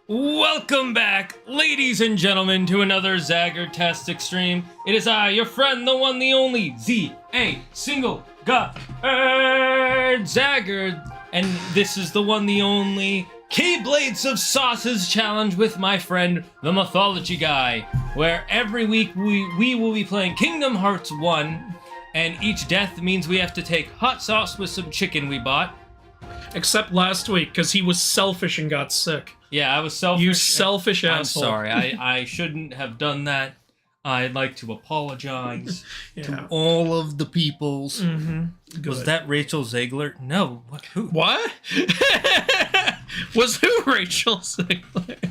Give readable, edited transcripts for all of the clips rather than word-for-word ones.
Welcome back, ladies and gentlemen, to another Zagger-tastic stream. It is I, your friend, the one, the only, Z-A, single, God, Zagger, and this is the one, the only, Keyblades of Sauces challenge with my friend, the Mythology Guy, where every week we will be playing Kingdom Hearts 1, and each death means we have to take hot sauce with some chicken we bought. Except last week, because he was selfish and got sick. Yeah, I was selfish. You selfish asshole. I'm sorry. I shouldn't have done that. I'd like to apologize to all of the peoples. Mm-hmm. Was that Rachel Zegler? No. Who? What? Was who Rachel Zegler?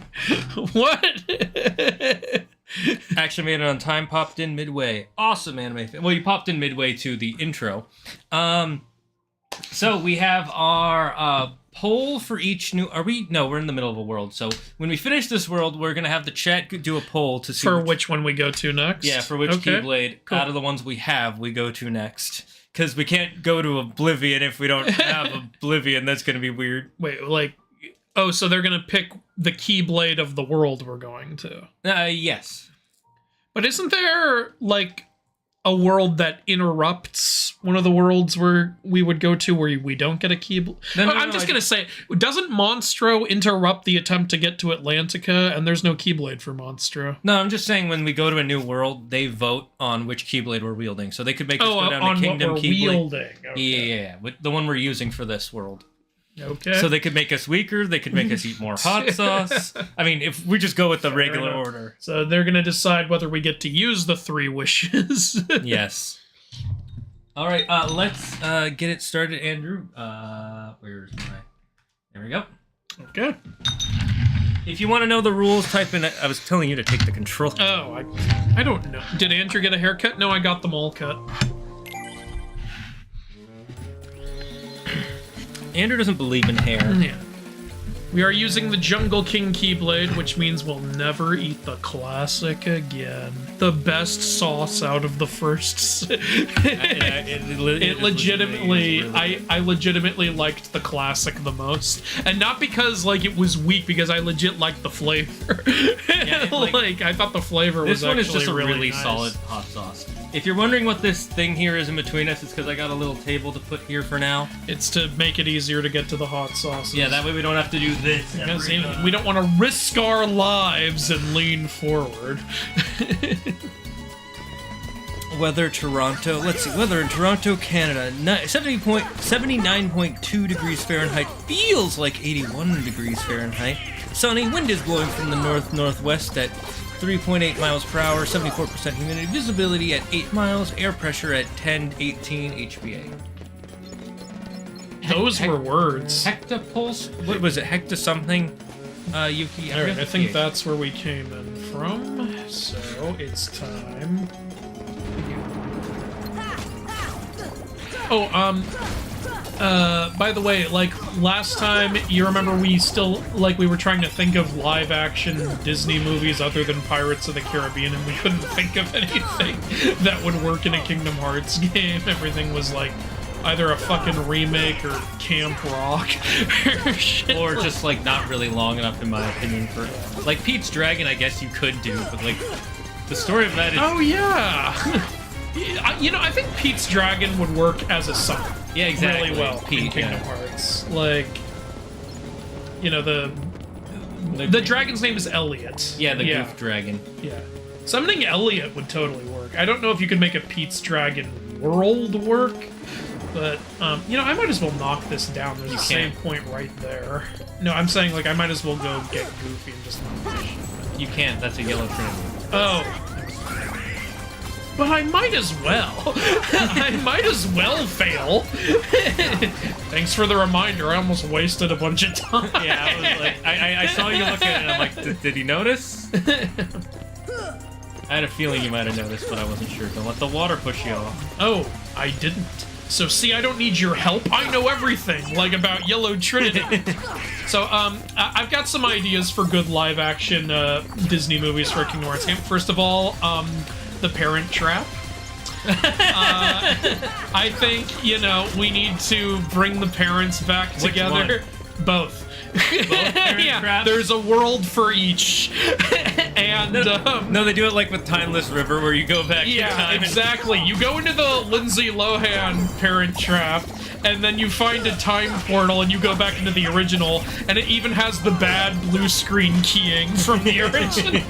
What? Actually made it on time, popped in midway. Awesome anime. Well, you popped in midway to the intro. So we have our poll for each new... No, we're in the middle of a world. So when we finish this world, we're going to have the chat do a poll to see... For which one we go to next? Yeah, for which Keyblade out of the ones we have, we go to next. Because we can't go to Oblivion if we don't have Oblivion. That's going to be weird. Wait, like... Oh, so they're going to pick the Keyblade of the world we're going to? Yes. But isn't there, like, a world that interrupts one of the worlds where we would go to where we don't get a Keyblade? I'm just going to say, doesn't Monstro interrupt the attempt to get to Atlantica, and there's no Keyblade for Monstro? No, I'm just saying when we go to a new world, they vote on which Keyblade we're wielding. So they could make us go down to Kingdom Keyblade. Wielding. Okay. Yeah. The one we're using for this world. Okay. So they could make us weaker, they could make us eat more hot sauce. I mean, if we just go with the regular order. So they're going to decide whether we get to use the 3 wishes. Yes. All right, let's get it started, Andrew. Where's my... There we go. Okay. If you want to know the rules, type in... I was telling you to take the control. Oh, I don't know. Did Andrew get a haircut? No, I got them all cut. Andrew doesn't believe in hair. Yeah. We are using the Jungle King Keyblade, which means we'll never eat the classic again. The best sauce out of the first. It legitimately, I legitimately liked the classic the most, and not because like it was weak, because I legit liked the flavor. Yeah, like I thought the flavor was actually this one is just a really nice. solid hot sauce. If you're wondering what this thing here is in between us, it's because I got a little table to put here for now. It's to make it easier to get to the hot sauces. Yeah, that way we don't have to do this. Because we don't want to risk our lives and lean forward. Weather Toronto. Let's see. Weather in Toronto, Canada. 79.2 degrees Fahrenheit. Feels like 81 degrees Fahrenheit. Sunny. Wind is blowing from the north-northwest at 3.8 miles per hour. 74% humidity. Visibility at 8 miles. Air pressure at 1018 HPA. Those were words. Hectopulse? What was it? Hecta something? Yuki? Alright, I think that's where we came in from. So, it's time. Oh, by the way, like, last time, you remember we still, like, we were trying to think of live-action Disney movies other than Pirates of the Caribbean, and we couldn't think of anything that would work in a Kingdom Hearts game. Everything was, like, either a fucking remake or Camp Rock or shit. Or just, like, not really long enough, in my opinion, for... Like, Pete's Dragon, I guess you could do, but, like, the story of that is... Oh, yeah! You know, I think Pete's Dragon would work as a song. Yeah, exactly. Really well Pete, in Kingdom Hearts. Like, you know, the dragon's name is Elliot. Yeah, the Goof Dragon. Yeah. Summoning Elliot would totally work. I don't know if you could make a Pete's Dragon world work, but, you know, I might as well knock this down. There's a save point right there. No, I'm saying, like, I might as well go get Goofy and just knock this shit down. You can't. That's a yellow trinity. Oh. But I might as well. I might as well fail. Thanks for the reminder. I almost wasted a bunch of time. Yeah, I was like, I saw you look at it and I'm like, did he notice? I had a feeling you might have noticed, but I wasn't sure. Don't let the water push you off. Oh, I didn't. So see, I don't need your help. I know everything, like about Yellow Trinity. So, I've got some ideas for good live-action Disney movies for Kingdom Hearts game. First of all, The Parent Trap. I think, you know, we need to bring the parents back together. Both. Yeah, traps? there's a world for each. And no, they do it like with Timeless River, where you go back in time. Exactly. You go into the Lindsay Lohan Parent Trap, and then you find a time portal, and you go back into the original, and it even has the bad blue screen keying from the original.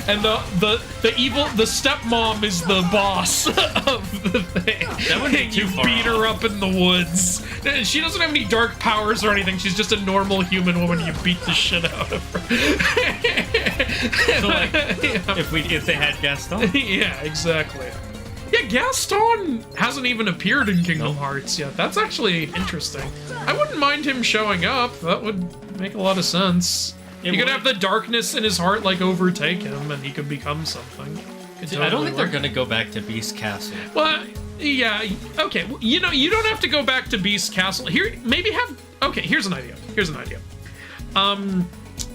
And the stepmom is the boss of the thing. That wouldn't be too far beat her up in the woods. She doesn't have any dark powers or anything. She's just a normal human woman. You beat the shit out of her. So, like, if they had Gaston? Yeah, exactly. Yeah, Gaston hasn't even appeared in Kingdom Hearts yet. That's actually interesting. I wouldn't mind him showing up. That would make a lot of sense. He could have the darkness in his heart, like, overtake him, and he could become something. I don't think they're gonna go back to Beast Castle. Well, yeah, okay. Well, you know, you don't have to go back to Beast Castle. Here, maybe have... Okay, here's an idea.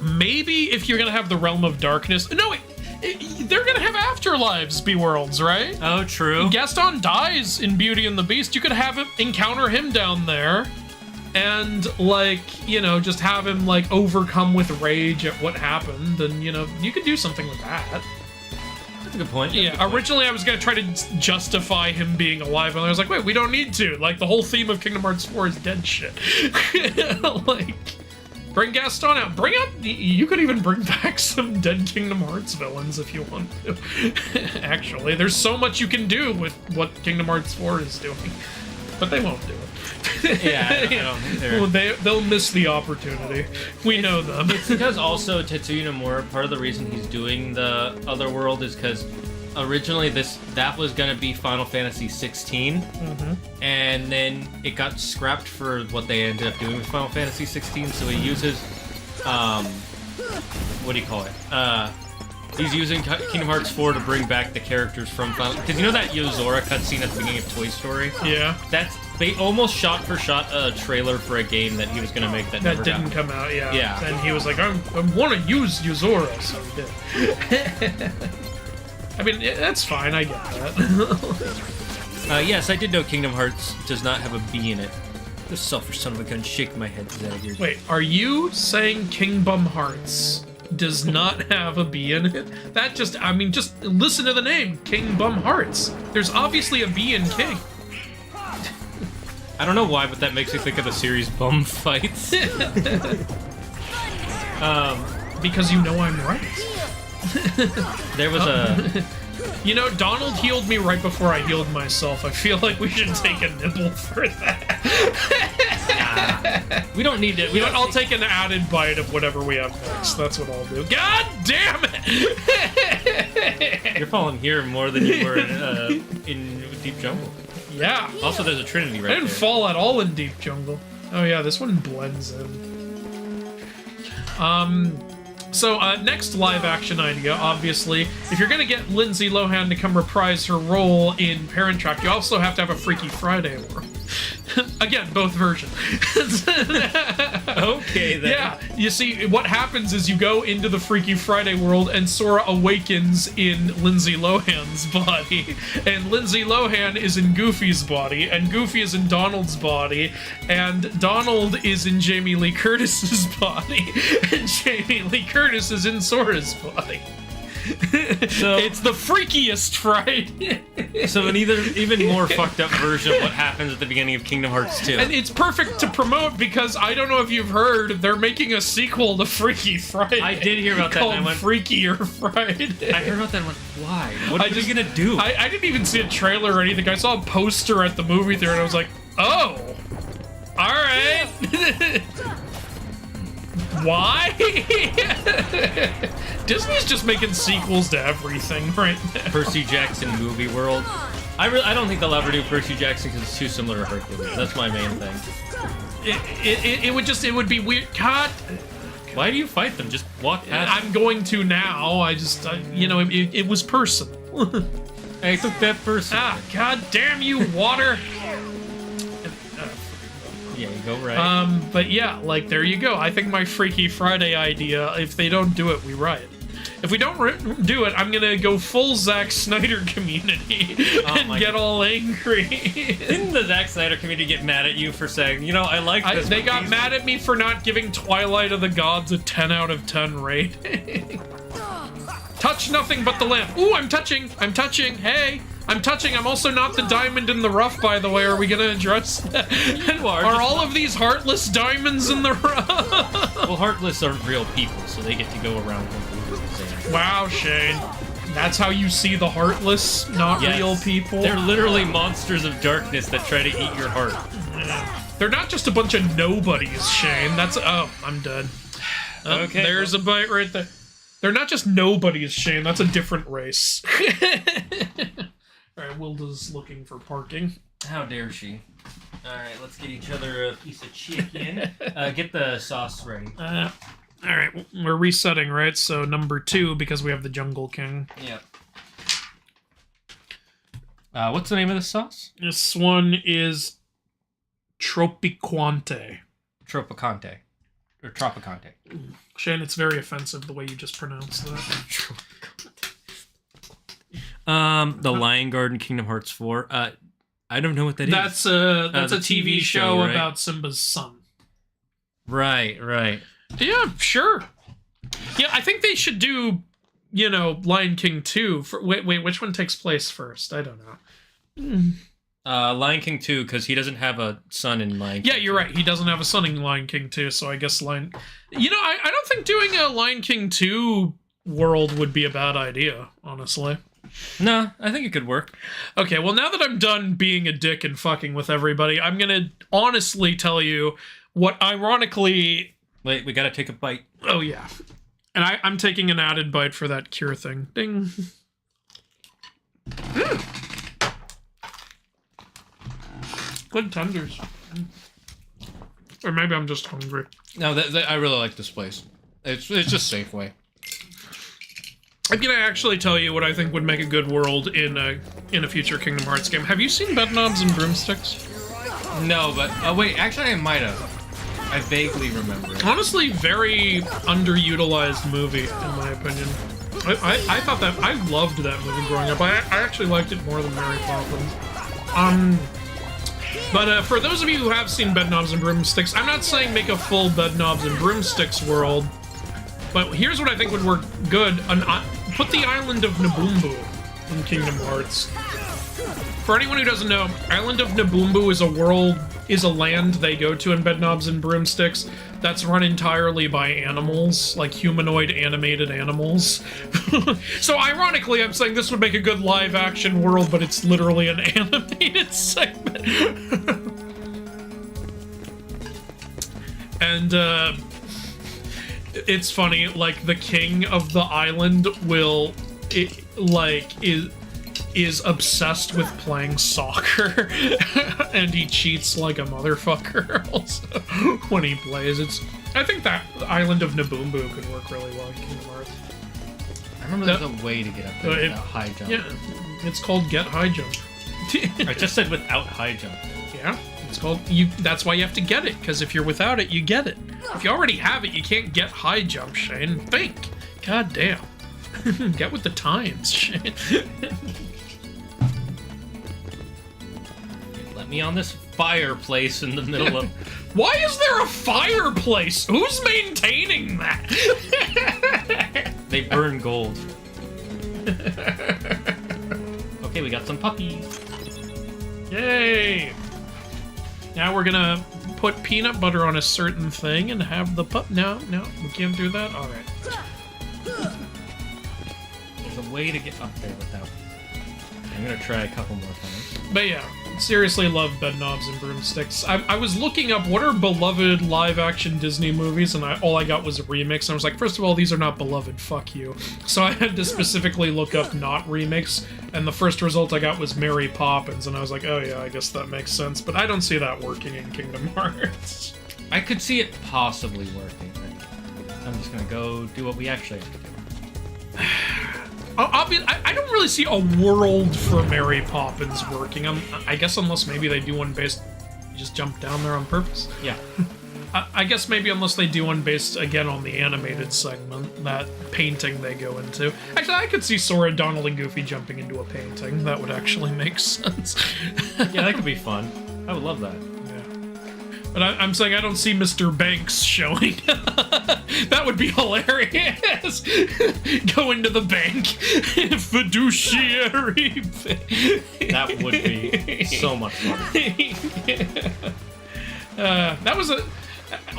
Maybe if you're gonna have the Realm of Darkness... No, they're gonna have afterlives be worlds, right? Oh, true. Gaston dies in Beauty and the Beast. You could have him encounter him down there, and like, you know, just have him like overcome with rage at what happened, and you know, you could do something with that. That's a good point. Originally I was gonna try to justify him being alive, and I was like, wait, we don't need to. Like, the whole theme of Kingdom Hearts 4 is dead shit. Like, bring Gaston out. You could even bring back some dead Kingdom Hearts villains if you want to. Actually, there's so much you can do with what Kingdom Hearts 4 is doing. But they won't do it. Yeah, I don't think they're... They'll miss the opportunity. We know them. It's because also Tetsuya Nomura, part of the reason he's doing the other world is because originally that was gonna be Final Fantasy 16, and then it got scrapped for what they ended up doing with Final Fantasy 16. So he uses, what do you call it? He's using Kingdom Hearts 4 to bring back the characters from Final. Because you know that Yozora cutscene at the beginning of Toy Story? Yeah. They almost shot for shot a trailer for a game that he was gonna make that never didn't come out. Yeah. Yeah. And he was like, I want to use Yozora, so he did. I mean, that's fine. I get that. Yes, I did know Kingdom Hearts does not have a B in it. This selfish son of a gun, shake my head, Zagger. Wait, are you saying Kingdom Hearts does not have a B in it? That just, I mean, just listen to the name, Kingdom Hearts. There's obviously a B in King. I don't know why, but that makes me think of the series Bum Fights. Because you know I'm right. There was a... You know, Donald healed me right before I healed myself. I feel like we should take a nibble for that. We don't need it. I'll take an added bite of whatever we have next. That's what I'll do. God damn it! You're falling here more than you were in Deep Jungle. Yeah. Also, there's a Trinity right there. I didn't fall at all in Deep Jungle. Oh yeah, this one blends in. So, next live-action idea, obviously, if you're gonna get Lindsay Lohan to come reprise her role in Parent Trap, you also have to have a Freaky Friday world. Again, both versions. Okay, then. Yeah, you see, what happens is you go into the Freaky Friday world, and Sora awakens in Lindsay Lohan's body, and Lindsay Lohan is in Goofy's body, and Goofy is in Donald's body, and Donald is in Jamie Lee Curtis's body, and Jamie Lee Curtis is in Sora's body. So it's the freakiest Friday. So an even more fucked up version of what happens at the beginning of Kingdom Hearts 2. And it's perfect to promote because I don't know if you've heard, they're making a sequel to Freaky Friday. I did hear about that. Called and I went, Freakier Friday. I heard about that and went, why? What are we gonna do? I didn't even see a trailer or anything. I saw a poster at the movie theater and I was like, oh, all right. Why? Disney's just making sequels to everything right now. Percy Jackson movie world. I don't think they'll ever do Percy Jackson because it's too similar to Hercules. That's my main thing. It would be weird. God. Why do you fight them? Just walk past. I'm going to now. I just, you know, it was personal. I took that person. Ah, god damn you, water. Yeah, you go right. But yeah, like, there you go. I think my Freaky Friday idea, if they don't do it, we riot. If we don't do it, I'm gonna go full Zack Snyder community and get all angry. Didn't the Zack Snyder community get mad at you for saying, you know, I like this? They got mad at me for not giving Twilight of the Gods a 10 out of 10 rating. Touch nothing but the lamp. Ooh, I'm touching. Hey, I'm touching. I'm also not the diamond in the rough, by the way. Are we gonna address that? Are all of these heartless diamonds in the rough? Well, heartless aren't real people, so they get to go around. Wow, Shane. That's how you see the heartless, not real people? They're literally monsters of darkness that try to eat your heart. They're not just a bunch of nobodies, Shane. That's... Oh, I'm dead. Oh, okay. There's a bite right there. They're not just nobodies, Shane. That's a different race. Alright, Wilda's looking for parking. How dare she? Alright, let's get each other a piece of chicken. Get the sauce ready. Alright, we're resetting, right? So number 2, because we have the Jungle King. Yep. What's the name of the sauce? This one is Tropicante. Tropicante. Or Tropicante. Shane, it's very offensive the way you just pronounced that. The Lion Garden Kingdom Hearts 4. I don't know what that is. That's a TV show right? about Simba's son. Right. Yeah, sure. Yeah, I think they should do, you know, Lion King 2. Wait, which one takes place first? I don't know. Lion King 2, because he doesn't have a son in Lion King. Yeah, you're right. He doesn't have a son in Lion King 2, so I guess You know, I don't think doing a Lion King 2 world would be a bad idea, honestly. No, I think it could work. Okay, well, now that I'm done being a dick and fucking with everybody, I'm gonna honestly tell you what ironically... Wait, we gotta take a bite. Oh, yeah. And I'm taking an added bite for that cure thing. Ding. Good tenders. Or maybe I'm just hungry. No, I really like this place. It's just Safeway. I'm gonna actually tell you what I think would make a good world in a future Kingdom Hearts game. Have you seen Bedknobs and Broomsticks? No, but wait, actually I might have. I vaguely remember it. Honestly, very underutilized movie in my opinion. I thought that I loved that movie growing up. I actually liked it more than Mary Poppins. But for those of you who have seen Bedknobs and Broomsticks, I'm not saying make a full Bedknobs and Broomsticks world, but here's what I think would work good. Put the island of Nabumbu in Kingdom Hearts. For anyone who doesn't know, Island of Nabumbu is a land they go to in Bedknobs and Broomsticks that's run entirely by animals, like humanoid animated animals. So ironically, I'm saying this would make a good live-action world, but it's literally an animated segment. And, it's funny, like, the king of the island is obsessed with playing soccer, and he cheats like a motherfucker also when he plays. I think that Island of Nabumbu could work really well in Kingdom Hearts. I remember there's a way to get up there without high jump. Yeah, it's called Get High Jump. I just said without high jump. Yeah, it's called that's why you have to get it, because if you're without it, you get it. If you already have it, you can't get high jump, Shane. Think. God damn. Get with the times, Shane. Let me on this fireplace in the middle of... Why is there a fireplace? Who's maintaining that? They burn gold. Okay, we got some puppies. Yay! Now we're gonna put peanut butter on a certain thing and have the pup. No, we can't do that? Alright. There's a way to get up there without... I'm gonna try a couple more times. But yeah, seriously love Bedknobs and Broomsticks. I was looking up what are beloved live-action Disney movies, and all I got was a remix, and I was like, first of all, these are not beloved, fuck you. So I had to specifically look up not remix, and the first result I got was Mary Poppins, and I was like, oh yeah, I guess that makes sense, but I don't see that working in Kingdom Hearts. I could see it possibly working, but I'm just gonna go do what we actually have to do. I don't really see a world for Mary Poppins working. I guess unless maybe they do one based... You just jump down there on purpose? Yeah. I guess maybe unless they do one based, again, on the animated segment, that painting they go into. Actually, I could see Sora, Donald, and Goofy jumping into a painting. That would actually make sense. Yeah, that could be fun. I would love that. Yeah. But I'm saying I don't see Mr. Banks showing. That would be hilarious. Go into the bank. Fiduciary. That would be so much fun. That was a...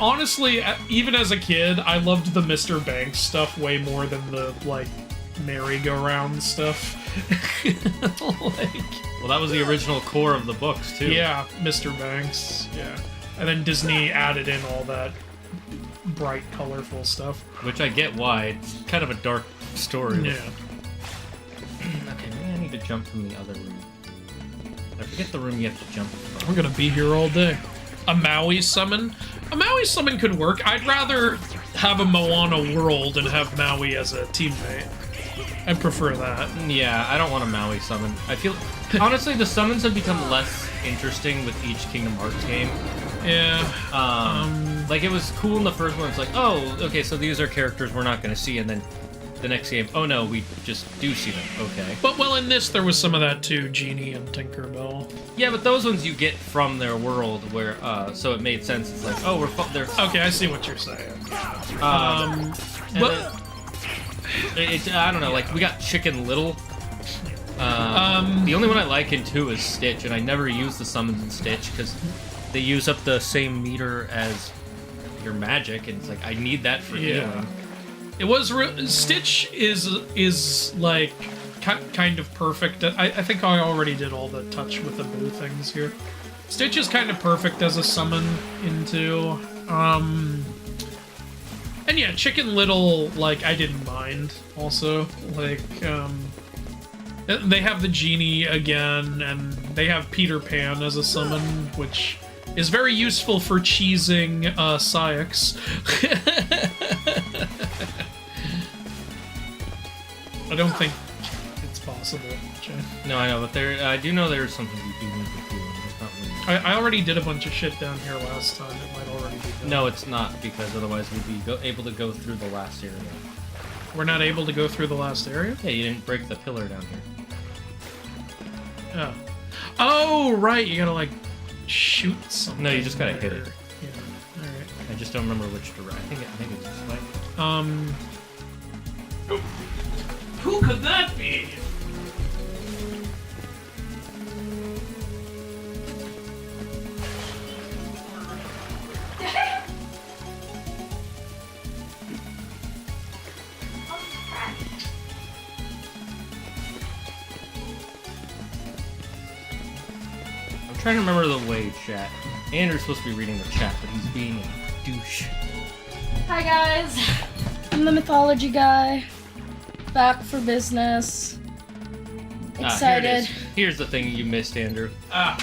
Honestly, even as a kid, I loved the Mr. Banks stuff way more than the, like, merry-go-round stuff. Well, that was the original core of the books, too. Yeah, Mr. Banks, yeah. And then Disney added in all that bright, colorful stuff. Which I get why. It's kind of a dark story. Yeah. Okay, maybe I need to jump from the other room. I forget the room you have to jump from. We're gonna be here all day. A Maui summon? A Maui summon could work. I'd rather have a Moana world and have Maui as a teammate. I prefer that. Yeah, I don't want a Maui summon. I feel... Honestly, the summons have become less interesting with each Kingdom Hearts game. Yeah. Like, it was cool in the first one. It's like, oh, okay, so these are characters we're not going to see, and then the next game, oh no, we just do see them. Okay. But, well, in this, there was some of that too, Genie and Tinkerbell. Yeah, but those ones you get from their world, where, so it made sense. It's like, oh, they're... Okay, I see what you're saying. But... I don't know, like, we got Chicken Little. The only one I like in 2 is Stitch, and I never use the summons in Stitch, because they use up the same meter as your magic, and it's like, I need that for healing. It was... Stitch is like, kind of perfect. I think I already did all the touch with the blue things here. Stitch is kind of perfect as a summon into... And yeah, Chicken Little, like, I didn't mind, also. Like, they have the Genie again, and they have Peter Pan as a summon, which is very useful for cheesing, Saïx. I don't think it's possible, Jay. No, I know, but I do know there's something you do need to do. It's not really... I already did a bunch of shit down here last time. It might already be done. No, it's not, because otherwise we'd be able to go through the last area. We're not able to go through the last area? Yeah, you didn't break the pillar down here. Oh. Oh, right, you gotta, like, shoot something. No, you just gotta hit it. Yeah, alright. I just don't remember which direction. I think it's this way. Who could that be? I'm trying to remember the way, chat. Andrew's supposed to be reading the chat, but he's being a douche. Hi guys, I'm the mythology guy. Back for business. Excited. Here's the thing you missed, Andrew. Yeah,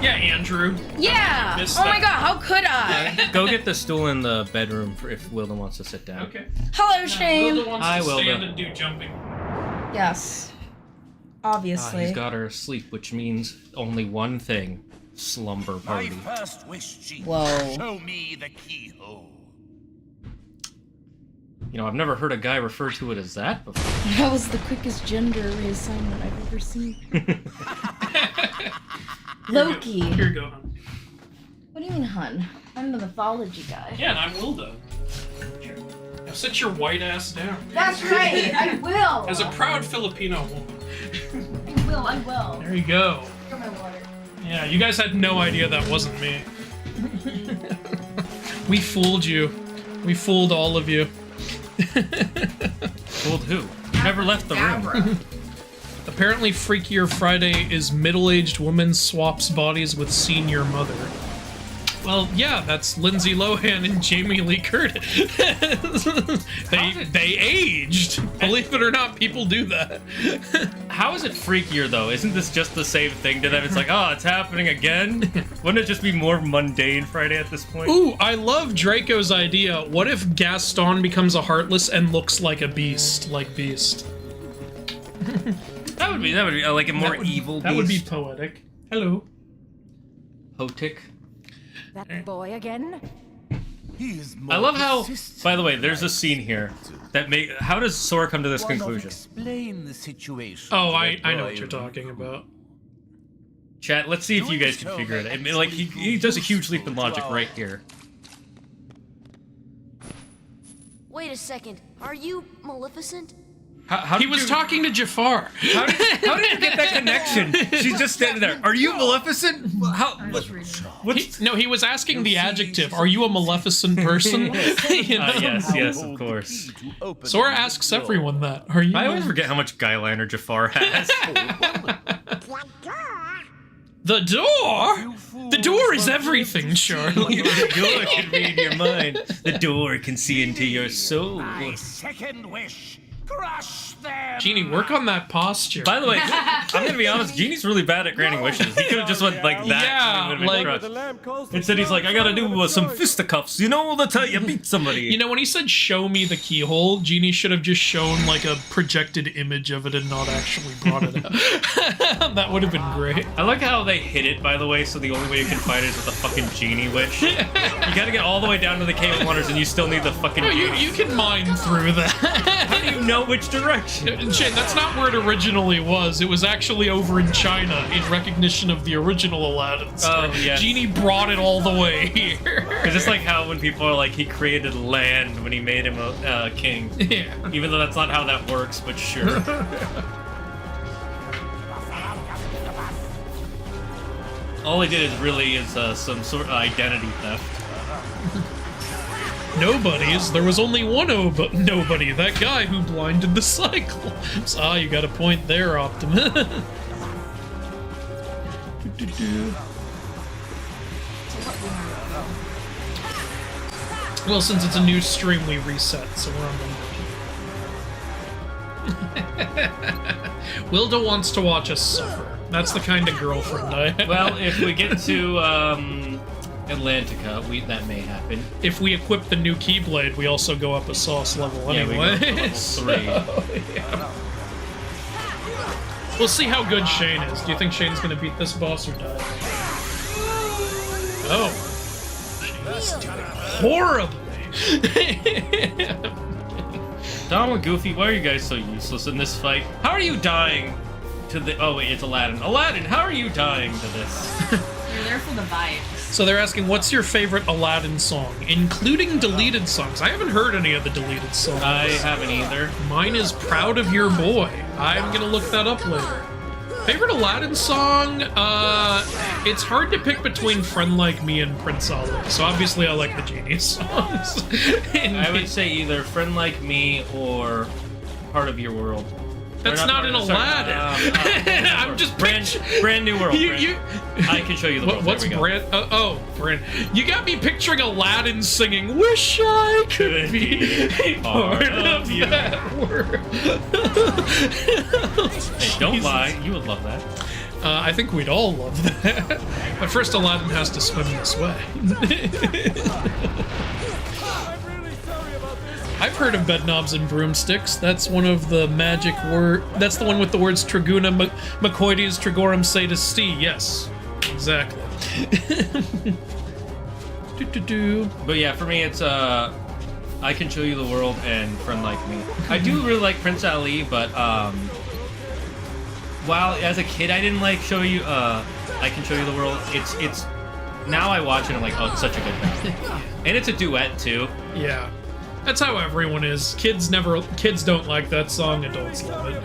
Andrew. Yeah! Missed Oh my that. god, how could I? Go get the stool in the bedroom if Wilda wants to sit down. Okay. Hello, Shane. Wilda wants Hi, to stand Wilda. and do jumping. Yes. Obviously. He's got her asleep, which means only one thing. Slumber My party. first wish, Chief. Whoa. Show me the keyhole. You know, I've never heard a guy refer to it as that before. That was the quickest gender reassignment I've ever seen. Loki. Here you go, hon. What do you mean, hun? I'm the mythology guy. Yeah, and I'm Wilda. Now sit your white ass down. That's right, I will! As a proud Filipino woman. I will. There you go. For my water. Yeah, you guys had no idea that wasn't me. We fooled you. We fooled all of you. Fooled who? You never left the room. Apparently, Freakier Friday is middle-aged woman swaps bodies with senior mother. Well, yeah, that's Lindsay Lohan and Jamie Lee Curtis. they aged. Believe it or not, people do that. How is it freakier, though? Isn't this just the same thing to them? It's like, oh, it's happening again? Wouldn't it just be more mundane Friday at this point? Ooh, I love Draco's idea. What if Gaston becomes a Heartless and looks like a beast, like Beast? That would be like a more evil beast. That would be poetic. Hello. Hotic. That boy again? He is I more love how, persistent by the way, than there's I a scene here that how does Sora come to this Why not conclusion? explain the situation. Oh, to I that know boy what you're talking about. Chat, let's see if you guys can figure it out. I mean, like, he does a huge leap in logic right here. Wait a second. Are you Maleficent? How He did was you- talking to Jafar. How did you get that connection? She's just standing there. Are you Maleficent? How? He was asking the adjective. Are you a Maleficent person? You know? Yes, of course. Sora asks everyone that. Are you? I always forget how much guy liner Jafar has. The door? The door is everything, Charlie. The door can read your mind. The door can see into your soul. My second wish. Crush them. Genie, work on that posture. By the way, I'm gonna be honest. Genie's really bad at granting wishes. He could have just went like that. Yeah, and it would've been like- crushed. Instead, he's like, I gotta do some fisticuffs. You know, that's how you beat somebody. You know, when he said show me the keyhole, Genie should have just shown like a projected image of it and not actually brought it up. That would have been great. I like how they hid it, by the way, so the only way you can find it is with a fucking genie wish. You gotta get all the way down to the Cave of Wonders and you still need the fucking No, genie. you can mine through that. How do you know which direction? Shane, that's not where it originally was. It was actually over in China in recognition of the original Aladdin story. Oh, yes. Genie brought it all the way here. It's just like how when people are like, he created land when he made him a king. Yeah. Even though that's not how that works, but sure. All he did is some sort of identity theft. Nobody's. There was only one nobody. That guy who blinded the cycle. So, you got a point there, Optimus. Well, since it's a new stream, we reset, so we're on number 2. Wilda wants to watch us suffer. That's the kind of girlfriend I have. Well, if we get to Atlantica, that may happen. If we equip the new Keyblade, we also go up a sauce level anyway. Yeah, we go to level 3. Yeah. We'll see how good Shane is. Do you think Shane's gonna beat this boss or die? Oh. Shane's doing horribly. Donald and Goofy, why are you guys so useless in this fight? How are you dying to the... Oh, wait, it's Aladdin. Aladdin, how are you dying to this? You're there for the vibes. So they're asking, what's your favorite Aladdin song, including deleted songs? I haven't heard any of the deleted songs. I haven't either. Mine is Proud of Your Boy. I'm gonna look that up later. Favorite Aladdin song? It's hard to pick between Friend Like Me and Prince Ali. So obviously I like the Genie songs. I would say either Friend Like Me or Part of Your World. That's not an Aladdin. I'm just brand new world. I can show you the world. What's There we go. brand? Brand. You got me picturing Aladdin singing "Wish I Could Be Part of That World." Hey, don't lie. You would love that. I think we'd all love that. But first, Aladdin has to swim this way. I've heard of bedknobs and broomsticks. That's one of the magic word. That's the one with the words Triguna, Macoides, Trigorum, Sadistii. Yes, exactly. But yeah, for me, it's I Can Show You the World and Friend Like Me. I do really like Prince Ali, but while as a kid I didn't like I Can Show You the World. It's now I watch it and I'm like, oh, it's such a good ballad. And it's a duet too. Yeah. That's how everyone is. Kids don't like that song, adults love it.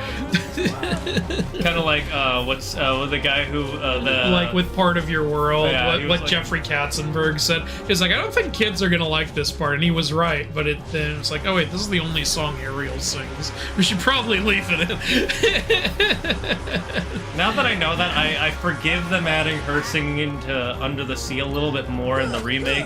Kind of like what's the guy who like with Part of Your World, Yeah, what like, Jeffrey Katzenberg said. He's like, I don't think kids are gonna like this part, and he was right. But then it's like, oh wait, this is the only song Ariel sings. We should probably leave it in. Now that I know that, I forgive them adding her singing into Under the Sea a little bit more in the remake.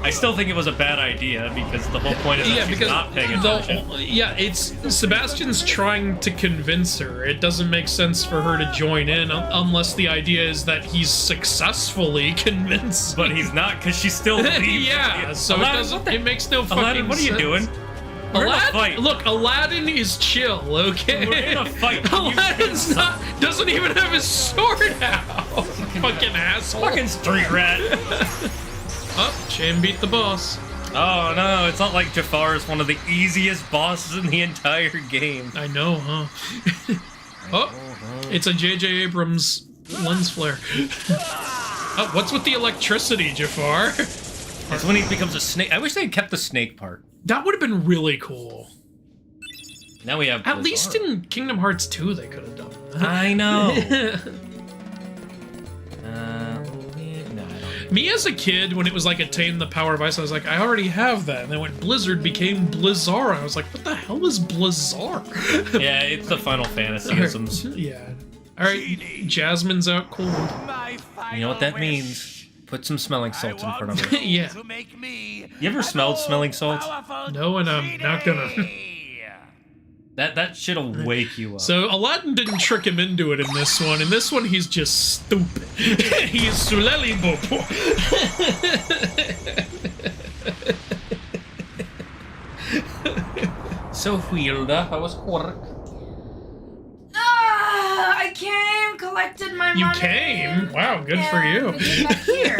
I still think it was a bad idea because the whole point is that she's not paying attention. It's Sebastian's trying to convince her. It doesn't make sense for her to join in unless the idea is that he's successfully convinced. But he's not, because she still leaves. Yeah, so Aladdin, it makes no fucking Aladdin, what are you sense. doing? We're in a fight. Look, Aladdin is chill, okay? We're in a fight. Aladdin's doesn't even have his sword out. Fucking asshole. Fucking street rat. Oh, Shane beat the boss. Oh no, it's not like Jafar is one of the easiest bosses in the entire game. I know, huh? Oh, it's a J.J. Abrams lens flare. Oh, what's with the electricity, Jafar? It's when he becomes a snake. I wish they had kept the snake part. That would have been really cool. Now we have At Blizzard. least in Kingdom Hearts 2 they could have done that. I know. No, I don't. Me as a kid, when it was like Attain the Power of Ice, I was like, I already have that. And then when Blizzard became Blizzar, I was like, what the hell is Blizzar? Yeah, it's the Final Fantasyisms. Yeah. Alright, Jasmine's out cold. You know what that means? Put some smelling salts in front of her. Yeah. You ever smelled smelling salts? No, and I'm not gonna. That shit'll wake you up. So Aladdin didn't trick him into it in this one. In this one, he's just stupid. He's Suleli Bopo. So Hilda, how was work? I came, collected my money. You came? Wow, good for you. I came back here.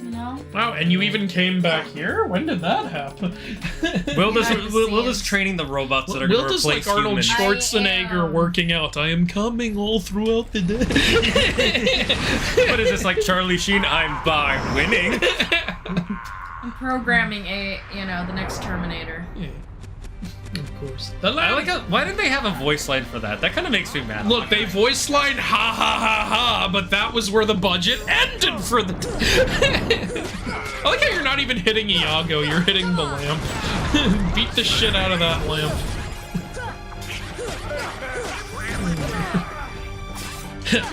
You know? Wow, and you even came back here? When did that happen? Wilda's training the robots that are going to Wilda's replace like Arnold humans. Schwarzenegger working out. I am coming all throughout the day. What is this, like Charlie Sheen? I'm winning. I'm programming the next Terminator. Yeah. Of course. I like why didn't they have a voice line for that? That kind of makes me mad. Look, they voice line ha ha ha ha, but that was where the budget ended for the. I like how you're not even hitting Iago, you're hitting the lamp. Beat the shit out of that lamp.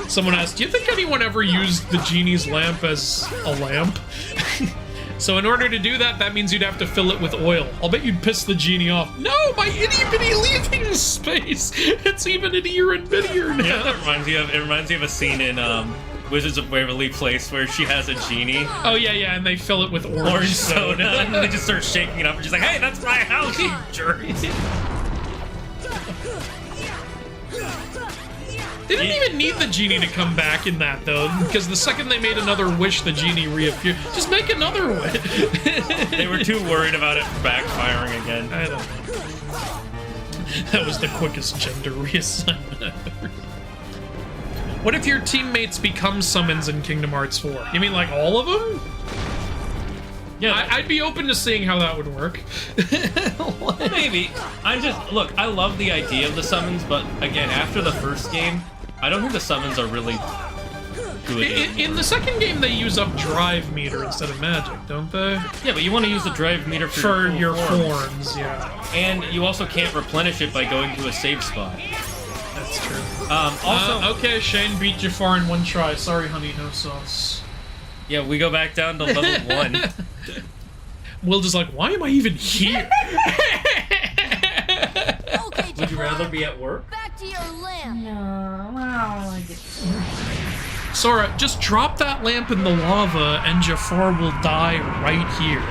Someone asked, do you think anyone ever used the genie's lamp as a lamp? So in order to do that, that means you'd have to fill it with oil. I'll bet you'd piss the genie off. No, my itty-bitty leaving space! It's even ittier and bittier now. Yeah, it reminds me of a scene in Wizards of Waverly Place where she has a genie. Oh yeah, and they fill it with Orange soda. And they just start shaking it up and she's like, hey, that's my house, you jerk. They didn't even need the genie to come back in that, though, because the second they made another wish, the genie reappeared. Just make another wish. They were too worried about it backfiring again. I don't know. That was the quickest gender reassignment ever. What if your teammates become summons in Kingdom Hearts 4? You mean like all of them? Yeah, I'd be open to seeing how that would work. maybe. Look, I love the idea of the summons, but again, after the first game, I don't think the summons are really good. In the second game, they use up drive meter instead of magic, don't they? Yeah, but you want to use the drive meter For your forms. forms, yeah. And you also can't replenish it by going to a save spot. That's true. Okay, Shane beat Jafar in one try. Sorry, honey, no sauce. Yeah, we go back down to level 1. Will just like, why am I even here? Okay, Would you Jafar, rather be at work? back to your lamp. No, I don't like it. Sora, just drop that lamp in the lava and Jafar will die right here.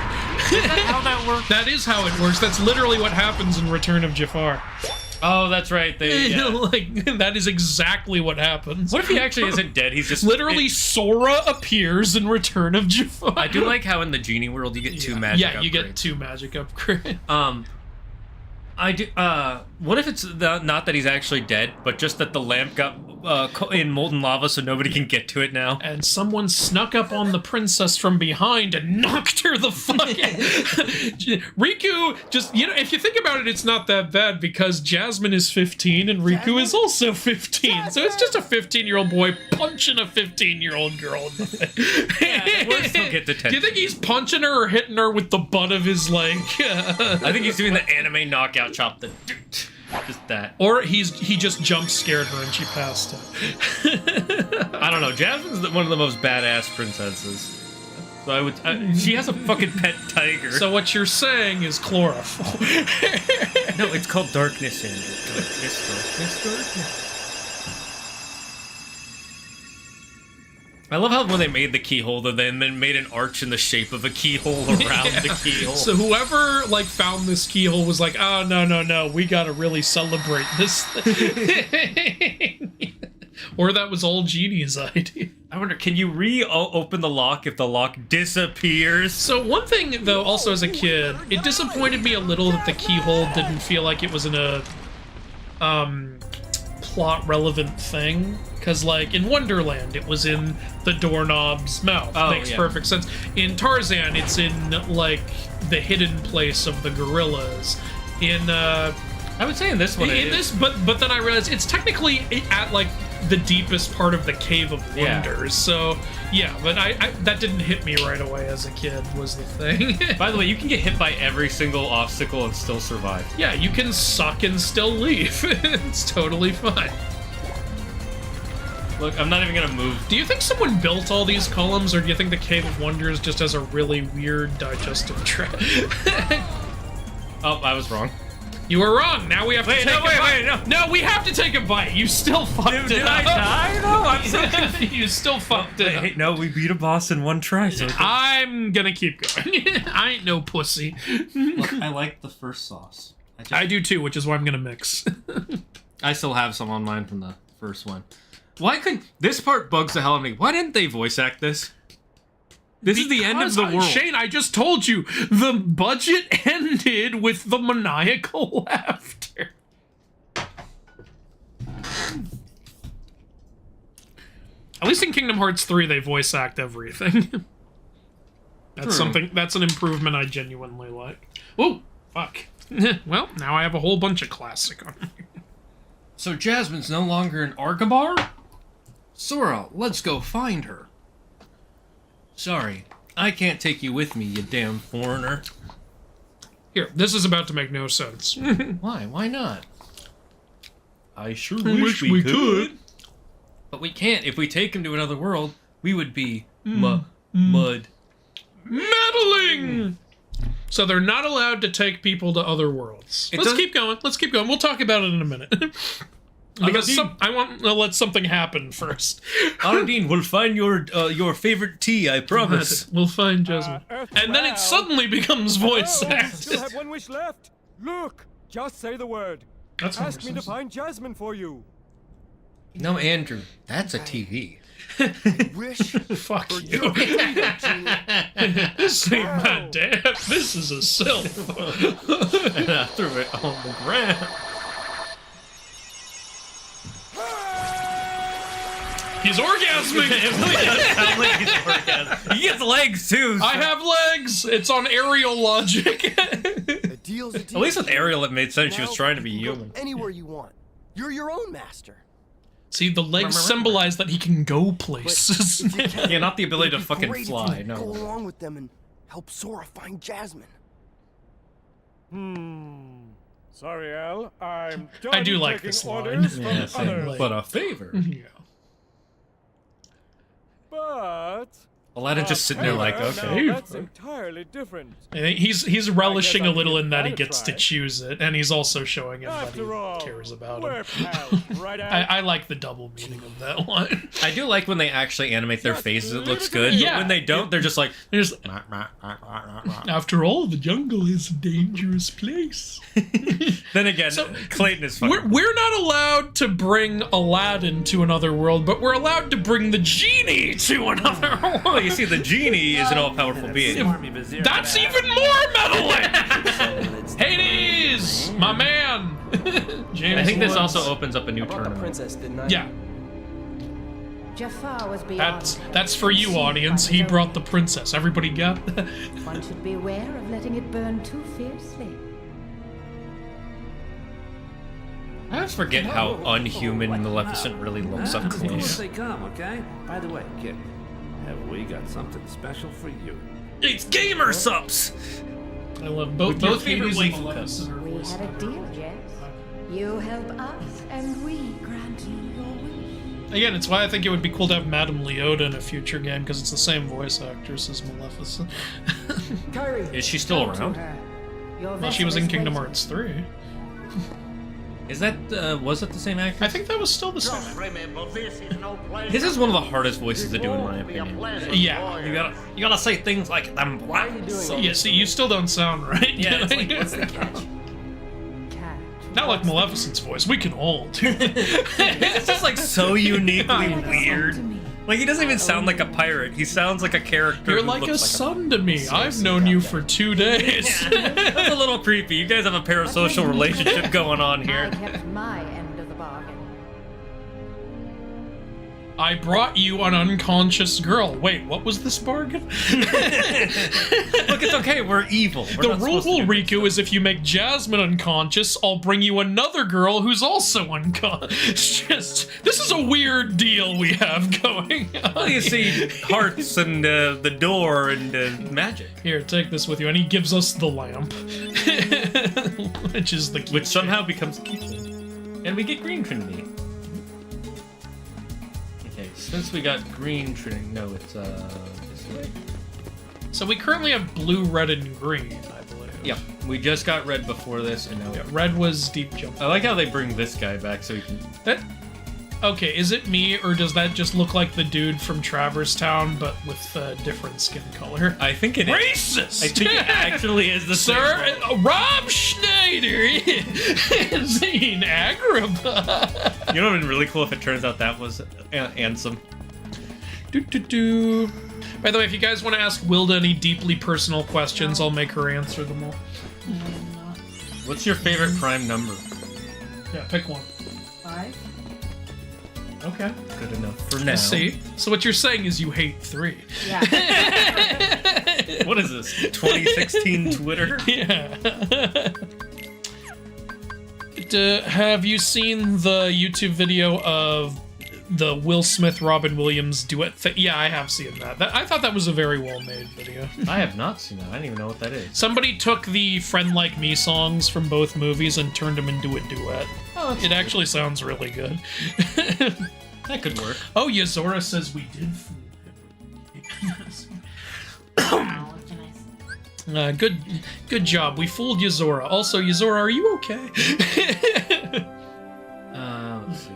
Is that how that works? That is how it works. That's literally what happens in Return of Jafar. Oh, that's right. Like, that is exactly what happens. What if he actually isn't dead? He's just Literally, Sora appears in Return of Jafar. I do like how in the genie world you get 2 magic upgrades. Yeah, you get 2 magic upgrades. I do. What if it's not that he's actually dead, but just that the lamp got in molten lava, so nobody can get to it now? And someone snuck up on the princess from behind and knocked her the fuck out. Riku, just, if you think about it, it's not that bad because Jasmine is 15 and Riku is also 15. So it's just a 15-year-old boy punching a 15-year-old girl in the face. Yeah, we'll still get detention. Do you think he's punching her or hitting her with the butt of his leg? I think he's doing the anime knockout chop. Just that. Or he just jump scared her and she passed out. I don't know. Jasmine's one of the most badass princesses. So she has a fucking pet tiger. So what you're saying is chlorophyll. No, it's called darkness, Andrew. Darkness. I love how when they made the keyhole, they then made an arch in the shape of a keyhole around the keyhole. So whoever found this keyhole was like, oh no, we gotta really celebrate this thing. Or that was all Genie's idea. I wonder, can you open the lock if the lock disappears? So one thing, though, also as a kid, it disappointed me a little that the keyhole didn't feel like it was in a plot-relevant thing. Because, like, in Wonderland, it was in the doorknob's mouth. Oh, Makes yeah. perfect sense. In Tarzan, it's in, like, the hidden place of the gorillas. In, I would say in this one it in is. this, but then I realized it's technically at, like, the deepest part of the Cave of Wonders. Yeah. So, yeah, but I that didn't hit me right away as a kid, was the thing. By the way, you can get hit by every single obstacle and still survive. Yeah, you can suck and still leave. It's totally fine. Look, I'm not even gonna move. Do you think someone built all these columns, or do you think the Cave of Wonders just has a really weird digestive tract? Oh, I was wrong. You were wrong. Now we have to Wait, take no, a wait, bite. wait, No, we have to take a bite. You still fucked it Did I up. die? No, I'm so confused. You still fucked it up. Hey, no, we beat a boss in one try, so... I'm gonna keep going. I ain't no pussy. Look, I like the first sauce. I do too, which is why I'm gonna mix. I still have some on mine from the first one. Why couldn't... This part bugs the hell out of me. Why didn't they voice act this? This is the end of the world. Shane, I just told you, the budget ended with the maniacal laughter. At least in Kingdom Hearts 3, they voice act everything. That's something. That's an improvement I genuinely like. Oh, fuck. Well, now I have a whole bunch of classic on me. So Jasmine's no longer in Agrabah? Sora, let's go find her. Sorry, I can't take you with me, you damn foreigner. Here, this is about to make no sense. Why? Why not? I sure wish we could. But we can't. If we take him to another world, we would be mud. Meddling! So they're not allowed to take people to other worlds. Let's keep going. Let's keep going. We'll talk about it in a minute. Because I want to let something happen first. Aladdin, we'll find your favorite tea, I promise. We'll find Jasmine. And then it suddenly becomes voice I acted. still have one wish left. Look, just say the word. That's Ask me to find Jasmine for you. No, Andrew, that's a TV. Wish. Fuck you. This ain't my dad. This is a cell phone. And I threw it on the ground. He's orgasming. It really does sound like he's orgasming. He gets legs too. So. I have legs. It's on aerial logic. A deal's a deal. At least with Ariel, it made sense. She was Now trying to be you can go human. Anywhere you want. You're your own master. See, the legs symbolize that he can go places. If you can, Yeah, not the ability it'd to be fucking great if fly. you No. Go along with them and help Sora find Jasmine. Sorry, Al. I'm done I do like taking this line. orders from Yeah, same. others. But a favor. Yeah. But Aladdin just sitting there like, favor, okay. now that's entirely different. He's relishing a I'll little give in that he that a gets to try. choose it, and he's also showing him that After all, he cares about we're him. pals, right, Al? I like the double meaning of that line. I do like when they actually animate their Just faces. It leave looks it to good. me. But Yeah. when they don't, they're just like. There's, after all, the jungle is a dangerous place. Then again, So, Clayton is fucking. We're not allowed to bring Aladdin to another world, but we're allowed to bring the genie to another world. Well, you see, the genie is an all-powerful being. That's even more meddling! Hades! My man! James I think this Woods. also opens up a new Brought the tournament. princess, didn't I? Yeah, Jafar was beyond. that's for you, audience. He brought the princess. Everybody got that? One should beware of letting it burn too fiercely. I always forget how unhuman Maleficent really looks up Once close. they come, okay? By the way, kid, have we got something special for you? It's gamer subs. I love both favorite Hades and waifu Maleficent are We voiced had a by- deal, Jess. You help us, and we grant you your wish. Again, it's why I think it would be cool to have Madame Leota in a future game, because it's the same voice actress as Maleficent. Kyrie. Is she still Come to around? her. Your Well, she was vessel in is Kingdom waiting. Hearts 3. Is that was it the same actor? I think that was still the same. remember, this is no place. His is one of the hardest voices to do, in my opinion. Yeah. You gotta say things like "I'm black." So, yeah, see, you still don't sound right. Yeah, it's like, What's the catch? Catch. Not like Maleficent's voice. We can all do it. It's just like so uniquely Like a song weird. to me. Like, he doesn't even sound like a pirate. He sounds like a character. You're who like a looks son to me. I've seriously known you goddamn. for 2 days. That's a little creepy. You guys have a parasocial relationship going on I here. kept my end of the bargain. I brought you an unconscious girl. Wait, what was this bargain? Look, it's okay. We're evil. We're The not supposed to rule, do this Riku, is if you make Jasmine unconscious, I'll bring you another girl who's also unconscious. This is a weird deal we have going on. Well, you see hearts and the door and magic. Here, take this with you. And he gives us the lamp. Which is the key. Which somehow becomes a keychain. And we get green Trinity. Okay, since we got green Trinity... No, it's, this way? So we currently have blue, red, and green, I believe. Yep, we just got red before this, and now... Yeah, red was deep jump. I like how they bring this guy back so he can... That... Okay, is it me, or does that just look like the dude from Traverse Town, but with a different skin color? I think it is. Racist! I think it actually is the Sir, same one. Rob Schneider is in Agrabah. You know what would be really cool if it turns out that was Ansem. Do. By the way, if you guys want to ask Wilda any deeply personal questions, I'll make her answer them all. What's your favorite prime number? Yeah, pick one. 5? Okay. Good enough for now. See? So what you're saying is you hate 3. Yeah. What is this? 2016 Twitter? Yeah. Have you seen the YouTube video of the Will Smith Robin Williams duet thing? Yeah, I have seen that. I thought that was a very well made video. I have not seen that. I don't even know what that is. Somebody took the Friend Like Me songs from both movies and turned them into a duet. Oh, It actually sounds really good. that could work. Oh, Yazora says we did fool him. Good job. We fooled Yazora. Also, Yazora, are you okay? Let's see.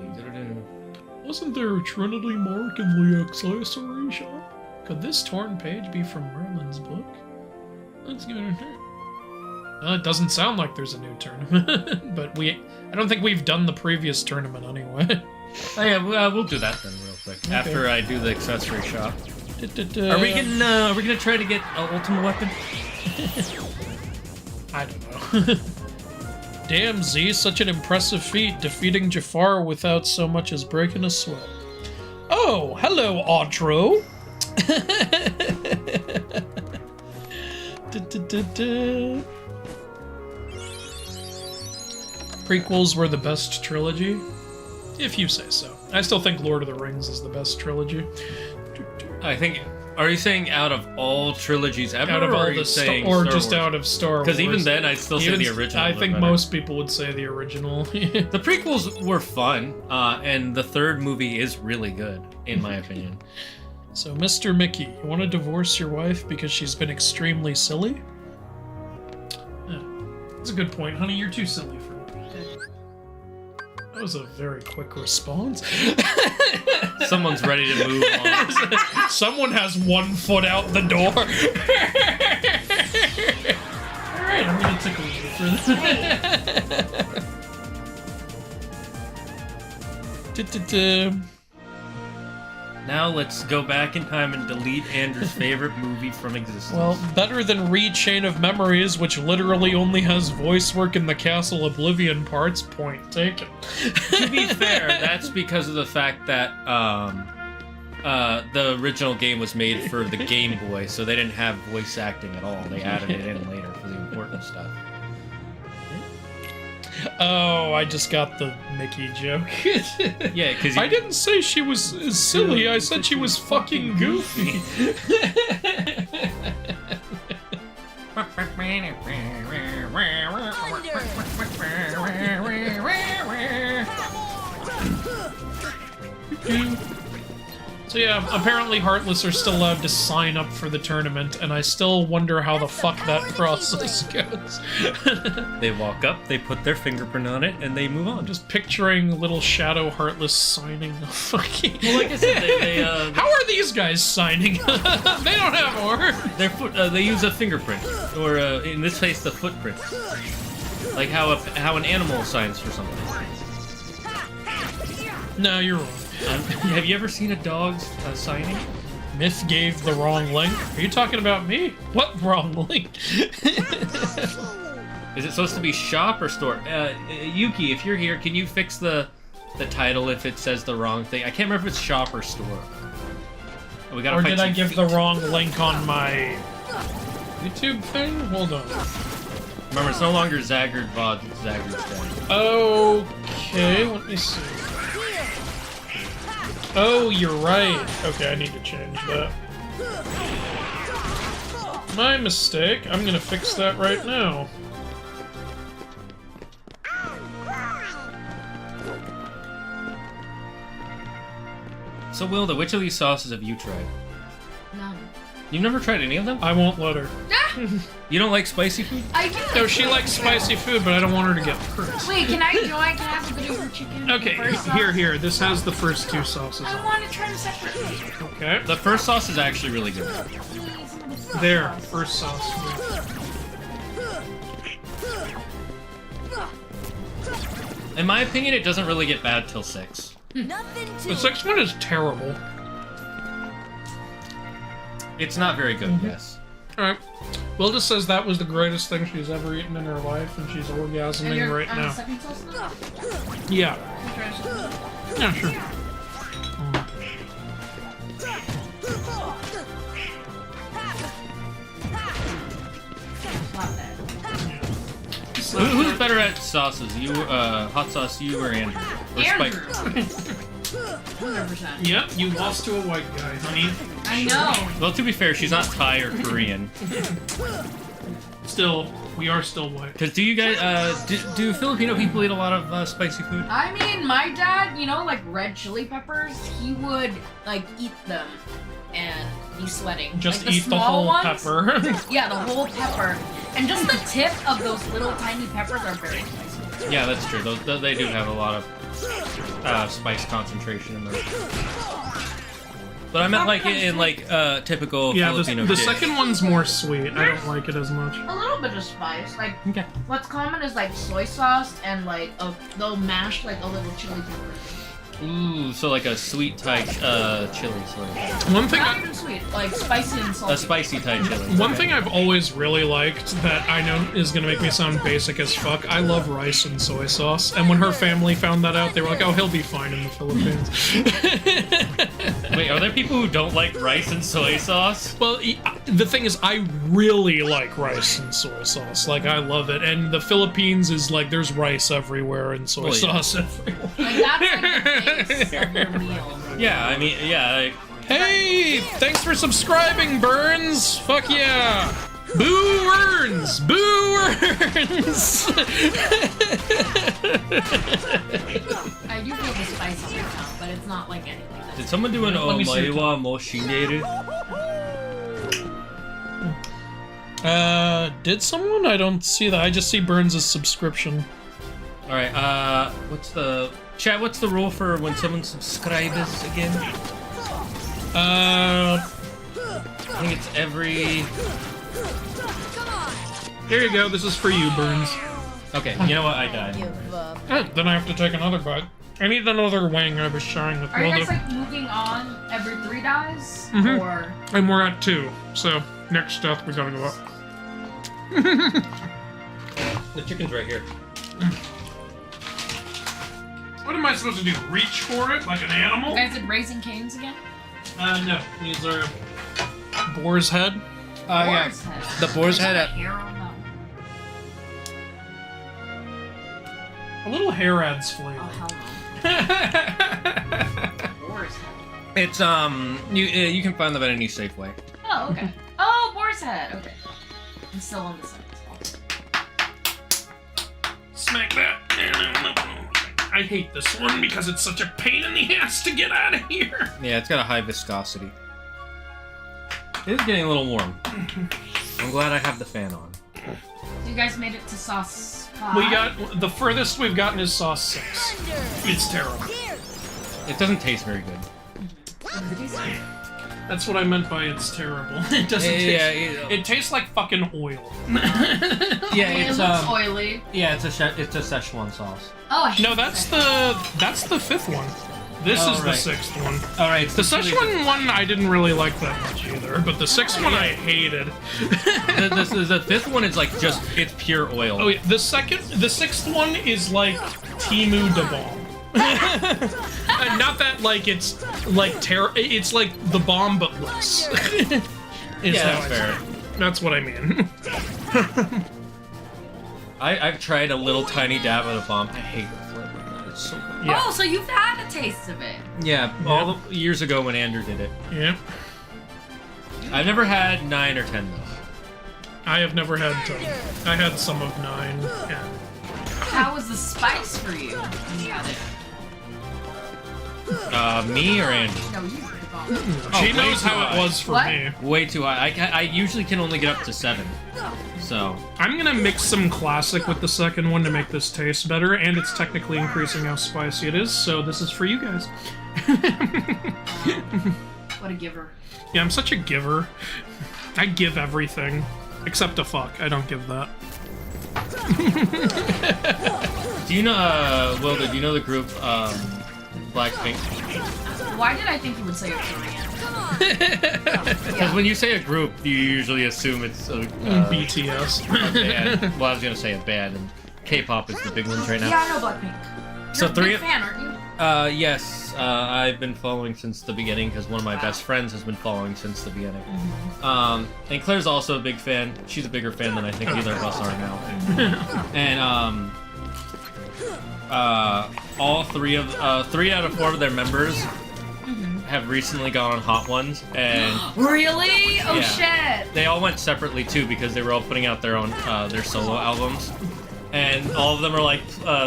Wasn't there a Trinity mark in the accessory shop? Could this torn page be from Merlin's book? Let's go. Well, it doesn't sound like there's a new tournament, but I don't think we've done the previous tournament anyway. Oh yeah, we'll do that then real quick after I do the accessory shop. Are we gonna try to get ultimate weapon? I don't know. Damn, Z, such an impressive feat, defeating Jafar without so much as breaking a sweat. Oh, hello, Audro. Prequels were the best trilogy? If you say so. I still think Lord of the Rings is the best trilogy. I think. Are you saying out of all trilogies ever? Out of or all are you the saying or Star just Wars? out of Star Wars. Because even then, I'd still say the original. I was think better. most people would say the original. The prequels were fun, and the third movie is really good, in my opinion. So, Mr. Mickey, you want to divorce your wife because she's been extremely silly? Yeah, that's a good point, honey. You're too silly for me. That was a very quick response. Someone's ready to move on. Someone has 1 foot out the door. Alright, I'm gonna tickle you for this. Now let's go back in time and delete Andrew's favorite movie from existence. Well, better than Read Chain of Memories, which literally only has voice work in the Castle Oblivion parts. Point taken. To be fair, that's because of the fact that the original game was made for the Game Boy, so they didn't have voice acting at all. They added it in later for the important stuff. Oh, I just got the Mickey joke. Yeah, because I didn't say she was silly, I said she was fucking goofy. So yeah, apparently Heartless are still allowed to sign up for the tournament, and I still wonder how the fuck that process goes. they walk up, they put their fingerprint on it, and they move on. Just picturing little Shadow Heartless signing a fucking... Well, like I said, How are these guys signing? They don't have art. Their foot, they use a fingerprint, or in this case, the footprint. Like how an animal signs for something. No, you're wrong. Have you ever seen a dog's signing? Myth gave the wrong link. Are you talking about me? What wrong link? Is it supposed to be shop or store? Yuki, if you're here, can you fix the title if it says the wrong thing? I can't remember if it's shop or store. Oh, we gotta Or fight did I some give feet. the wrong link on my YouTube thing? Hold on. Remember, it's no longer Zaggard VOD, it's Zaggard's dead. Okay, let me see. Oh, you're right. Okay, I need to change that. My mistake. I'm gonna fix that right now. So, Wilda, which of these sauces have you tried? None. You've never tried any of them? I won't let her. You don't like spicy food? I do. No, she likes spicy food, but I don't want her to get cursed. Wait, can I join? Can I have a bit of your chicken? Okay, first here. sauce? This has the first two sauces I on. want to try them separately. Okay. The first sauce is actually really good. There, first sauce. In my opinion, it doesn't really get bad till 6. The sixth one is terrible. It's not very good, yes. Alright. Wilda says that was the greatest thing she's ever eaten in her life, and she's orgasming right now. Second sauce now? Yeah. Yeah, sure. Who's better at sauces? You, hot sauce, you or Andrew? Or Spike? 100%. Yep, you lost to a white guy, honey. I know. Well, to be fair, she's not Thai or Korean. Still, we are still white. Because do you guys, do Filipino people eat a lot of spicy food? I mean, my dad, you know, like red chili peppers, he would, like, eat them and be sweating. Just like, eat the small whole ones, pepper. Yeah, the whole pepper. And just the tip of those little tiny peppers are very spicy. Yeah, that's true. Those, they do have a lot of spice concentration in them. But I meant like in like typical Yeah, Filipino the dish. second one's more sweet. I don't like it as much. A little bit of spice. Like, Okay. what's common is like soy sauce and like they'll mash like a little chili pepper. Ooh, so like a sweet Thai chili, sort of. One thing Not even sweet, like spicy and salty. A spicy Thai chili. One okay. thing I've always really liked that I know is gonna make me sound basic as fuck, I love rice and soy sauce. And when her family found that out, they were like, oh, he'll be fine in the Philippines. Wait, are there people who don't like rice and soy sauce? Well, the thing is, I really like rice and soy sauce. Like, I love it. And the Philippines is like, there's rice everywhere and soy Well, yeah. sauce everywhere. Like that's like the base of your meal. Yeah, I mean, yeah. Hey, thanks for subscribing, Burns. Fuck yeah. Boo Burns! Boo Burns! I do feel the spice on my tongue, but it's not like anything. Did someone do an Let me see your Omaiwa Moshineru? Did someone? I don't see that. I just see Burns' subscription. Alright, what's the... Chat, what's the rule for when someone subscribes again? I think it's every... Here you go. This is for you, Burns. Okay, you know what? I died. Then I have to take another bite. I need another wing. I was sharing with Are you guys Wilda. like moving on every 3 dies? Mhm. Or And we're at 2. So, next step, we gotta go up. The chicken's right here. What am I supposed to do? Reach for it like an animal? you guys did Raising Cane's again? No. These are boar's head. Yeah. Boar's head. The boar's There's head not at- a hair on them. A little hair adds flavor. Oh hell no. Boar's head. It's, you can find them at any Safeway. Oh, okay. Oh, boar's head. Okay. I'm still on the side as well. Smack that. I hate this one because it's such a pain in the ass to get out of here. Yeah, it's got a high viscosity. It is getting a little warm. I'm glad I have the fan on. So you guys made it to sauce 5? We got the furthest we've gotten is sauce 6. It's terrible. It doesn't taste very good. That's what I meant by it's terrible. It doesn't Yeah, taste. yeah, It tastes like fucking oil. Yeah, It it's looks oily. yeah, it's a Szechuan sauce. Oh, I hate No, that's the 5th one. This is the Alright. 6th one. All right. The Szechuan one I didn't really like that much either, but the 6th one I hated. The 5th one is like just it's pure oil. Oh yeah, the 6th one is like Timu de bomb. Not that like it's like it's like the bomb but less. Is Yeah, how that's I fair. say it. That's what I mean. I've tried a little tiny dab of the bomb. I hate the flavor. It's so good. Yeah. Oh, so you've had a taste of it. Yeah, all the years ago when Andrew did it. Yeah. I've never had 9 or 10 though. I have never had 10. I had some of 9. Yeah. How was the spice for you when you had it? Me or Andrew? No, you were the bomb. She way knows too how high. it was for What? me. Way too high. I usually can only get up to 7. So I'm gonna mix some classic with the second one to make this taste better, and it's technically increasing how spicy it is, so this is for you guys. What a giver. Yeah, I'm such a giver. I give everything. Except a fuck. I don't give that. do you know Wilda, do you know the group Blackpink? Why did I think you would say a Korean? Because when you say a group, you usually assume it's a BTS. band. Well, I was gonna say a band, and K-pop is the big ones right now. Yeah, I know Blackpink. You're So a three- big fan, aren't you? Yes, I've been following since the beginning because one of my best friends has been following since the beginning. And Claire's also a big fan. She's a bigger fan than I think either of us are now. And all 3 out of 4 of their members have recently gone on Hot Ones, and Really? Oh Yeah. shit. they all went separately too because they were all putting out their own their solo albums. And all of them are like,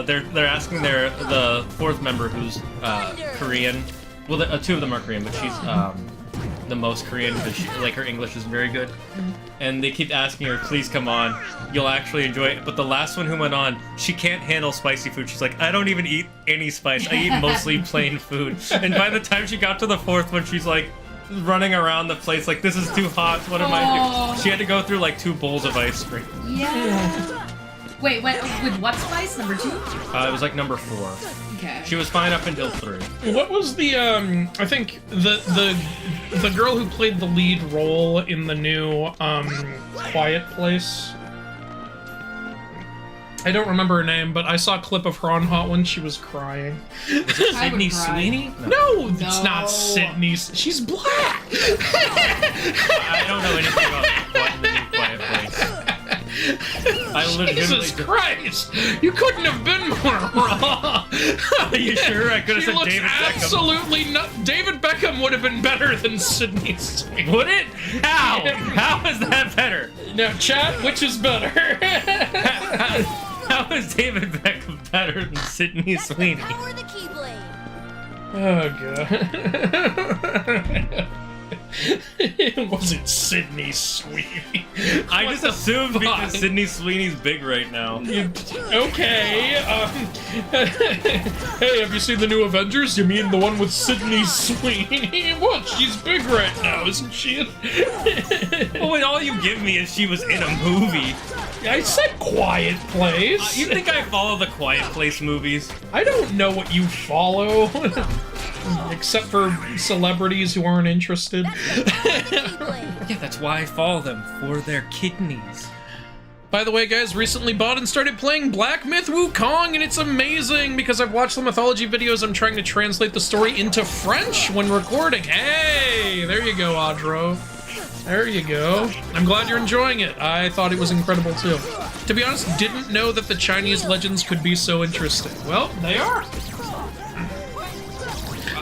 they're asking the 4th member who's Korean. Well, 2 of them are Korean, but she's the most Korean because like her English is very good. And they keep asking her, please come on, you'll actually enjoy it. But the last one who went on, she can't handle spicy food. She's like, I don't even eat any spice. I eat mostly plain food. And by the time she got to the 4th one, she's like running around the place like, this is too hot. What am I doing? She had to go through like 2 bowls of ice cream. Yeah. Wait, with what spice? Number 2? It was like number 4. Okay. She was fine up until 3. What was the I think the girl who played the lead role in the new Quiet Place? I don't remember her name, but I saw a clip of her on Hot One. She was crying. Sydney cry. Sweeney? No, it's No. not Sydney. She's black. I don't know anything about the new Quiet Place. I legitimately. Jesus Christ! You couldn't have been more wrong. Are you sure? I could have She said looks David Beckham. absolutely not. David Beckham would have been better than Sydney Sweeney. Would it? How? How is that better? Now, chat, which is better? How is David Beckham better than Sydney Sweeney? Power the Keyblade. Oh god. It wasn't Sydney Sweeney. I What just the assumed fuck? because Sydney Sweeney's big right now. Okay. Hey, have you seen the new Avengers? You mean the one with Sydney Sweeney? What? She's big right now, isn't she? Oh, wait, all you give me is she was in a movie. I said Quiet Place. You think I follow the Quiet Place movies? I don't know what you follow. Except for celebrities who aren't interested. Keyblade. Yeah, that's why I follow them, for their kidneys. By the way, guys, recently bought and started playing Black Myth Wukong, and it's amazing because I've watched the mythology videos. I'm trying to translate the story into French when recording. Hey, there you go, Audro. There you go. I'm glad you're enjoying it. I thought it was incredible, too. To be honest, didn't know that the Chinese legends could be so interesting. Well, they are.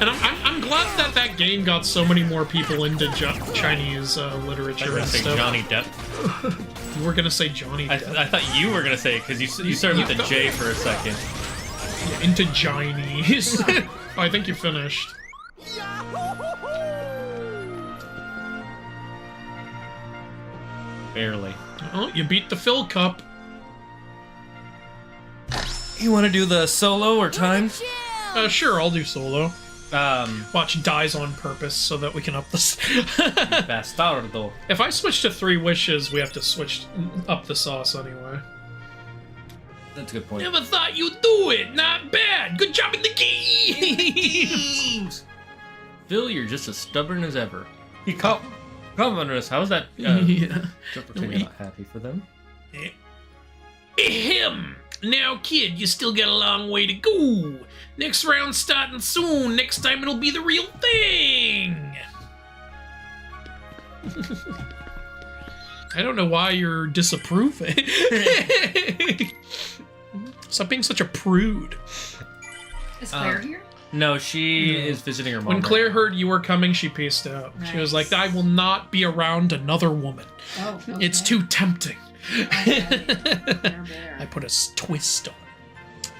And I'm glad that that game got so many more people into Chinese literature I and say stuff. Johnny Depp. You were gonna say Johnny Depp. I thought you were gonna say it because you started with a J for a second. Into Chinese. Oh, I think you finished. Barely. Oh, you beat the Phil Cup. You want to do the solo or timed? Sure, I'll do solo. Um, Watch dies on purpose so that we can up this. bastardo. If I switch to 3 wishes, we have to switch up the sauce anyway. That's a good point. Never thought you'd do it. Not bad. Good job in the key. dreams. Phil, you're just as stubborn as ever. He complimented us. How's that? Yeah. Don't pretend you're not happy for them. Ahem. Now, kid, you still got a long way to go. Next round starting soon. Next time it'll be the real thing. I don't know why you're disapproving. Stop being such a prude. Is Claire here? No, she is visiting her mom. When right Claire now. heard you were coming, she paced out. She was like, I will not be around another woman. Oh, okay. It's too tempting. Bear. I put a twist on it.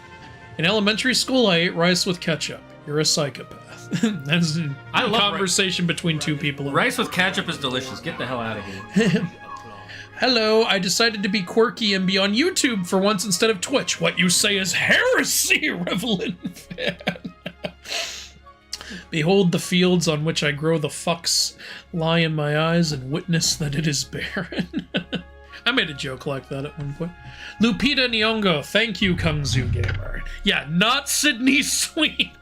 In elementary school, I ate rice with ketchup. You're a psychopath. That's a I love conversation between two people. Rice with ketchup is delicious. Get the hell out of here. Hello, I decided to be quirky and be on YouTube for once instead of Twitch. What you say is heresy, Revelin fan. Behold the fields on which I grow the fucks lie in my eyes and witness that it is barren. I made a joke like that at one point. Lupita Nyong'o, thank you, Kungzu Gamer. Yeah, not Sydney Sweet.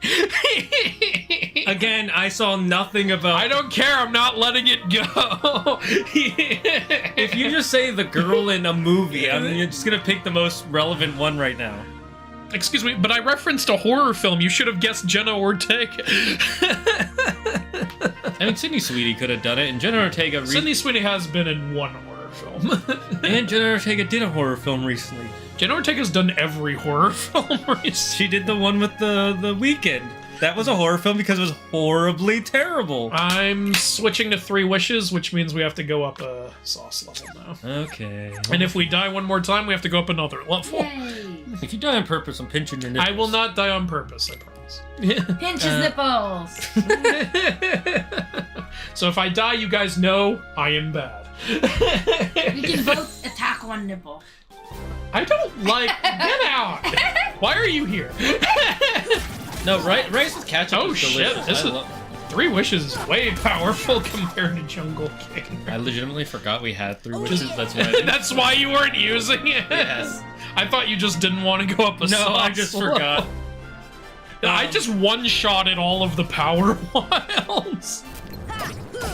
Again, I saw nothing about... I don't care, I'm not letting it go. If you just say the girl in a movie, I'm just gonna pick the most relevant one right now. Excuse me, but I referenced a horror film. You should have guessed Jenna Ortega. I mean, Sydney Sweeney could have done it, and Jenna Ortega... Sydney Sweeney has been in one horror film. And Jenna Ortega did a horror film recently. Jenna Ortega's done every horror film recently. She did the one with the Weeknd. That was a horror film because it was horribly terrible. I'm switching to 3 wishes, which means we have to go up a sauce level now. Okay. And if we die one more time, we have to go up another level. Yay. If you die on purpose, I'm pinching your nipples. I will not die on purpose, I promise. Pinch his nipples. So if I die, you guys know I am bad. We can both attack one nipple. I don't like... Get out! Why are you here? No, rice with ketchup Oh is shit, delicious. this I is... love- 3 wishes is way powerful compared to Jungle King. I legitimately forgot we had 3 wishes. That's why. That's why you weren't using it? Yes. I thought you just didn't want to go up a No, I sauce just level. forgot. I just one-shotted all of the power wilds.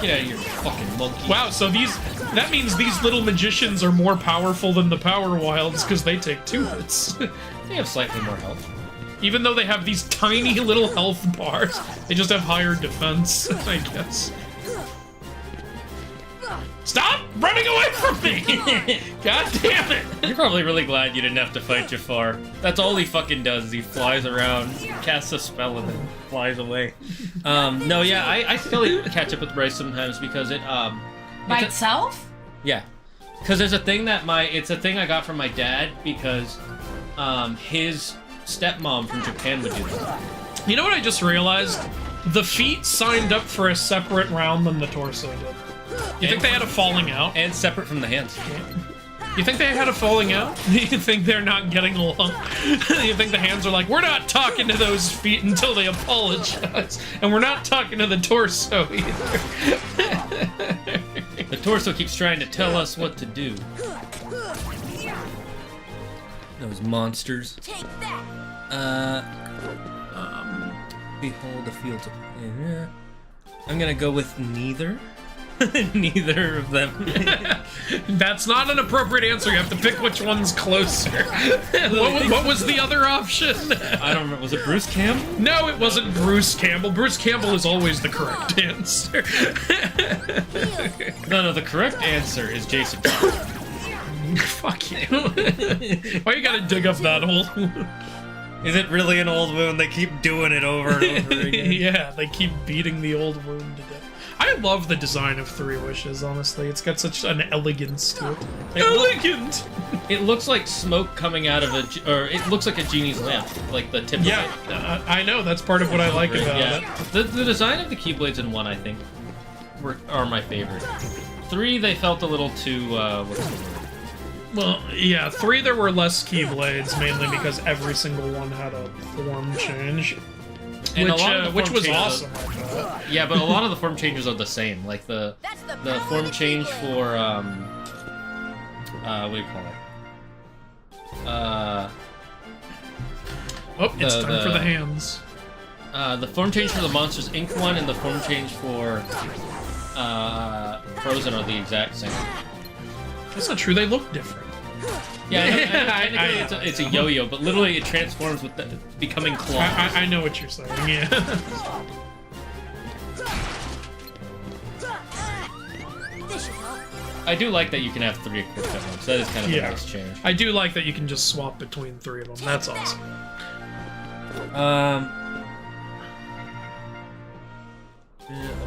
Get out of here, fucking monkey. Wow, so that means these little magicians are more powerful than the power wilds because they take 2 hits. They have slightly more health. Even though they have these tiny little health bars, they just have higher defense, I guess. Stop running away from me! God damn it! You're probably really glad you didn't have to fight Jafar. That's all he fucking does, is he flies around, casts a spell, and then flies away. No, yeah, I still catch up with rice sometimes because it, By itself? yeah. Because there's a thing that it's a thing I got from my dad because, his stepmom from Japan would do that. You know what I just realized? The feet signed up for a separate round than the torso did. You think they had a falling out? And separate from the hands. You think they had a falling out? You think they're not getting along? You think the hands are like, we're not talking to those feet until they apologize, and we're not talking to the torso either. The torso keeps trying to tell us what to do. Those monsters. Take that. Behold the fields of... I'm gonna go with neither. Neither of them. That's not an appropriate answer. You have to pick which one's closer. What was the other option? I don't remember. Was it Bruce Campbell? No, it wasn't Bruce Campbell. Bruce Campbell is always the correct answer. No, the correct answer is Jason. Fuck you. Why you gotta dig up that hole? Is it really an old wound? They keep doing it over and over again. Yeah, they keep beating the old wound to death. I love the design of 3 wishes, honestly. It's got such an elegance to it. Elegant! It looks like smoke coming out of it looks like a genie's lamp, like the tip Yeah, of it. I know, that's part of what I like about it. The design of the Keyblades in 1, I think, are my favorite. 3, they felt a little too, what's the word? Well, yeah, 3 there were less Keyblades, mainly because every single one had a form change. And a lot of the Which form was changes- awesome, I thought. Yeah, but a lot of the form changes are the same. Like the form change for what do you call it? Oh, it's time for the hands. The form change for the Monsters Inc. one and the form change for Frozen are the exact same. That's not true. They look different. Yeah, I know it's a yo-yo, but literally it transforms with becoming claws. I know what you're saying. Yeah. This should help. I do like that you can have 3 equipped at once. That is kind of a nice change. I do like that you can just swap between 3 of them. That's awesome.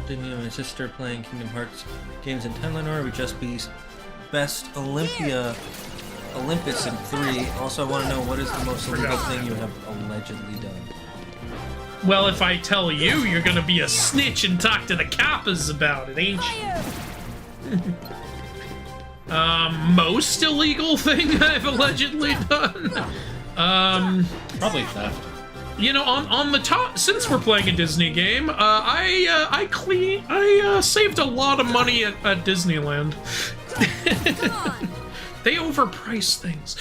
Didn't you and my sister playing Kingdom Hearts games in Thailand, or would just be best Olympus in 3? Also, I want to know what is the most illegal thing you have allegedly done. Well, if I tell you, you're gonna be a snitch and talk to the coppers about it, ain't you? Most illegal thing I've allegedly done? Probably theft. You know, on the top, since we're playing a Disney game, I saved a lot of money at Disneyland. Come on. They overprice things.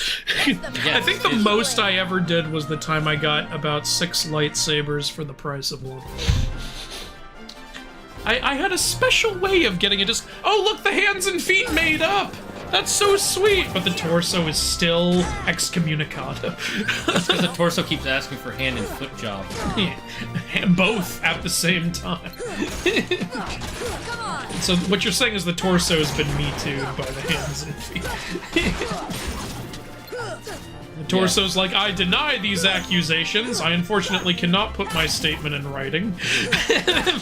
Yeah, I think the most I ever did was the time I got about 6 lightsabers for the price of 1. I had a special way of getting it. Just, oh look, the hands and feet made up. That's so sweet. But the torso is still excommunicado. That's because the torso keeps asking for hand and foot job. Yeah. Both at the same time. Come on. So what you're saying is the torso has been Me Too'd by the hands and feet. The torso's like, I deny these accusations. I unfortunately cannot put my statement in writing.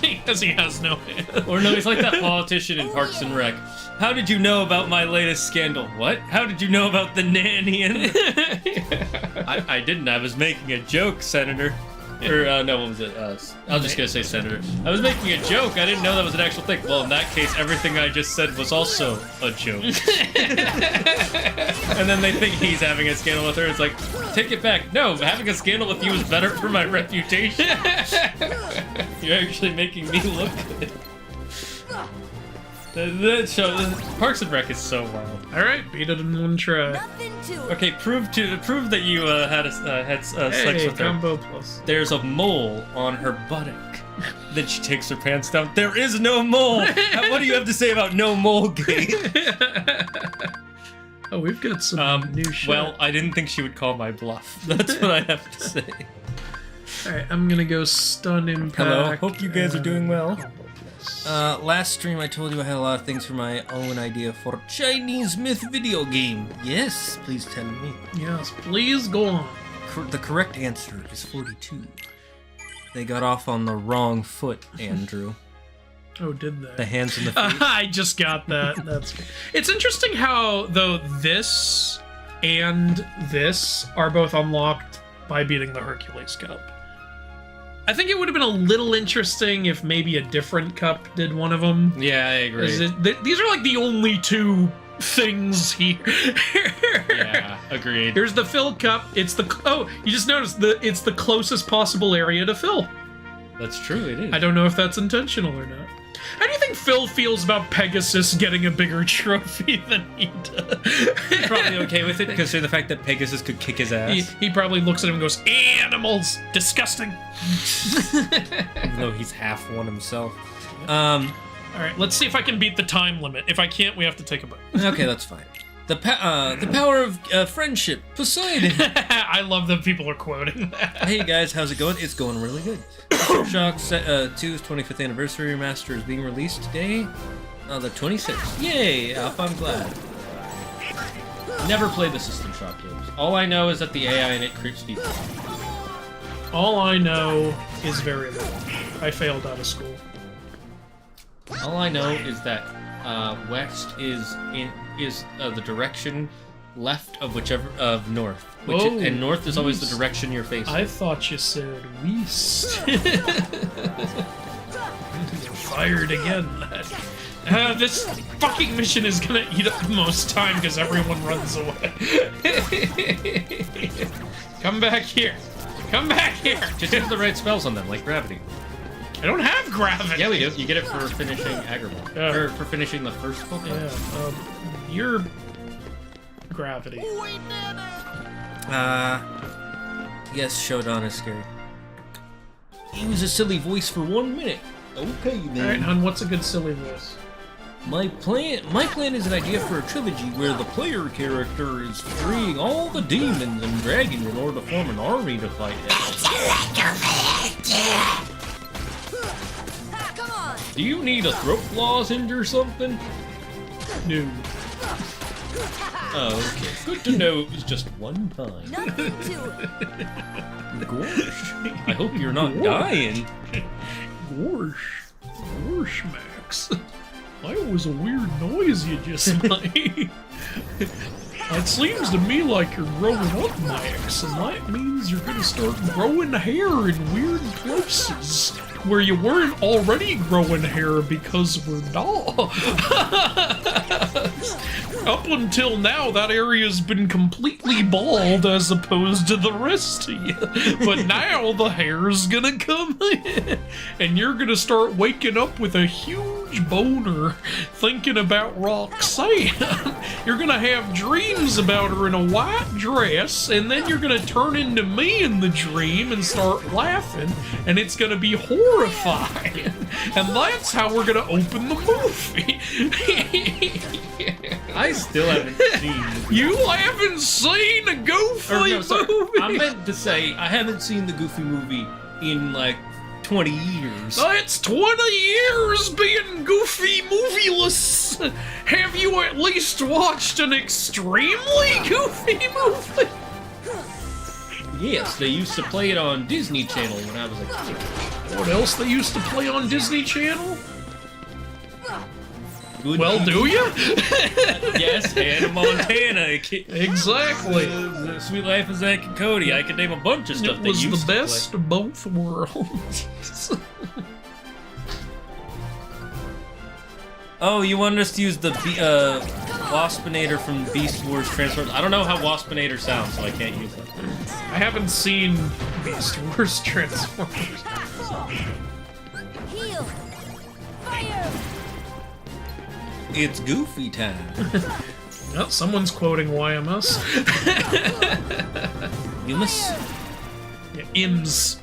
Because he has no hands. Or no, he's like that politician in Parks and Rec. How did you know about my latest scandal? What? How did you know about the nanny and... I didn't. I was making a joke, Senator. Or, no, what was it? I was just gonna say Senator. I was making a joke. I didn't know that was an actual thing. Well, in that case, everything I just said was also a joke. And then they think he's having a scandal with her. It's like, take it back. No, having a scandal with you is better for my reputation. You're actually making me look good. That show, Parks and Rec is so wild. All right, beat it in 1 try. Nothing to it. Okay, prove that you had sex with her. combo plus. There's a mole on her buttock. Then she takes her pants down. There is no mole. What do you have to say about no mole gate? Oh, we've got some new shit. Well, I didn't think she would call my bluff. That's what I have to say. All right, I'm gonna go stun impact. Hello, hope you guys are doing well. combo plus. Last stream I told you I had a lot of things for my own idea for a Chinese myth video game. Yes, please tell me. Yes, please go on. The correct answer is 42. They got off on the wrong foot, Andrew. Oh, did they? The hands and the feet. I just got that. That's. It's interesting how though this and this are both unlocked by beating the Hercules Cup. I think it would have been a little interesting if maybe a different cup did one of them. Yeah, I agree. These are like the only 2 things here. Yeah, agreed. Here's the fill cup. It's the you just noticed it's the closest possible area to fill. That's true, it is. I don't know if that's intentional or not. How do you think Phil feels about Pegasus getting a bigger trophy than he does? He's probably okay with it, considering the fact that Pegasus could kick his ass. He probably looks at him and goes, "Animals, disgusting." Even though he's half one himself. All right, let's see if I can beat the time limit. If I can't, we have to take a break. Okay, that's fine. The power of friendship, Poseidon. I love that people are quoting that. Hey guys, how's it going? It's going really good. System Shock 2's 25th anniversary remaster is being released today, the 26th. Yay! I'm glad. Never played the System Shock games. All I know is that the AI in it creeps people out. All I know is very little. I failed out of school. All I know is that west is the direction left of north, and north is always the direction you're facing. I thought you said west. You're fired again, lad. This fucking mission is gonna eat up the most time because everyone runs away. Come back here. Come back here. Just use the right spells on them, like gravity. I don't have gravity. Yeah, we do. You get it for finishing Agrabah. Or for finishing the first Pokemon. Yeah, you're gravity. Yes, Shodan is scary. use a silly voice for 1 minute. Okay, then. Alright, hon, what's a good silly voice? My plan is an idea for a trilogy where the player character is freeing all the demons and dragons in order to form an army to fight him. Come on. Do you need a throat lozenge or something? No. Oh, okay. Good to know it was just one time. Nothing to it. Gosh. I hope you're not dying. Gosh, Max. That was a weird noise you just made. It seems to me like you're growing up, Max, and that means you're gonna start growing hair in weird places where you weren't already growing hair because we're dogs. Up until now, that area's been completely bald as opposed to the rest of you. But now the hair's gonna come in, and you're gonna start waking up with a huge boner thinking about Roxanne. You're gonna have dreams about her in a white dress, and then you're gonna turn into me in the dream and start laughing, and it's gonna be horrifying. And that's how we're gonna open the movie. I still haven't seen the You haven't seen a Goofy movie? I meant to say, I haven't seen the Goofy movie in like 20 years. That's 20 years being Goofy movieless. Have you at least watched an extremely Goofy movie? Yes, they used to play it on Disney Channel when I was a kid. What else they used to play on Disney Channel? Good Well, do you? Yes, Hannah Montana. Exactly. The Sweet Life of Zack and Cody. I could name a bunch of stuff It they was used the to best of both worlds. Oh, you wanted us to use the Waspinator from Beast Wars Transformers. I don't know how Waspinator sounds, so I can't use that. I haven't seen Beast Wars Transformers. Heal. Fire. It's Goofy time. Oh, someone's quoting YMS. You must. Yeah, IMS.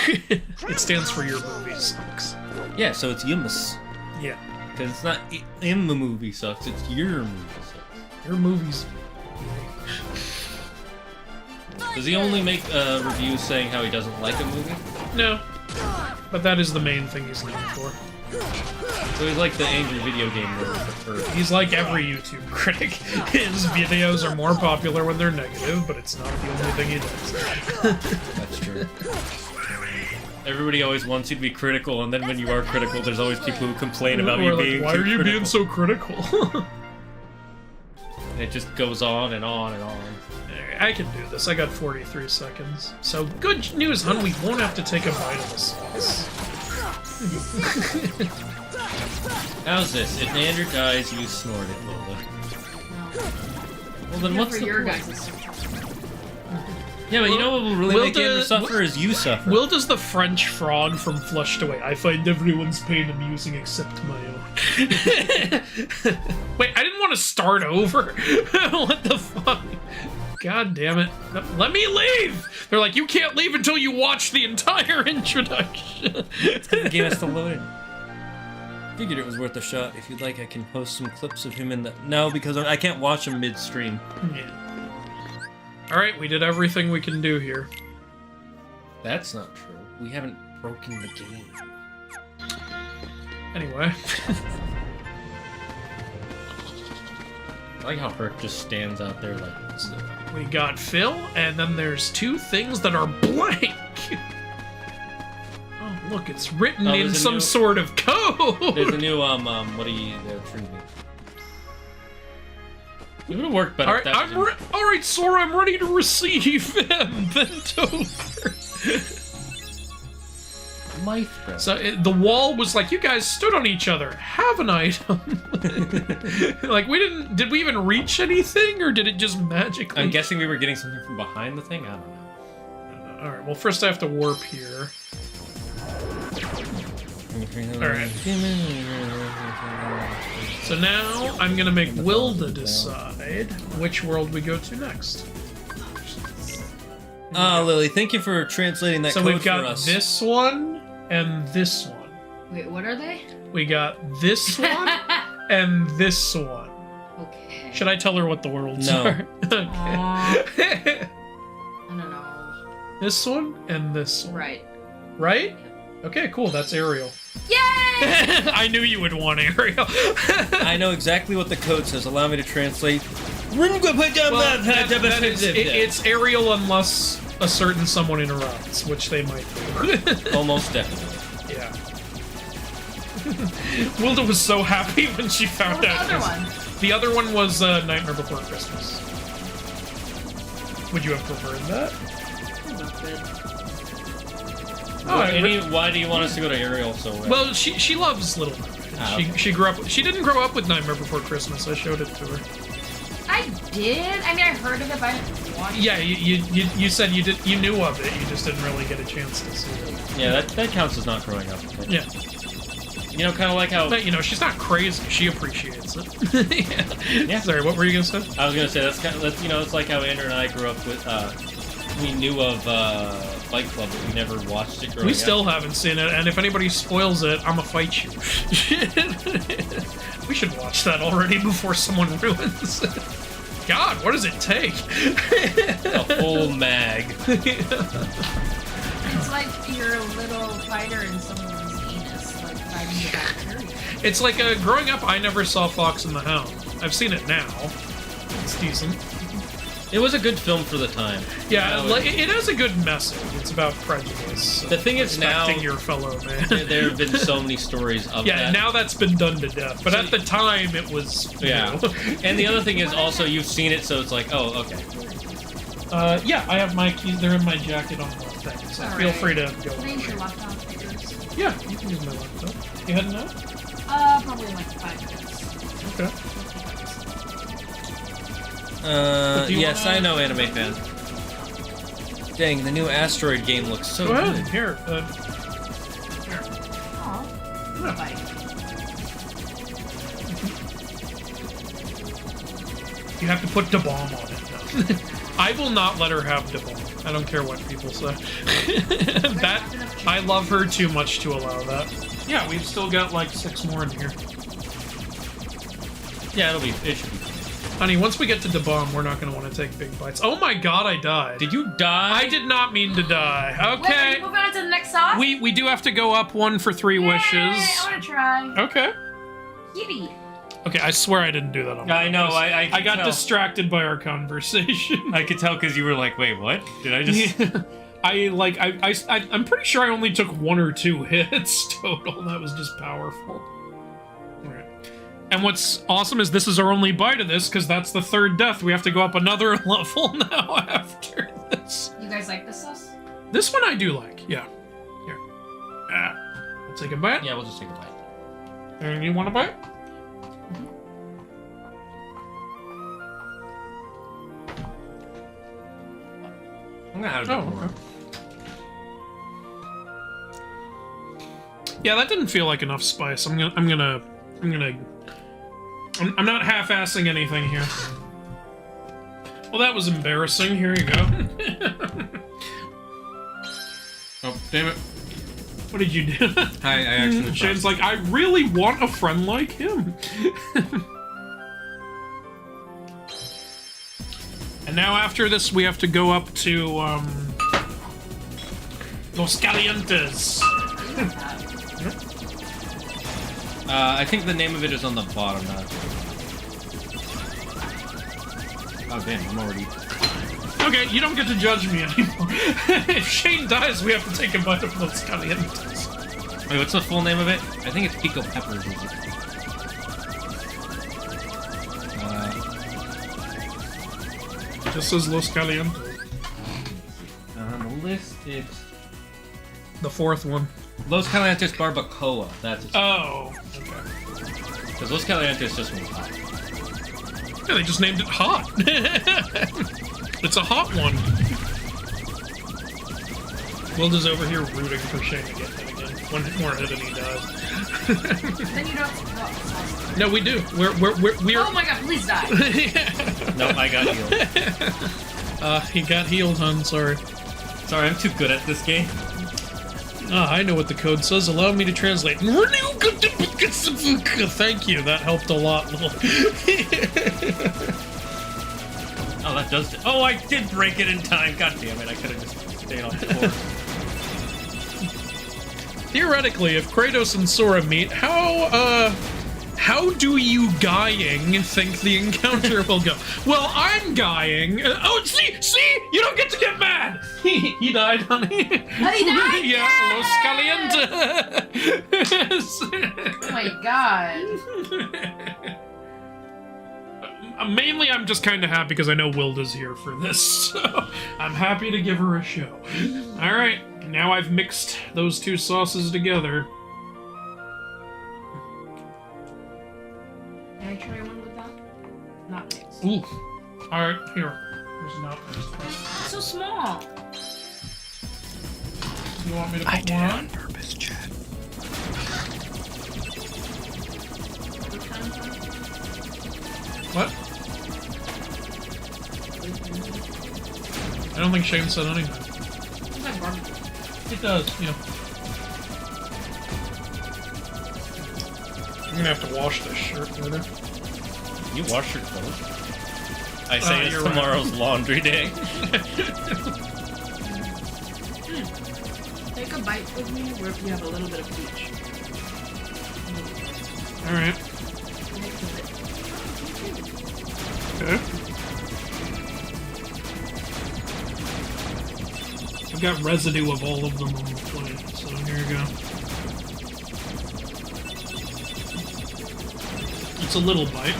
It stands for Your Movie Sucks. Yeah, so it's Yumus. Yeah. Because it's not in the movie sucks, it's your movie sucks. Your movie's... Does he only make reviews saying how he doesn't like a movie? No. But that is the main thing he's known for. So he's like the angry video game nerd. He's like every YouTube critic. His videos are more popular when they're negative, but it's not the only thing he does. That's true. Everybody always wants you to be critical, and then when you are critical, there's always people who complain about you being why too are you critical. being so critical? And it just goes on and on and on. I can do this. I got 43 seconds. So, good news, hun. We won't have to take a bite of the sauce. How's this? If Andrew dies, you snort it, Lola. Well, then what's for the your point? guys' Yeah, but you know what will really Will make Andrew suffer is you suffer. Will does the French frog from Flushed Away. I find everyone's pain amusing except my own. Wait, I didn't want to start over. What the fuck? God damn it. Let me leave! They're like, you can't leave until you watch the entire introduction. The game has to load in. Figured it was worth a shot. If you'd like, I can post some clips of him in the... No, because I can't watch him midstream. Yeah. Alright, we did everything we can do here. That's not true. We haven't broken the game. Anyway. I like how Herc just stands out there like... We got Phil, and then there's two things that are blank. Oh, look, it's written in some sort of code. There's a new, what do you... Trinity. It would have worked better. Alright, Sora, I'm ready to receive him. Bent over. So the wall was like, you guys stood on each other. Have an item. Like, did we even reach anything, or did it just magically... I'm guessing we were getting something from behind the thing? I don't know. Alright, well, first I have to warp here. Alright. So now I'm gonna make Wilda decide which world we go to next. Lily, thank you for translating that So code we've for got us. this one and this one. Wait, what are they? We got this one and this one. Okay. Should I tell her what the worlds No. are? Okay. I don't know. This one and this one. Right. Right? Okay, cool. That's Ariel. Yay! I knew you would want Ariel. I know exactly what the code says. Allow me to translate. Well, it's Ariel unless a certain someone interrupts, which they might do. Almost definitely. Yeah. Wilda was so happy when she found What was out. the other one? The other one was Nightmare Before Christmas. Would you have preferred that? Why do you want us to go to Ariel so well? Well, she loves Little Mermaid. Okay. She grew up. She didn't grow up with Nightmare Before Christmas. I showed it to her. I did. I mean, I heard of it, but I didn't watch it. Yeah, you said you knew of it. You just didn't really get a chance to see it. Yeah, that counts as not growing up. But, Yeah. You know, kind of like how... But, she's not crazy. She appreciates it. Yeah. Sorry, what were you gonna say? I was gonna say, that's kind of, it's like how Andrew and I grew up with, we knew of, Fight Club, but we never watched it growing up. We still haven't seen it, and if anybody spoils it, I'ma fight you. We should watch that already before someone ruins it. God, what does it take? A full mag. It's like you're a little fighter in someone's anus, like fighting the bacteria. It's like growing up, I never saw Fox and the Hound. I've seen it now. It's decent. It was a good film for the time. Yeah, it has a good message. It's about prejudice. The thing is now, respecting your fellow man. there have been so many stories of that. Yeah, now that's been done to death. But at the time, it was... Yeah. And the other thing is also, you've seen it, so it's like, oh, okay. Yeah, I have my keys. They're in my jacket on the thing, so All feel right. free to go. Can I use your laptop figures? Yeah, you can use my laptop. You heading out? Probably in like 5 minutes. Okay. Do you Yes, wanna- I know, Anime Fan. Dang, the new Asteroid game looks so Go ahead. good. Here. Aw. Bye. You have to put the bomb on it now. I will not let her have the bomb. I don't care what people say. I love her too much to allow that. Yeah, we've still got like 6 more in here. Yeah, it should be. Honey, once we get to the bomb, we're not going to want to take big bites. Oh my god, I died. Did you die? I did not mean to die. Wait, are Okay. you moving on to the next sauce? We do have to go up 1 for 3 wishes. I want to try. Okay. Kitty. Okay, I swear I didn't do that on I know, purpose. I I got tell. distracted by our conversation. I could tell because you were like, wait, what? Did I just... I'm pretty sure I only took 1 or 2 hits total. That was just powerful. Alright. And what's awesome is this is our only bite of this, because that's the 3rd death. We have to go up another level now after this. You guys like this sauce? This one I do like, yeah. Here. We'll take a bite. Yeah, we'll just take a bite. And you want a bite? I'm gonna have a bit more. Okay. Yeah, that didn't feel like enough spice. I'm not half-assing anything here. Well, that was embarrassing. Here you go. Oh, damn it. What did you do? I actually... Shane's like, I really want a friend like him. And now after this, we have to go up to, Los Calientes. I think the name of it is on the bottom now. Oh, damn, I'm already... Okay, you don't get to judge me anymore. If Shane dies, we have to take a bite of Los Calientes. Wait, what's the full name of it? I think it's Pico Peppers. Is it? It just says Los Calientes. On the list, it's... The 4th one. Los Calientes Barbacoa. That's it. Oh, okay. Because Los Calientes just means hot. Yeah, they just named it Hot. It's a hot one. Wilda's over here rooting for Shane to get hit again. 1 hit more hit and he dies. Then you don't. Oh, No, we do. We're oh my god! Please die. No, I got healed. He got healed, hun. Sorry. Sorry, I'm too good at this game. Ah, I know what the code says. Allow me to translate. Thank you. That helped a lot. Oh, that does. Oh, I did break it in time. God damn it! I could have just stayed on course. Theoretically, if Kratos and Sora meet, how do you guying think the encounter will go? Well, I'm guying. Oh, see, you don't get to get mad. He died, honey. Oh, he died? Yeah, Los Calientes. Oh my god. Mainly, I'm just kind of happy because I know Wilda's here for this, so I'm happy to give her a show. All right, now I've mixed those two sauces together. Can I try one with that? Not mixed. Ooh. All right, here. Here's not mixed. It's so small. You want me to put one on? purpose, Chad. What? I don't think Shane said anything. It's like barbecue. It does, yeah. I'm gonna have to wash this shirt later. You wash your clothes. I say it's you're right. tomorrow's laundry day. Take a bite with me where if you have a little bit of peach. Alright. Mix with it. Okay. I've got residue of all of them on the plate, so here you go. It's a little bite.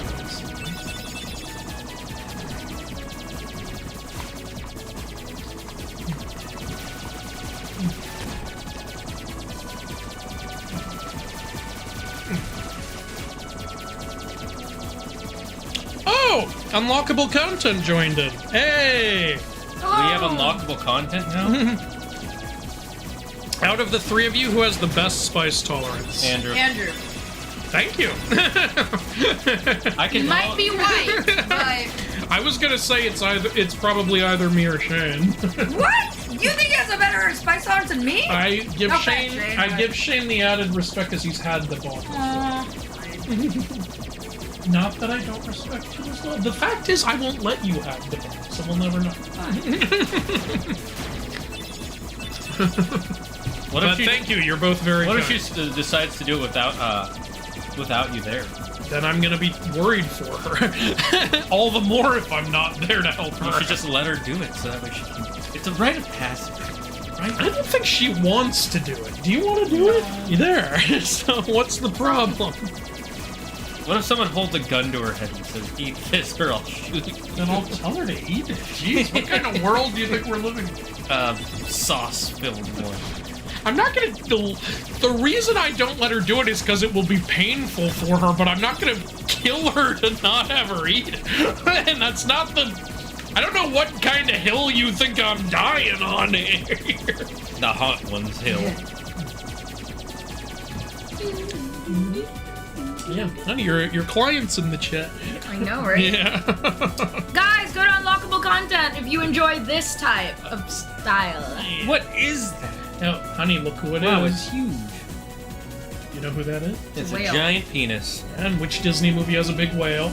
Oh! Unlockable content joined in. Hey! We have unlockable content now? Out of the three of you, who has the best spice tolerance? Andrew. Andrew. Thank you. I can You might be white, but I was gonna say it's probably either me or Shane. What? You think he has a better spice tolerance than me? I give Okay, Shane Shane, I but- give Shane the added respect because he's had the bottle. Not that I don't respect you as well. The fact is, I won't let you have the bottle, so we'll never know. What But if you, thank you. You're both very. what kind. if she decides to do it without you there? Then I'm gonna be worried for her. All the more if I'm not there to help You her. should just let her do it so that way she can. It's a rite of passage, right? I don't think she wants to do it. Do you want to do it? You're there. So what's the problem? What if someone holds a gun to her head and says, "Eat this, or I'll shoot you"? Then I'll tell her to eat it. Jeez, what kind of world do you think we're living in? Sauce-filled one. I'm not gonna. The reason I don't let her do it is because it will be painful for her, but I'm not gonna kill her to not have her eat it. And that's not the. I don't know what kind of hill you think I'm dying on here. The hot one's hill. Yeah, honey, your client's in the chat. I know, right? Yeah. Guys, go to unlockable content if you enjoy this type of style. What is that? Now, honey, look who it Wow, is. it's huge. You know who that is? It's a whale. giant penis. And which Disney movie has a big whale?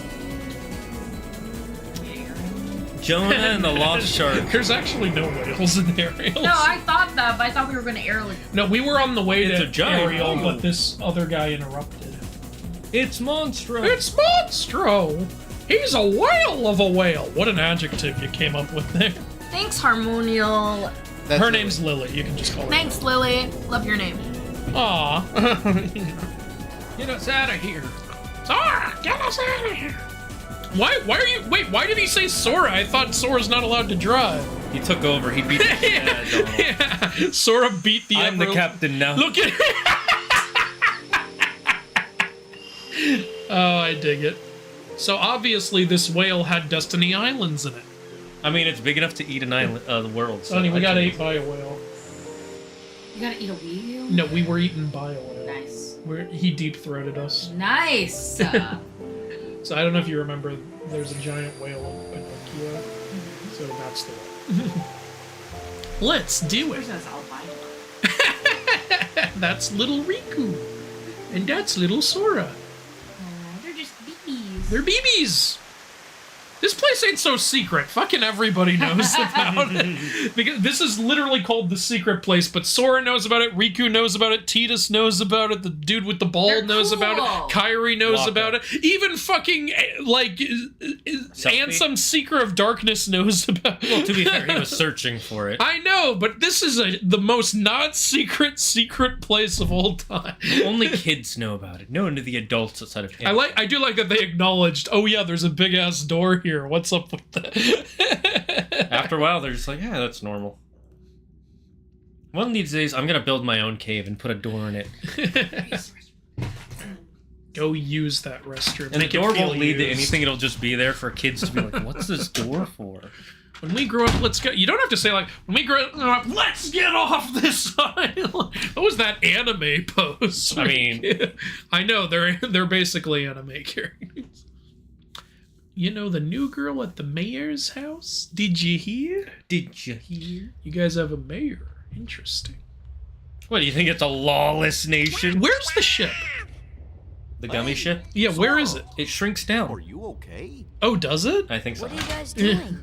Jonah and the Lost Shark. There's actually no whales in Ariel. no, I thought that, but I thought we were gonna air like. No, we were on the way It's to a giant Ariel, whale. but this other guy interrupted. It's Monstro. It's Monstro! He's a whale of a whale! What an adjective you came up with there. Thanks, Harmonial. Her name's Lily, you can just call her Thanks, Lily. Love your name. Lily. Aw. Get us out of here. Sora, get us out of here! Why are you, wait, why did he say Sora? I thought Sora's not allowed to drive. He took over. He beat the shit out of Donald. Yeah, Sora beat the I'm the Emerald. captain now. Look at Oh, I dig it. So obviously this whale had Destiny Islands in it. I mean, it's big enough to eat an island, the world. So Sonny, we got actually- ate by a whale. You gotta eat a wheel. No, we were eaten by a whale. Nice. He deep-throated us. Nice. So I don't know if you remember, there's a giant whale in Pinocchio. So that's the one. Let's do Where's it. this albino? That's little Riku. And that's little Sora. They're just babies. They're BBs. This place ain't so secret. Fucking everybody knows about it. Because this is literally called the secret place, but Sora knows about it, Riku knows about it, Tidus knows about it, the dude with the ball They're knows about it, cool. Kairi knows Waka. about it, even fucking, like, Ansem Seeker of Darkness knows about it. Well, to be fair, he was searching for it. I know, but this is the most not secret place of all time. Only kids know about it. No one to the adults outside of him. I do like that they acknowledged, oh yeah, there's a big ass door here. What's up with that? After a while, they're just like, yeah, that's normal. One of these days, I'm gonna build my own cave and put a door in it. Go use that restroom. And Make the it door feel won't lead to used. anything, it'll just be there for kids to be like, what's this door for? When we grow up, let's go. You don't have to say like, when we grow up, let's get off this island. What was that anime pose? I mean- I know they're basically anime characters. You know the new girl at the mayor's house? Did you hear? Did you hear? You guys have a mayor. Interesting. What, do you think it's a lawless nation? Where's the ship? The gummy ship? Yeah, where is it? It shrinks down. Are you okay? Oh, does it? I think so. What are you guys doing?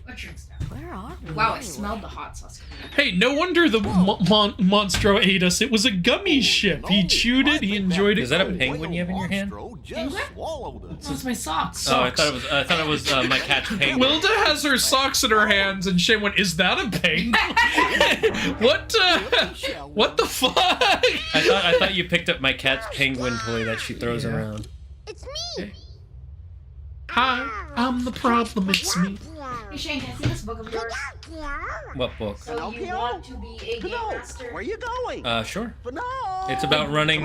What drinks now? Where are we? Wow, I anyway? smelled the hot sauce. Hey, no wonder the Monstro ate us. It was a gummy ship. He chewed it. He enjoyed it. Is that a penguin you have in your hand? Monstro just Penguin? swallowed us. That's my socks. Oh, I thought it was my cat's penguin. Wilda has her socks in her hands, and Shane went, "Is that a penguin? What the fuck?" I thought you picked up my cat's penguin toy that she throws around. It's me. Hi, I'm the problem. It's me. Hey Shane, can I see this book of yours? What book? So you want to be a game master? Where you going? Sure. No. It's about running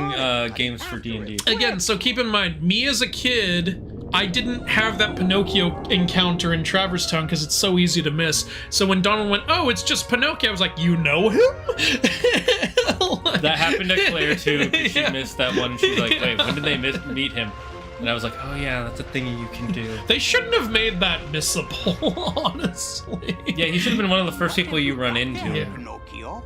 games for D&D. Again, so keep in mind, me as a kid, I didn't have that Pinocchio encounter in Traverse Town because it's so easy to miss. So when Donald went, "Oh, it's just Pinocchio," I was like, "You know him?" That happened to Claire too, 'cause she Yeah. missed that one. She's like, wait, when did they meet him? And I was like, oh yeah, that's a thing you can do. They shouldn't have made that missable, honestly. Yeah, he should have been one of the first people you run into. Yeah. Pinocchio?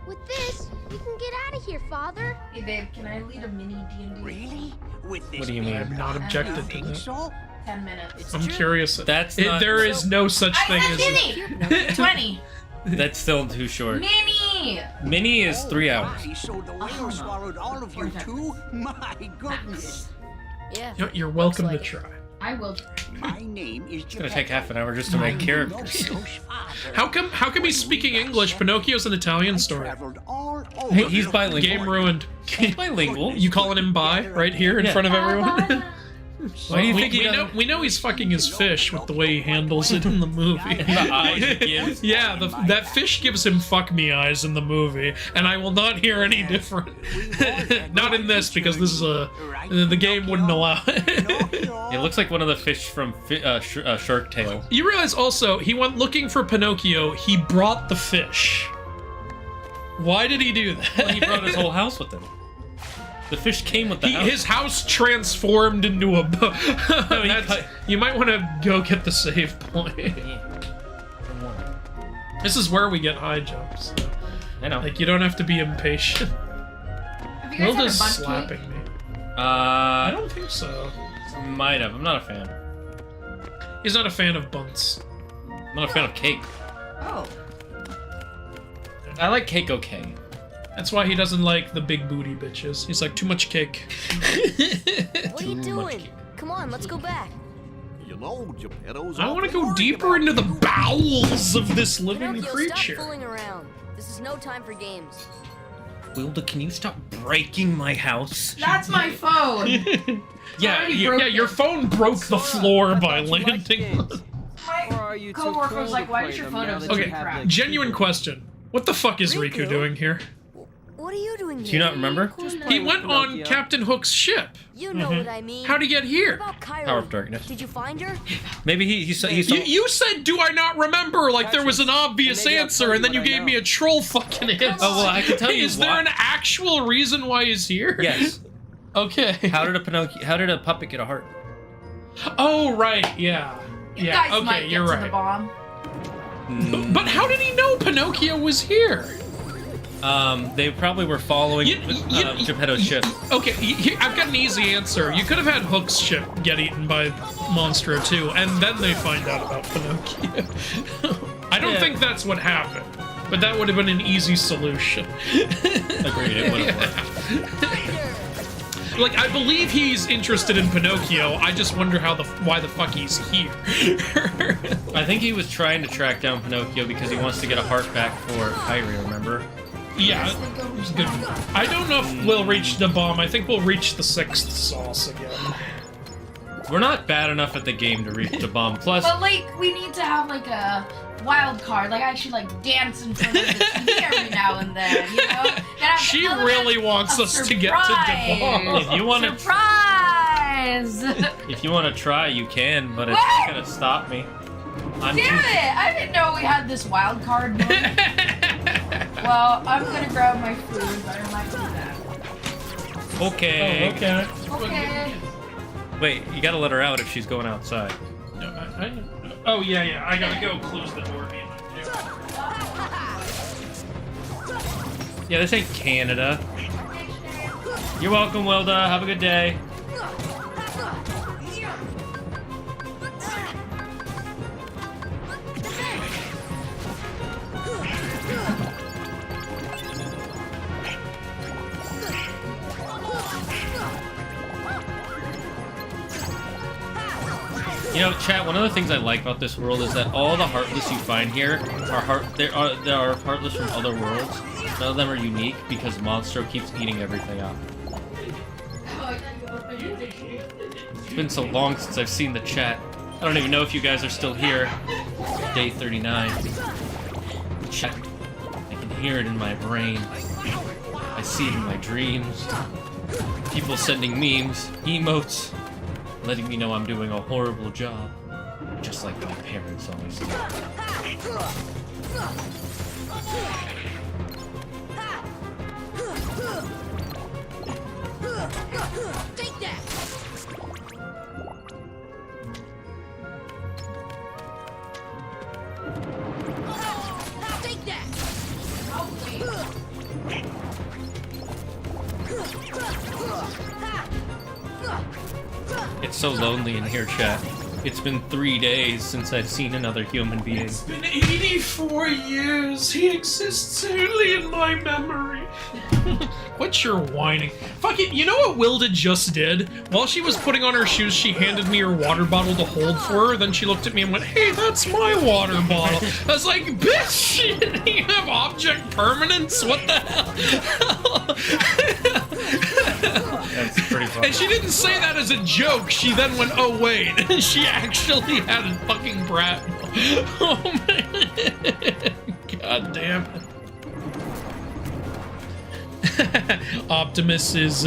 With this, we can get out of here, Father. Hey babe, can I lead a mini D&D? Really? With this What do you mean? I'm not objected to think that. so? 10 minutes. I'm curious. That's not. There is no such thing I as. said mini! 20. That's still too short. Mini! Mini is 3 hours. My, so the whale swallowed all of you too? My goodness. Yeah. You're welcome to try. I will try. My name is It's gonna take half an hour just to make characters. How come he's speaking English? Pinocchio's an Italian story. Traveled all over Hey, he's bilingual. Game ruined. He's bilingual. You calling him bi right here in Yeah. front of everyone? Why do you think he we know he's fucking his fish with the way he handles it in the movie. The eyes he gives? Yeah, that fish gives him fuck me eyes in the movie, and I will not hear any different. Not in this because this is the game wouldn't allow it. It looks like one of the fish from Shark Tale. You realize also he went looking for Pinocchio. He brought the fish. Why did he do that? He brought his whole house with him. The fish came with the house. His house transformed into a boat. You might want to go get the save point. This is where we get high jumps. So. I know. Like, you don't have to be impatient. Have you guys had a Wilda's bundt slapping cake? me. I I don't think so. might have. I'm not a fan. He's not a fan of bunts. I'm not a fan of cake. Oh. I like cake okay. That's why he doesn't like the big booty bitches. He's like, too much cake. What are you doing? Come on, let's go back. You know, Geppetto's I want to awful go worried deeper about into the you. bowels of this living Pinocchio, creature. stop fooling around. This is no time for games. Wilda, can you stop breaking my house? That's my phone. Yeah, already yeah, broken. your phone broke the floor by landing. My coworker was like, why does your phone have such a Okay, crap? genuine question. What the fuck is Riku doing here? What are you doing here? Do you not remember? He went on Captain Hook's ship. You know what I mean. How'd he get What here? about Kyrie? Power of Darkness. Did you find her? Maybe he saw. You said, do I not remember? Like there was an obvious Maybe I'll answer, tell and then you you what I gave know. me a troll fucking answer. Oh, well, I can tell you Is there why. an actual reason why he's here? Yes. Okay. How did a puppet get a heart? Oh, right, yeah. You Yeah, guys might okay, get you're to right. the bomb. But how did he know Pinocchio was here? They probably were following Geppetto's ship. Okay, I've got an easy answer. You could have had Hook's ship get eaten by Monstro too, and then they find out about Pinocchio. I don't think that's what happened, but that would have been an easy solution. Agreed, it would have worked. Like, I believe he's interested in Pinocchio. I just wonder why the fuck he's here. I think he was trying to track down Pinocchio because he wants to get a heart back for Kyrie, remember? Yeah, it's good. I don't know if we'll reach the bomb. I think we'll reach the 6th sauce again. We're not bad enough at the game to reach the bomb. Plus, But like, we need to have like a wild card. Like, I should like dance in front of the TV every now and then. You know? She really wants us to get to the bomb. if you want to, Surprise! if you want to try, you can, but it's not gonna stop me. Damn it! I didn't know we had this wild card mode. Well, I'm gonna grab my food, but I might do that. Okay. Oh, okay. Okay. Wait, you gotta let her out if she's going outside. No, oh, yeah, I gotta go close the door. Yeah, this ain't Canada. You're welcome, Wilda. Have a good day. You know, chat, one of the things I like about this world is that all the Heartless you find here are Heartless from other worlds. None of them are unique because Monstro keeps eating everything up. It's been so long since I've seen the chat. I don't even know if you guys are still here. Day 39. Chat. I can hear it in my brain. I see it in my dreams. People sending memes, emotes, letting me know I'm doing a horrible job. Just like my parents always do. Take that! Take that! It's so lonely in here, chat. It's been 3 days since I've seen another human being. It's been 84 years. He exists only in my memory. What's your whining? Fuck it, you know what Wilda just did? While she was putting on her shoes, she handed me her water bottle to hold for her. Then she looked at me and went, "Hey, that's my water bottle." I was like, "Bitch, you have object permanence? What the hell?" That's pretty funny. And she didn't say that as a joke. She then went, "Oh wait," and she actually had a fucking brat. Oh man! God damn it! Optimus is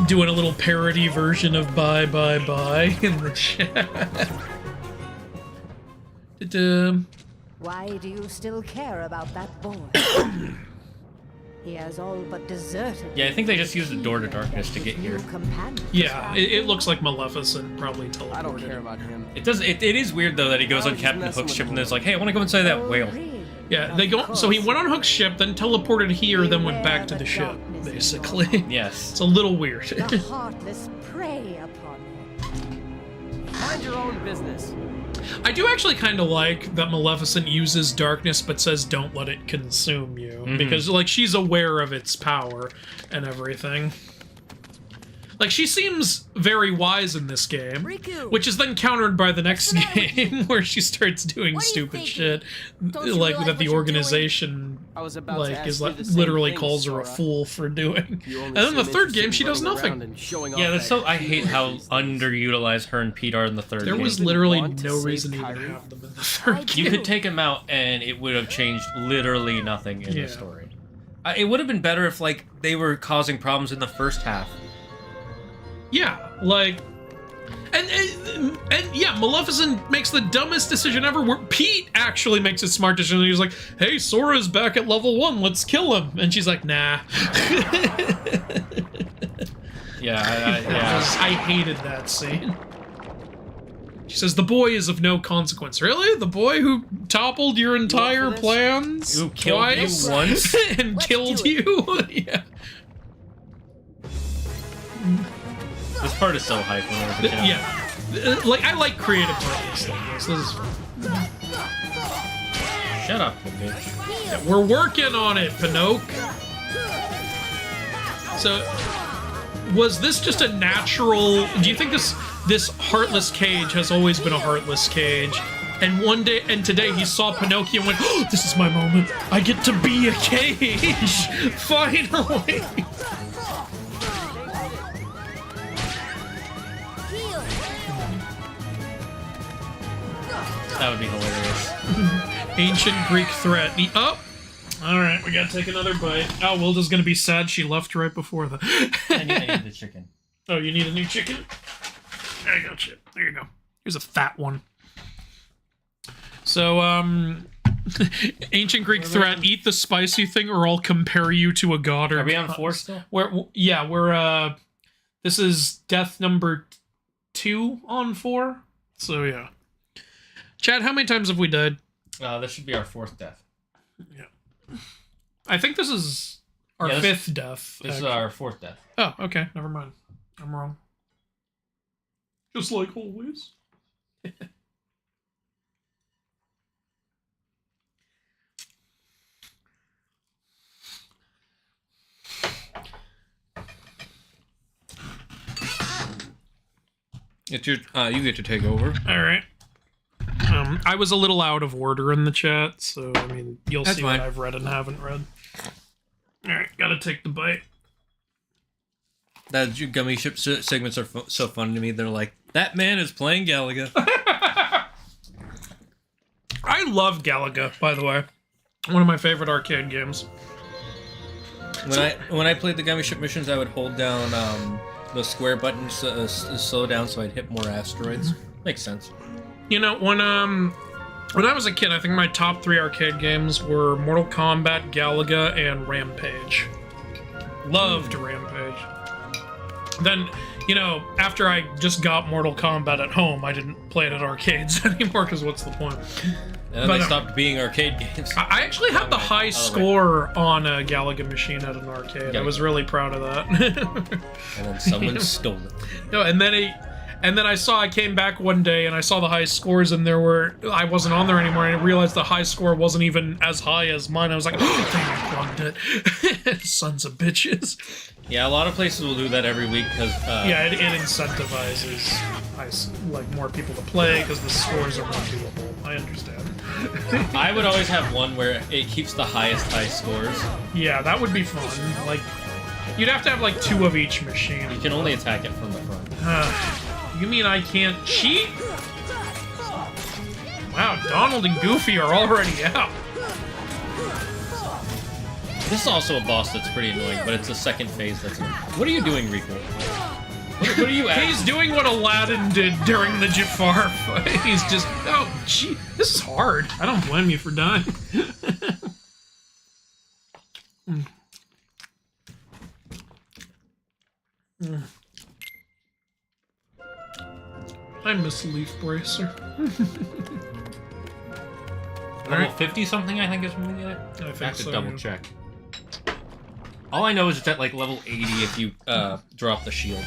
doing a little parody version of "Bye Bye Bye" in the chat. Why do you still care about that boy? He has all but deserted. Yeah, I think they just used the door to darkness to get here. Yeah, it looks like Maleficent probably teleported. I don't care about him. It does. It is weird though that he goes on Captain Hook's ship and it's like, "Hey, I want to go inside that whale." Yeah, they go. So he went on Hook's ship, then teleported here, then went back to the ship. Basically. Yes. It's a little weird. The heartless prey upon him. Mind your own business. I do actually kind of like that Maleficent uses darkness but says don't let it consume you. Because, like, she's aware of its power and everything. Like, she seems very wise in this game, which is then countered by the next game where she starts doing stupid shit, like that the organization literally calls her a fool for doing. And then the third game, she does nothing. Yeah, that's so. I hate how underutilized her and Pete are in the third game. There was literally no reason to even have them in the third game. You could take them out and it would have changed literally nothing in the story. It would have been better if, like, they were causing problems in the first half. Yeah, like, and yeah, Maleficent makes the dumbest decision ever. Where Pete actually makes a smart decision. He's like, "Hey, Sora's back at level 1. Let's kill him." And she's like, "Nah." Yeah, I hated that scene. She says, the boy is of no consequence. Really? The boy who toppled your entire plans? Who killed twice? you once? And killed you? Yeah. This part is so hype when I was a kid. Yeah. Like, I like creative parts like this. This is fun. Shut up, bitch. Yeah, we're working on it, Pinocchio. So, was this just a natural... Do you think this heartless cage has always been a heartless cage? And one day, and today he saw Pinocchio and went, oh, this is my moment. I get to be a cage. Finally. That would be hilarious. Ancient Greek threat. Oh! Alright, we gotta take another bite. Oh, Wilda's gonna be sad she left right before that. I need the chicken. Oh, you need a new chicken? I got you. There you go. Here's a fat one. So, Ancient Greek threat, eat the spicy thing or I'll compare you to a god or... Are we on 4 still? We're, this is death number 2 on 4. So, yeah. Chad, how many times have we died? This should be our 4th death. Yeah. I think this is our 5th death. This is our 4th death. Oh, okay. Never mind. I'm wrong. Just like always. It's your, you get to take over. All right. I was a little out of order in the chat, so, I mean, you'll see what I've read and haven't read. Alright, gotta take the bite. That gummy ship segments are so fun to me. They're like, that man is playing Galaga. I love Galaga, by the way. One of my favorite arcade games. When I played the gummy ship missions, I would hold down the square button to slow down so I'd hit more asteroids. Makes sense. You know, when I was a kid, I think my top 3 arcade games were Mortal Kombat, Galaga, and Rampage. Loved Rampage. Then, you know, after I just got Mortal Kombat at home, I didn't play it at arcades anymore, because what's the point? And then they stopped being arcade games. I actually had the high score on a Galaga machine at an arcade. Yeah. I was really proud of that. And then someone stole it. No, and then I came back one day and I saw the high scores and I wasn't on there anymore and I realized the high score wasn't even as high as mine. I was like, oh, they plugged it. Sons of bitches. Yeah, a lot of places will do that every week because... yeah, it incentivizes like more people to play because the scores are more doable. I understand. I would always have one where it keeps the highest high scores. Yeah, that would be fun. Like, you'd have to have like 2 of each machine. You can only attack it from the front. You mean I can't cheat? Wow, Donald and Goofy are already out. This is also a boss that's pretty annoying, but it's the second phase that's... What are you doing, Rico? What are you at? He's doing what Aladdin did during the Jafar fight. He's just... Oh, gee, this is hard. I don't blame you for dying. I miss Leaf Bracer. Level 50 something, I think is when we get it. I think have to so, double yeah. check. All I know is it's at like level 80 if you drop the shield.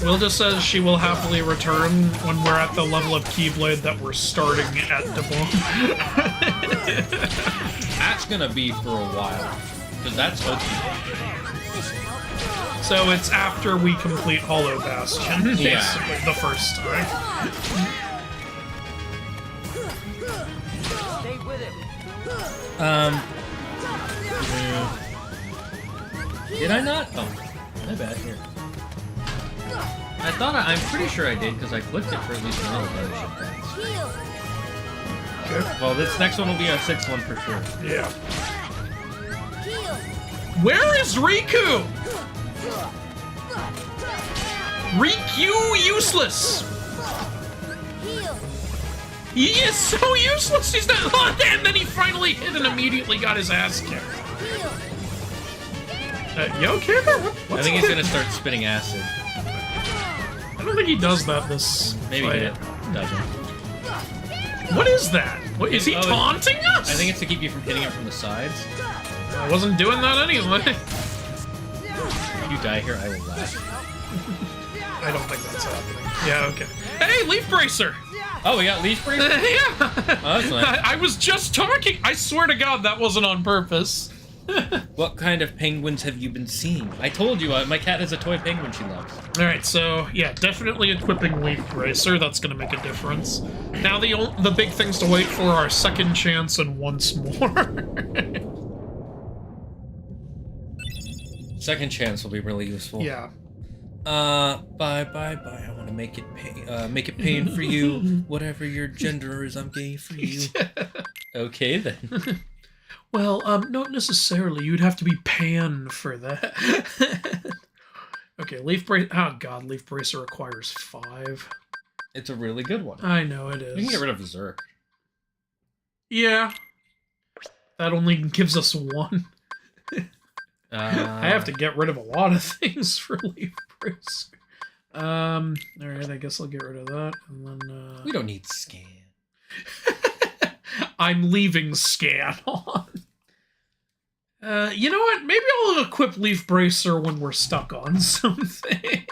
Wilda says she will happily return when we're at the level of Keyblade that we're starting at Dabong. That's gonna be for a while, because that's Oki. So it's after we complete Hollow Bastion, basically, the first time. Stay with it. Did I not? Oh, my bad. Here. I thought I'm pretty sure I did because I clicked it for at least one of those. Okay. Well, this next one will be our 6th one for sure. Yeah. Where is Riku? Riku useless. He is so useless. He's not. And then he finally hit and immediately got his ass kicked. You okay there? I think he's gonna start spitting acid. don't think he does that this Maybe fight. he doesn't. What is that? What, is he taunting us? I think it's to keep you from hitting it from the sides. I wasn't doing that anyway. If you die here, I will laugh. I don't think that's happening. Yeah, okay. Hey, Leaf Bracer! Oh, we got Leaf Bracer? Yeah! Oh, that's nice. I was just talking! I swear to God, that wasn't on purpose. What kind of penguins have you been seeing? I told you, my cat has a toy penguin she loves. Alright, so, yeah, definitely equipping Leaf Bracer. That's gonna make a difference. Now the big things to wait for are Second Chance and Once More. Second Chance will be really useful. Yeah. Bye. I want to make it pain for you. Whatever your gender is, I'm gay for you. Okay, then. Well, not necessarily. You'd have to be pan for that. Okay, Leaf Bracer. Oh, God, Leaf Bracer requires 5. It's a really good one. I know it is. You can get rid of Zerk. Yeah. That only gives us 1. I have to get rid of a lot of things for Leaf Bracer. Alright, I guess I'll get rid of that. And then, We don't need Scan. I'm leaving Scan on. You know what? Maybe I'll equip Leaf Bracer when we're stuck on something.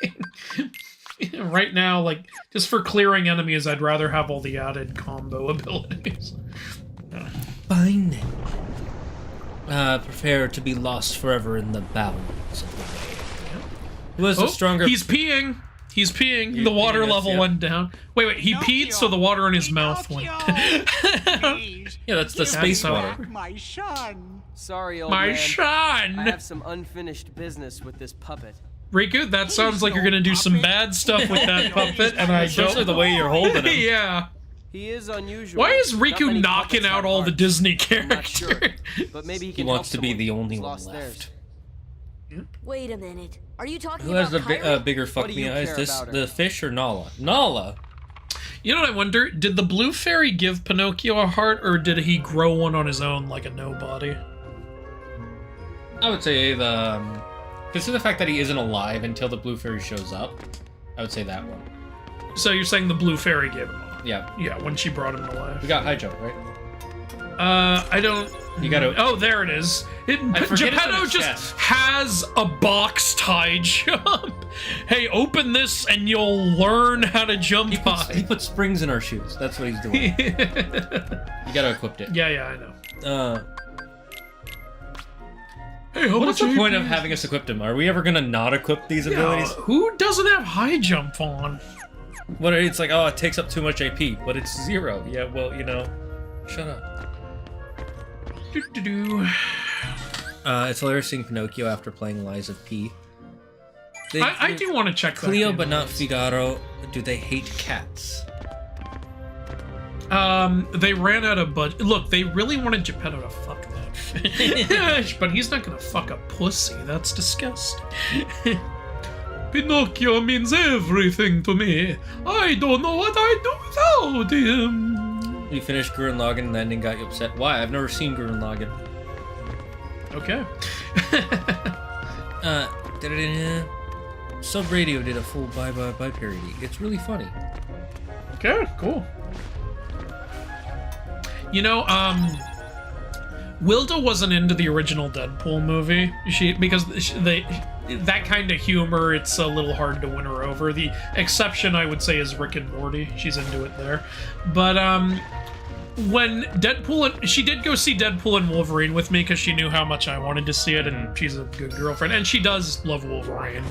Right now, like, just for clearing enemies, I'd rather have all the added combo abilities. Fine. Prepare to be lost forever in the bowels of the wave. Who has a stronger... He's peeing! He's peeing. The water level went down. Wait, he peed, so the water in his mouth went down. Yeah, that's the space water. My son. Sorry, old My man. son! I have some unfinished business with this puppet. Riku, that sounds like you're gonna do some bad stuff with that puppet, and I Especially don't... the way you're holding him. Yeah. He is unusual. Why is Not Riku many knocking puppets out have all the hearts. Disney I'm not sure, characters? but maybe he He can wants help to be the someone only who's one lost left. theirs. Wait a minute. Are you talking Who has about the Kyrie? bigger fuck do me you eyes? care This about her? the fish or Nala? Nala. You know what I wonder? Did the Blue Fairy give Pinocchio a heart, or did he grow one on his own like a nobody? I would say the consider the fact that he isn't alive until the blue fairy shows up. I would say that one. So you're saying the Blue Fairy gave him one? Yeah. Yeah, when she brought him to life. We got high jump, right? I don't... You gotta... Oh, there it is. forget it's Geppetto on its just chest. has a box tie jump. Hey, open this and you'll learn how to jump high. He put springs in our shoes. That's what he's doing. You gotta equip it. Yeah, I know. Hey, how What's much the point AP? of having us equip him? Are we ever gonna not equip these abilities? Who doesn't have high jump on? What? It's like, oh, it takes up too much AP, but it's 0. Yeah, well, you know, shut up. It's hilarious seeing Pinocchio after playing Lies of P. I do want to check that Cleo, game but not out. Figaro. Do they hate cats? They ran out of budget. Look, they really wanted Geppetto to fuck that fish, but he's not gonna fuck a pussy. That's disgusting. Pinocchio means everything to me. I don't know what I'd do without him. You finished Gurren Lagann and the ending got you upset. Why? I've never seen Gurren Lagann. Okay. Sub Radio did a full Bye Bye Bye parody. It's really funny. Okay, cool. You know, Wilda wasn't into the original Deadpool movie. That kind of humor, it's a little hard to win her over. The exception, I would say, is Rick and Morty. She's into it there. But, when she did go see Deadpool and Wolverine with me because she knew how much I wanted to see it, and she's a good girlfriend, and she does love Wolverine.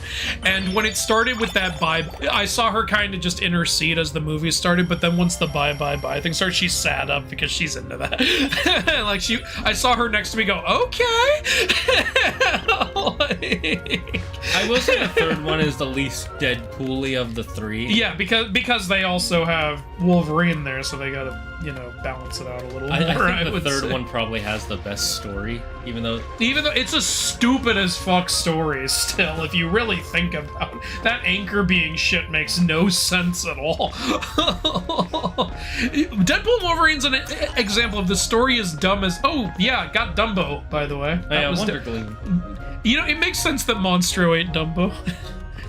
And when it started with that I saw her kind of just in her seat as the movie started, but then once the bye thing started, she sat up because she's into that. I saw her next to me go, okay. I will say the third one is the least Deadpool-y of the 3. Yeah, because they also have Wolverine there, so they gotta, balance it out a little more. I think the would third say. one probably has the best story, even though It's a stupid as fuck story still, if you really think about it. That anchor being shit makes no sense at all. Deadpool and Wolverine's an example of the story is dumb as... Oh, yeah, got Dumbo, by the way. Wonder Gleam. It makes sense that Monstro ate Dumbo.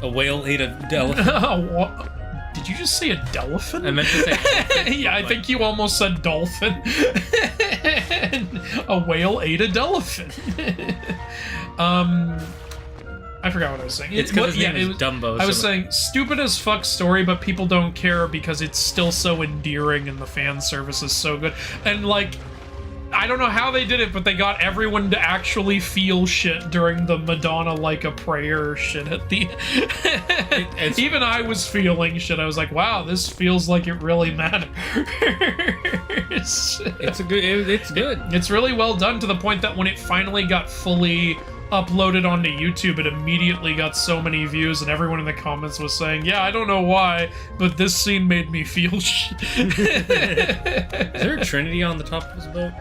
A whale ate a elephant. Did you just say a dolphin? I meant to say elephant, yeah, I think you almost said dolphin. A whale ate a dolphin. I forgot what I was saying. It's because his name is Dumbo. I was saying, stupid as fuck story, but people don't care because it's still so endearing and the fan service is so good. And, like, I don't know how they did it, but they got everyone to actually feel shit during the Madonna like a prayer shit at the even I was feeling shit. I was like, wow, this feels like it really matters. It's good. It's really well done to the point that when it finally got fully uploaded onto YouTube, it immediately got so many views, and everyone in the comments was saying, yeah, I don't know why, but this scene made me feel shit. Is there a Trinity on the top of his boat?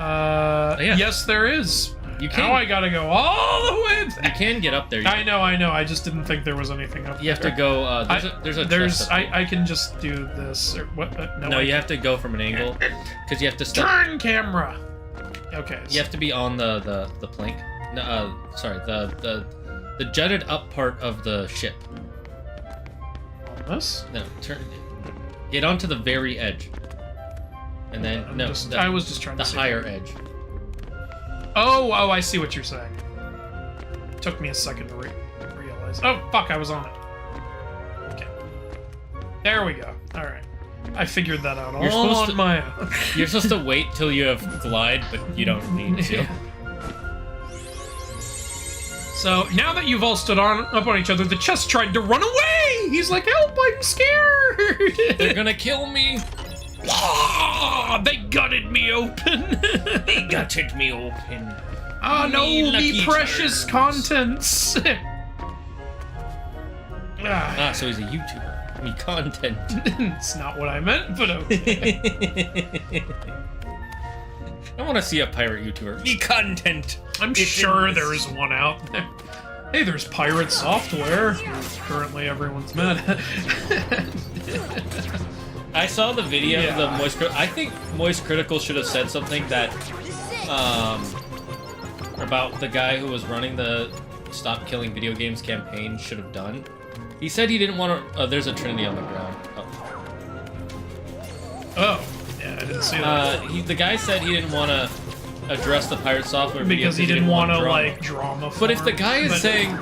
Yeah. Yes, there is. You can. Now I gotta go all the way back. You can get up there. I know. I just didn't think there was anything up there. You have to go. I can just do this. Or what? No, you have to go from an angle because you have to step. Turn camera. Okay. You have to be on the plank. No, sorry, the jutted up part of the ship. On this? No, get onto the very edge. And then I was just trying to the higher edge. Oh, I see what you're saying. Took me a second to realize. Oh, fuck, I was on it. Okay. There we go. All right. I figured that out all on my own. You're supposed to wait till you have glide, but you don't need to. So, now that you've all stood up on each other, the chest tried to run away! He's like, help, I'm scared! They're gonna kill me! They gutted me open! They gutted me open. Oh no, me precious contents! So he's a YouTuber. Me content. It's not what I meant, but okay. I want to see a pirate YouTuber. Me content. I'm sure there is one out there. Hey, there's pirate software. Currently, everyone's mad. I saw the video of the Moist Critical. I think Moist Critical should have said something that, about the guy who was running the Stop Killing Video Games campaign should have done. He said he didn't want to. There's a Trinity on the ground. Oh, yeah, I didn't see that. The guy said he didn't want to address the pirate software because he didn't want to like drama. But if the guy is saying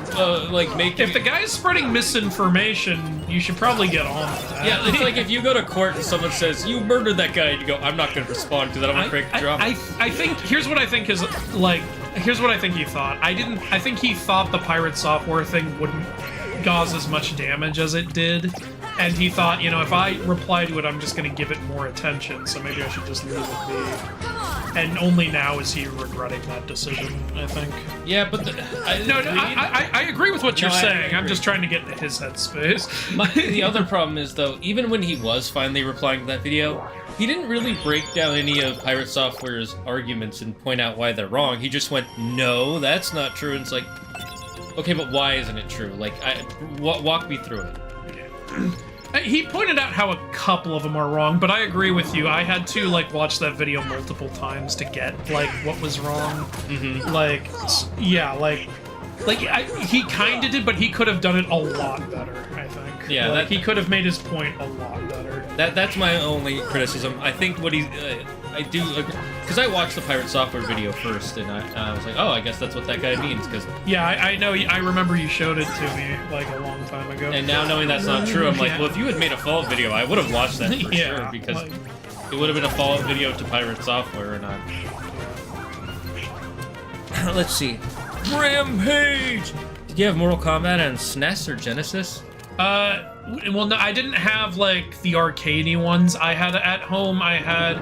like making, if the guy is spreading misinformation, you should probably get on with that. Yeah, it's like if you go to court and someone says you murdered that guy, and you go, I'm not going to respond to that. I'm going to create drama. I think here's what I think is like. Here's what I think he thought. I think he thought the pirate software thing wouldn't cause as much damage as it did, and he thought, you know, if I reply to it, I'm just going to give it more attention, so maybe I should just leave it be. And only now is he regretting that decision, I think. Yeah, but I agree with what you're saying. I'm just trying to get into his headspace. The other problem is, though, even when he was finally replying to that video, he didn't really break down any of Pirate Software's arguments and point out why they're wrong. He just went, no, that's not true. And it's like, okay, but why isn't it true? Like, walk me through it. He pointed out how a couple of them are wrong, but I agree with you. I had to, like, watch that video multiple times to get, like, what was wrong. Mm-hmm. Like, yeah, like he kind of did, but he could have done it a lot better, I think. Yeah, like, he could have made his point a lot better. That's my only criticism. I think what I do agree, because I watched the Pirate Software video first, and I was like, oh, I guess that's what that guy means. Because yeah, I know. I remember you showed it to me like a long time ago. And now knowing that's not true, I'm like, well, if you had made a Fallout video, I would have watched that for sure, because it would have been a Fallout video to Pirate Software, and let's see. Rampage! Did you have Mortal Kombat on SNES or Genesis? Well, no, I didn't have, like, the arcadey ones. I had, at home, I had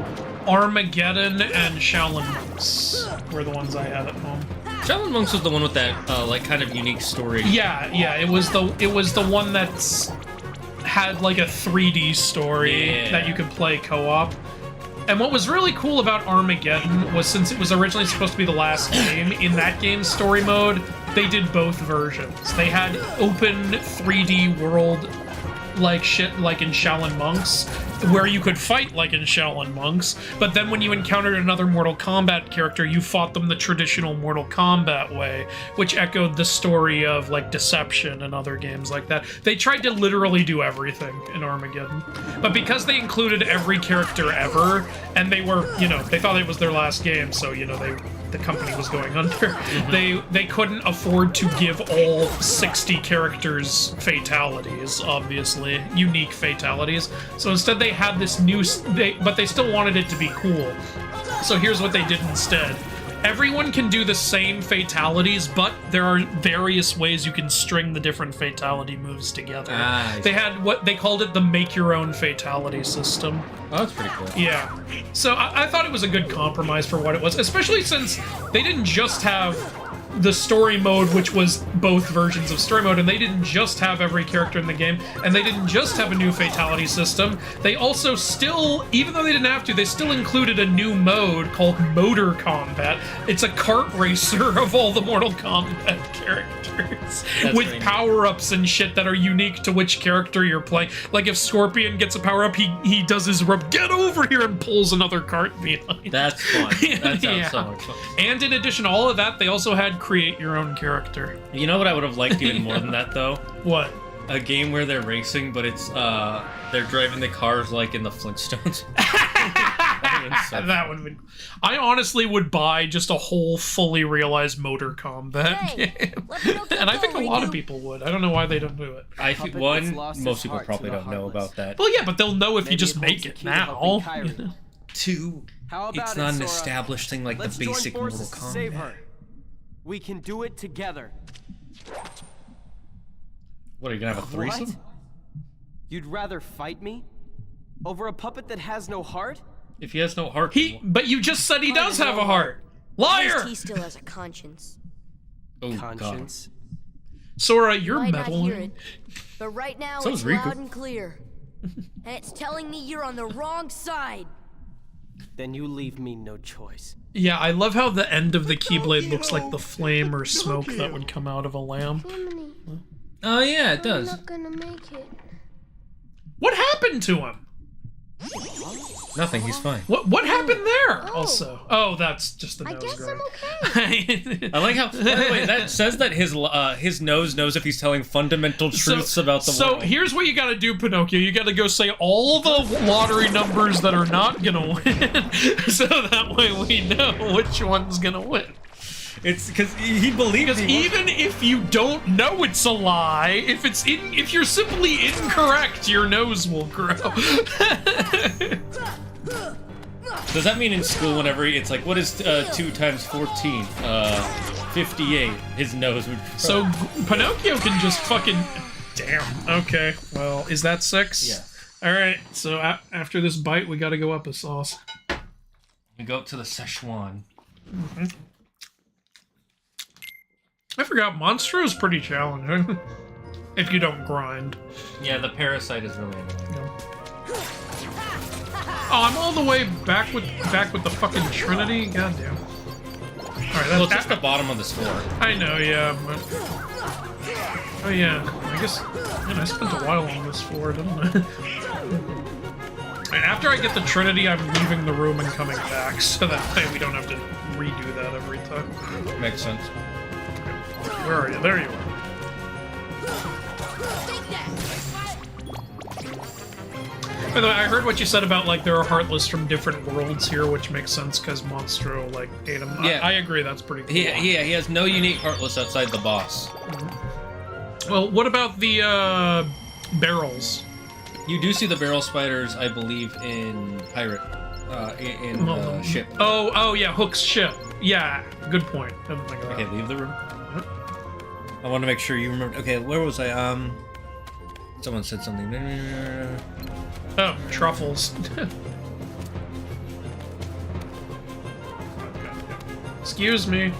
Armageddon and Shaolin Monks were the ones I had at home. Shaolin Monks was the one with that, like, kind of unique story. Yeah, it was the one that's had, like, a 3D story that you could play co-op. And what was really cool about Armageddon was, since it was originally supposed to be the last game, in that game's story mode, they did both versions. They had open 3D world like shit like in Shaolin Monks, where you could fight like in Shaolin Monks, but then when you encountered another Mortal Kombat character, you fought them the traditional Mortal Kombat way, which echoed the story of like Deception and other games like that. They tried to literally do everything in Armageddon, but because they included every character ever, and they were, you know, they thought it was their last game, so, you know, the company was going under. They couldn't afford to give all 60 characters fatalities, obviously, unique fatalities. So instead they had this new, but they still wanted it to be cool. So here's what they did instead. Everyone can do the same fatalities, but there are various ways you can string the different fatality moves together. They had what they called it the make your own fatality system. Oh, that's pretty cool. Yeah. So I thought it was a good compromise for what it was, especially since they didn't just have the story mode, which was both versions of story mode, and they didn't just have every character in the game, and they didn't just have a new fatality system. They also still, even though they didn't have to, they still included a new mode called Motor Combat. It's a kart racer of all the Mortal Kombat characters with power-ups and shit that are unique to which character you're playing. Like if Scorpion gets a power-up, he does his rub, get over here, and pulls another cart behind. That's fun. That sounds so much fun. And in addition to all of that, they also had create your own character. You know what I would have liked even more than that, though? What? A game where they're racing, but it's, they're driving the cars like in the Flintstones. That would have been... I honestly would buy just a whole fully realized Motor Combat game. And I think a lot of people would. I don't know why they don't do it. I think, one, most people probably don't know about that. Well, yeah, but they'll know if you just make it now. Two, it's not an established thing like the basic Mortal Kombat. We can do it together. What, are you gonna have a threesome? What? You'd rather fight me? Over a puppet that has no heart? If he has no heart... But you just said he does have a heart! Liar! He still has a conscience. Oh, conscience? Sora, you're might not hear meddling. it, but right now So it's is Riku. loud and clear. And it's telling me you're on the wrong side. Then you leave me no choice. Yeah, I love how the end of the Keyblade looks like the flame or smoke that would come out of a lamp. Oh yeah, it does. I'm not gonna make it. What happened to him? Nothing, he's fine. What happened there, also? Oh, that's just the nose guess growing. I'm okay. I like how, by the way, that says that his nose knows if he's telling fundamental truths about the world. So here's what you gotta do, Pinocchio. You gotta go say all the lottery numbers that are not gonna win, so that way we know which one's gonna win. It's because he believes. Because even if you don't know it's a lie, if you're simply incorrect, your nose will grow. Does that mean in school, whenever it's like, what is 2 times 14? 58. His nose would grow. So Pinocchio can just fucking. Damn. Okay. Well, is that 6? Yeah. All right. So after this bite, we gotta go up a sauce. We go up to the Szechuan. Mm-hmm. I forgot, Monstro is pretty challenging. If you don't grind. Yeah, the parasite is really annoying. Yeah. Oh, I'm all the way back with the fucking Trinity? Goddamn. Alright, Well, it's just the bottom of the score. I know, yeah, but... Oh yeah, I guess... Man, I spent a while on this floor, didn't I? And after I get the Trinity, I'm leaving the room and coming back, so that way we don't have to redo that every time. Makes sense. Where are you? There you are. By the way, I heard what you said about, like, there are Heartless from different worlds here, which makes sense, because Monstro, like, ate him. Yeah. I agree, that's pretty cool. He has no unique Heartless outside the boss. Well, what about the, barrels? You do see the barrel spiders, I believe, in Pirate, in the ship. Oh, yeah, Hook's ship. Yeah, good point. Didn't think of that. Okay, leave the room. I want to make sure you remember. Okay, where was I? Someone said something. Oh, truffles. Excuse me.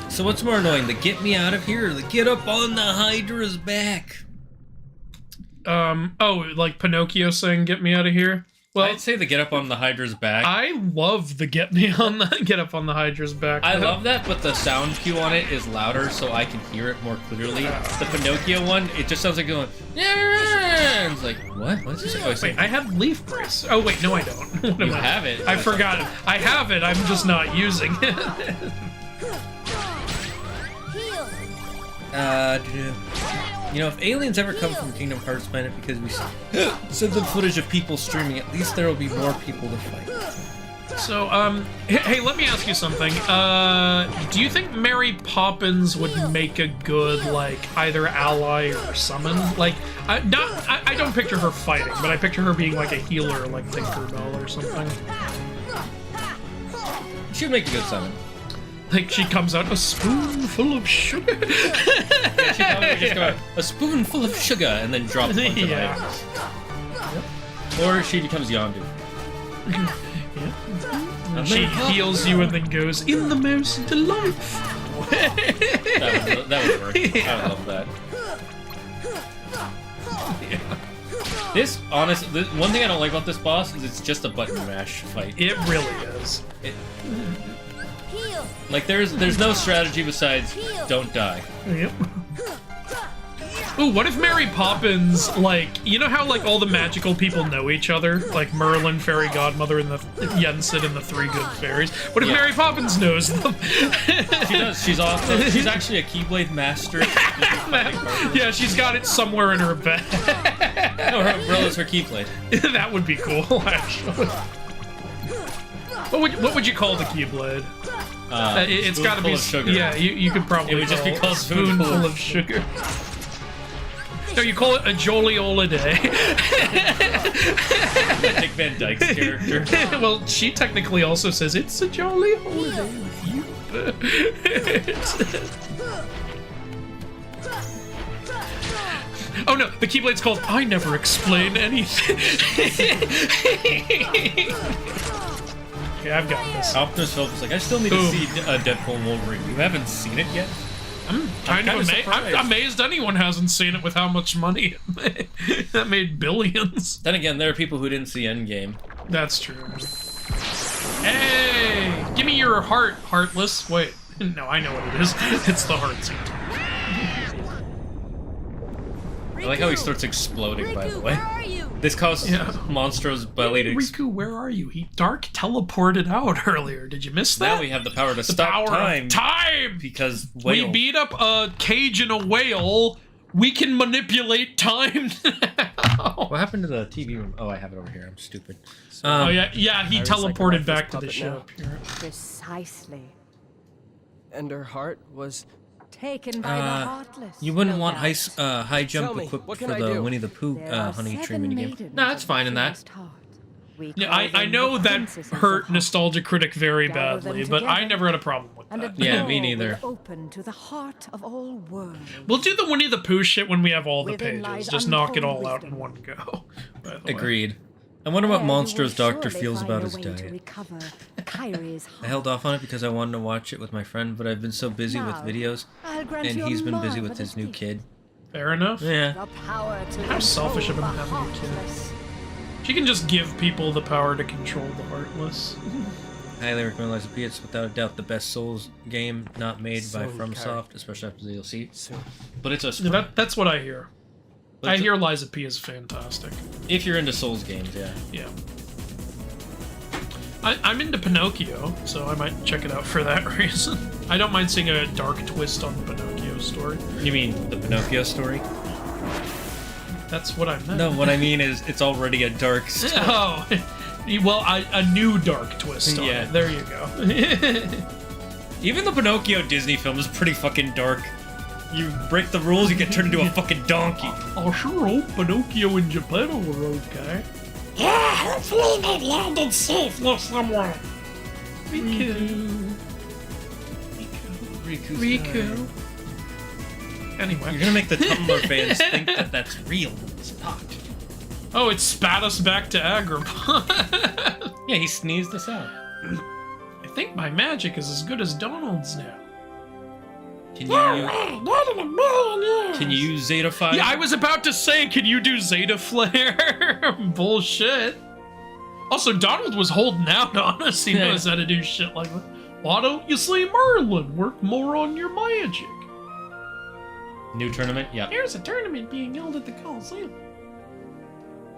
So what's more annoying, the get me out of here or the get up on the Hydra's back? Oh, like Pinocchio saying, get me out of here? Well, I'd say the get up on the Hydra's back. I love the get up on the Hydra's back. I love that, but the sound cue on it is louder, so I can hear it more clearly. The Pinocchio one, it just sounds like going, yeah. It's like, what? What's this? Oh, Wait, I have leaf brace. Oh wait, no, I don't. You have it. I forgot. I have it. I'm just not using it. You know, if aliens ever come from Kingdom Hearts planet because we send them footage of people streaming, at least there will be more people to fight. So, hey, let me ask you something. Do you think Mary Poppins would make a good, like, either ally or summon? Like, I don't picture her fighting, but I picture her being like a healer, like Tinkerbell or something. She'd make a good summon. Like, she comes out a spoonful of sugar. Yeah, she'd probably just go, a spoonful of sugar, and then drop a bunch of items. Yep. Or she becomes Yondu. And she heals you and then goes, in the most delightful. That would work. I would love that. This, honestly, one thing I don't like about this boss is it's just a button mash fight. It really is. Like, there's no strategy besides don't die. Yep. Ooh, what if Mary Poppins, like, you know how, like, all the magical people know each other? Like Merlin, Fairy Godmother, and the Yensid and the Three Good Fairies. What if Mary Poppins knows them? She does. She's also, she's actually a Keyblade master. Yeah, she's got it somewhere in her bed. No, her umbrella's her Keyblade. That would be cool, actually. What would you call the Keyblade? It's got to be sugar. Yeah, you could probably. It would just be called spoonful of sugar. No, you call it a jolly holiday. Dick Van Dyke's character. Well, she technically also says it's a jolly holiday with you. Oh no, the Keyblade's called I Never Explain Anything. Okay, I've got this. Optimus Phillips like, I still need to see Deadpool and Wolverine. You haven't seen it yet? I'm amazed anyone hasn't seen it with how much money that made billions. Then again, there are people who didn't see Endgame. That's true. Hey, give me your heart, Heartless. Wait, no, I know what it is. It's the heart seat. I like how he starts exploding, by the way. This caused Monstro's belly to Riku, where are you? He dark teleported out earlier. Did you miss that? Now we have the power to stop time. Time! Because whale. We beat up a cage and a whale. We can manipulate time now. What happened to the TV room? Oh, I have it over here. I'm stupid. Oh, yeah, he teleported back to the ship. Precisely. And her heart was... taken by the heartless. You wouldn't want high jump equipped for the Winnie the Pooh honey tree minigame. No, that's fine in that. Yeah, I know that hurt Nostalgia Critic very badly, but I never had a problem with that. Yeah, me neither. Open to the heart of all worlds. We'll do the Winnie the Pooh shit when we have all the pages. Just knock it all out in one go. Agreed. I wonder what Monstro's doctor feels about his diet. I held off on it because I wanted to watch it with my friend, but I've been so busy with videos, and he's been busy with his new kid. Fair enough. Yeah. How selfish of him having a kid. She can just give people the power to control the Heartless. Highly recommend Lies of P. It's without a doubt the best Souls game not made by FromSoft, especially after the DLC. But it's a... That's what I hear. I hear Lies of P is fantastic. If you're into Souls games, yeah. Yeah. I'm into Pinocchio, so I might check it out for that reason. I don't mind seeing a dark twist on the Pinocchio story. You mean the Pinocchio story? That's what I meant. No, what I mean is it's already a dark story. Oh, well, a new dark twist on it. There you go. Even the Pinocchio Disney film is pretty fucking dark. You break the rules, you get turned into a fucking donkey. I sure hope Pinocchio and Geppetto were okay. Yeah, hopefully they've landed safely somewhere. Riku. Anyway. You're gonna make the Tumblr fans think that that's real. It's not. Oh, it spat us back to Agrabah. Yeah, he sneezed us out. I think my magic is as good as Donald's now. Can you use Zeta Fire? Yeah, I was about to say, can you do Zeta Flare? Bullshit. Also, Donald was holding out on us. He knows how to do shit like that. Why don't you see Merlin work more on your magic? New tournament? Yep. Here's a tournament being held at the Coliseum.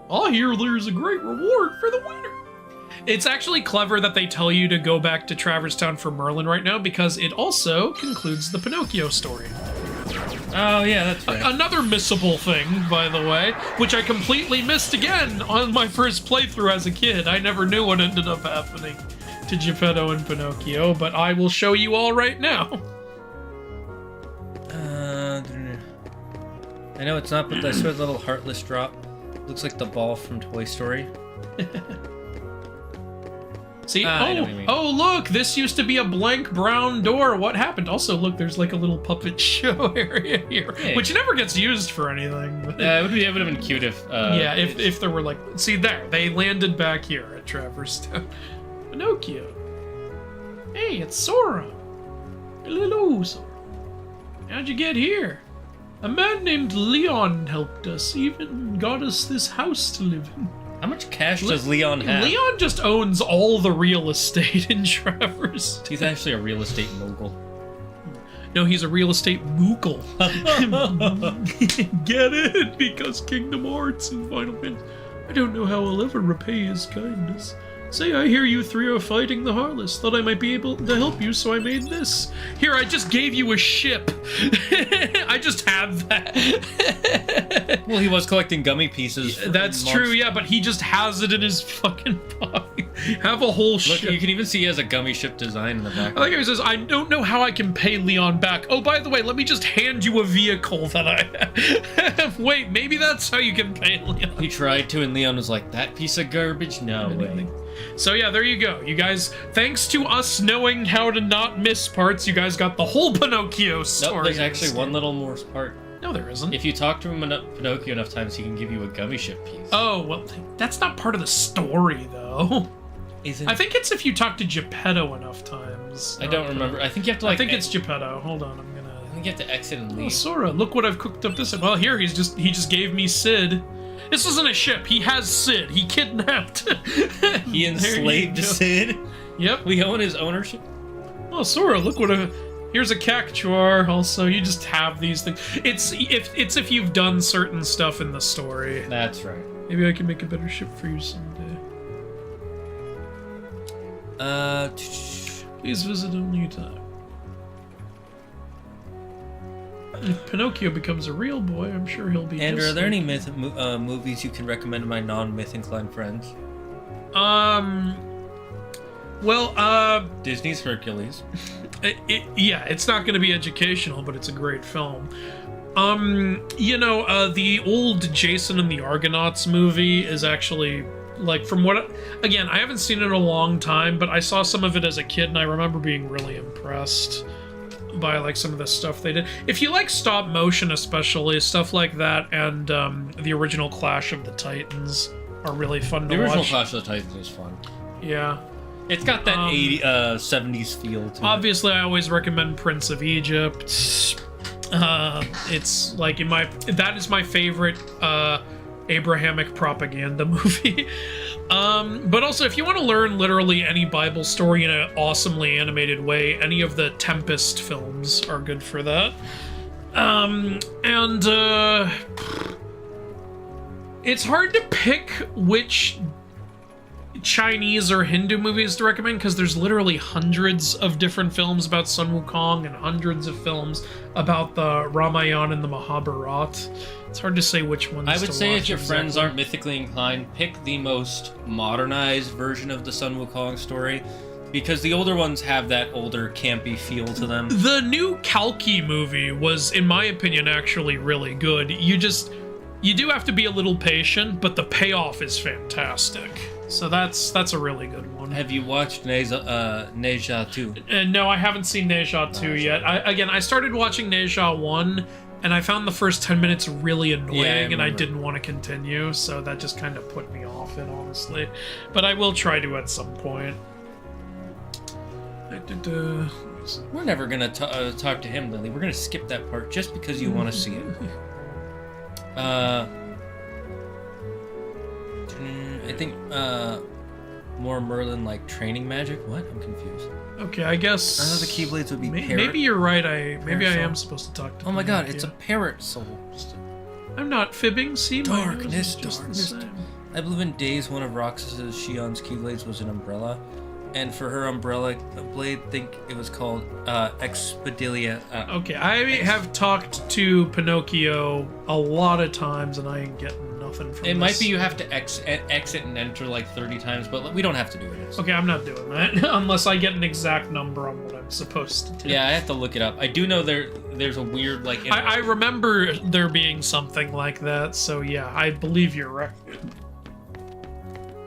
I hear there's a great reward for the winner. It's actually clever that they tell you to go back to Traverse Town for Merlin right now because it also concludes the Pinocchio story. Oh, yeah, that's right. Another missable thing, by the way, which I completely missed again on my first playthrough as a kid. I never knew what ended up happening to Geppetto and Pinocchio, but I will show you all right now. I know it's not, but I saw a little heartless drop. Looks like the ball from Toy Story. See, I know what you mean. oh, look, this used to be a blank brown door. What happened? Also, look, there's like a little puppet show area here, which never gets used for anything. But it would have been cute if... yeah, if there were like... See, there, they landed back here at Traverse Town. Pinocchio. Hey, it's Sora. Hello, Sora. How'd you get here? A man named Leon helped us, even got us this house to live in. How much cash does Leon have? Leon just owns all the real estate in Traverse. He's actually a real estate mogul. No, he's a real estate moogle. Get it? Because Kingdom Hearts and Final Fantasy. I don't know how I'll ever repay his kindness. Say, I hear you three are fighting the Heartless. Thought I might be able to help you, so I made this. Here, I just gave you a ship. I just have that. Well, he was collecting gummy pieces. That's true, yeah, but he just has it in his fucking pocket. Have a whole ship. Look, you can even see he has a gummy ship design in the back. I like how he says, I don't know how I can pay Leon back. Oh, by the way, let me just hand you a vehicle that I have. Wait, maybe that's how you can pay Leon. He tried to, and Leon was like, that piece of garbage? No way. So yeah, there you go. You guys, thanks to us knowing how to not miss parts, you guys got the whole Pinocchio story. Nope, there's actually one little more part. No, there isn't. If you talk to him Pinocchio enough times, he can give you a gummy ship piece. Oh, well, that's not part of the story, though. Isn't? I think it's if you talk to Geppetto enough times. I don't remember. I think you have to like... I think it's Geppetto. Hold on, I'm gonna... I think you have to exit and leave. Oh, Sora, look what I've cooked up this... Well, here, he just gave me Sid. This isn't a ship. He has Sid. He kidnapped. He enslaved Sid? Yep. We own his ownership? Oh, Sora, look what a... Here's a cactuar. Also, you just have these things. It's if you've done certain stuff in the story. That's right. Maybe I can make a better ship for you someday. Please visit a new time. If Pinocchio becomes a real boy, I'm sure he'll be. Andrew, just are there like... any movies you can recommend to my non-myth inclined friends? Well, Disney's Hercules. Yeah, it's not going to be educational, but it's a great film. The old Jason and the Argonauts movie is actually, like, from what... Again, I haven't seen it in a long time, but I saw some of it as a kid, and I remember being really impressed by, like, some of the stuff they did. If you like stop motion, especially, stuff like that, and the original Clash of the Titans are really fun to watch. The original Clash of the Titans was fun. Yeah. It's got that 70s feel to it. Obviously, I always recommend Prince of Egypt. It's like that is my favorite Abrahamic propaganda movie. But also, if you want to learn literally any Bible story in an awesomely animated way, any of the Tempest films are good for that. It's hard to pick which Chinese or Hindu movies to recommend because there's literally hundreds of different films about Sun Wukong and hundreds of films about the Ramayana and the Mahabharata. It's hard to say which ones I would say if your exactly. friends aren't mythically inclined, pick the most modernized version of the Sun Wukong story because the older ones have that older campy feel to them. The new Kalki movie was, in my opinion, actually really good. You do have to be a little patient, but the payoff is fantastic. So that's a really good one. Have you watched Neja 2? No, I haven't seen Neja 2 yet. I started watching Neja 1, and I found the first 10 minutes really annoying, and I didn't want to continue, so that just kind of put me off it, honestly. But I will try to at some point. We're never going to talk to him, Lily. We're going to skip that part just because you want to see it. I think more Merlin-like training magic. What? I'm confused. Okay, I guess. I thought the Keyblades would be parrot. Maybe you're right. Maybe I soul. am supposed to talk to. Oh my god, Pinocchio. it's a parrot soul. I'm not fibbing. See, my nose Darkness, is just the darkness. same. I believe in Days, one of Roxas's Shion's Keyblades was an umbrella. And for her umbrella blade, think it was called Expedilia. Okay, I have talked to Pinocchio a lot of times, and I ain't getting nothing from It this. might be you have to exit and enter like 30 times, but we don't have to do it. Okay, I'm not doing that unless I get an exact number on what I'm supposed to do. Yeah, I have to look it up. I do know there's a weird like. I remember there being something like that, so yeah, I believe you're right.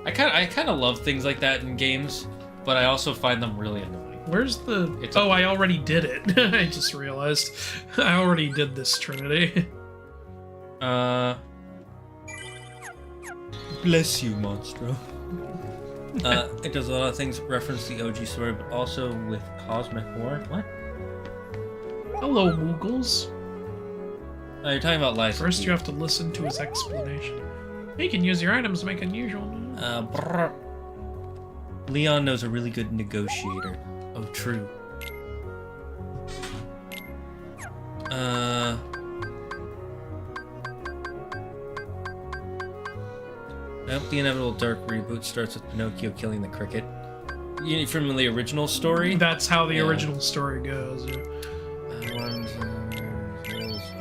I kind of love things like that in games, but I also find them really annoying. Where's the... Oh, I already did it. I just realized. I already did this, Trinity. Bless you, Monstro. It does a lot of things reference the OG story, but also with cosmic war. What? Hello, Moogles. Oh, you're talking about lies. First, you have to listen to his explanation. You can use your items to make unusual... Brr. Leon knows a really good negotiator. Oh, true. I hope the inevitable dark reboot starts with Pinocchio killing the cricket. From the original story? That's how the original story goes. Yeah.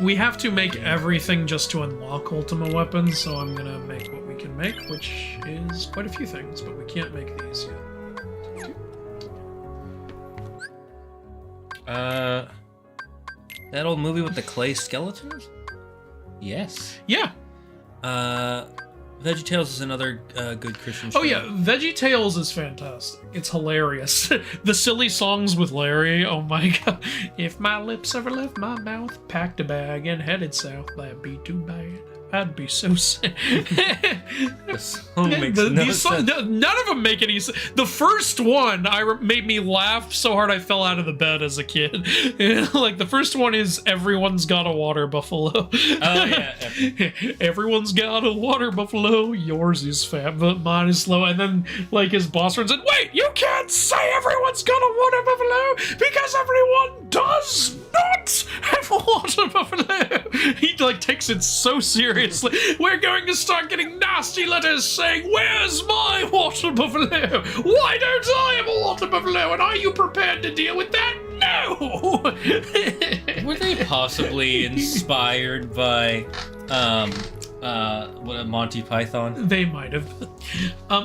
We have to make everything just to unlock ultimate weapons, so I'm gonna make what we can make, which is quite a few things, but we can't make these yet. That old movie with the clay skeletons? Yes. Yeah. VeggieTales is another good Christian show. Oh yeah, VeggieTales is fantastic. It's hilarious. The silly songs with Larry, oh my god. If my lips ever left my mouth, packed a bag and headed south, that'd be too bad. I'd be so sad. The song makes no sense. None of them make any sense. The first one made me laugh so hard I fell out of the bed as a kid. Like, the first one is Everyone's Got a Water Buffalo. Oh, yeah. Everyone's got a water buffalo. Yours is fat, but mine is slow. And then, like, his boss runs in, wait, you can't say everyone's got a water buffalo because everyone does not have a water buffalo. He, like, takes it so seriously. We're going to start getting nasty letters saying, where's my water buffalo? Why don't I have a water buffalo? And are you prepared to deal with that? No! Were they possibly inspired by Monty Python? They might have.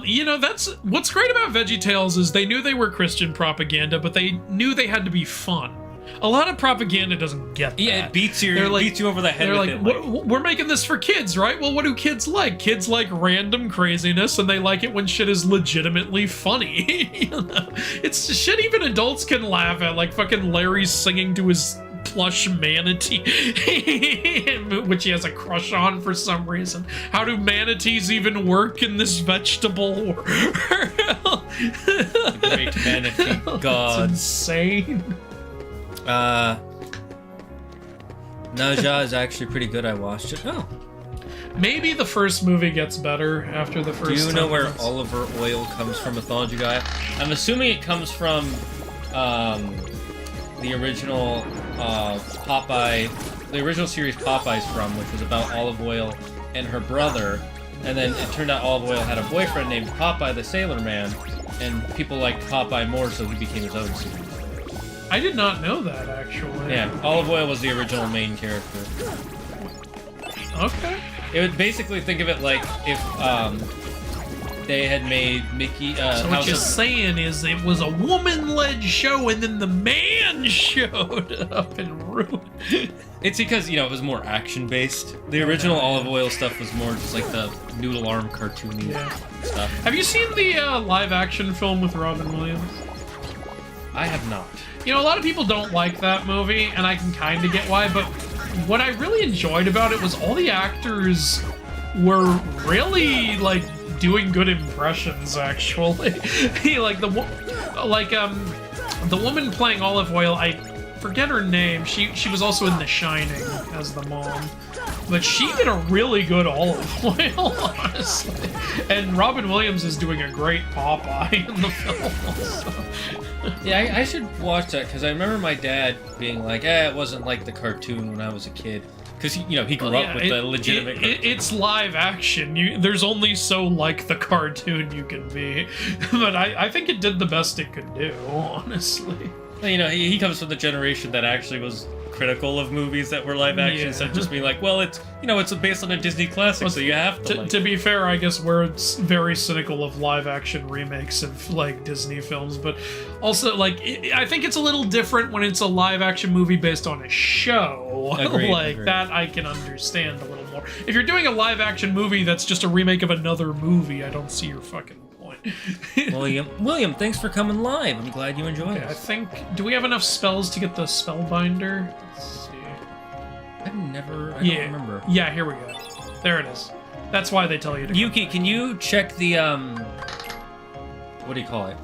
You know, that's what's great about VeggieTales is they knew they were Christian propaganda, but they knew they had to be fun. A lot of propaganda doesn't get that. Yeah, it beats you over the head. They're with like, it, we're making this for kids, right? Well, what do kids like? Kids like random craziness, and they like it when shit is legitimately funny. You know? It's shit even adults can laugh at, like fucking Larry singing to his plush manatee, which he has a crush on for some reason. How do manatees even work in this vegetable world? The great manatee god. It's insane. Naja is actually pretty good. I watched it. Oh. Maybe the first movie gets better after the first. Do you know where minutes. Oliver Oil comes from, Mythology Guy? I'm assuming it comes from the original Popeye, the original series Popeye's from, which was about Olive Oil and her brother. And then it turned out Olive Oil had a boyfriend named Popeye the Sailor Man, and people liked Popeye more, so he became his own series. I did not know that, actually. Yeah, Olive Oil was the original main character. Okay. It would basically think of it like if they had made Mickey. So what you're saying is it was a woman-led show, and then the man showed up and ruined. It's because, you know, it was more action-based. The original Olive Oil stuff was more just like the noodle arm cartoony stuff. Have you seen the live-action film with Robin Williams? I have not. You know, a lot of people don't like that movie, and I can kind of get why, but what I really enjoyed about it was all the actors were really, like, doing good impressions, actually. Like, the woman playing Olive Oil, I forget her name. She was also in The Shining as the mom. But she did a really good olive oil, honestly. And Robin Williams is doing a great Popeye in the film also. Yeah, I should watch that, because I remember my dad being like, it wasn't like the cartoon when I was a kid. Because, he grew up with the legitimate cartoon. It's live action. There's only so like the cartoon you can be. But I think it did the best it could do, honestly. He comes from the generation that actually was critical of movies that were live action, instead of just being like, well, it's based on a Disney classic, so you have to. To be fair, I guess we're very cynical of live action remakes of like Disney films, but also I think it's a little different when it's a live action movie based on a show. Agreed. That I can understand a little more. If you're doing a live action movie that's just a remake of another movie, I don't see your fucking point. William, thanks for coming live. I'm glad you enjoyed it. I think, do we have enough spells to get the spellbinder? Let's see. I don't remember. Yeah, here we go. There it is. That's why they tell you to. Yuki, can you check the what do you call it?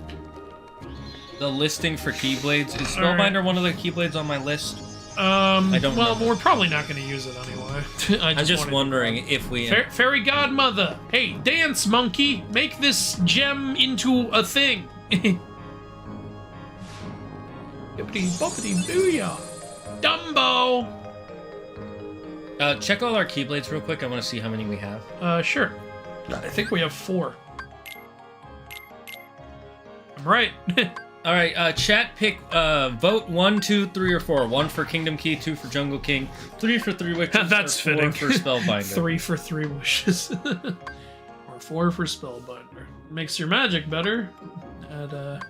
The listing for Keyblades. Is Spellbinder one of the Keyblades on my list? I don't. Well, we're probably not going to use it anyway. I'm just wondering if we. Fairy Godmother, hey, dance monkey, make this gem into a thing. Bippity boppity booyah, Dumbo. Check all our Keyblades real quick. I want to see how many we have. Sure. I think we have 4. I'm right. All right, chat, pick, vote 1, 2, 3, or 4. 1 for Kingdom Key, 2 for Jungle King, 3 for 3 Wishes, That's or 4 fitting. for Spellbinder. 3 for 3 Wishes. Or 4 for Spellbinder. Makes your magic better. And,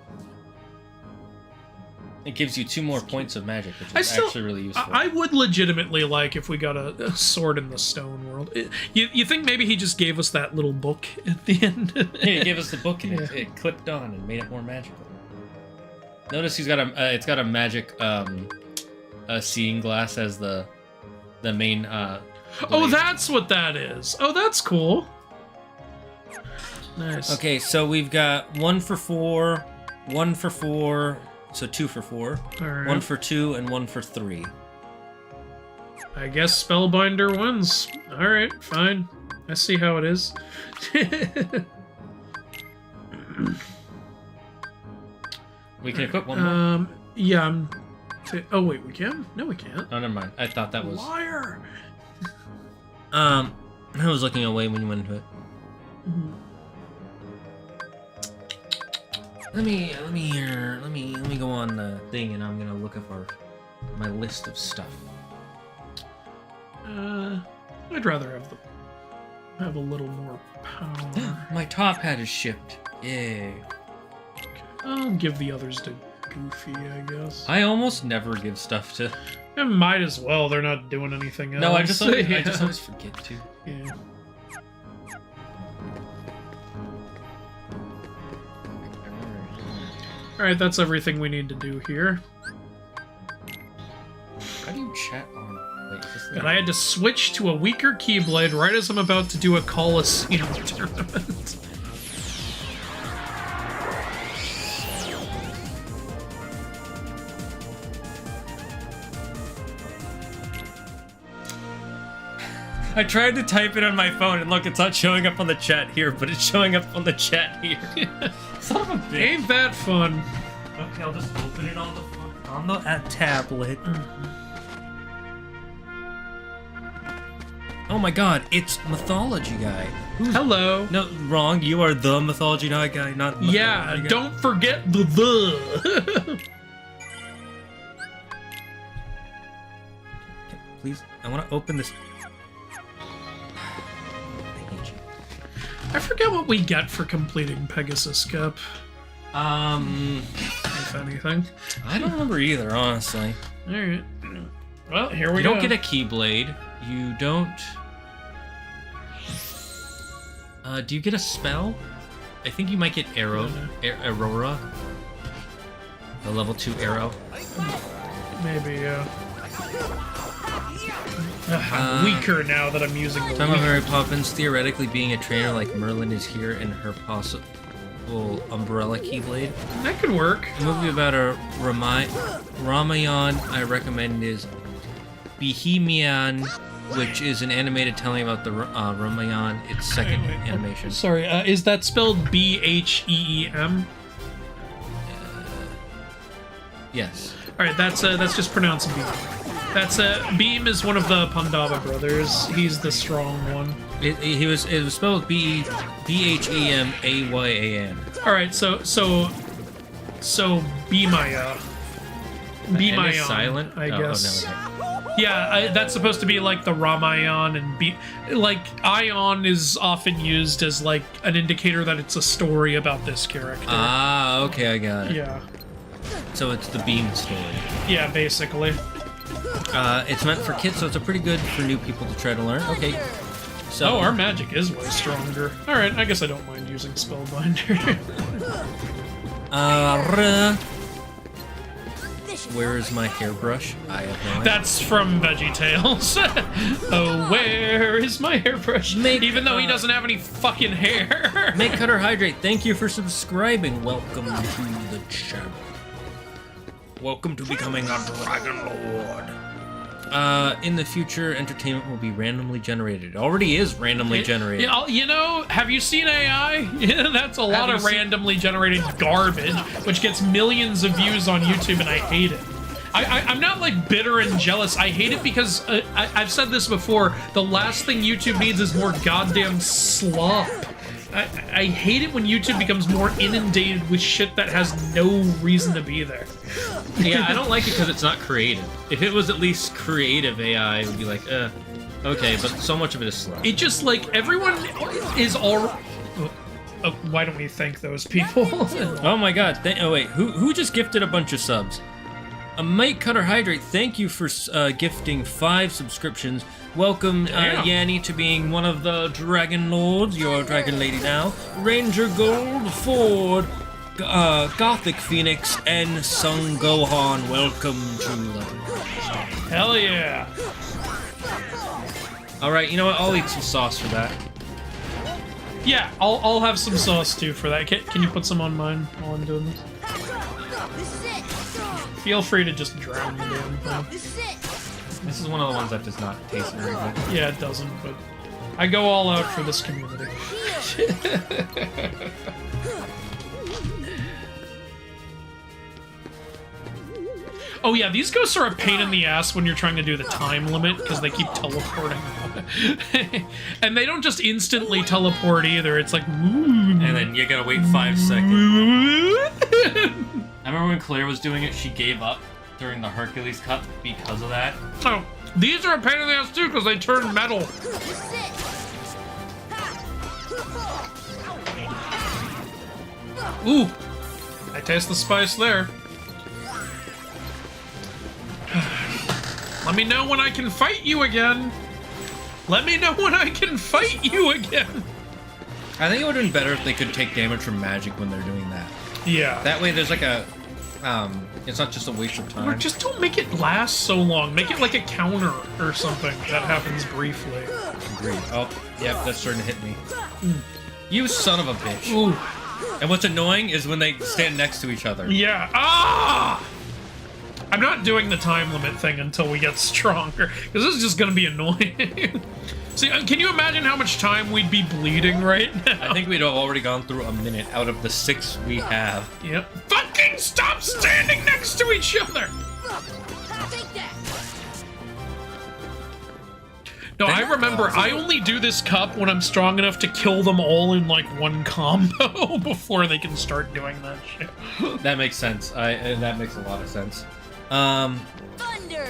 it gives you 2 more points of magic, which is actually really useful. I would legitimately like if we got a sword in the stone world. You think maybe he just gave us that little book at the end? Yeah, he gave us the book and it clipped on and made it more magical. Notice he's got it's got a magic seeing glass as the main. Oh, that's what that is. Oh, that's cool. Nice. Okay, so we've got 1 for 4, 1 for 4, so 2 for 4, right. 1 for 2, and 1 for 3. I guess Spellbinder wins. All right, fine. I see how it is. We can equip one more. Yeah. Oh wait, we can? No, we can't. Oh, never mind. I thought that was. Liar. I was looking away when you went into it. Let me go on the thing, and I'm gonna look up my list of stuff. I'd rather have a little more power. My top hat is shipped. Yay. I'll give the others to Goofy, I guess. I almost never give stuff to. I might as well. They're not doing anything else. No, I just always forget to. Yeah. All right, that's everything we need to do here. How do you chat on? Wait, and I had to switch to a weaker Keyblade right as I'm about to do a Coliseum tournament. I tried to type it on my phone, and look, it's not showing up on the chat here, but it's showing up on the chat here. Son of a bitch. Ain't that fun? Okay, I'll just open it on the tablet. Oh my god, it's Mythology Guy. Hello. No, wrong. You are the Mythology Guy, not Mythology Guy. Don't forget the. Please, I want to open this. I forget what we get for completing Pegasus Cup. If anything. I don't remember either, honestly. Alright. Well, here we go. go. You don't get a Keyblade. You don't... do you get a spell? I think you might get Arrow. Aurora. The level 2 arrow. Maybe, I'm weaker now that I'm using the Talking about Mary Poppins theoretically being a trainer like Merlin is here in her little umbrella keyblade. That could work. A movie about a Ramayan I recommend is Bohemian, which is an animated telling about the Ramayan, its second animation. Sorry, is that spelled B-H-E-E-M? Yes. All right, that's just pronounced Beam. That's Beam is one of the Pandava brothers. He's the strong one. It was spelled B-H-E-M-A-Y-A-N. All right, so Bimaya. N is silent? I guess. Oh, no, okay. Yeah, that's supposed to be like the Ramayan, and like Ion is often used as like an indicator that it's a story about this character. Ah, okay, I got it. Yeah. So it's the Beam story. Yeah, basically. It's meant for kids, so it's a pretty good for new people to try to learn. Okay. So our magic is way stronger. All right, I guess I don't mind using Spellbinder. Where is my hairbrush? I have no idea. That's from VeggieTales. Oh, where is my hairbrush? Even though he doesn't have any fucking hair. Make Cutter Hydrate, thank you for subscribing. Welcome to the channel. Welcome to becoming a Dragon Lord. In the future, entertainment will be randomly generated. It already is randomly generated. Yeah, you know, have you seen AI? That's a lot of randomly generated garbage, which gets millions of views on YouTube, and I hate it. I'm not like bitter and jealous. I hate it because I've said this before. The last thing YouTube needs is more goddamn slop. I hate it when YouTube becomes more inundated with shit that has no reason to be there. Yeah, I don't like it because it's not creative. If it was at least creative AI, it would be like, okay, but so much of it is slow. It just, like, everyone is all... why don't we thank those people? Oh my god, oh wait, who just gifted a bunch of subs? Mike Cutter Hydrate, thank you for gifting 5 subscriptions. Welcome, Yanni, to being one of the Dragon Lords. You're a Dragon Lady now. Ranger Gold, Ford, Gothic Phoenix, and Sun Gohan. Welcome to the... Hell yeah. Alright, you know what? I'll eat some sauce for that. Yeah, I'll have some sauce too for that. Can you put some on mine while I'm doing this? Feel free to just drown the damn thing. This is one of the ones that does not taste very good. Yeah, it doesn't, but I go all out for this community. Oh yeah, these ghosts are a pain in the ass when you're trying to do the time limit, because they keep teleporting. And they don't just instantly teleport either, it's like... And then you gotta wait 5 seconds. I remember when Claire was doing it, she gave up during the Hercules Cup because of that. Oh, these are a pain in the ass too, because they turn metal. Ooh, I taste the spice there. Let me know when I can fight you again. Let me know when I can fight you again. I think it would have been better if they could take damage from magic when they're doing that. Yeah. That way there's like a... it's not just a waste of time. Or just don't make it last so long. Make it like a counter or something that happens briefly. Agreed. Oh, yep, that's starting to hit me. You son of a bitch. Ooh. And what's annoying is when they stand next to each other. Yeah. Ah! I'm not doing the time limit thing until we get stronger, because this is just going to be annoying. See, can you imagine how much time we'd be bleeding right now? I think we'd have already gone through a minute out of the 6 we have. Yep. Fucking stop standing next to each other! No, I remember, I only do this cup when I'm strong enough to kill them all in, like, one combo before they can start doing that shit. That makes sense. That makes a lot of sense. Thunder!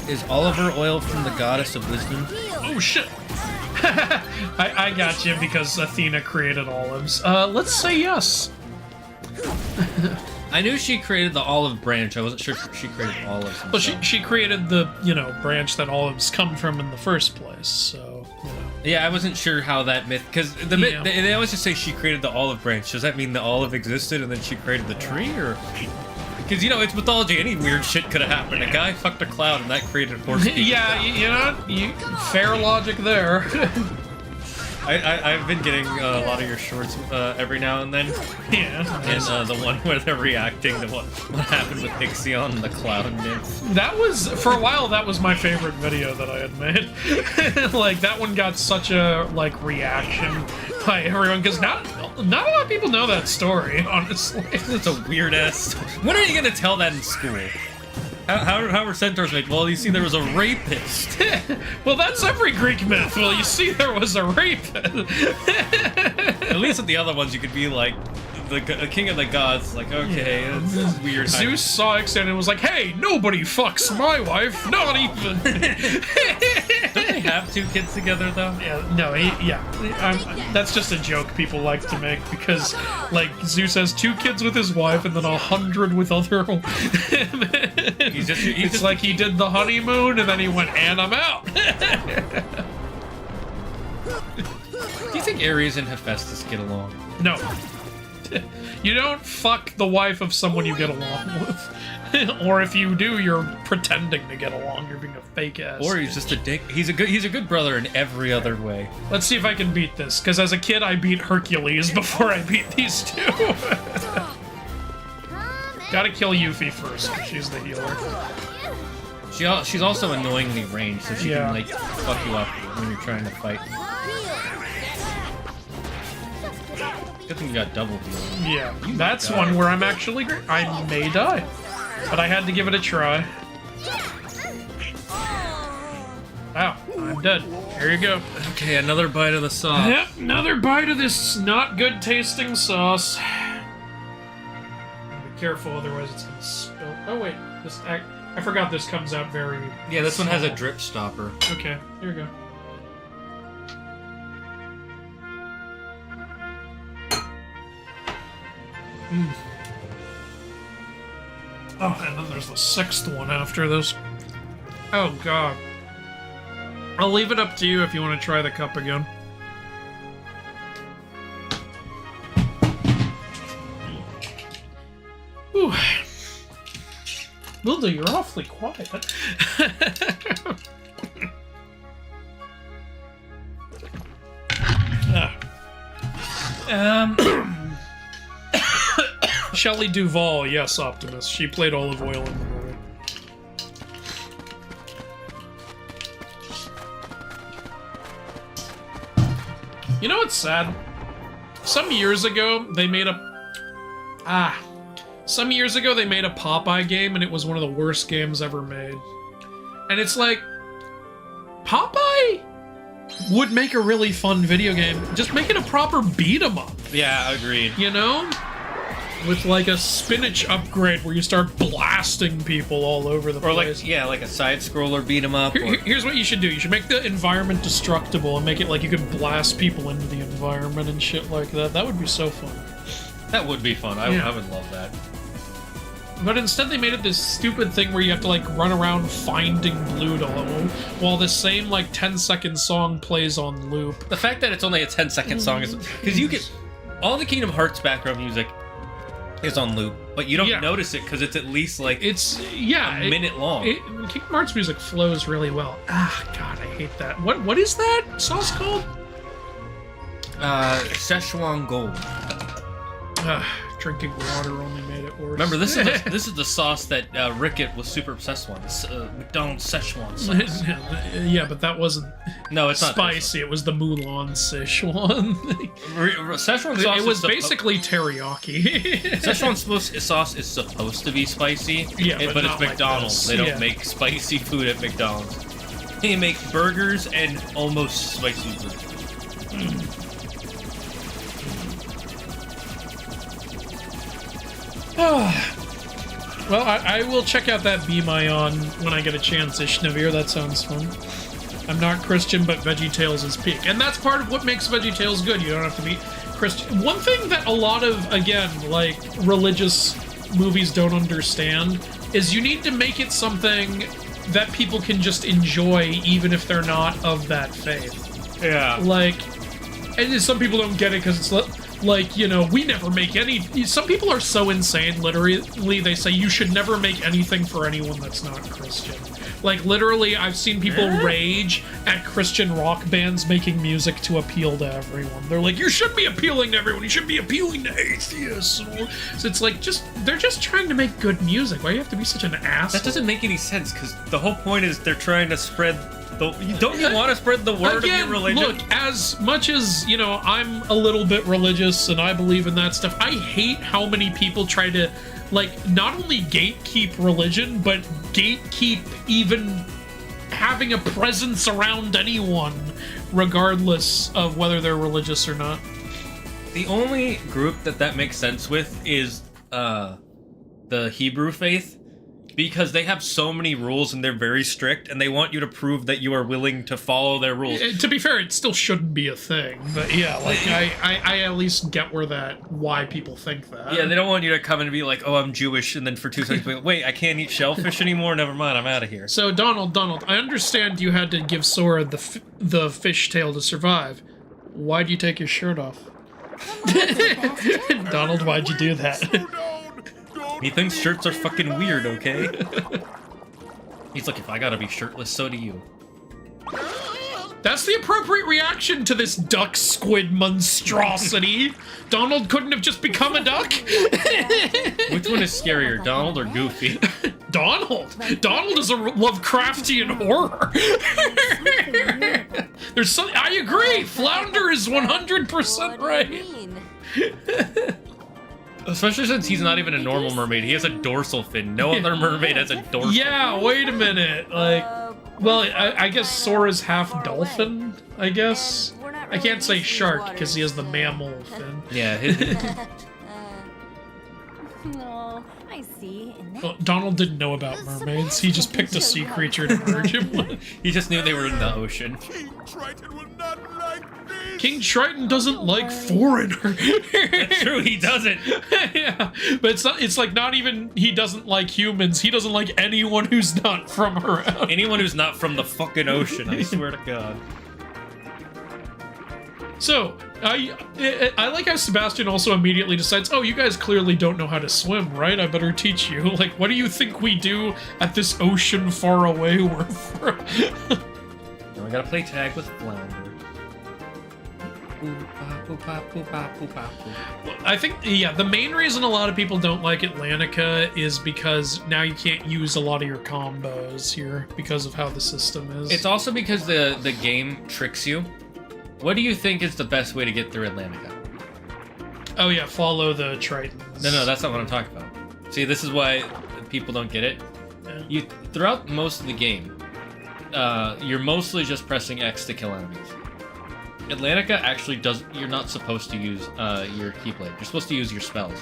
Is Oliver oil from the goddess of wisdom? Oh, shit! I got you because Athena created olives. Let's say yes. I knew she created the olive branch. I wasn't sure she created olives. Well, she created the, branch that olives come from in the first place, so, Yeah, I wasn't sure how that myth... Because the myth, they always just say she created the olive branch. Does that mean the olive existed and then she created the tree, or... Because, it's mythology. Any weird shit could have happened. A guy fucked a cloud and that created horse people. Yeah, fair logic there. I've been getting a lot of your shorts every now and then. Yeah. And the one where they're reacting to what happened with Ixion and the cloud nymph. That was, for a while, that was my favorite video that I had made. Like, that one got such a, like, reaction by everyone, because not a lot of people know that story, honestly. It's a weird-ass... When are you gonna tell that in school? How are centaurs made? Well, you see, there was a rapist. Well, that's every Greek myth. Well, you see, there was a rapist. At least with the other ones, you could be like, the king of the gods, like, okay, this is weird. Zeus saw Ixion and was like, hey, nobody fucks my wife, not even. Don't they have 2 kids together, though? Yeah, no, that's just a joke people like to make, because, like, Zeus has 2 kids with his wife and then 100 with other... It's like he did the honeymoon and then he went, and I'm out. Do you think Ares and Hephaestus get along? No. You don't fuck the wife of someone you get along with. Or if you do, you're pretending to get along. You're being a fake ass. Or he's just a dick. He's a good brother in every other way. Let's see if I can beat this, because as a kid I beat Hercules before I beat these 2. Gotta kill Yuffie first, she's the healer. She's also annoyingly ranged, so she can, like, fuck you up when you're trying to fight. Good thing you got double heal. Yeah, that's one where I'm actually great. I may die, but I had to give it a try. Ow, I'm dead. Here you go. Okay, another bite of the sauce. Yep, another bite of this not good tasting sauce. Be careful, otherwise it's gonna spill. Oh wait, I forgot this comes out very... Yeah, this one has a small. drip stopper. Okay, here we go. Oh, and then there's the 6th one after this. Oh god. I'll leave it up to you if you want to try the cup again. Whew. Wilda, you're awfully quiet. Shelley Duvall, yes, Optimus. She played Olive Oil in the movie. You know what's sad? Some years ago, they made a Popeye game, and it was one of the worst games ever made. And it's like, Popeye would make a really fun video game. Just make it a proper beat 'em up. Yeah, agreed. You know? With like a spinach upgrade where you start blasting people all over the place. Or like a side scroller beat 'em up. Here's what you should do. You should make the environment destructible and make it like you could blast people into the environment and shit like that. That would be so fun. That would be fun. I would love that. But instead they made it this stupid thing where you have to like run around finding blue doll while the same like 10-second song plays on loop. The fact that it's only a 10-second song is... Because you get... All the Kingdom Hearts background music is on loop, but you don't notice it because it's at least like a minute long. Kingdom Hearts music flows really well. Ah, God, I hate that. What is that sauce called? Szechuan Gold. Drinking water only made it worse. Remember, this is the sauce that Rickett was super obsessed with. McDonald's Szechuan sauce. Yeah, but that wasn't. No, it's not spicy. It was the Mulan Szechuan. Szechuan sauce. It was basically teriyaki. Szechuan sauce is supposed to be spicy. Yeah, but it's not McDonald's. Like they don't make spicy food at McDonald's. They make burgers and almost spicy burgers. Well, I will check out that Be My On when I get a chance, Ishnavir. That sounds fun. I'm not Christian, but VeggieTales is peak. And that's part of what makes VeggieTales good. You don't have to be Christian. One thing that a lot of, again, like, religious movies don't understand is you need to make it something that people can just enjoy even if they're not of that faith. Yeah. Like, and some people don't get it because it's Like, you know, we never make any... Some people are so insane, literally, they say you should never make anything for anyone that's not Christian. Like, literally, I've seen people rage at Christian rock bands making music to appeal to everyone. They're like, you shouldn't be appealing to everyone, you should be appealing to atheists. So it's like, they're just trying to make good music. Why do you have to be such an asshole? That doesn't make any sense, because the whole point is they're trying to spread... Don't you want to spread the word of your religion? Look, as much as, you know, I'm a little bit religious and I believe in that stuff, I hate how many people try to, like, not only gatekeep religion, but gatekeep even having a presence around anyone, regardless of whether they're religious or not. The only group that makes sense with is the Hebrew faith. Because they have so many rules and they're very strict, and they want you to prove that you are willing to follow their rules. To be fair, it still shouldn't be a thing, but yeah, like I at least get why people think that. Yeah, they don't want you to come and be like, oh, I'm Jewish, and then for 2 seconds be like, wait, I can't eat shellfish anymore? Never mind, I'm out of here. So Donald, I understand you had to give Sora the fishtail to survive. Why'd you take your shirt off? Donald, why'd you do that? He thinks shirts are fucking weird, okay? He's like, if I gotta be shirtless, so do you. That's the appropriate reaction to this duck squid monstrosity. Donald couldn't have just become a duck? Which one is scarier, Donald or Goofy? Donald! Donald is a Lovecraftian horror. I agree! Flounder is 100% right. Especially since he's not even a normal mermaid. He has a dorsal fin. No other mermaid has a dorsal fin. Yeah, wait a minute. Like, well, I guess Sora's half dolphin, I guess. I can't say shark because he has the mammal fin. Yeah. Oh, I see. Well, Donald didn't know about mermaids. He just picked a sea creature to merge him with. He just knew they were in the ocean. King Triton doesn't like foreigner. That's true, he doesn't. Yeah, but it's like not even he doesn't like humans. He doesn't like anyone who's not from around. Anyone who's not from the fucking ocean, I swear to God. So, I like how Sebastian also immediately decides, oh, you guys clearly don't know how to swim, right? I better teach you. Like, what do you think we do at this ocean far away we're from? Now we gotta play tag with Flounder. I think, yeah, the main reason a lot of people don't like Atlantica is because now you can't use a lot of your combos here because of how the system is. It's also because the game tricks you. What do you think is the best way to get through Atlantica? Oh yeah, follow the Tritons. No, that's not what I'm talking about. See, this is why people don't get it. Yeah. Throughout most of the game, you're mostly just pressing X to kill enemies. Atlantica actually does. You're not supposed to use your Keyblade. You're supposed to use your spells.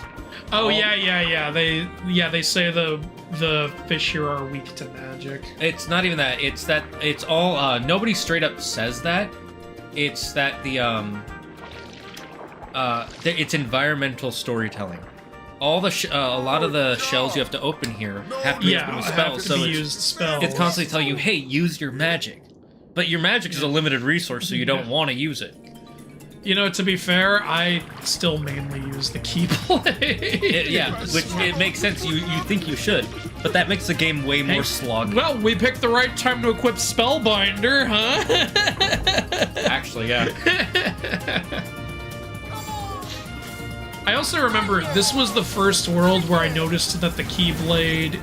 Oh yeah. They say the fish here are weak to magic. It's not even that. It's that. It's all. Nobody straight up says that. It's that it's environmental storytelling. All the a lot of the shells you have to open here have to be opened with spells. So it's constantly telling you, hey, use your magic. But your magic is a limited resource, so you don't want to use it. You know, to be fair, I still mainly use the Keyblade. Which it makes sense. You think you should, but that makes the game way more sloggy. Well, we picked the right time to equip Spellbinder, huh? Actually, yeah. I also remember this was the first world where I noticed that the Keyblade,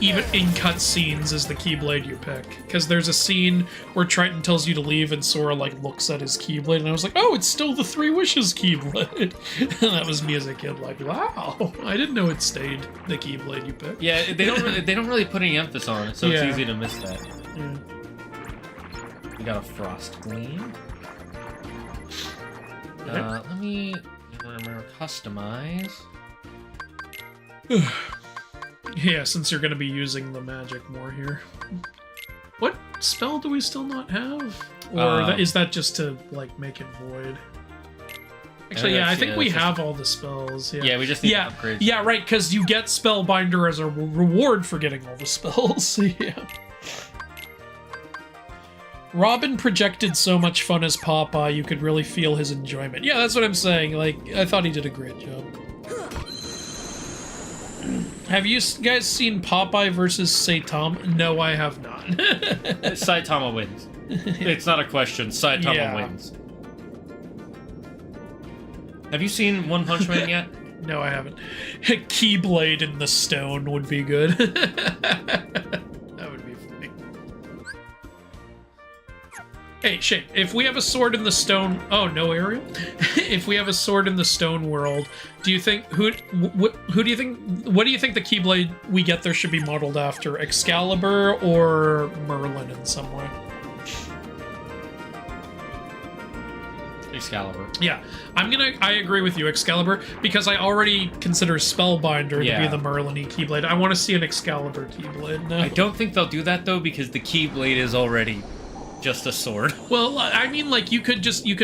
even in cutscenes, is the Keyblade you pick. Because there's a scene where Triton tells you to leave and Sora, like, looks at his Keyblade, and I was like, oh, it's still the Three Wishes Keyblade. And that was me as a kid, like, wow, I didn't know it stayed the Keyblade you picked. Yeah, they don't really put any emphasis on it, so it's easy to miss that. Yeah. We got a Frost Gleam. Let me customize. Yeah, since you're going to be using the magic more here. What spell do we still not have? Or is that just to, like, make it void? Actually, yeah, I think we have all the spells. Yeah, we just need upgrades. Yeah, right, because you get Spellbinder as a reward for getting all the spells. Yeah. Robin projected so much fun as Popeye, you could really feel his enjoyment. Yeah, that's what I'm saying. Like, I thought he did a great job. Have you guys seen Popeye versus Saitama? No, I have not. Saitama wins. It's not a question. Saitama wins. Have you seen One Punch Man yet? No, I haven't. Keyblade in the stone would be good. That would be funny. Hey, Shane, if we have a sword in the stone... Oh, no, Ariel? If we have a sword in the stone world, do you think... What do you think the Keyblade we get there should be modeled after? Excalibur or Merlin in some way? Excalibur. Yeah, I agree with you, Excalibur, because I already consider Spellbinder to be the Merlin-y Keyblade. I want to see an Excalibur Keyblade now. I don't think they'll do that, though, because the Keyblade is already just a sword. Well, I mean, like, you could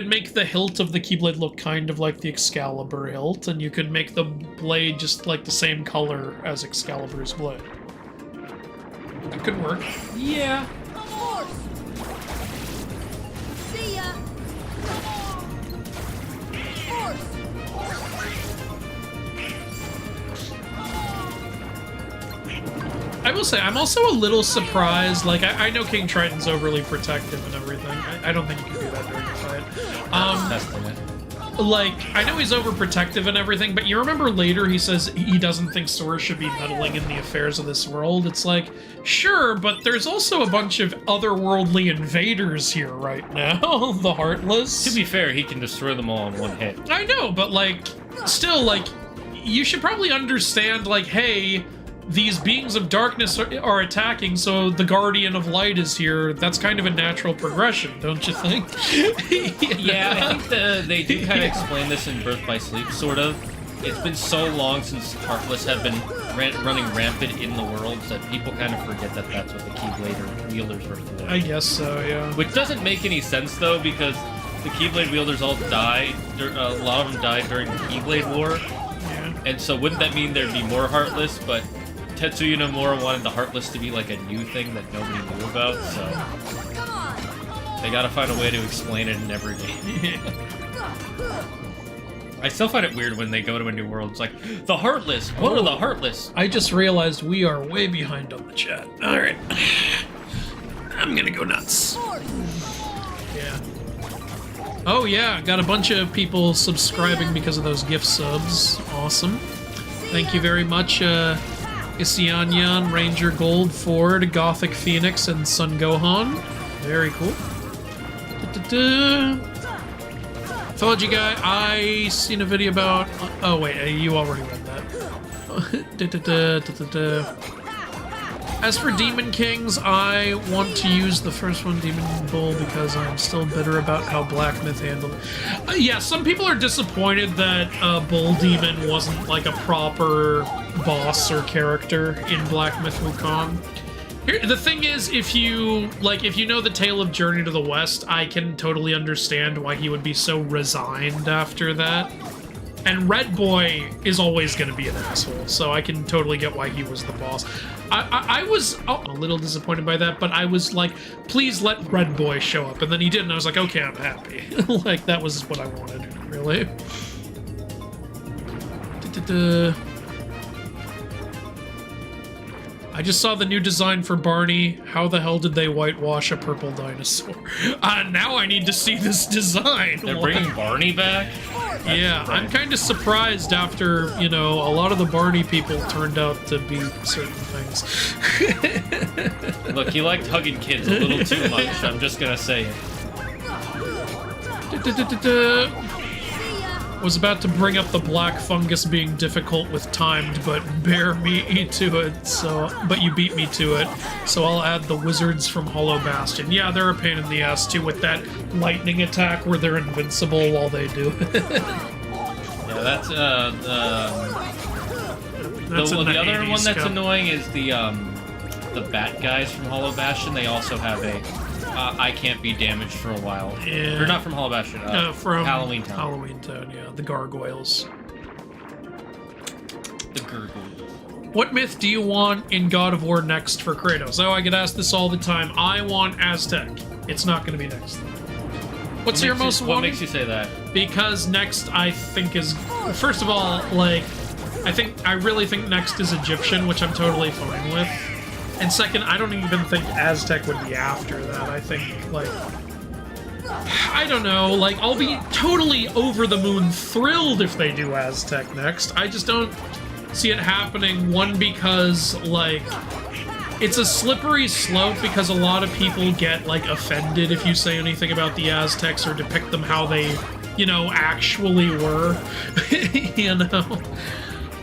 make the hilt of the Keyblade look kind of like the Excalibur hilt, and you could make the blade just like the same color as Excalibur's blade. That could work. Yeah. See ya. I will say, I'm also a little surprised. Like, I know King Triton's overly protective and everything. I don't think you can do that during the fight. Like, I know he's overprotective and everything, but you remember later he says he doesn't think Sora should be meddling in the affairs of this world. It's like, sure, but there's also a bunch of otherworldly invaders here right now. The Heartless. To be fair, he can destroy them all in one hit. I know, but, like, still, like, you should probably understand, like, hey, these beings of darkness are attacking, so the Guardian of Light is here. That's kind of a natural progression, don't you think? Yeah, I think they do kind of explain this in Birth by Sleep, sort of. It's been so long since Heartless have been running rampant in the worlds that people kind of forget that that's what the Keyblade wielders are for. I guess so, yeah. Which doesn't make any sense, though, because the Keyblade wielders all died. A lot of them died during the Keyblade War. Yeah. And so wouldn't that mean there'd be more Heartless, but Tetsuya Nomura wanted the Heartless to be like a new thing that nobody knew about, so they gotta find a way to explain it in every game. I still find it weird when they go to a new world. It's like, the Heartless! What are the Heartless? I just realized we are way behind on the chat. Alright. I'm gonna go nuts. Yeah. Oh yeah, got a bunch of people subscribing because of those gift subs. Awesome. Thank you very much, Isyanyan, Ranger Gold, Ford, Gothic Phoenix, and Sun Gohan. Very cool. Mythology guy, I seen a video about... Oh wait, you already read that. As for Demon Kings, I want to use the first one, Demon Bull, because I'm still bitter about how Black Myth handled it. Yeah, some people are disappointed that Bull Demon wasn't like a proper boss or character in Black Myth Wukong. Here, the thing is, if you know the tale of Journey to the West, I can totally understand why he would be so resigned after that. And Red Boy is always going to be an asshole, so I can totally get why he was the boss. I was a little disappointed by that, but I was like, please let Red Boy show up. And then he did, and I was like, okay, I'm happy. Like, that was what I wanted, really. I just saw the new design for Barney. How the hell did they whitewash a purple dinosaur? Now I need to see this design. They're bringing Barney back? Yeah, I'm kind of surprised after, you know, a lot of the Barney people turned out to be certain things. Look, he liked hugging kids a little too much, I'm just gonna say it. Was about to bring up the black fungus being difficult with timed, but bear me to it, but you beat me to it, so I'll add the wizards from Hollow Bastion. Yeah, they're a pain in the ass too with that lightning attack where they're invincible while they do it. Yeah, that's the other one that's annoying is the bat guys from Hollow Bastion. They also have a I can't be damaged for a while. Yeah. Or not from Hollow Bastion, from Halloween Town. Halloween Town, yeah. The gargoyles. The gargoyles. What myth do you want in God of War next for Kratos? Oh, I get asked this all the time. I want Aztec. It's not going to be next. What's your most What wanted? makes you say that? Because next, I think is... First of all, like, I really think next is Egyptian, which I'm totally fine with. And second, I don't even think Aztec would be after that. I think, like... I don't know, like, I'll be totally over the moon thrilled if they do Aztec next. I just don't see it happening, one, because, like, it's a slippery slope because a lot of people get, like, offended if you say anything about the Aztecs or depict them how they, you know, actually were, you know?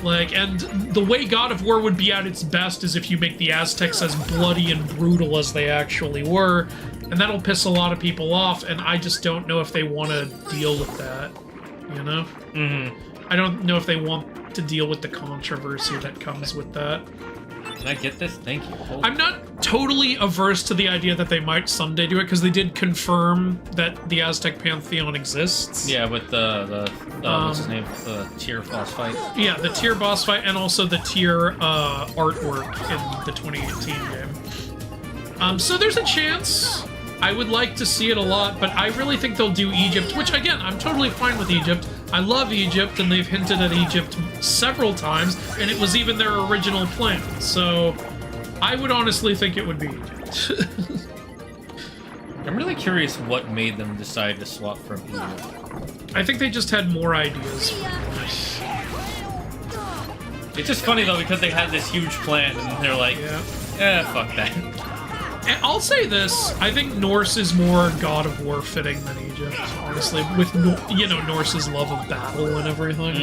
Like, and the way God of War would be at its best is if you make the Aztecs as bloody and brutal as they actually were, and that'll piss a lot of people off, and I just don't know if they want to deal with that, you know? Mm-hmm. I don't know if they want to deal with the controversy that comes with that. Can I get this? Thank you. I'm not totally averse to the idea that they might someday do it, because they did confirm that the Aztec Pantheon exists. Yeah, with the what's his name? The tier boss fight. Yeah, the tier boss fight, and also the tier artwork in the 2018 game. So there's a chance. I would like to see it a lot, but I really think they'll do Egypt, which, again, I'm totally fine with Egypt. I love Egypt, and they've hinted at Egypt several times, and it was even their original plan. So I would honestly think it would be Egypt. I'm really curious what made them decide to swap from Egypt. I think they just had more ideas. It's just funny, though, because they had this huge plan, and they're like, fuck that. And I'll say this, I think Norse is more God of War fitting than Egypt, honestly, with, you know, Norse's love of battle and everything,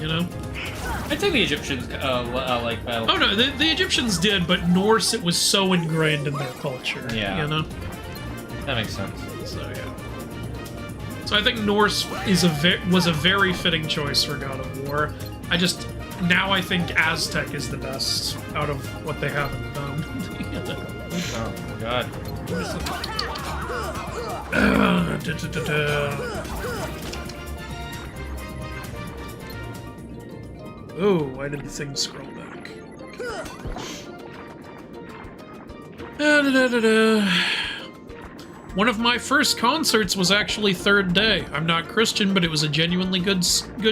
you know? I'd say the Egyptians like battle. Oh no, the Egyptians did, but Norse, it was so ingrained in their culture, yeah. You know? That makes sense. So, yeah. So I think Norse is was a very fitting choice for God of War. Now I think Aztec is the best out of what they haven't done. Oh my god. Oh, why did the thing scroll back? One of my first concerts was actually Third Day. I'm not Christian, but it was a genuinely good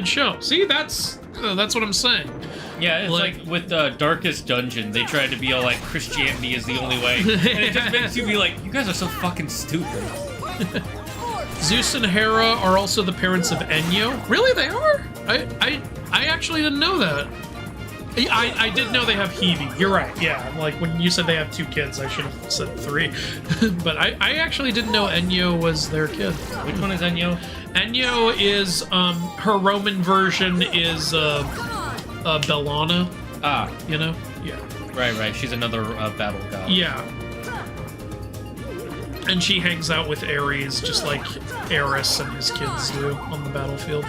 show. See, that's what I'm saying. Yeah, it's like with Darkest Dungeon, they tried to be all like Christianity is the only way, and it just makes you be like, you guys are so fucking stupid. Zeus and Hera are also the parents of Enyo. Really, they are? I actually didn't know that. I did know they have Hebe. You're right. Yeah, like when you said they have 2 kids, I should have said 3. But I actually didn't know Enyo was their kid. Which one is Enyo? Enyo is her Roman version is Bellana. Ah, you know? Yeah. Right. She's another battle god. Yeah. And she hangs out with Ares, just like Eris and his kids do on the battlefield.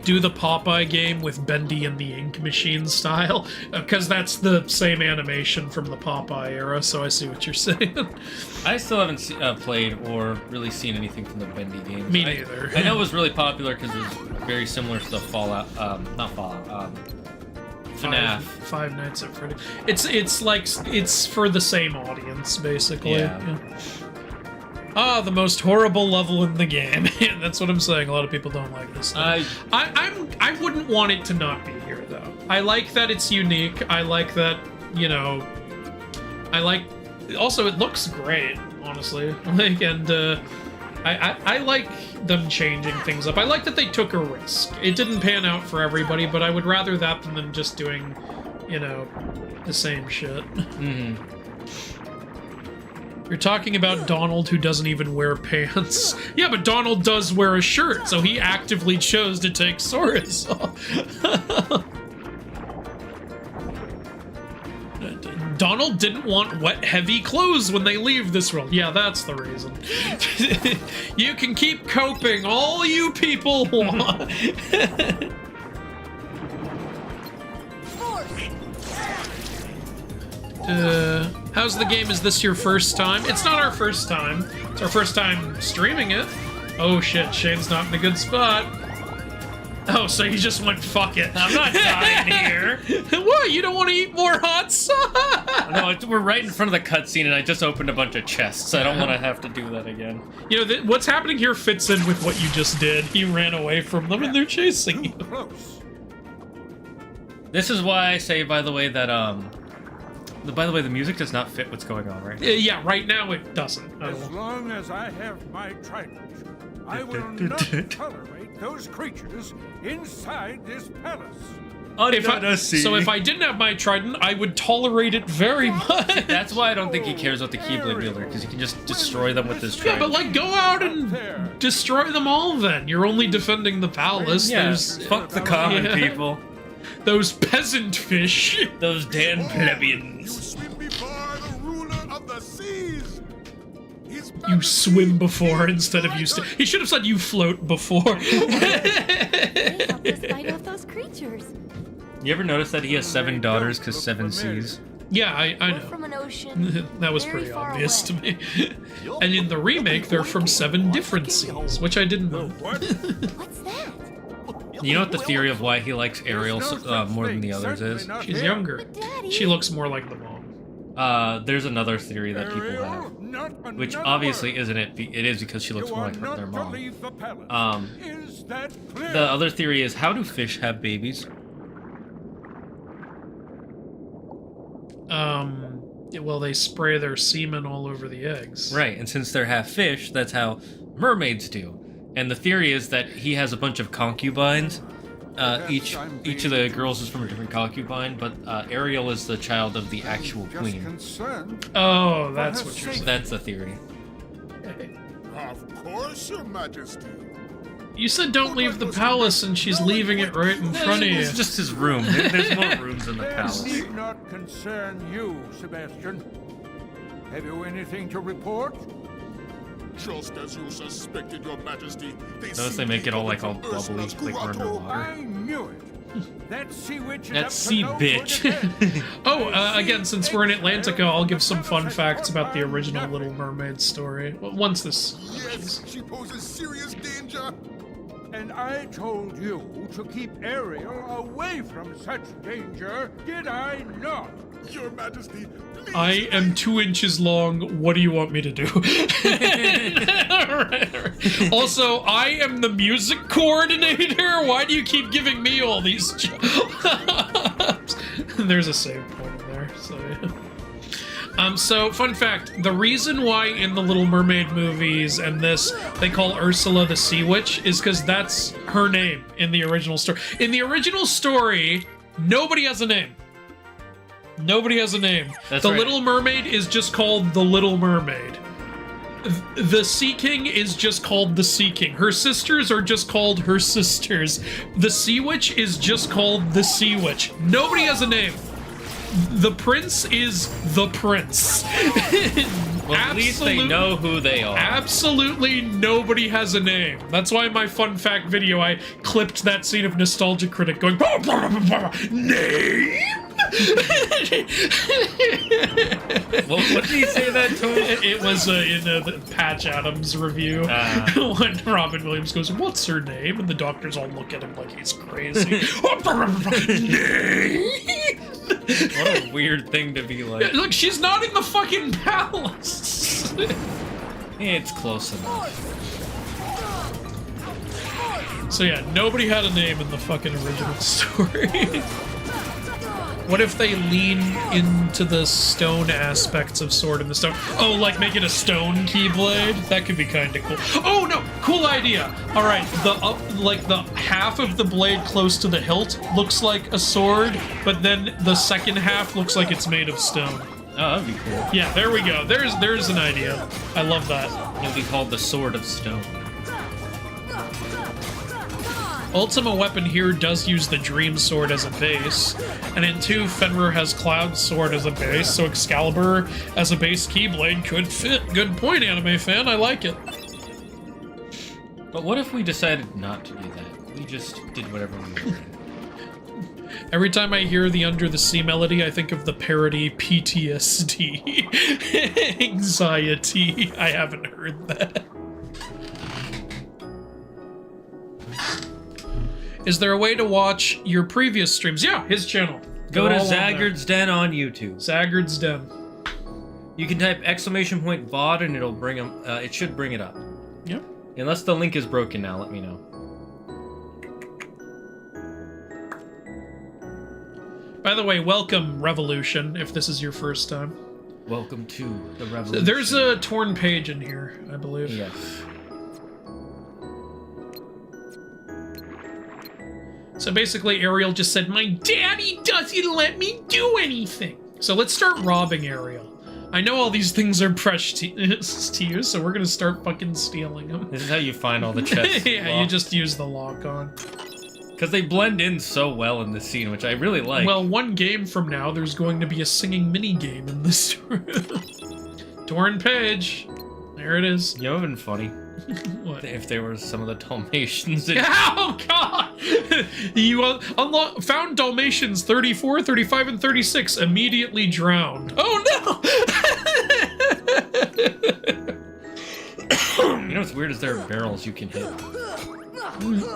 Do the Popeye game with Bendy and the Ink Machine style, because that's the same animation from the Popeye era, so I see what you're saying. I still haven't played or really seen anything from the Bendy games. Me neither. I know it was really popular because it was very similar to Fallout, not Fallout, FNAF. Five Nights at Freddy's. It's for the same audience, basically. Yeah. Ah, the most horrible level in the game. That's what I'm saying. A lot of people don't like this stuff. I wouldn't want it to not be here, though. I like that it's unique. I like that, you know... Also, it looks great, honestly. I like them changing things up. I like that they took a risk. It didn't pan out for everybody, but I would rather that than them just doing, you know, the same shit. Mm-hmm. You're talking about Donald who doesn't even wear pants. Yeah, but Donald does wear a shirt, so he actively chose to take Saurus off. Donald didn't want wet, heavy clothes when they leave this world. Yeah, that's the reason. You can keep coping all you people want. How's the game? Is this your first time? It's not our first time. It's our first time streaming it. Oh shit, Shane's not in a good spot. Oh, so you just went, fuck it. I'm not dying here. What? You don't want to eat more hot sauce? No, we're right in front of the cutscene, and I just opened a bunch of chests. I don't want to have to do that again. You know, what's happening here fits in with what you just did. He ran away from them, and they're chasing you. Close. This is why I say, by the way, that by the way, the music does not fit what's going on right now. Yeah, right now it doesn't. As long as I have my trident, I will not tolerate those creatures inside this palace. So if I didn't have my trident, I would tolerate it very much. That's why I don't think he cares about the Keyblade builder, because he can just destroy them with his trident. Yeah, but like, go out and destroy them all then. You're only defending the palace. Yeah, fuck the common people. Those peasant fish. Those damn plebeians. Swim before the ruler of the seas. You swim before instead of you he should have said you float before. They helped us fight off those creatures. You ever notice that he has 7 daughters because 7 seas? Yeah, I We're know. from an ocean That was very pretty far obvious to away. me. And in the remake, they're from 7 different seas, which I didn't know. What's that? You know what the theory of why he likes Ariel more than the others is? She's younger. Daddy. She looks more like the mom. There's another theory that people have, which obviously isn't it. It is because she looks more like their mom. The other theory is, how do fish have babies? Well, they spray their semen all over the eggs. Right, and since they're half fish, that's how mermaids do. And the theory is that he has a bunch of concubines. Each of the girls is from a different concubine, but Ariel is the child of the actual queen. Oh, that's what you're saying. That's the theory. Of course, Your Majesty. You said don't leave the palace, and she's leaving it right in front of you. It's just his room. There's more rooms in the palace. This need not concern you, Sebastian. Have you anything to report? Just as you suspected, Your Majesty. Notice they make it all like all bubbly, like we're underwater. I knew it. That sea witch is That up to sea no good bitch. again. Again, since we're in Atlantica, I'll give some fun facts about the original Little Mermaid story. Well, once this Yes, she poses serious danger. And I told you to keep Ariel away from such danger, did I not? Your Majesty, please. I am 2 inches long. What do you want me to do? Alright. Also, I am the music coordinator. Why do you keep giving me all these jobs? There's a save point in there. So, yeah. So, fun fact, the reason why in the Little Mermaid movies and this, they call Ursula the Sea Witch is because that's her name in the original story. In the original story, nobody has a name. Nobody has a name. That's the right. Little Mermaid is just called the Little Mermaid. The Sea King is just called the Sea King. Her sisters are just called her sisters. The Sea Witch is just called the Sea Witch. Nobody has a name. The Prince is the Prince. Well, at least they know who they are. Absolutely nobody has a name. That's why in my fun fact video I clipped that scene of Nostalgia Critic going, name? Well, what did he say that to? It was in the Patch Adams review when Robin Williams goes, "What's her name?" and the doctors all look at him like he's crazy. Name? What a weird thing to be like. Look, she's not in the fucking palace. It's close enough. So yeah, nobody had a name in the fucking original story. What if they lean into the stone aspects of Sword in the Stone? Oh, like make it a stone Keyblade? That could be kind of cool. Oh no, cool idea. All right, the half of the blade close to the hilt looks like a sword, but then the second half looks like it's made of stone. Oh, that'd be cool. Yeah, there we go. There's an idea. I love that. It'll be called the Sword of Stone. Ultima Weapon here does use the Dream Sword as a base, and in 2, Fenrir has Cloud Sword as a base, so Excalibur as a base Keyblade could fit. Good point, anime fan, I like it. But what if we decided not to do that? We just did whatever we wanted. Every time I hear the Under the Sea melody, I think of the parody PTSD. Anxiety. I haven't heard that. Is there a way to watch your previous streams? Yeah, his channel. Go They're to all on there. Zagard's Den on YouTube. Zagard's Den. You can type !VOD and it'll bring them. It should bring it up. Yep. Unless the link is broken now, let me know. By the way, welcome, Revolution, if this is your first time. Welcome to the revolution. There's a torn page in here, I believe. Yes. So basically, Ariel just said, my daddy doesn't let me do anything. So let's start robbing Ariel. I know all these things are precious to you, so we're gonna start fucking stealing them. This is how you find all the chests. Yeah, you just use the lock on. Because they blend in so well in this scene, which I really like. Well, one game from now, there's going to be a singing mini-game in this room. Torn page. There it is. You know what would have been funny? What? If there were some of the Dalmatians in... Oh, God! You found Dalmatians 34, 35, and 36. Immediately drowned. Oh, no! You know what's weird is there are barrels you can hit.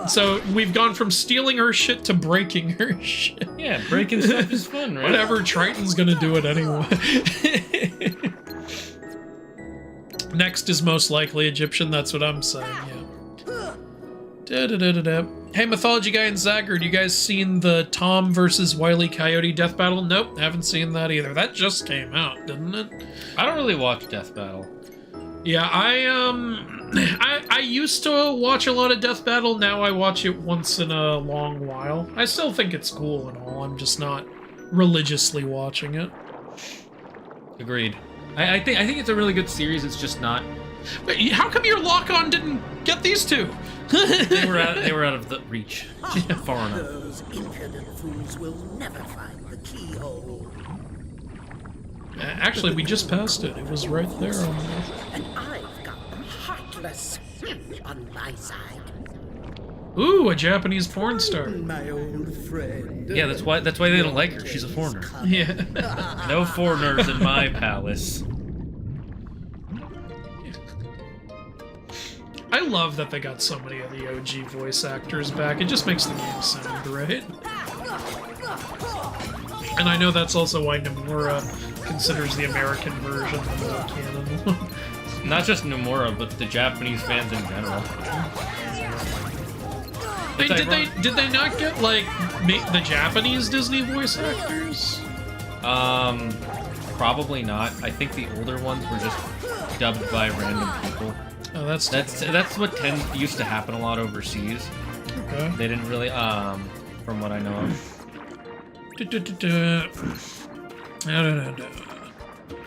So we've gone from stealing her shit to breaking her shit. Yeah, breaking stuff is fun, right? Whatever, Triton's gonna do it anyway. Next is most likely Egyptian, that's what I'm saying, yeah. Da-da-da-da-da. Hey, Mythology Guy and Zagard, you guys seen the Tom versus Wile E. Coyote death battle? Nope, haven't seen that either. That just came out, didn't it? I don't really watch Death Battle. Yeah, I used to watch a lot of Death Battle, now I watch it once in a long while. I still think it's cool and all, I'm just not religiously watching it. Agreed. I think it's a really good series, it's just not... But how come your lock-on didn't get these two? they were out of the reach. Far enough. Those impudent fools will never find the keyhole. Actually, we just passed it. It was right there on the... And I've got the heartless on my side. Ooh, a Japanese porn star. My old friend. Yeah, that's why they don't like her. She's a foreigner. Yeah. No foreigners in my palace. I love that they got so many of the OG voice actors back. It just makes the game sound great. And I know that's also why Nomura considers the American version the more canon one. Not just Nomura, but the Japanese fans in general. Did they not get like the Japanese Disney voice actors? Probably not. I think the older ones were just dubbed by random people. Oh, that's what used to happen a lot overseas. Okay. They didn't really, from what I know of.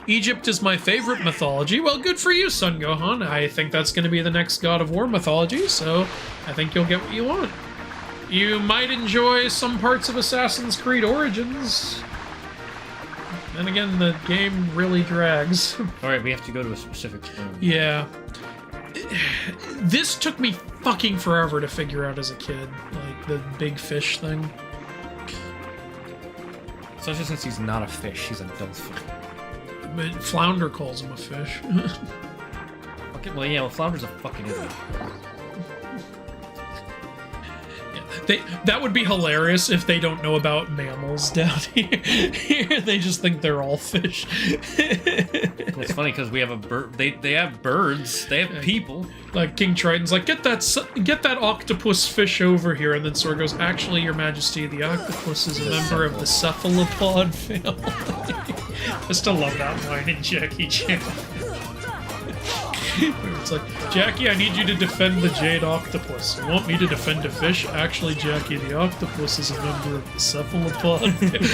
Egypt is my favorite mythology. Well, good for you, Sun Gohan. I think that's going to be the next God of War mythology, so I think you'll get what you want. You might enjoy some parts of Assassin's Creed Origins. And again, the game really drags. Alright, we have to go to a specific room. Yeah. This took me fucking forever to figure out as a kid. Like, the big fish thing. Especially since he's not a fish, he's a dolphin. But Flounder calls him a fish. Okay, well, yeah, Flounder's a fucking idiot. That would be hilarious if they don't know about mammals down here. They just think they're all fish. It's funny because we have a bird. They have birds. They have people. Like King Triton's like, get that octopus fish over here, and then Sora goes, actually, Your Majesty, the octopus is a member of the cephalopod family. I still love that line in Jackie Chan. It's like, Jackie, I need you to defend the jade octopus. You want me to defend a fish? Actually, Jackie, the octopus is a member of the cephalopod.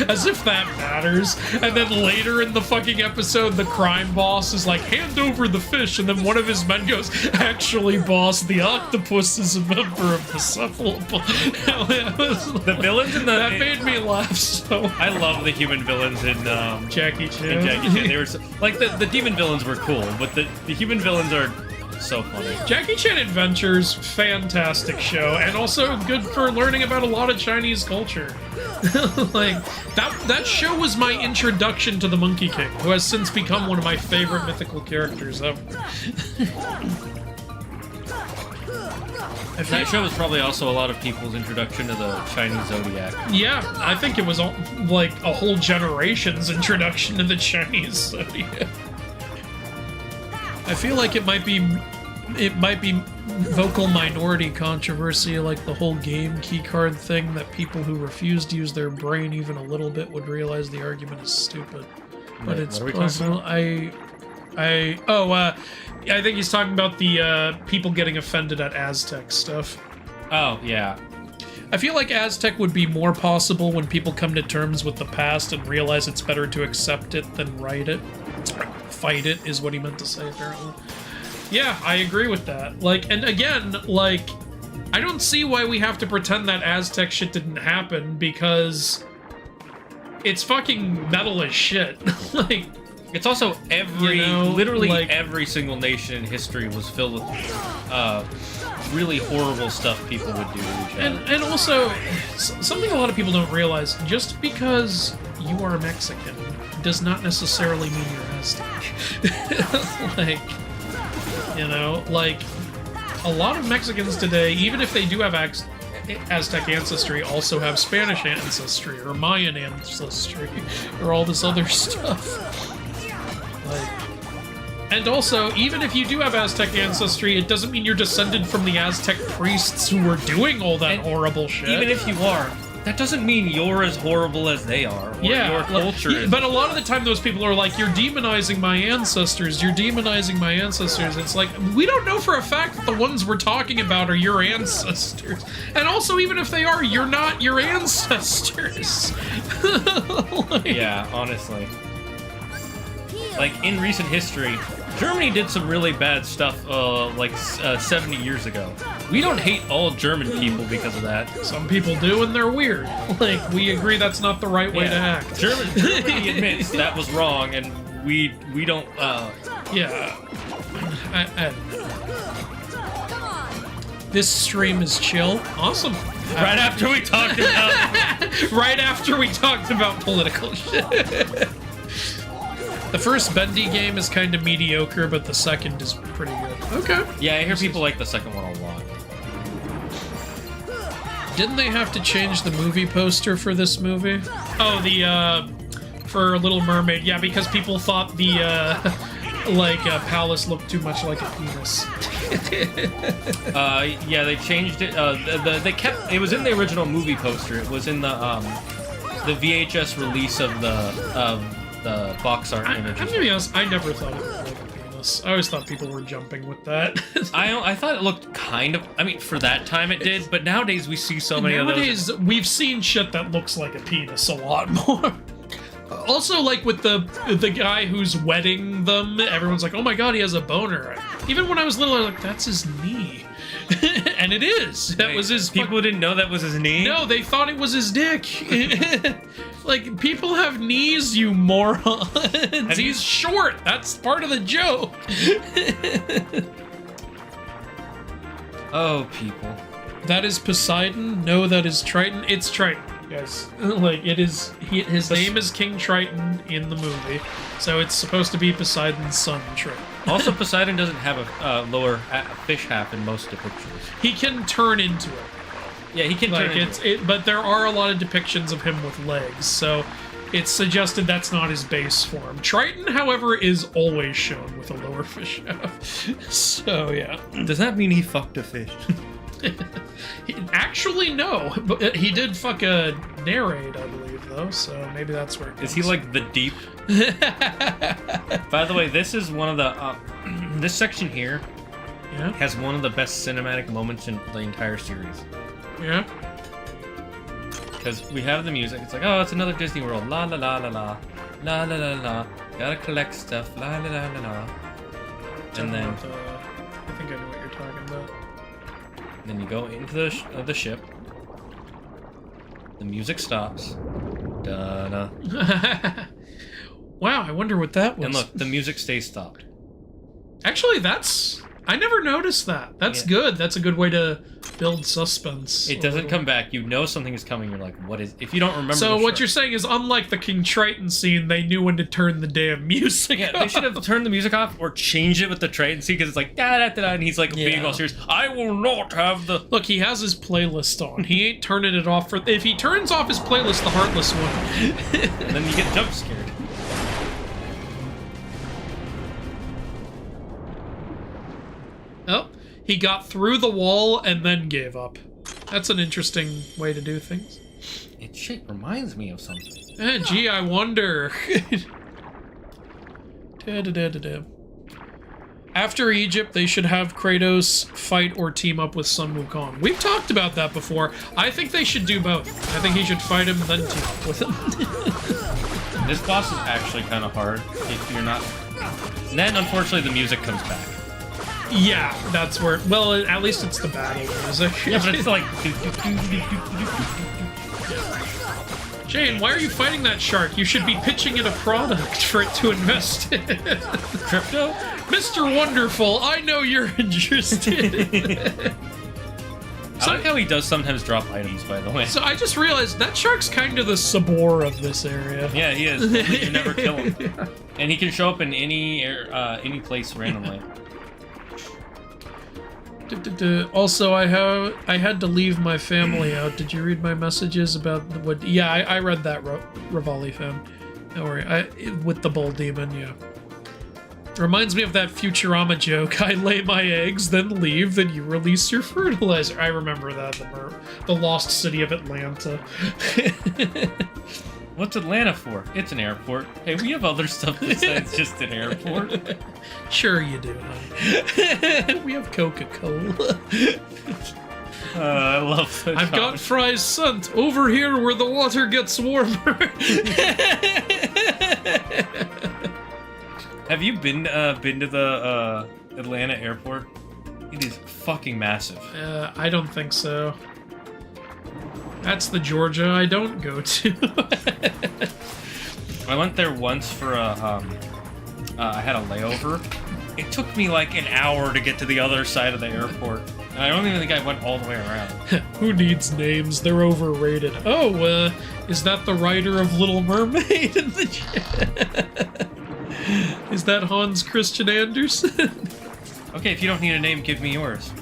As if that matters. And then later in the fucking episode, the crime boss is like, hand over the fish. And then one of his men goes, actually, boss, the octopus is a member of the cephalopod. The villains in the... That made me laugh so I love the human villains in Jackie Chan. They were like the demon villains were cool, but the human villains are so funny. Jackie Chan Adventures, fantastic show, and also good for learning about a lot of Chinese culture. Like that show was my introduction to the Monkey King, who has since become one of my favorite mythical characters ever. That show was probably also a lot of people's introduction to the Chinese zodiac. Yeah, I think it was like a whole generation's introduction to the Chinese zodiac. I feel like it might be vocal minority controversy, like the whole game keycard thing, that people who refuse to use their brain even a little bit would realize the argument is stupid. But it's possible. I think he's talking about the people getting offended at Aztec stuff. Oh, yeah. I feel like Aztec would be more possible when people come to terms with the past and realize it's better to accept it than write it. Fight it is what he meant to say, apparently. Yeah, I agree with that. Like, and again, like, I don't see why we have to pretend that Aztec shit didn't happen, because it's fucking metal as shit. Like, it's also literally every single nation in history was filled with really horrible stuff people would do to each other. And also, something a lot of people don't realize, just because you are Mexican does not necessarily mean you're Aztec. Like, you know, like, a lot of Mexicans today, even if they do have Aztec ancestry, also have Spanish ancestry, or Mayan ancestry, or all this other stuff. Like, and also, even if you do have Aztec ancestry, it doesn't mean you're descended from the Aztec priests who were doing all that horrible shit. Even if you are, that doesn't mean you're as horrible as they are, or your culture is. But a lot of the time those people are like, you're demonizing my ancestors, you're demonizing my ancestors. It's like, we don't know for a fact that the ones we're talking about are your ancestors. And also, even if they are, you're not your ancestors. Like, yeah, honestly. Like, in recent history, Germany did some really bad stuff, 70 years ago. We don't hate all German people because of that. Some people do, and they're weird. Like, we agree that's not the right way to act. Germany admits that was wrong, and we don't, Yeah. I This stream is chill. Awesome. Right after we talked about... Right after we talked about political shit. The first Bendy game is kind of mediocre, but the second is pretty good. Okay. Yeah, I hear people like the second one a lot. Didn't they have to change the movie poster for this movie? Oh, for Little Mermaid. Yeah, because people thought the, palace looked too much like a penis. Yeah, they changed it. They kept... It was in the original movie poster. It was in the VHS release of the box art images. I'm gonna be honest, I never thought it looked like a penis. I always thought people were jumping with that. I thought it looked kind of... I mean, for that time it did, but nowadays we see so many of those. Nowadays, we've seen shit that looks like a penis a lot more. Also, like, with the guy who's wedding them, everyone's like, oh my god, he has a boner. Even when I was little, I was like, that's his knee. And it is. That was his... People didn't know that was his knee? No, they thought it was his dick. Like, people have knees, you moron. He's short. That's part of the joke. Oh, people. That is Poseidon? No, that is Triton. It's Triton, guys. Like, it is... His name is King Triton in the movie, so it's supposed to be Poseidon's son, Triton. Also, Poseidon doesn't have a lower fish half in most depictions. He can turn into it. Yeah, he can turn into it. But there are a lot of depictions of him with legs, so it's suggested that's not his base form. Triton, however, is always shown with a lower fish half. So, yeah. Does that mean he fucked a fish? Actually, no. But he did fuck a narrate, I believe, though, so maybe that's where it comes. Is he like the deep? By the way, this is one of the... this section here has one of the best cinematic moments in the entire series. Yeah? Because we have the music. It's like, oh, it's another Disney World. La la la la la. La la la la. Gotta collect stuff. La la la la la. And then... I think I know what you're talking about. Then you go into the ship. The music stops. Da-da. Wow, I wonder what that was. And look, the music stays stopped. Actually, that's... I never noticed that. That's good. That's a good way to build suspense. It doesn't come back. You know something is coming. You're like, what is... If you don't remember So what you're saying is, unlike the King Triton scene, they knew when to turn the damn music off. They should have turned the music off or changed it with the Triton scene, because it's like, da-da-da-da, and he's like being all serious. I will not have the... Look, he has his playlist on. He ain't turning it off for... If he turns off his playlist, the Heartless one... And then you get jump scared. Oh, he got through the wall and then gave up. That's an interesting way to do things. Its shape reminds me of something. Gee, I wonder. Da-da-da-da-da. After Egypt, they should have Kratos fight or team up with Sun Wukong. We've talked about that before. I think they should do both. I think he should fight him, then team up with him. This boss is actually kind of hard if you're not... And then, unfortunately, the music comes back. Yeah, that's where... Well, at least it's the battle music. Yeah, but it's like... Jane, why are you fighting that shark? You should be pitching in a product for it to invest in. Crypto? Mr. Wonderful, I know you're interested. I like how he does sometimes drop items, by the way. So I just realized that shark's kind of the Sabor of this area. Yeah, he is. You never kill him. And he can show up in any place randomly. Also, I had to leave my family out. Did you read my messages about what? Yeah, I read that, Rivali fan. Don't worry, with the bull demon. Yeah, reminds me of that Futurama joke. I lay my eggs, then leave, then you release your fertilizer. I remember that. The lost city of Atlanta. What's Atlanta for? It's an airport. Hey, we have other stuff besides just an airport. Sure you do, honey. We have Coca-Cola. I love that. I've got fries sent over here where the water gets warmer. Have you been to the Atlanta airport? It is fucking massive. I don't think so. That's the Georgia I don't go to. I went there once for a, I had a layover. It took me like an hour to get to the other side of the airport. And I don't even think I went all the way around. Who needs names? They're overrated. Oh, is that the writer of Little Mermaid in the chat? Is that Hans Christian Andersen? Okay, if you don't need a name, give me yours.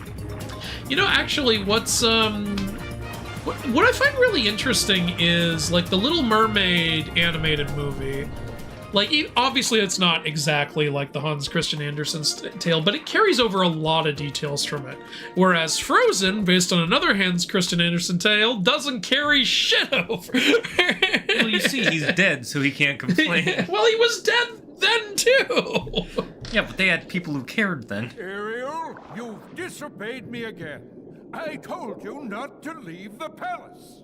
You know, actually, what's, what I find really interesting is, like, the Little Mermaid animated movie. Like, obviously it's not exactly like the Hans Christian Andersen's tale, but it carries over a lot of details from it. Whereas Frozen, based on another Hans Christian Andersen tale, doesn't carry shit over. Well, you see, he's dead, so he can't complain. Well, he was dead then, too! Yeah, but they had people who cared then. Ariel, you've disobeyed me again. I told you not to leave the palace.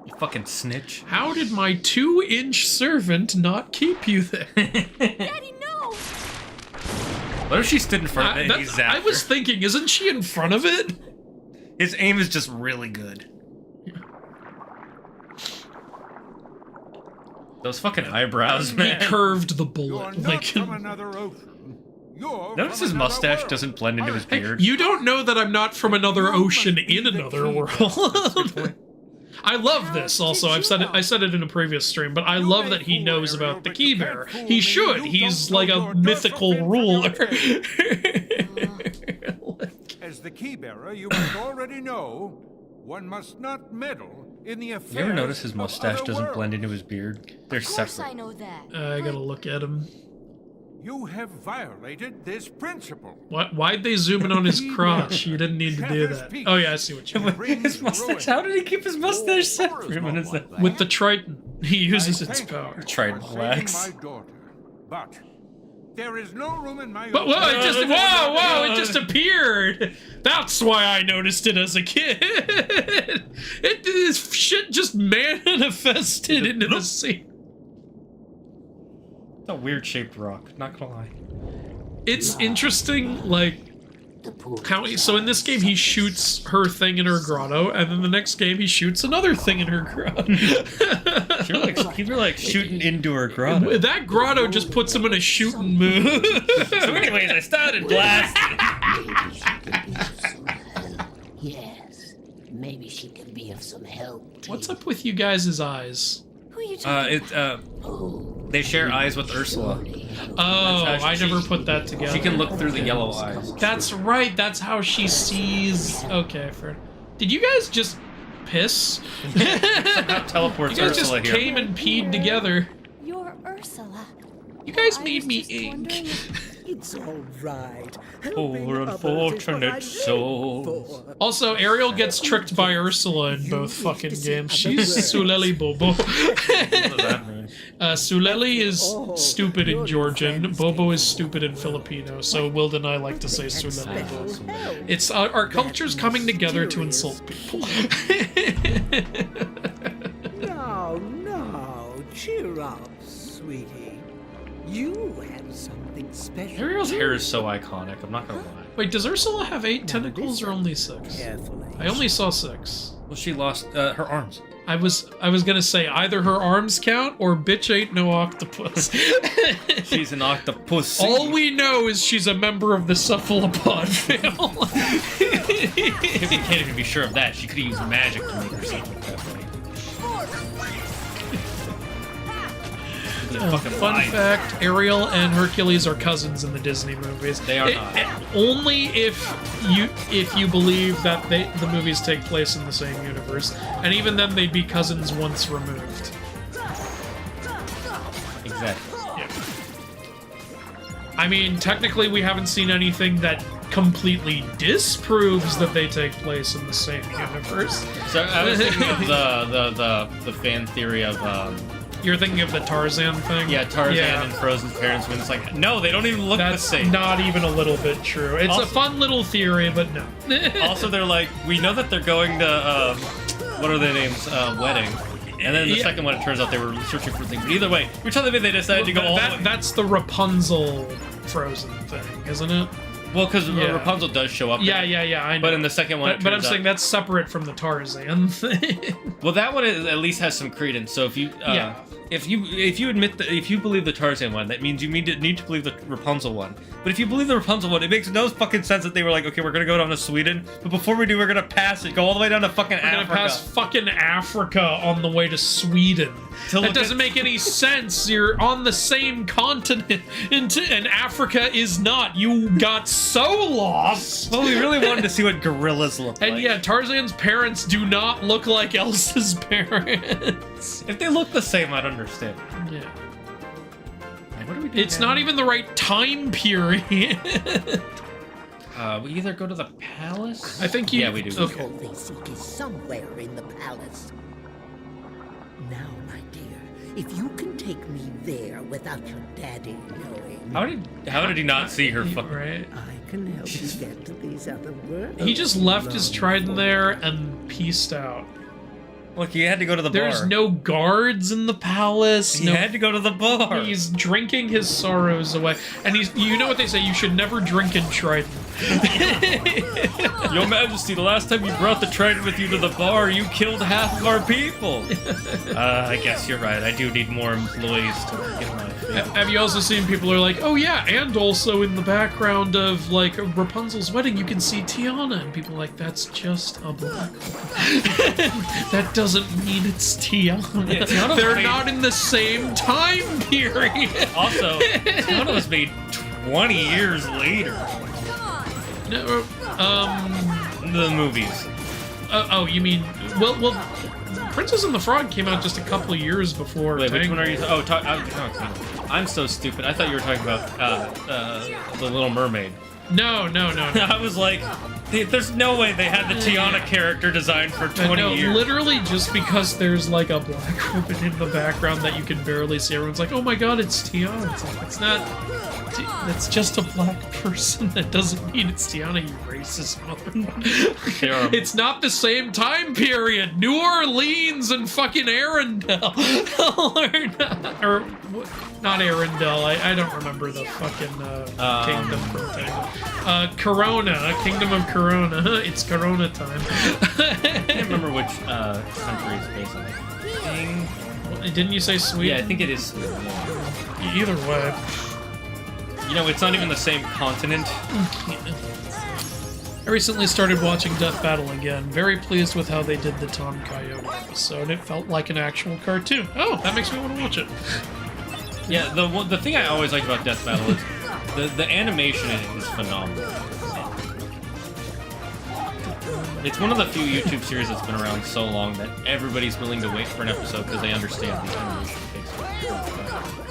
You fucking snitch. How did my 2-inch servant not keep you there? Daddy, no! What if she stood in front of it and he zapped I was thinking, isn't she in front of it? His aim is just really good. Those fucking eyebrows, man. He curved the bullet. You're not from another ocean. You're Notice from his another mustache world. doesn't blend into his beard. You don't know that I'm not from another ocean in another world. I love this also. I said it in a previous stream, but I love that he knows about the key bearer. He should. He's like a mythical ruler. As the key bearer, you must already know one must not meddle in the affairs. You ever notice his of mustache other doesn't worlds. blend into his beard? They're Of course separate. I know that. I gotta look at him. You have violated this principle. What? Why'd they zoom in on his crotch? You didn't need to do that. Oh yeah, I see what you mean. His mustache. How did he keep his mustache separate? What is that? With the Triton, he uses its power. Trident Saving wax. my daughter, but there is no room in my. But whoa! It just It just appeared. That's why I noticed it as a kid. This shit just manifested into the scene. It's a weird shaped rock. Not gonna lie. It's interesting, like, So in this game, he shoots her thing in her grotto, and then the next game, he shoots another thing in her grotto. You're like shooting into her grotto. That grotto just puts him in a shooting mood. So anyways, I started blasting. Yes, maybe she can be of some help. What's up with you guys' eyes? Who are you talking They share eyes with Ursula. Oh, I never put that together. She can look through the yellow eyes. That's right, that's how she sees. Okay, fair. Did you guys just piss? Somehow teleports You guys Ursula just here. came and peed together. You're Ursula. You guys I made was me just ink. wondering It's all right. Poor unfortunate souls. Also, Ariel gets tricked by Ursula in both fucking games. She's Suleli Bobo. Suleli is stupid in Georgian, Bobo is stupid in Filipino, so Wild and I like to say Suleli Bobo. It's our cultures coming together to insult people. No, cheer up, sweetie. You have something special. Ariel's hair is so iconic, I'm not gonna lie. Wait, does Ursula have 8 tentacles or only 6? Carefully. I only saw 6. Well, she lost her arms. I was gonna say either her arms count or bitch ain't no octopus. She's an octopus. All we know is she's a member of the cephalopod family. If you can't even be sure of that, she could use magic to make herself look that way. Fun fact, Ariel and Hercules are cousins in the Disney movies. They are not. Only if you believe that the movies take place in the same universe. And even then they'd be cousins once removed. Exactly. Yeah. I mean, technically we haven't seen anything that completely disproves that they take place in the same universe. So I was thinking of the fan theory of You're thinking of the Tarzan thing? yeah, Tarzan and Frozen's parents when it's like, no, they don't even look the same. Not even a little bit true. It's Also- a fun little theory, but no. Also, they're like, we know that they're going to, what are their names? Wedding. And then the second one, it turns out they were searching for things. But either way, you're telling me they decided to go all the way. That's the Rapunzel Frozen thing, isn't it? Well, because Rapunzel does show up. Yeah, I know. But in the second one, but I'm saying that's separate from the Tarzan thing. Well, that one at least has some credence. So if you if you admit that if you believe the Tarzan one, that means you need to believe the Rapunzel one. But if you believe the Rapunzel one, it makes no fucking sense that they were like, okay, we're gonna go down to Sweden, but before we do, we're gonna pass it, go all the way down to fucking Africa. We're gonna pass fucking Africa on the way to Sweden. That doesn't make any sense. You're on the same continent, and Africa is not. You got so lost. Well, we really wanted to see what gorillas look like. And yeah, Tarzan's parents do not look like Elsa's parents. If they look the same, I'd understand. Yeah. What do we do It's now? not even the right time period. We either go to the palace. I think you. Yeah, we do. Okay. All they seek is somewhere in the palace. Now, my dear, if you can take me there without your daddy knowing, How did he not see her fucking? Right. I can help you get to these other worlds. He just left his trident there and peaced out. Look, he had to go to the bar. There's no guards in the palace. He had to go to the bar. He's drinking his sorrows away. And you know what they say, you should never drink in trident. Your Majesty, the last time you brought the trident with you to the bar, you killed half of our people. I guess you're right. I do need more employees to get my favor. Have you also seen people are like, oh yeah, and also in the background of like Rapunzel's wedding, you can see Tiana, and people are like, that's just a black one. That doesn't mean it's Tiana. Yeah, Tiana They're made- not in the same time period. Also, Tiana was made 20 years later. No, The movies. oh, you mean well, Princess and the Frog came out just a couple of years before. Wait, which Tangled. one are you? I'm so stupid. I thought you were talking about the Little Mermaid. No. I was like, There's no way they had the Tiana character designed for 20 No, years. literally just because there's like a black woman in the background that you can barely see, everyone's like, oh my god, it's Tiana. It's like, it's not. It's just a black person. That doesn't mean it's Tiana, you racist mother. It's not the same time period. New Orleans and fucking Arendelle. or not Arendelle. I don't remember the fucking kingdom from Tango. Corona. Kingdom of Corona. It's Corona time. I can't remember which country it's based on. Didn't you say Sweden? Yeah, I think it is Sweden. Yeah. Either way. You know, it's not even the same continent. I recently started watching Death Battle again. Very pleased with how they did the Tom Coyote episode. It felt like an actual cartoon. Oh, that makes me want to watch it. Yeah, the thing I always like about Death Battle is the animation in it is phenomenal. It's one of the few YouTube series that's been around so long that everybody's willing to wait for an episode because they understand the animation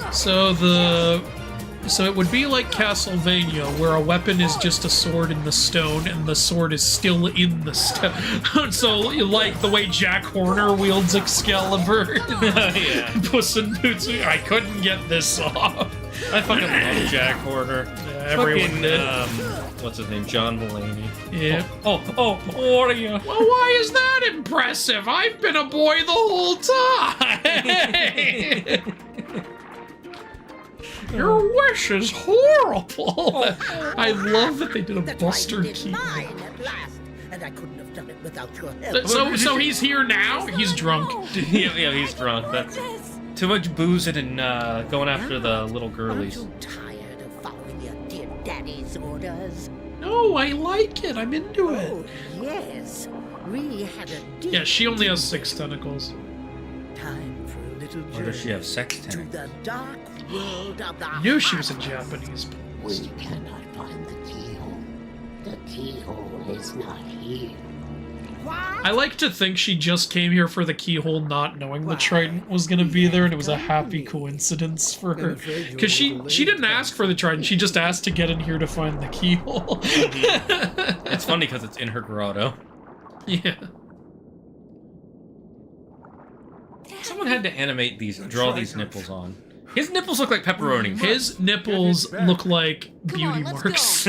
takes. So it would be like Castlevania, where a weapon is just a sword in the stone, and the sword is still in the stone. So, like the way Jack Horner wields Excalibur. Yeah. Puss in Boots. I couldn't get this off. I fucking love Jack Horner. Yeah, everyone did. What's his name? John Mulaney. Yeah. What are you? Well, why is that impressive? I've been a boy the whole time. Your wish is horrible. I love that they did a Buster Keaton. Mine at last, and I couldn't have done it without your help. So he's here now? He's drunk. Yeah, he's drunk. That's too much boozing and going after the little girlies. Aren't you tired of following your dear daddy's orders? No, I like it. I'm into it. Oh, yes. We had a deep Yeah, she only has 6 tentacles. time for a little Or does she have journey sex to tentacles? the dark world of the I knew she was a heart. Japanese. We cannot find the keyhole. The keyhole is not here. I like to think she just came here for the keyhole, not knowing the trident was gonna be there, and it was a happy coincidence for her. Because she didn't ask for the trident, she just asked to get in here to find the keyhole. It's funny because it's in her grotto. Yeah. Someone had to animate draw these nipples on. His nipples look like pepperoni. His nipples look like beauty marks.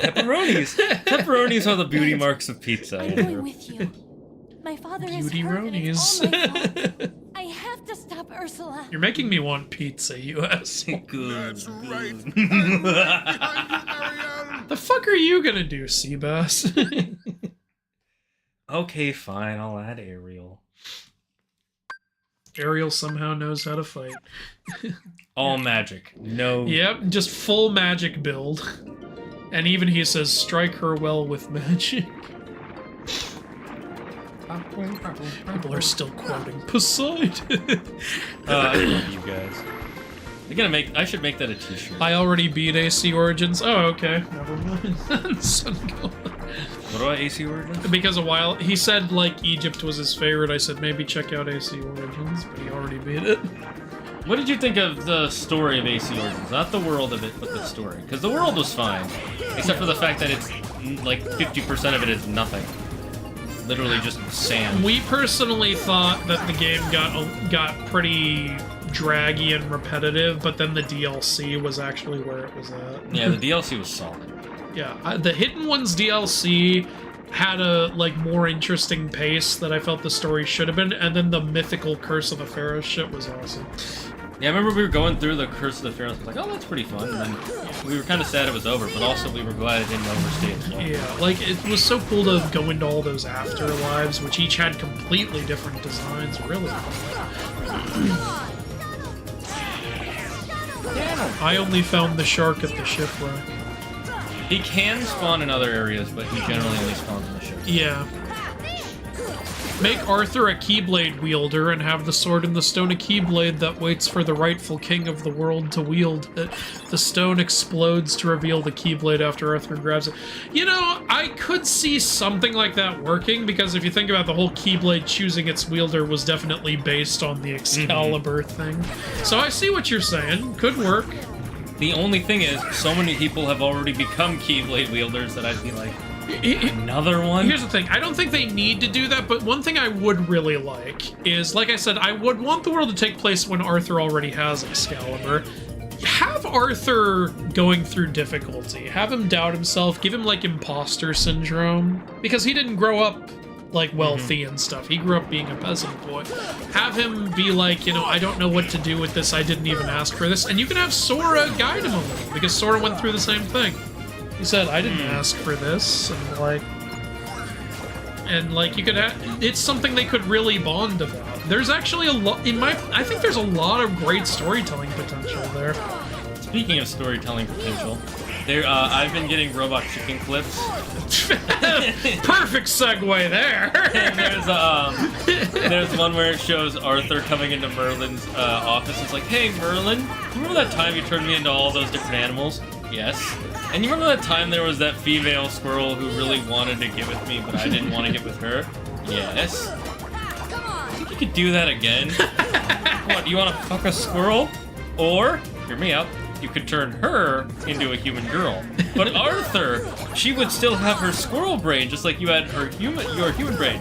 Pepperonis. Pepperonis are the beauty marks of pizza. I'm going with you. My father is hurt, and it's all my fault. I have to stop Ursula. You're making me want pizza, you asshole. Good. The fuck are you gonna do, Seabass? Okay, fine. I'll add Ariel. Ariel somehow knows how to fight. All magic. No. Yep, just full magic build. And even he says, strike her well with magic. People are still quoting Poseidon. I love you guys. I should make that a t-shirt. I already beat AC Origins. Oh, okay. Never mind. Sungo. What about AC Origins? Because a while he said like Egypt was his favorite. I said maybe check out AC Origins, but he already beat it. What did you think of the story of AC Origins? Not the world of it, but the story. Because the world was fine, except for the fact that it's like 50% of it is nothing. Literally just sand. We personally thought that the game got pretty draggy and repetitive, but then the DLC was actually where it was at. Yeah, the DLC was solid. Yeah, the Hidden Ones DLC had a like more interesting pace that I felt the story should have been, and then the mythical Curse of the Pharaoh shit was awesome. Yeah, I remember we were going through the Curse of the Pharaoh. I was like, oh, that's pretty fun. And then we were kind of sad it was over, but also we were glad it didn't overstay its welcome. Yeah, like it was so cool to go into all those afterlives, which each had completely different designs. Really. I only found the shark at the shipwreck. He can spawn in other areas, but he generally only spawns in the ship. Yeah. Make Arthur a Keyblade wielder and have the sword in the stone a Keyblade that waits for the rightful king of the world to wield it. The stone explodes to reveal the Keyblade after Arthur grabs it. You know, I could see something like that working, because if you think about the whole Keyblade choosing its wielder was definitely based on the Excalibur thing. So I see what you're saying. Could work. The only thing is, so many people have already become Keyblade wielders that I'd be like, another one? Here's the thing, I don't think they need to do that, but one thing I would really like is, like I said, I would want the world to take place when Arthur already has Excalibur. Have Arthur going through difficulty. Have him doubt himself, give him, like, imposter syndrome. Because he didn't grow up, like, wealthy and stuff. He grew up being a peasant boy. Have him be like, you know, I don't know what to do with this, I didn't even ask for this. And you can have Sora guide him a little, because Sora went through the same thing. He said, I didn't ask for this, and like, you could have, it's something they could really bond about. There's actually a lot, I think there's a lot of great storytelling potential there. Speaking of storytelling potential, I've been getting robot chicken clips. Perfect segue there. And there's one where it shows Arthur coming into Merlin's office. It's like, hey Merlin, you remember that time you turned me into all those different animals? Yes. And you remember that time there was that female squirrel who really wanted to get with me, but I didn't want to get with her? Yes. Think you could do that again? What, you want to fuck a squirrel? Or, hear me out, you could turn her into a human girl. But Arthur, she would still have her squirrel brain, just like you had your human brain.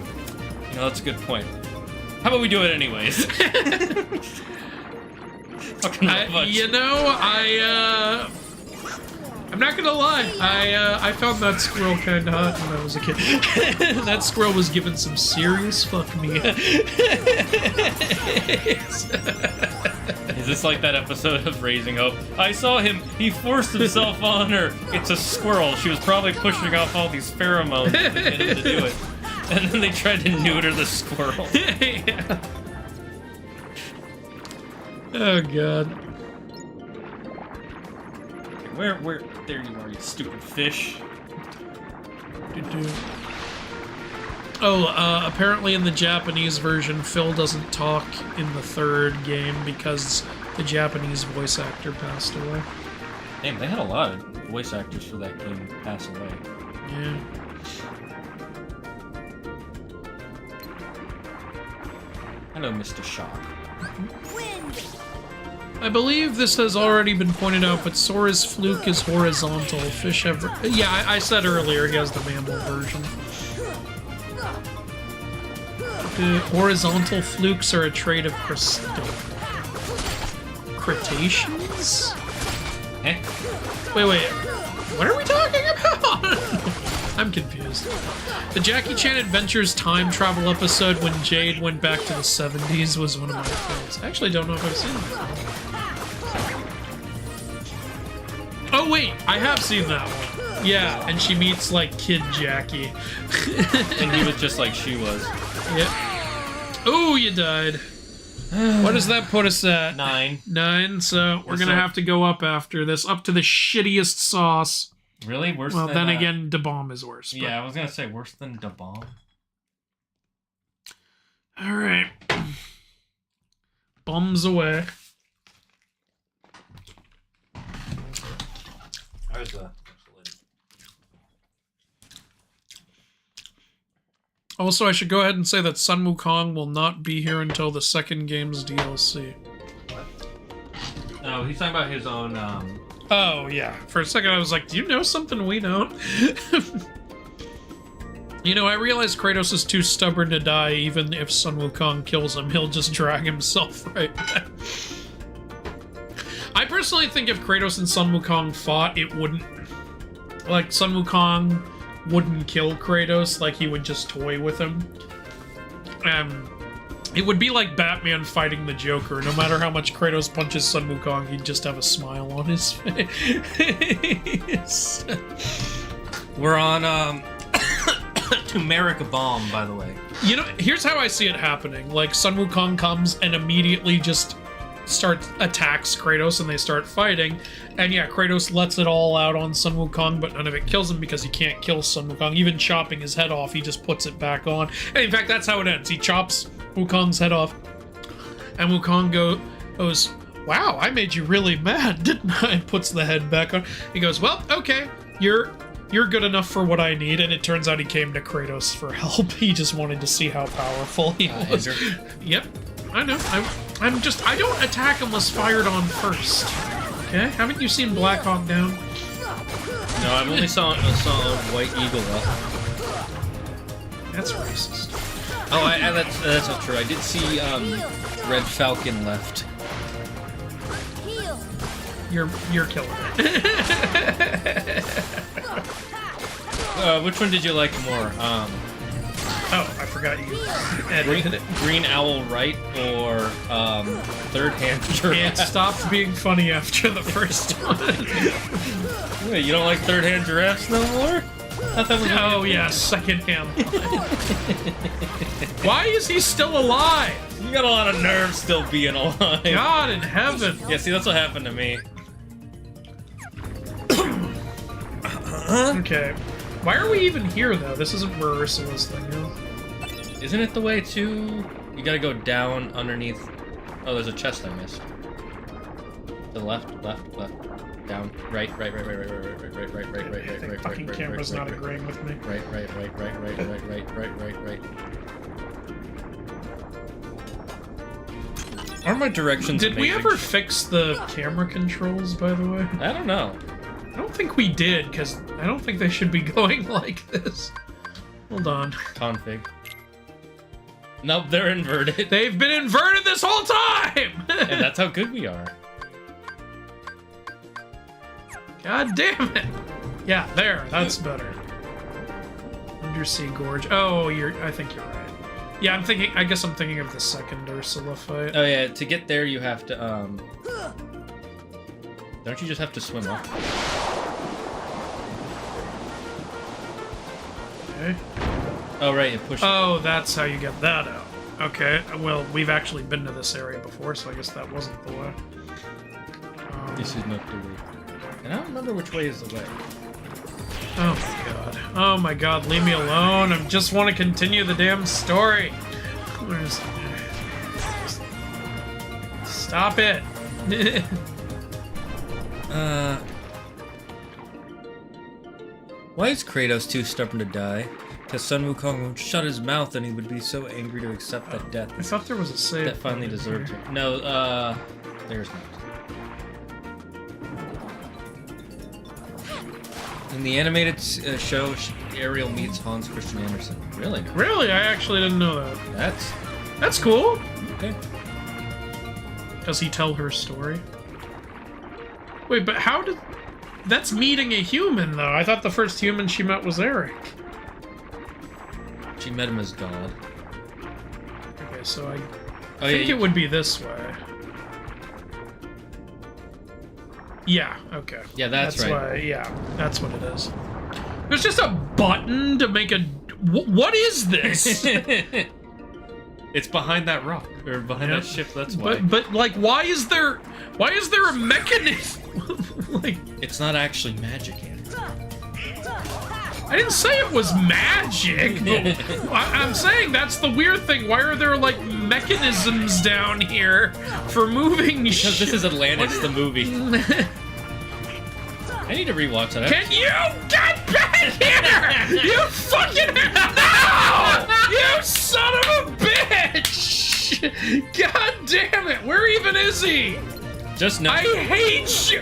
You know, that's a good point. How about we do it anyways? I'm not gonna lie, I found that squirrel kinda hot when I was a kid. That squirrel was given some serious fuck me. Is this like that episode of Raising Hope? I saw him, he forced himself on her. It's a squirrel. She was probably pushing off all these pheromones to get him to do it. And then they tried to neuter the squirrel. Yeah. Oh god. Where, there you are, you stupid fish. Oh, apparently in the Japanese version, Phil doesn't talk in the third game because the Japanese voice actor passed away. Damn, they had a lot of voice actors for that game pass away. Yeah. Hello, Mr. Shock. I believe this has already been pointed out, but Sora's fluke is horizontal. Fish ever... Yeah, I said earlier he has the mammal version. Horizontal flukes are a trait of Cretaceans? Eh? Wait. What are we talking about? I'm confused. The Jackie Chan Adventures time travel episode when Jade went back to the 70s was one of my favorites. I actually don't know if I've seen that. Oh wait, I have seen that one. Yeah, and she meets like Kid Jackie. And he was just like she was. Yep. Oh, you died. What does that put us at? 9. 9, so we're gonna have to go up after this, up to the shittiest sauce. Really? Worse well, than... then again, Da Bomb is worse. But... Yeah, I was gonna say worse than Da Bomb. Alright. Bums away. There's the... Also, I should go ahead and say that Sun Wukong will not be here until the second game's DLC. What? No, he's talking about his own, Oh, yeah. For a second, I was like, do you know something we don't? You know, I realize Kratos is too stubborn to die. Even if Sun Wukong kills him, he'll just drag himself right back. I personally think if Kratos and Sun Wukong fought, it wouldn't... Like, Sun Wukong wouldn't kill Kratos, like he would just toy with him. It would be like Batman fighting the Joker. No matter how much Kratos punches Sun Wukong, he'd just have a smile on his face. We're on, turmeric bomb, by the way. You know, here's how I see it happening. Like, Sun Wukong comes and immediately just attacks Kratos and they start fighting. And yeah, Kratos lets it all out on Sun Wukong, but none of it kills him because he can't kill Sun Wukong. Even chopping his head off, he just puts it back on. And in fact, that's how it ends. He chops Wukong's head off. And Wukong goes, wow, I made you really mad, didn't I? And puts the head back on. He goes, well, okay, you're good enough for what I need. And it turns out he came to Kratos for help. He just wanted to see how powerful he was. Yep, I know. I don't attack unless fired on first. Okay, haven't you seen Black Hawk Down? No, I've only saw White Eagle up. That's racist. Oh, that's not true. I did see Red Falcon left. You're killing it. Which one did you like more? Oh, I forgot you edited it. Green Owl right or Third Hand Giraffe? It stopped being funny after the first one. Wait, you don't like Third Hand Giraffes no more? I thought was oh yeah, Second Hand. Why is he still alive? You got a lot of nerve still being alive. God in heaven. Yeah, see, that's what happened to me. Okay. Why are we even here, though? This isn't where Ursula's thing is. Isn't it the way to... You gotta go down underneath... Oh, there's a chest I missed. To the left, down, right. Fucking camera's not agreeing with me. Right. Are my directions Did we ever fix the camera controls, by the way? I don't know. I don't think we did, because I don't think they should be going like this. Hold on. Config. Nope, they're inverted. They've been inverted this whole time! And that's how good we are. God damn it! Yeah, there, that's better. Undersea Gorge. Oh, I think you're right. Yeah, I guess I'm thinking of the second Ursula fight. Oh yeah, to get there you have to, don't you just have to swim up? Okay. Oh right, you push. Oh, that's how you get that out. Okay, well, we've actually been to this area before, so I guess that wasn't the way. This is not the way. And I don't remember which way is the way. Oh my god. Oh my god, leave me alone. I just want to continue the damn story. Stop it. Why is Kratos too stubborn to die? Because Sun Wukong would shut his mouth and he would be so angry to accept that death. I thought there was a save. That finally deserved it. No, there's not. In the animated show, Ariel meets Hans Christian Andersen. Really? Really? I actually didn't know that. That's cool. Okay. Does he tell her story? Wait, but how did... That's meeting a human, though. I thought the first human she met was Eric. She met him as God. Okay, so I think it would be this way. Yeah, okay. Yeah, that's right. Why, yeah, that's what it is. There's just a button to make a... What is this? It's behind that rock, or behind that ship, that's why. But like, why is there a mechanism? Like, it's not actually magic, Andrew. I didn't say it was magic. I'm saying that's the weird thing. Why are there like mechanisms down here for moving? Because this is Atlantis, the movie. I need to rewatch that. Can you get back here? You fucking no! You son of a bitch! God damn it! Where even is he? Just know. I hate you.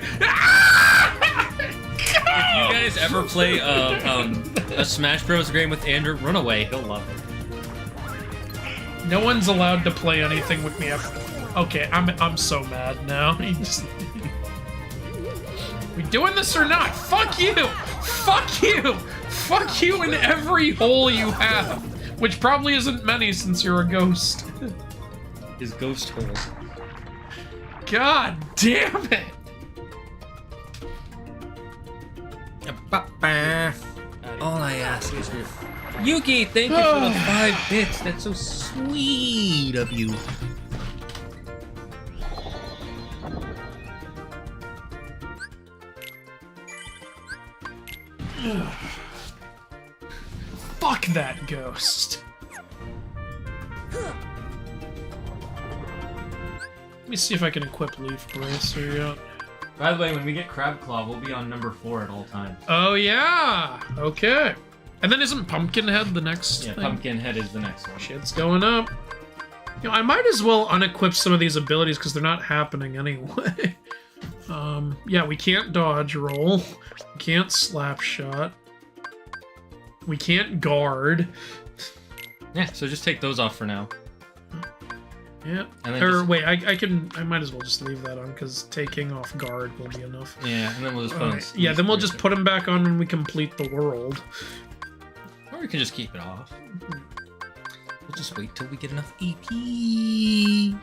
If you guys ever play a Smash Bros. Game with Andrew, run away. He'll love it. No one's allowed to play anything with me ever. Okay, I'm so mad now. We doing this or not? Fuck you! Fuck you! Fuck you in every hole you have, which probably isn't many since you're a ghost. His ghost hole. God damn it! All I ask is your... Yuki, thank you for the 5 bits. That's so sweet of you. Fuck that ghost. Let me see if I can equip Leaf Bracer yet. By the way, when we get Crab Claw, we'll be on number 4 at all times. Oh yeah! Okay. And then isn't Pumpkinhead the next thing? Pumpkinhead is the next one. Shit's going up. You know, I might as well unequip some of these abilities because they're not happening anyway. Yeah, we can't dodge roll. We can't slap shot. We can't guard. Yeah, so just take those off for now. Yeah. And then Or just- wait, I might as well just leave that on because taking off guard will be enough. Yeah, and then we'll just put on Yeah, then we'll just put them back on when we complete the world. Or we can just keep it off. We'll just wait till we get enough EP.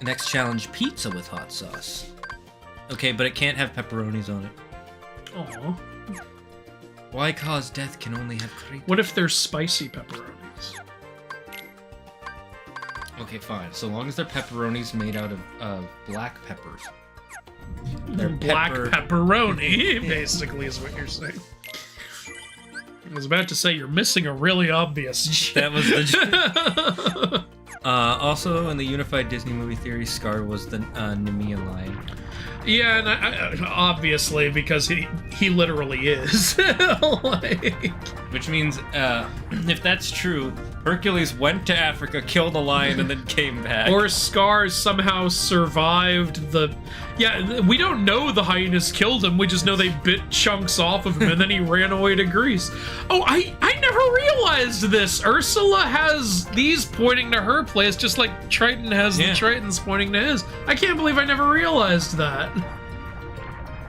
Next challenge, pizza with hot sauce. Okay, but it can't have pepperonis on it. Aw. Why cause death can only have creep? What if they're spicy pepperonis? Okay, fine. So long as they're pepperonis made out of black peppers. They're Black pepper- pepperoni, basically, is what you're saying. I was about to say you're missing a really obvious joke. That was the also, in the unified Disney movie theory, Scar was the Nemean lion. Yeah, and I, obviously, because he literally is. Like, Which means, if that's true, Hercules went to Africa, killed a lion, and then came back. or Scar somehow survived the... Yeah, we don't know the hyenas killed him, we just know they bit chunks off of him, and then he ran away to Greece. Oh, I never realized this! Ursula has these pointing to her place, just like Triton has the Tritons pointing to his. I can't believe I never realized that.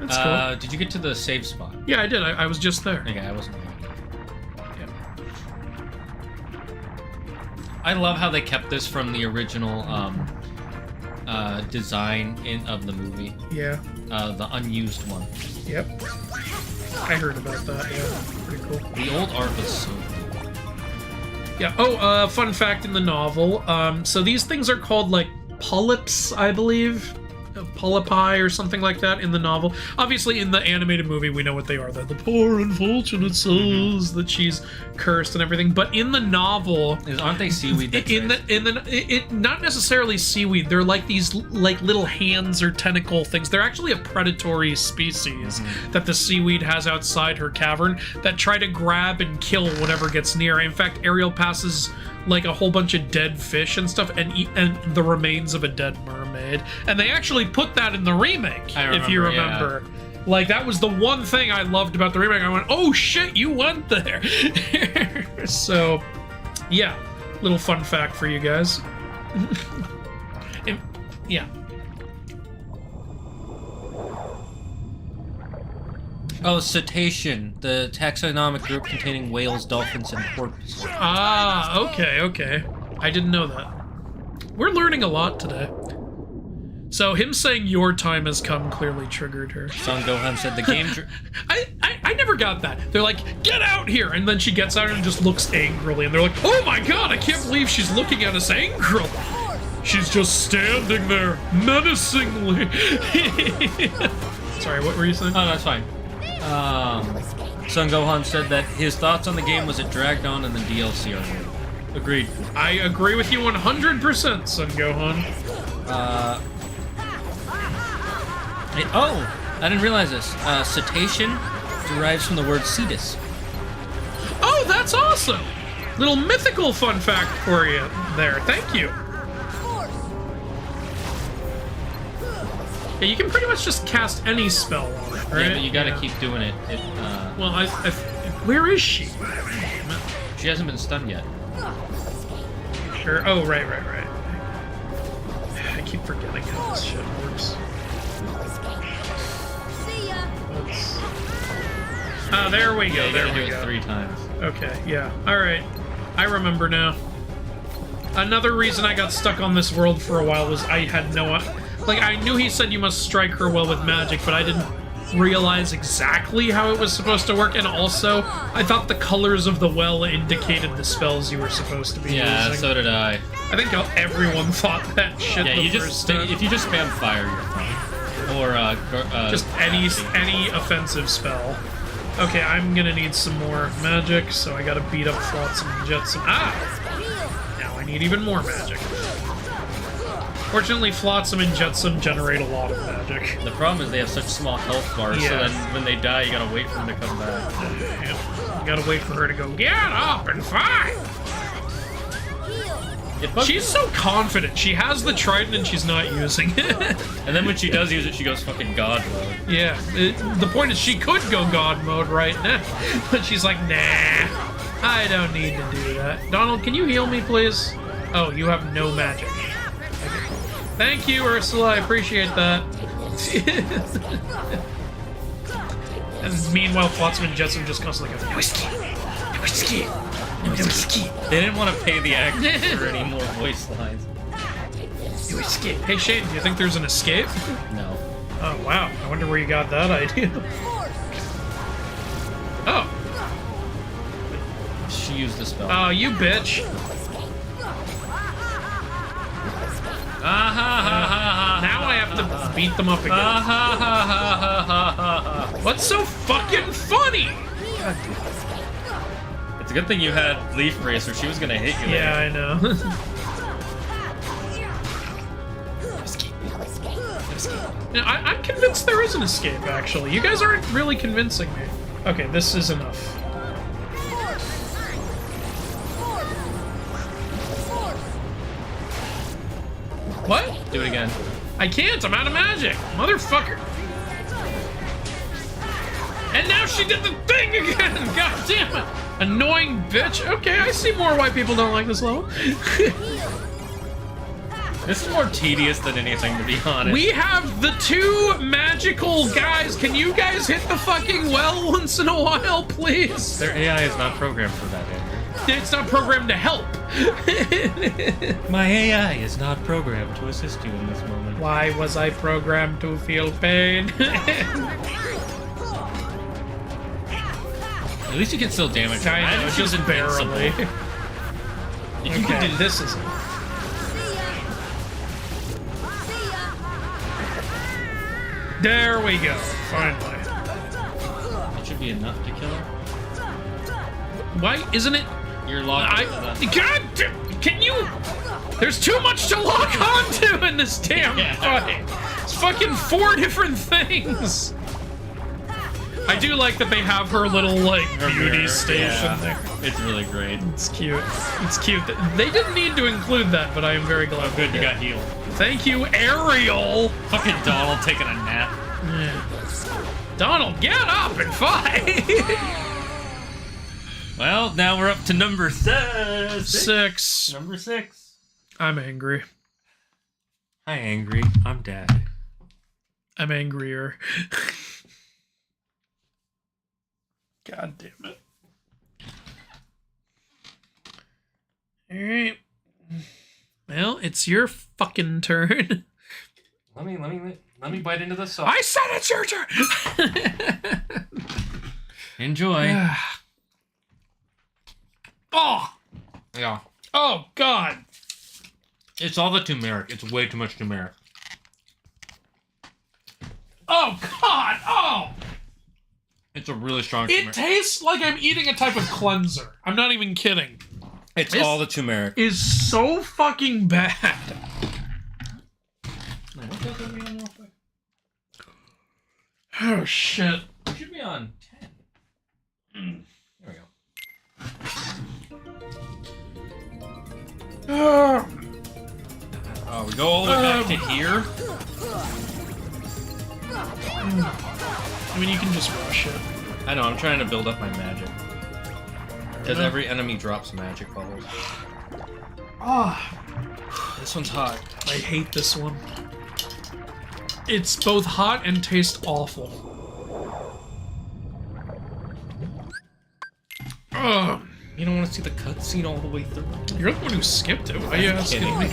That's cool. Did you get to the save spot? Yeah, I did. I was just there. Okay, I wasn't. I love how they kept this from the original design of the movie. Yeah. The unused one. Yep. I heard about that. Yeah, pretty cool. The old art was so cool. Yeah. Oh, fun fact in the novel. So these things are called like polyps, I believe. Polypi or something like that in the novel. Obviously, in the animated movie, we know what they are. They're the poor unfortunate souls that she's cursed and everything. But in the novel, aren't they seaweed? Not necessarily seaweed. They're like these like little hands or tentacle things. They're actually a predatory species that the seaweed has outside her cavern that try to grab and kill whatever gets near. In fact, Ariel passes like a whole bunch of dead fish and stuff and the remains of a dead mermaid, and they actually put that in the remake, if you remember. Like, that was the one thing I loved about the remake. I went, oh shit, you went there. So yeah, little fun fact for you guys. Yeah. Oh, cetacean, the taxonomic group containing whales, dolphins, and porpoises. Ah, okay. I didn't know that. We're learning a lot today. So him saying your time has come clearly triggered her. Son Gohan said the game... I never got that. They're like, get out here! And then she gets out and just looks angrily. And they're like, oh my god, I can't believe she's looking at us angrily. She's just standing there menacingly. Sorry, what were you saying? Oh, that's fine. Son Gohan said that his thoughts on the game was it dragged on and the DLC are new. Agreed. I agree with you 100%, Son Gohan. I didn't realize this. Cetacean derives from the word cetus. Oh, that's awesome! Little mythical fun fact for you there. Thank you. Yeah, you can pretty much just cast any spell on it, right? Yeah, but you gotta keep doing it. Well, where is she? She hasn't been stunned yet. Sure. Oh, right. I keep forgetting how this shit works. See ya. Ah, there we go. Yeah, there we do go. it 3 times. Okay. Yeah. All right. I remember now. Another reason I got stuck on this world for a while was I had no... Like, I knew he said you must strike her well with magic, but I didn't realize exactly how it was supposed to work, and also, I thought the colors of the well indicated the spells you were supposed to be using. Yeah, so did I. I think everyone thought that shit Yeah, if you just spam fire, you're fine. Or, just any offensive spell. Okay, I'm gonna need some more magic, so I gotta beat up Flotsam and Jetsam. Ah! Now I need even more magic. Fortunately, Flotsam and Jetsam generate a lot of magic. The problem is they have such small health bars, so then when they die, you gotta wait for them to come back. Yeah. You gotta wait for her to go, get up and fight! She's so confident. She has the trident and she's not using it. And then when she does use it, she goes fucking god mode. Yeah, the point is she could go god mode right now. But she's like, nah, I don't need to do that. Donald, can you heal me, please? Oh, you have no magic. Okay. Thank you, Ursula. I appreciate that. And meanwhile, Flotsam and Jetsam just constantly go, whiskey, whiskey. They didn't want to pay the actors for any more voice lines. Escape. Hey Shane, do you think there's an escape? No. Oh wow, I wonder where you got that idea. Oh. She used the spell. Oh, you bitch. Now I have to beat them up again. What's so fucking funny? It's a good thing you had Leaf Racer. She was gonna hit you. Yeah, I know. Now, I'm convinced there is an escape, actually. You guys aren't really convincing me. Okay, this is enough. What? Do it again. I can't, I'm out of magic. Motherfucker. And now she did the thing again! God damn it! Annoying bitch. Okay, I see more why people don't like this level. This is more tedious than anything, to be honest. We have the two magical guys. Can you guys hit the fucking well once in a while, please? Their AI is not programmed for that, Andrew. It's not programmed to help. My AI is not programmed to assist you in this moment. Why was I programmed to feel pain? At least you can still damage her. I know, just barely. You Okay, can do this is... There we go, finally. It should be enough to kill her. Why isn't it? You're locked. God, can you? There's too much to lock onto in this damn fight. It's fucking 4 different things. I do like that they have her little like beauty station there. It's really great. It's cute. It's cute. They didn't need to include that, but I am very glad. Oh, good, you got healed. Thank you, Ariel. Fucking Donald taking a nap. Yeah. Donald, get up and fight. Well, now we're up to number 6. Number 6. I'm angry. Hi, angry. I'm Dad. I'm angrier. God damn it. Alright. Well, it's your fucking turn. Let me bite into the sauce. I said it's your turn! Enjoy. Oh! Yeah. Oh, God. It's all the turmeric. It's way too much turmeric. Oh, God! Oh! It's a really strong It turmeric. tastes like I'm eating a type of cleanser. I'm not even kidding. It's all the turmeric. Is so fucking bad. Oh, shit. It should be on 10. There we go. Oh, we go all the way back to here? I mean, you can just rush it. I know, I'm trying to build up my magic. Because every enemy drops magic bubbles. Ah, This one's hot. I hate this one. It's both hot and tastes awful. Ugh. You don't want to see the cutscene all the way through? You're the one who skipped it. Why are you asking me?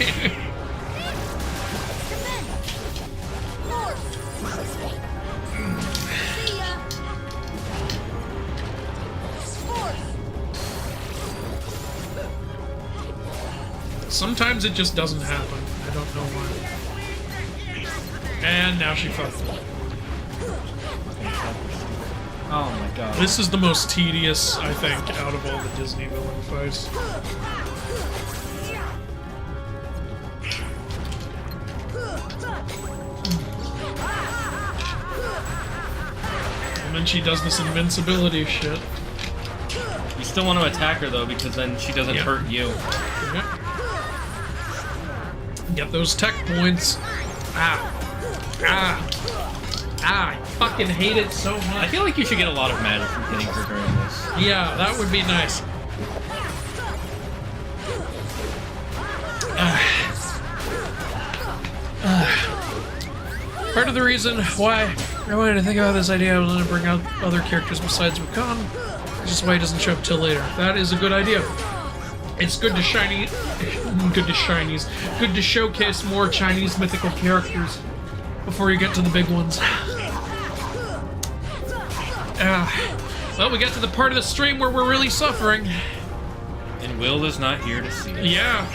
Sometimes it just doesn't happen. I don't know why. And now she fucked it. Oh my god. This is the most tedious, I think, out of all the Disney villain fights. And then she does this invincibility shit. You still want to attack her though, because then she doesn't hurt you. Yep. Get those tech points. I fucking hate it so much. I feel like you should get a lot of magic from hitting her during this. Yeah, that would be nice. Part of the reason why I wanted to think about this idea, I was going to bring out other characters besides Wukong, which is why he doesn't show up till later. That is a good idea. It's good to showcase more Chinese mythical characters before you get to the big ones. Well, we got to the part of the stream where we're really suffering. And Will is not here to see it. Yeah.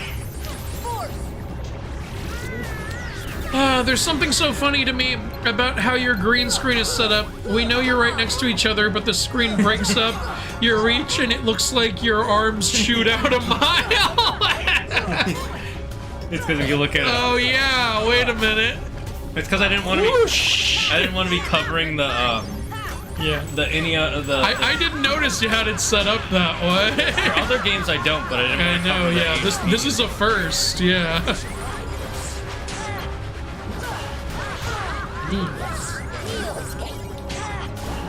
There's something so funny to me about how your green screen is set up. We know you're right next to each other, but the screen breaks up your reach and it looks like your arms shoot out a mile. It's because if you look at it. Oh yeah, wait a minute. It's because I didn't want to be. I didn't want to be covering the. Yeah. I didn't notice you had it set up that way. For other games I don't, but I didn't. I know. Yeah. This is a first. Yeah.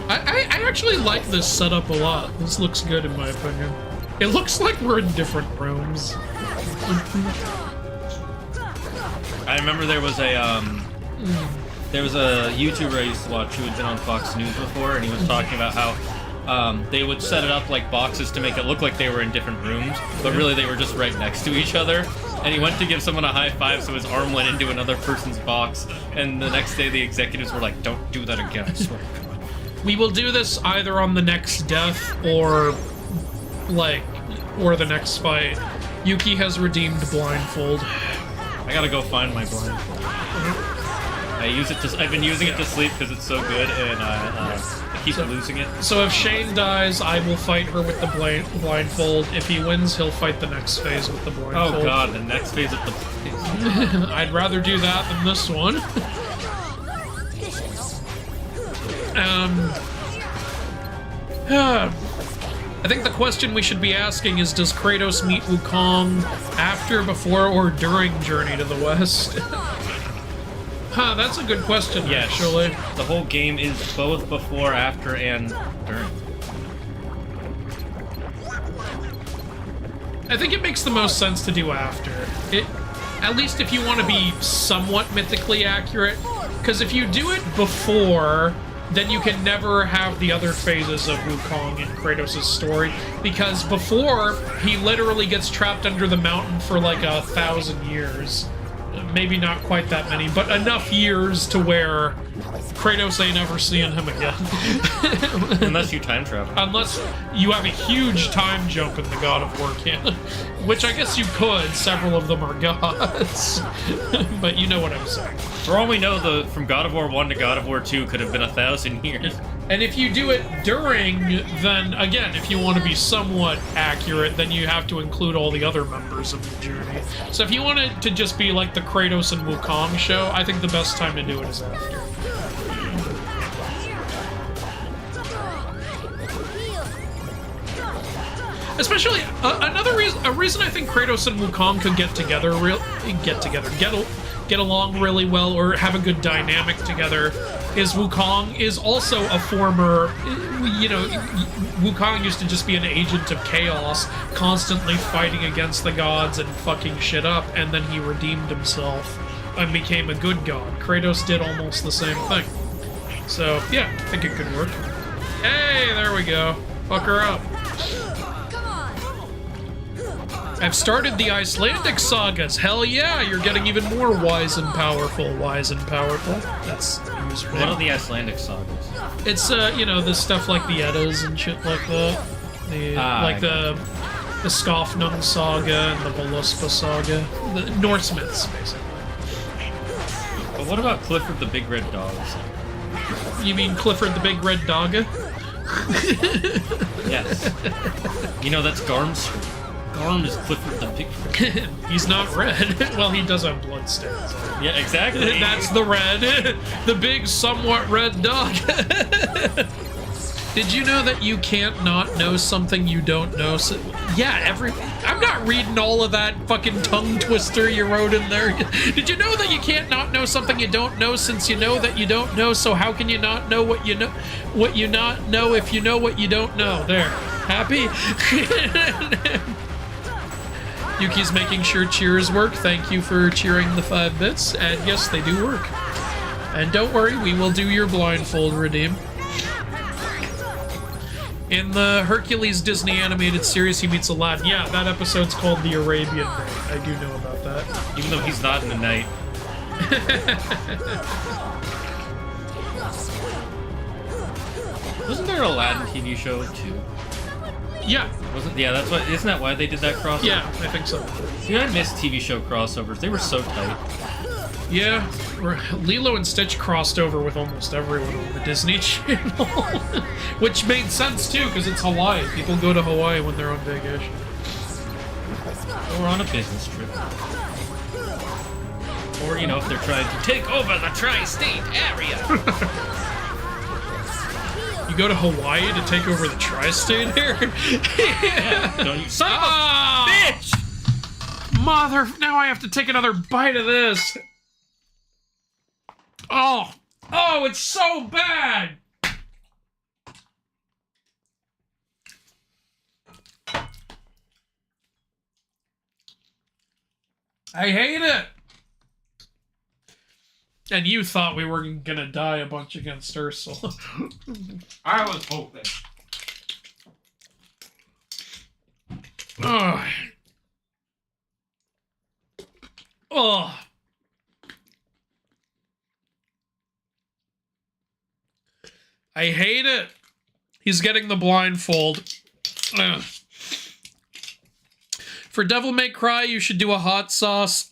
I actually like this setup a lot. This looks good in my opinion. It looks like we're in different rooms. I remember there was a YouTuber I used to watch who had been on Fox News before, and he was talking about how they would set it up like boxes to make it look like they were in different rooms, but really they were just right next to each other. And he went to give someone a high five, so his arm went into another person's box. And the next day, the executives were like, "Don't do that again, I swear to God." We will do this either on the next death or the next fight. Yuki has redeemed blindfold. I gotta go find my blindfold. I've been using it to sleep because it's so good, and I keep losing it. So if Shane dies, I will fight her with the blindfold. If he wins, he'll fight the next phase with the blindfold. Oh god, the next phase of the blindfold. I'd rather do that than this one. I think the question we should be asking is, does Kratos meet Wukong after, before, or during Journey to the West? That's a good question, actually. The whole game is both before, after, and during. I think it makes the most sense to do after. At least if you want to be somewhat mythically accurate. Because if you do it before, then you can never have the other phases of Wukong in Kratos' story. Because before, he literally gets trapped under the mountain for like 1,000 years. Maybe not quite that many, but enough years to where Kratos ain't ever seeing him again. Unless you time travel. Unless you have a huge time jump in the God of War canon. Which I guess you could, several of them are gods. But you know what I'm saying. For all we know, from God of War 1 to God of War 2 could have been 1,000 years. And if you do it during, then again, if you want to be somewhat accurate, then you have to include all the other members of the journey. So if you want it to just be like the Kratos and Wukong show, I think the best time to do it is after. Especially a reason I think Kratos and Wukong could get along really well or have a good dynamic together is Wukong is also a former, Wukong used to just be an agent of chaos, constantly fighting against the gods and fucking shit up, and then he redeemed himself and became a good god. Kratos did almost the same thing. So, yeah, I think it could work. Hey, there we go. Fuck her up. I've started the Icelandic sagas. Hell yeah, you're getting even more wise and powerful. Wise and powerful. That's useful. What are the Icelandic sagas? It's the stuff like the Eddas and shit like that. The Skofnung saga and the Voluspa saga. The Norse myths, basically. But what about Clifford the Big Red Dog? You mean Clifford the Big Red Dogga? Yes. That's Garm's. Garm is Clifford the Big Red. He's not red. Well, he does have bloodstains. Yeah, exactly. That's the red. The big, somewhat red dog. Did you know that you can't not know something you don't know? So, yeah, I'm not reading all of that fucking tongue twister you wrote in there. Did you know that you can't not know something you don't know since you know that you don't know, so how can you not know what you not know if you know what you don't know? There. Happy? Yuki's making sure cheers work. Thank you for cheering the 5 bits. And yes, they do work. And don't worry, we will do your blindfold redeem. In the Hercules Disney animated series, he meets Aladdin. Yeah, that episode's called The Arabian Night. I do know about that. Even though he's not in the night. Wasn't there an Aladdin TV show too? Yeah. Yeah, that's what. Isn't that why they did that crossover? Yeah, I think so. See, I miss TV show crossovers. They were so tight. Yeah, Lilo and Stitch crossed over with almost everyone on the Disney Channel, which made sense too, because it's Hawaii. People go to Hawaii when they're on vacation. Or on a business trip. Or, you know, if they're trying to take over the tri-state area. You go to Hawaii to take over the tri-state area? Yeah, don't you son of a bitch! Mother, now I have to take another bite of this. Oh, it's so bad. I hate it. And you thought we were gonna die a bunch against Ursula. I was hoping. Oh. I hate it. He's getting the blindfold. Ugh. For Devil May Cry, you should do a hot sauce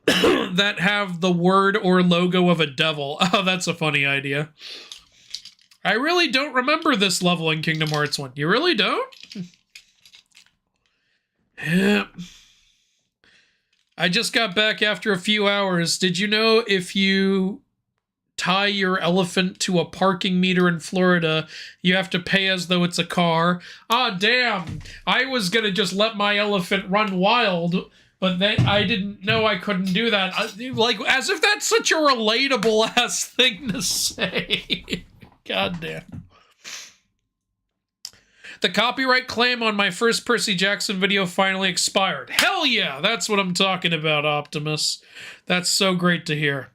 that have the word or logo of a devil. Oh, that's a funny idea. I really don't remember this level in Kingdom Hearts 1. You really don't? Yeah. I just got back after a few hours. Did you know if you tie your elephant to a parking meter in Florida, you have to pay as though it's a car? Ah, damn. I was gonna just let my elephant run wild, but then I didn't know I couldn't do that. Like, as if that's such a relatable ass thing to say. God damn. The copyright claim on my first Percy Jackson video finally expired. Hell yeah! That's what I'm talking about, Optimus. That's so great to hear.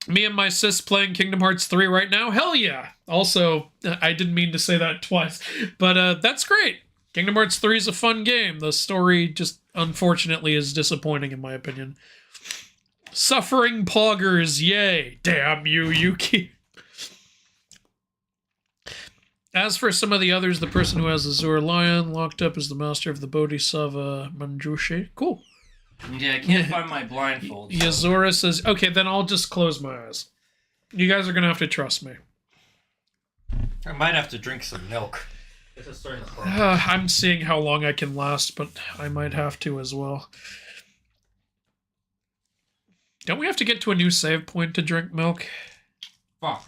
Me and my sis playing Kingdom Hearts 3 right now? Hell yeah! Also, I didn't mean to say that twice, but that's great. Kingdom Hearts 3 is a fun game. The story just, unfortunately, is disappointing in my opinion. Suffering poggers, yay! Damn you, Yuki. As for some of the others, the person who has the Azure Lion locked up is the master of the Bodhisattva Manjushri. Cool. Yeah, I can't find my blindfold. Yazora says, okay, then I'll just close my eyes. You guys are going to have to trust me. I might have to drink some milk. This is starting to I'm seeing how long I can last, but I might have to as well. Don't we have to get to a new save point to drink milk? Fuck.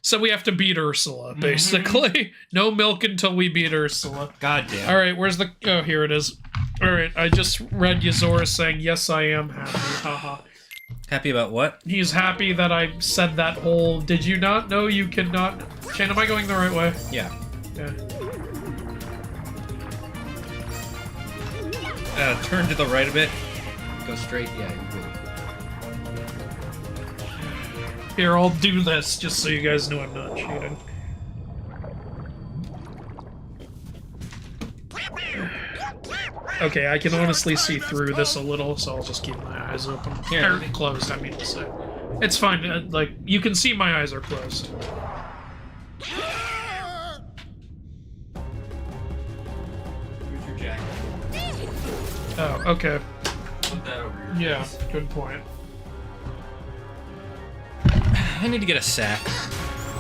So we have to beat Ursula, basically. No milk until we beat Ursula. God damn. Alright, where's the... Oh, here it is. Alright, I just read Yazora saying, yes, I am happy. Haha. Happy about what? He's happy that I said that whole, did you not know you cannot... Shane, am I going the right way? Yeah. Yeah. Turn to the right a bit. Go straight. Yeah, you're good. Here, I'll do this, just so you guys know I'm not cheating. Okay, I can honestly see through this a little, so I'll just keep my eyes open. Here. Or closed, I mean to say. It's fine, like, you can see my eyes are closed. Here's your jacket. Oh, okay. Put that over your Yeah, face. good point. I need to get a sack.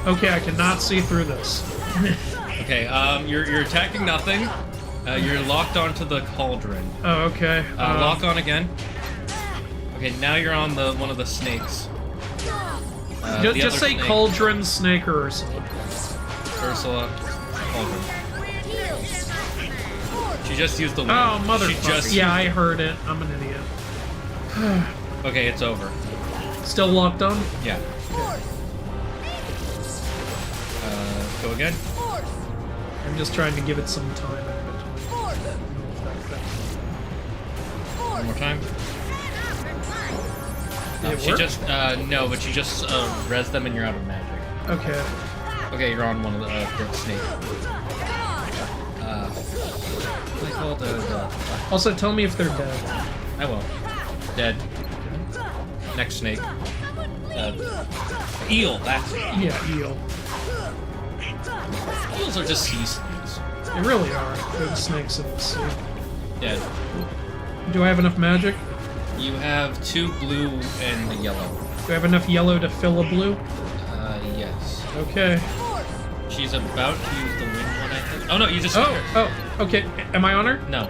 Okay, I cannot see through this. Okay, you're attacking nothing. You're locked onto the cauldron. Oh, okay. Lock on again. Okay, now you're on the one of the snakes. Just say snake. Cauldron, Snake, or Ursula. Ursula. Cauldron. She just used the wind. Oh, motherfucker. She just Yeah, I heard it. I'm an idiot. Okay, it's over. Still locked on? Yeah. Go again. I'm just trying to give it some time in between. One more time. Did it She work? just, no, but she just res them and you're out of magic. Okay. Okay, you're on one of the snake. What's it called? Also, tell me if they're dead. I will. Dead. Next snake. Eel, that's it. Yeah, eel. Eels are just sea snakes. They really are. They're the snakes in the sea. Dead. Do I have enough magic? You have 2 blue and a yellow. Do I have enough yellow to fill a blue? Yes. Okay. She's about to use the wind one, I think. Oh no, you just... Oh, okay. Am I on her? No.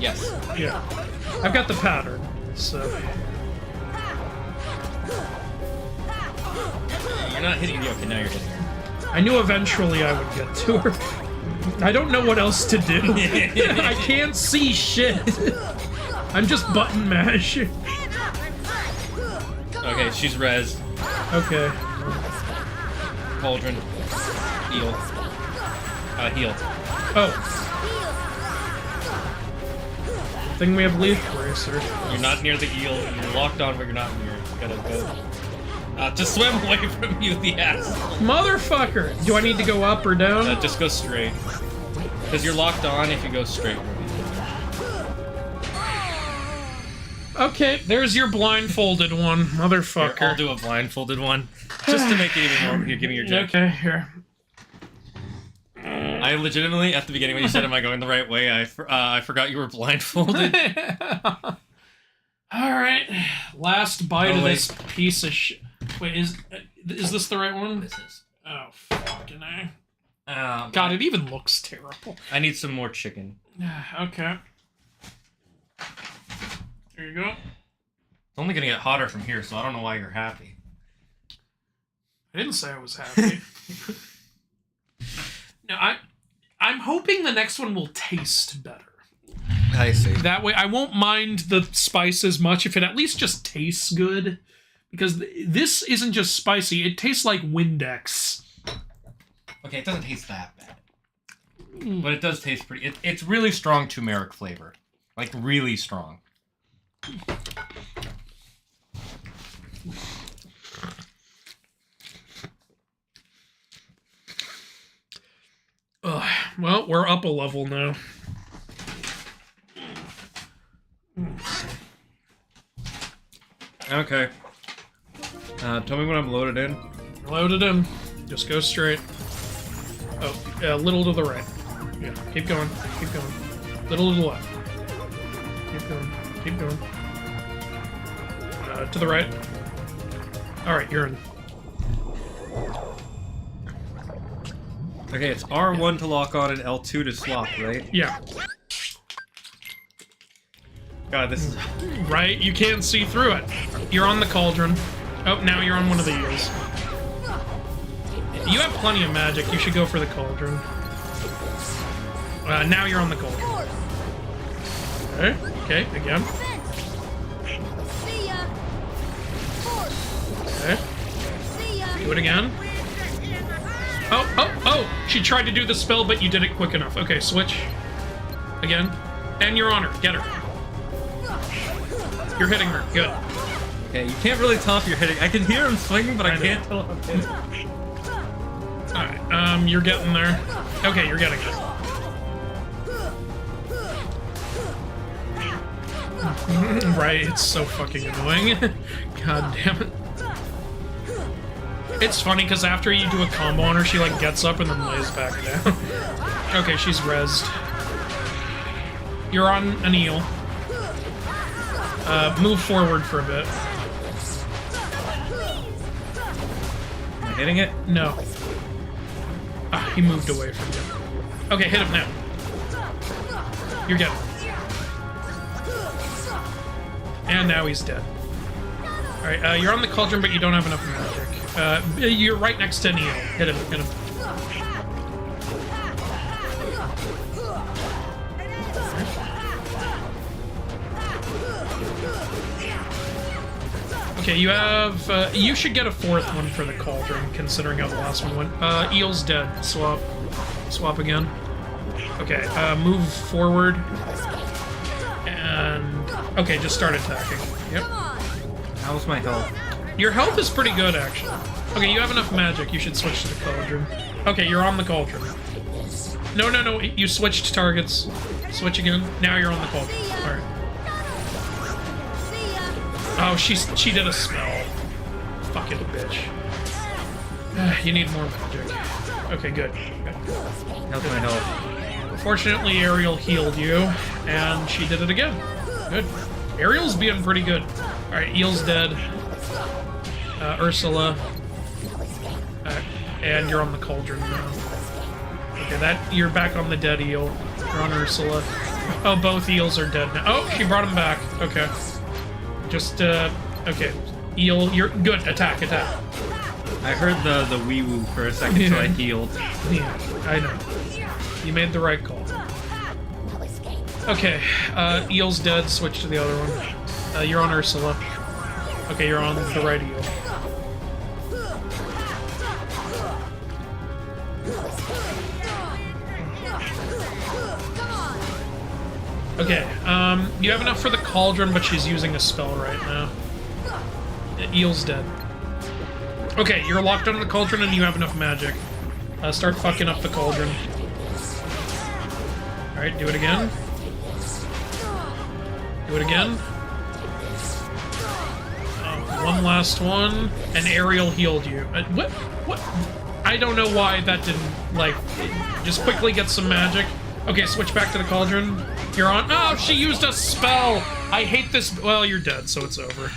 Yes. Yeah. I've got the pattern, so... You're not hitting the... Okay, now you're hitting her. I knew eventually I would get to her. I don't know what else to do. I can't see shit. I'm just button mash. Okay, she's res. Okay. Cauldron. Heal. Heal. Oh. Thing we have Leaf Bracer. You're not near the eel. You're locked on, but you're not near. You gotta go. To swim away from you, the ass. Motherfucker! Do I need to go up or down? Just go straight. Because you're locked on if you go straight. Okay, there's your blindfolded one, motherfucker. Here, I'll do a blindfolded one. Just to make it even more. Here, give me your jack. Okay, here. I legitimately, at the beginning when you said, am I going the right way, I forgot you were blindfolded. Alright, last bite of wait. this piece of shit. Wait, is this the right one? This is. Oh, fucking A. God, God, it even looks terrible. I need some more chicken. Okay. There you go. It's only gonna get hotter from here, so I don't know why you're happy. I didn't say I was happy. No, I'm hoping the next one will taste better. I see. That way I won't mind the spice as much if it at least just tastes good. Because this isn't just spicy, it tastes like Windex. Okay, it doesn't taste that bad. But it does taste pretty... It's really strong turmeric flavor. Like, really strong. Well, we're up a level now. Okay. Tell me when I'm loaded in. Loaded in. Just go straight. Oh, a little to the right. Yeah, keep going. Keep going. Little to the left. Keep going. Keep going. To the right. Alright, you're in. Okay, it's R1 to lock on and L2 to swap, right? Yeah. God, this is... Right? You can't see through it. You're on the cauldron. Oh, now you're on one of the eels. You have plenty of magic. You should go for the cauldron. Now you're on the cauldron. Okay, okay, again. Okay. Do it again. Oh, oh, oh! She tried to do the spell, but you did it quick enough. Okay, switch. Again. And you're on her. Get her. You're hitting her. Good. Okay, you can't really tell if you're hitting. I can hear him swinging, but I can't tell if I'm hitting. Alright, you're getting there. Okay, you're getting there. Right, it's so fucking annoying. God damn it. It's funny, because after you do a combo on her, she, like, gets up and then lays back down. Okay, she's rezzed. You're on an eel. Move forward for a bit. Am I hitting it? No. Ah, he moved away from you. Okay, hit him now. You're getting him. And now he's dead. Alright, you're on the cauldron, but you don't have enough magic. You're right next to Neil. Hit him, hit him. Okay, you have, you should get a 4th one for the cauldron, considering how the last one went. Eel's dead. Swap. Swap again. Okay, move forward. And, okay, just start attacking. Yep. How's my health? Your health is pretty good, actually. Okay, you have enough magic. You should switch to the cauldron. Okay, you're on the cauldron. No, no, no. You switched targets. Switch again. Now you're on the cauldron. Alright. Oh, she did a spell. Fucking bitch. You need more magic. Okay, good. How's my health? Fortunately, Ariel healed you, and she did it again. Good. Ariel's being pretty good. Alright, Eel's dead. Ursula. And you're on the cauldron now. Okay, you're back on the dead eel. You're on Ursula. Oh, both eels are dead now. Oh, she brought him back. Okay. Just, okay. Eel, you're good. Attack, attack. I heard the wee-woo for a second, so I healed. Yeah, I know. You made the right call. Okay, Eel's dead. Switch to the other one. You're on Ursula. Okay, you're on the right eel. Okay, you have enough for the cauldron, but she's using a spell right now. Eel's dead. Okay, you're locked onto the cauldron and you have enough magic. Start fucking up the cauldron. Alright, do it again. Do it again. One last one. And Ariel healed you. What? What? I don't know why that didn't, like, just quickly get some magic. Okay, switch back to the cauldron. You're on. Oh, she used a spell! I hate this. Well, you're dead, so it's over.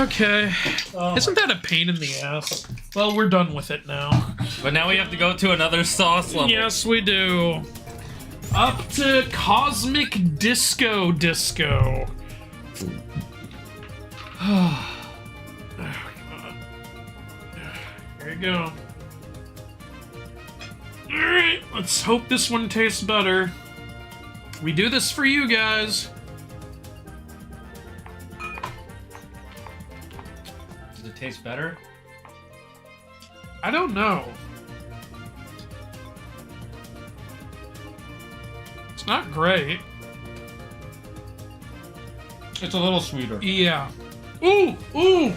Okay. Oh. Isn't that a pain in the ass? Well, we're done with it now. But now we have to go to another sauce level. Yes, we do. Up to Cosmic Disco. Here you go. Alright, let's hope this one tastes better. We do this for you guys. Does it taste better? I don't know. It's not great. It's a little sweeter. Yeah. Ooh! Ooh!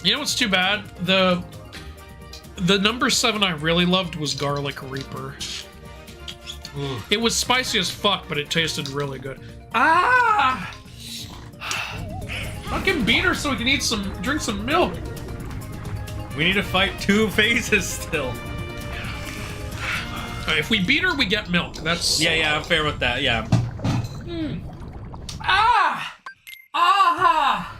You know what's too bad? The number 7 I really loved was Garlic Reaper. Ooh. It was spicy as fuck, but it tasted really good. Ah! Fucking beat her so we can drink some milk. We need to fight 2 phases still. If we beat her, we get milk. That's... Yeah, I'm fair with that, yeah. Ah! Ah!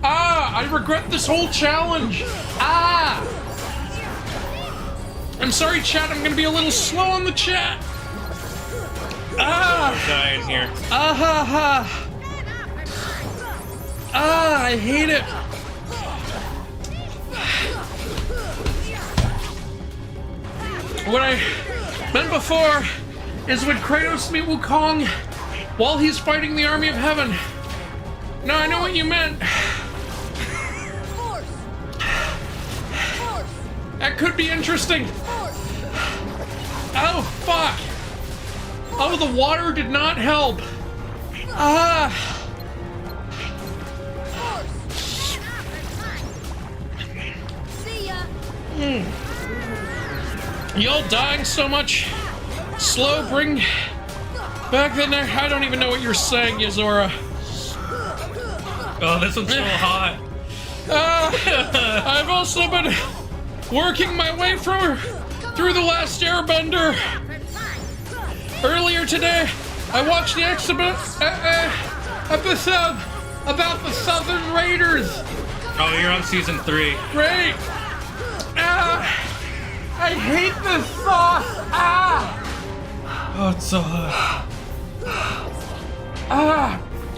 Ah! I regret this whole challenge! Ah! I'm sorry, chat. I'm gonna be a little slow on the chat. Ah! We're dying here. Ah ha ha! Ah! I hate it. What I meant before is when Kratos meet Wukong while he's fighting the army of heaven. No, I know what you meant. That could be interesting. Oh, fuck. Oh, the water did not help. Ah. Y'all dying so much. Slow, bring back the neck. I don't even know what you're saying, Yuzora. Oh, this one's so hot. I've also been working my way through the last Airbender. Earlier today, I watched the episode about the Southern Raiders. Oh, you're on season 3. Great. I hate this sauce. Ah. Oh, it's so hot.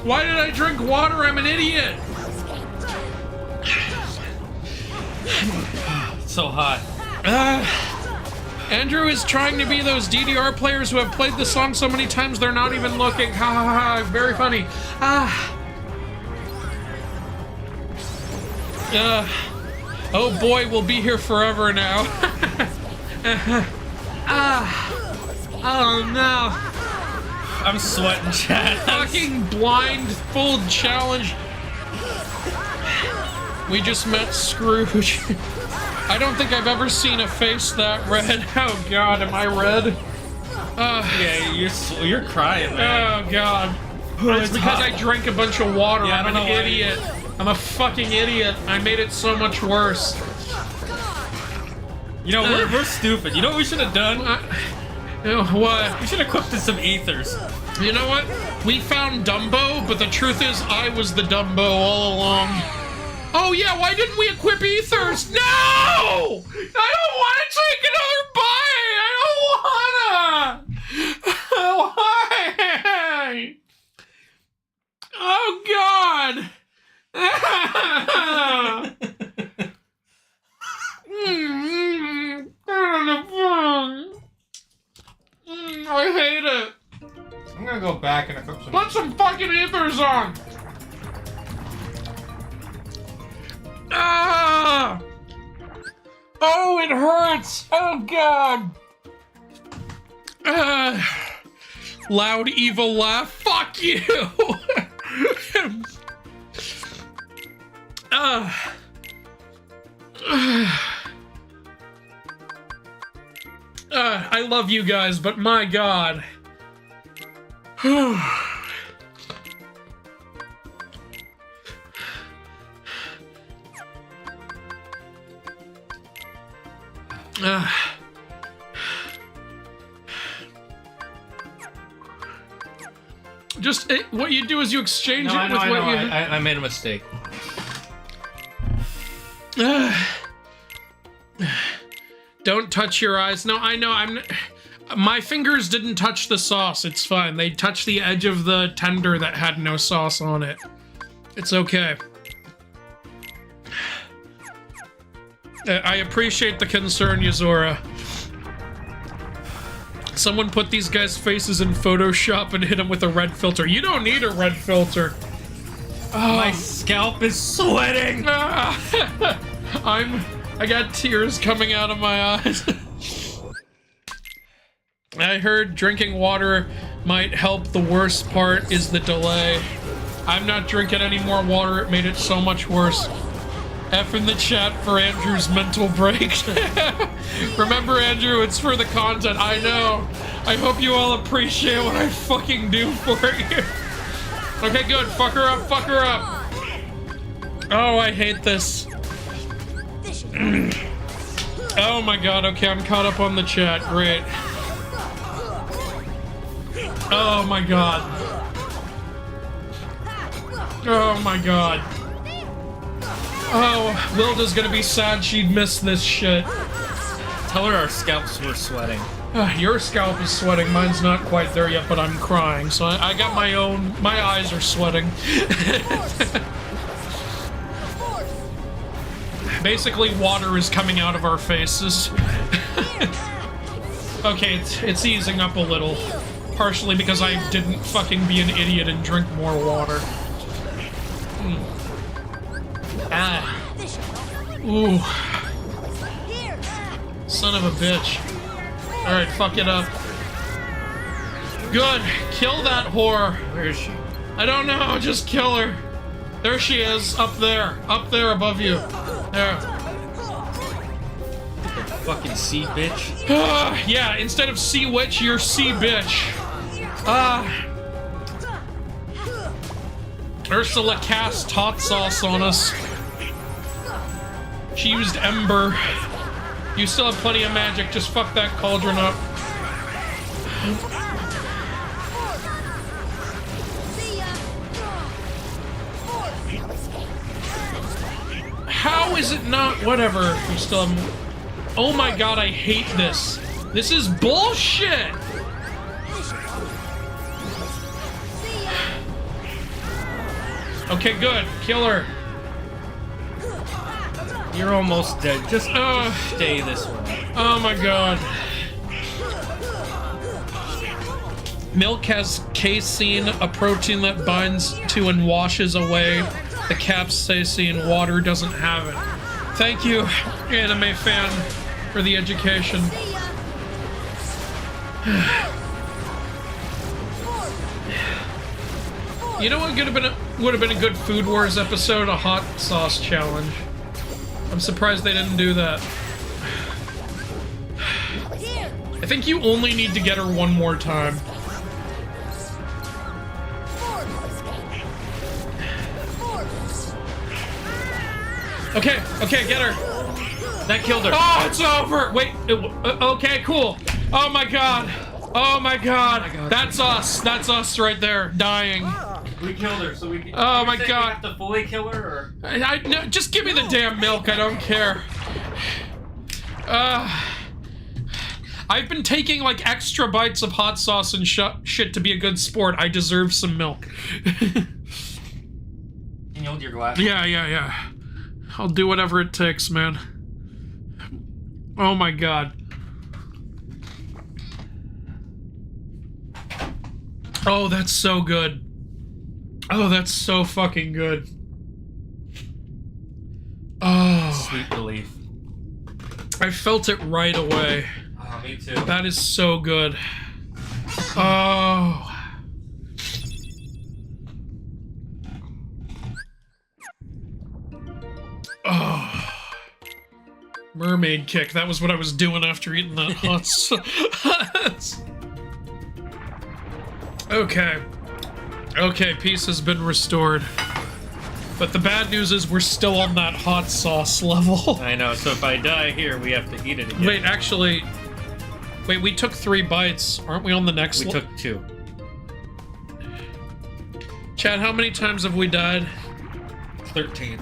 Why did I drink water? I'm an idiot. It's so hot. Andrew is trying to be those DDR players who have played the song so many times they're not even looking. Ha ha ha, very funny. Oh boy, we'll be here forever now. Oh no. I'm sweating, Chad. Fucking blindfold challenge. We just met Scrooge. I don't think I've ever seen a face that red. Oh god, am I red? Yeah, you're crying, man. Oh god. It's because I drank a bunch of water. Yeah, I'm an idiot. I'm a fucking idiot. I made it so much worse. You know, we're stupid. You know what we should have done? What? We should have equipped some ethers. You know what? We found Dumbo, but the truth is I was the Dumbo all along. Oh yeah, why didn't we equip ethers? No! I don't want to take another bite! I don't wanna! Why? Oh god! I hate it. I'm gonna go back and equip some. Put some fucking ethers on. Ah! Oh, it hurts. Oh god. Loud evil laugh. Fuck you. I love you guys, but my god. Just what you do is you exchange it with what you. I made a mistake. Don't touch your eyes. No, I know. My fingers didn't touch the sauce. It's fine. They touched the edge of the tender that had no sauce on it. It's okay. I appreciate the concern, Yuzora. Someone put these guys' faces in Photoshop and hit them with a red filter. You don't need a red filter. Oh. My scalp is sweating. I got tears coming out of my eyes. I heard drinking water might help. The worst part is the delay. I'm not drinking any more water. It made it so much worse. F in the chat for Andrew's mental break. Remember, Andrew, it's for the content. I know. I hope you all appreciate what I fucking do for you. Okay, good. Fuck her up. Fuck her up. Oh, I hate this. Oh my god. Okay, I'm caught up on the chat. Great. Oh my god. Oh my god. Oh, Wilda's gonna be sad she'd miss this shit. Tell her our scalps were sweating. Your scalp is sweating. Mine's not quite there yet, but I'm crying. So I got my own. My eyes are sweating. Basically, water is coming out of our faces. Okay, it's easing up a little. Partially because I didn't fucking be an idiot and drink more water. Ooh. Son of a bitch. Alright, fuck it up. Good. Kill that whore. Where is she? I don't know. Just kill her. There she is. Up there. Up there above you. There. Fucking sea bitch. Yeah, instead of sea witch, you're sea bitch. Ursula cast hot sauce on us. She used ember. You still have plenty of magic. Just fuck that cauldron up. How is it not? Whatever. You still have. Oh my god, I hate this. This is bullshit. Okay, good. Kill her. You're almost dead. Just stay this way. Oh my god. Milk has casein, a protein that binds to and washes away the capsaicin. Water doesn't have it. Thank you, anime fan, for the education. You know what would have been a good Food Wars episode? A hot sauce challenge. I'm surprised they didn't do that. I think you only need to get her one more time. Okay, get her. That killed her. Oh, it's over. Wait. Okay, cool. Oh my god. Oh my god. That's us. That's us right there, dying. We killed her, so we can. Oh my god. We have to fully kill her, or? No, just give me the damn milk. I don't care. I've been taking like extra bites of hot sauce and shit to be a good sport. I deserve some milk. Can you hold your glass? Yeah. I'll do whatever it takes, man. Oh my god. Oh, that's so good. Oh, that's so fucking good. Oh. Sweet relief. I felt it right away. Oh, me too. That is so good. Oh. Oh. Mermaid kick. That was what I was doing after eating that hot sauce. Okay, peace has been restored. But the bad news is we're still on that hot sauce level. I know, so if I die here, we have to eat it again. Wait, actually... Wait, we took 3 bites. Aren't we on the next We took 2. Chad, how many times have we died? 13.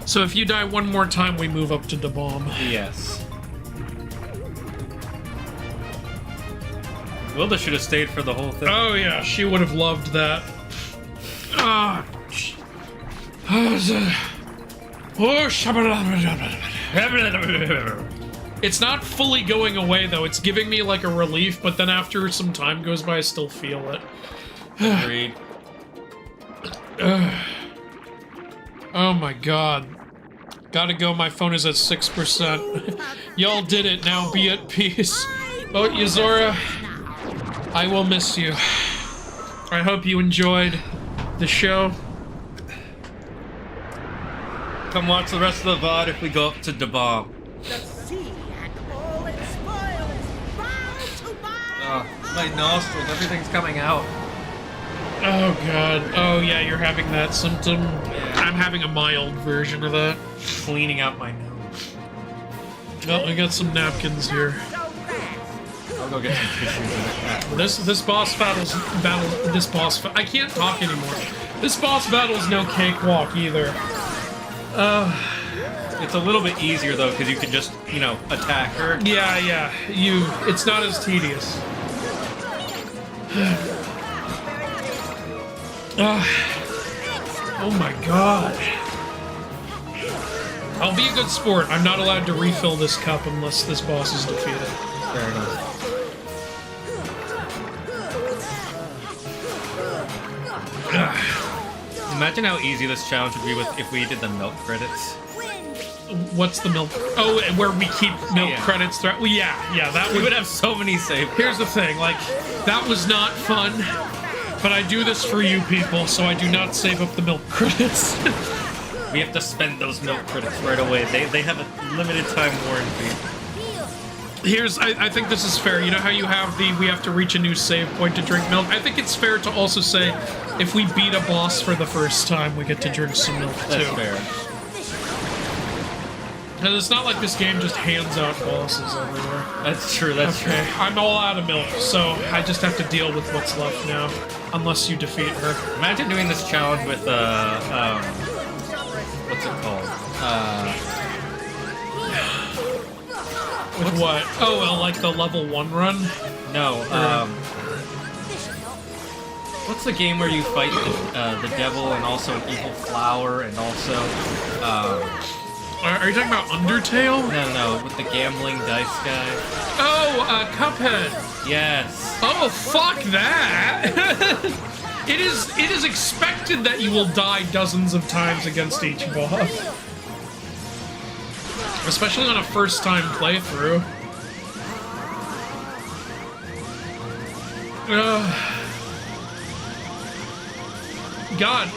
So if you die one more time, we move up to the bomb. Yes. Wilda should have stayed for the whole thing. Oh yeah, she would have loved that. It's not fully going away though. It's giving me like a relief, but then after some time goes by, I still feel it. Agreed. Oh my god. Gotta go, my phone is at 6%. Y'all did it, now be at peace. Oh, Yuzora, I will miss you. I hope you enjoyed the show. Come watch the rest of the VOD if we go up to the bomb. The sea and all its spoils bow to mine. My nostrils, everything's coming out. Oh god. Oh yeah, you're having that symptom. Yeah. I'm having a mild version of that. Cleaning out my nose. Oh, I got some napkins here. I'll go get some tissues. This boss I can't talk anymore. This boss battle is no cakewalk either. It's a little bit easier though, because you can just, you know, attack her. Yeah. It's not as tedious. Oh my god. I'll be a good sport. I'm not allowed to refill this cup unless this boss is defeated. Fair enough. Imagine how easy this challenge would be if we did the milk credits. What's the milk? Oh, where we keep milk credits throughout. Well, yeah, that would have so many save. Here's the thing, like, that was not fun, but I do this for you people, so I do not save up the milk credits. We have to spend those milk credits right away. They have a limited time warranty. I think this is fair. You know how you have we have to reach a new save point to drink milk? I think it's fair to also say, if we beat a boss for the first time, we get to drink some milk too. That's fair. And it's not like this game just hands out bosses everywhere. That's true, that's true. I'm all out of milk, so I just have to deal with what's left now. Unless you defeat her. Imagine doing this challenge with, what's it called? With what? Oh, well, like the level 1 run? No, What's the game where you fight the devil and also an evil flower and also Are you talking about Undertale? No, with the gambling dice guy. Oh, Cuphead. Yes. Oh, fuck that. It is expected that you will die dozens of times against each boss. Especially on a first-time playthrough. God,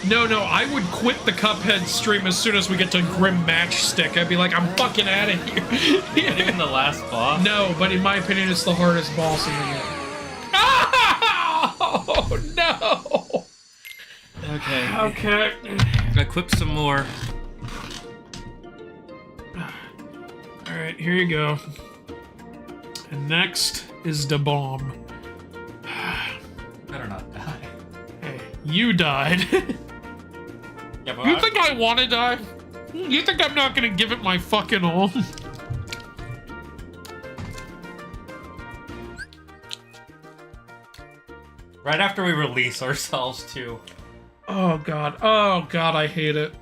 no, I would quit the Cuphead stream as soon as we get to Grim Matchstick. I'd be like, I'm fucking out of here. Not even the last boss? No, but in my opinion, it's the hardest boss in the game. Oh, no! Okay. Equip some more. Alright, here you go. And next is the bomb. Better not die. Hey, you died. Yeah, but You think I want to die? You think I'm not gonna give it my fucking all? Right after we release ourselves, too. Oh god, I hate it.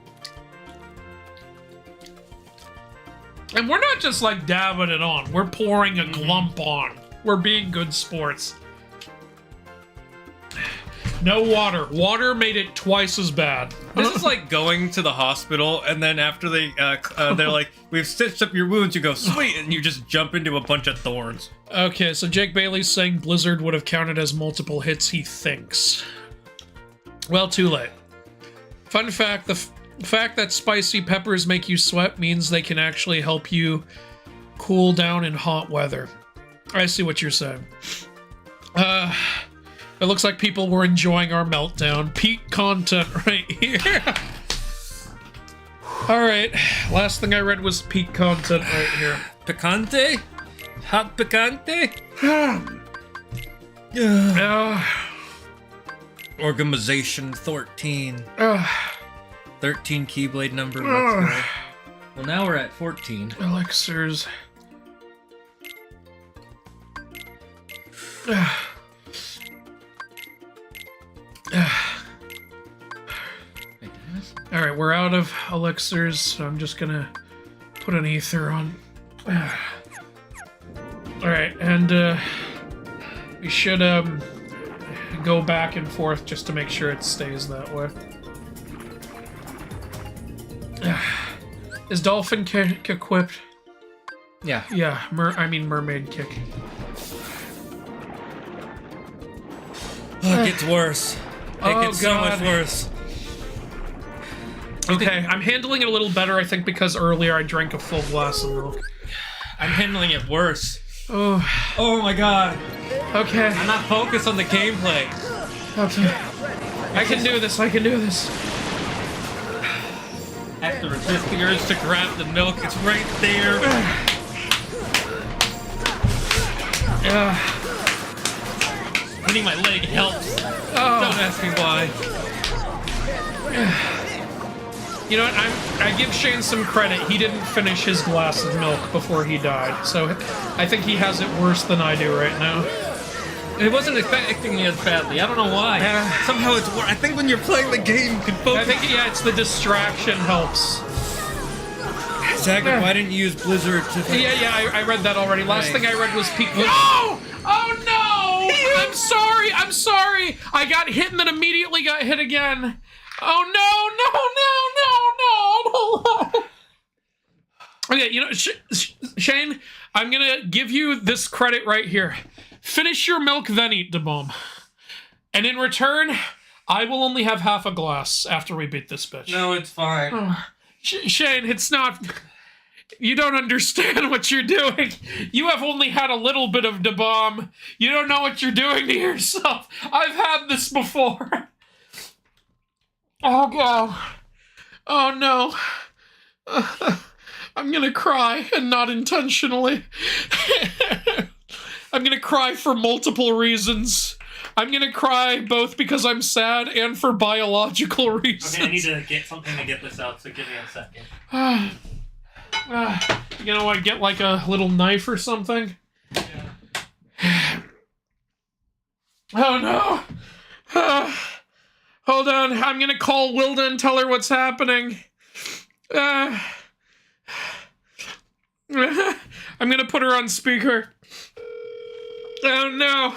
And we're not just like dabbing it on, we're pouring a glump on. We're being good sports. No water. Water made it twice as bad. This is like going to the hospital, and then after they're like, we've stitched up your wounds, you go, sweet, and you just jump into a bunch of thorns. Okay, so Jake Bailey's saying Blizzard would have counted as multiple hits, he thinks. Well, too late. Fun fact, the fact that spicy peppers make you sweat means they can actually help you cool down in hot weather. I see what you're saying. It looks like people were enjoying our meltdown. Peak content right here. Alright, last thing I read was peak content right here. Picante? Hot picante? Organization 13. 13 Keyblade number. Let's go. Well, now we're at 14. Elixirs. Alright, we're out of elixirs, so I'm just gonna put an ether on. Alright, and we should go back and forth just to make sure it stays that way. Is dolphin kick equipped? Yeah. Yeah, mermaid kick. Oh, it gets worse. It gets so much worse. Okay, I'm handling it a little better, I think, because earlier I drank a full glass of milk. I'm handling it worse. Oh my god. Okay. I'm not focused on the gameplay. Okay. I can do this, I can do this. I have to resist the urge to grab the milk. It's right there. Hitting my leg helps. Don't ask me why. You know what? I give Shane some credit. He didn't finish his glass of milk before he died, so I think he has it worse than I do right now. It wasn't affecting me as badly. I don't know why. Somehow it's worse. I think when you're playing the game, you can focus. I think, yeah, it's the distraction helps. Zagger, why didn't you use Blizzard to... Yeah, I read that already. Last thing I read was peak... No! Oh, no! I'm sorry! I got hit and then immediately got hit again. Oh, no! Okay, you know, Shane, I'm gonna give you this credit right here. Finish your milk, then eat the bomb. And in return, I will only have half a glass after we beat this bitch. No, it's fine. Oh. Shane, it's not... You don't understand what you're doing. You have only had a little bit of the bomb. You don't know what you're doing to yourself. I've had this before. Oh, God. Oh, no. I'm gonna cry, and not intentionally. I'm gonna cry for multiple reasons. I'm gonna cry both because I'm sad and for biological reasons. Okay, I need to get something to get this out, so give me a second. You know what? Get like a little knife or something? Yeah. Oh, no. Hold on, I'm gonna call Wilda and tell her what's happening. I'm gonna put her on speaker. Oh no.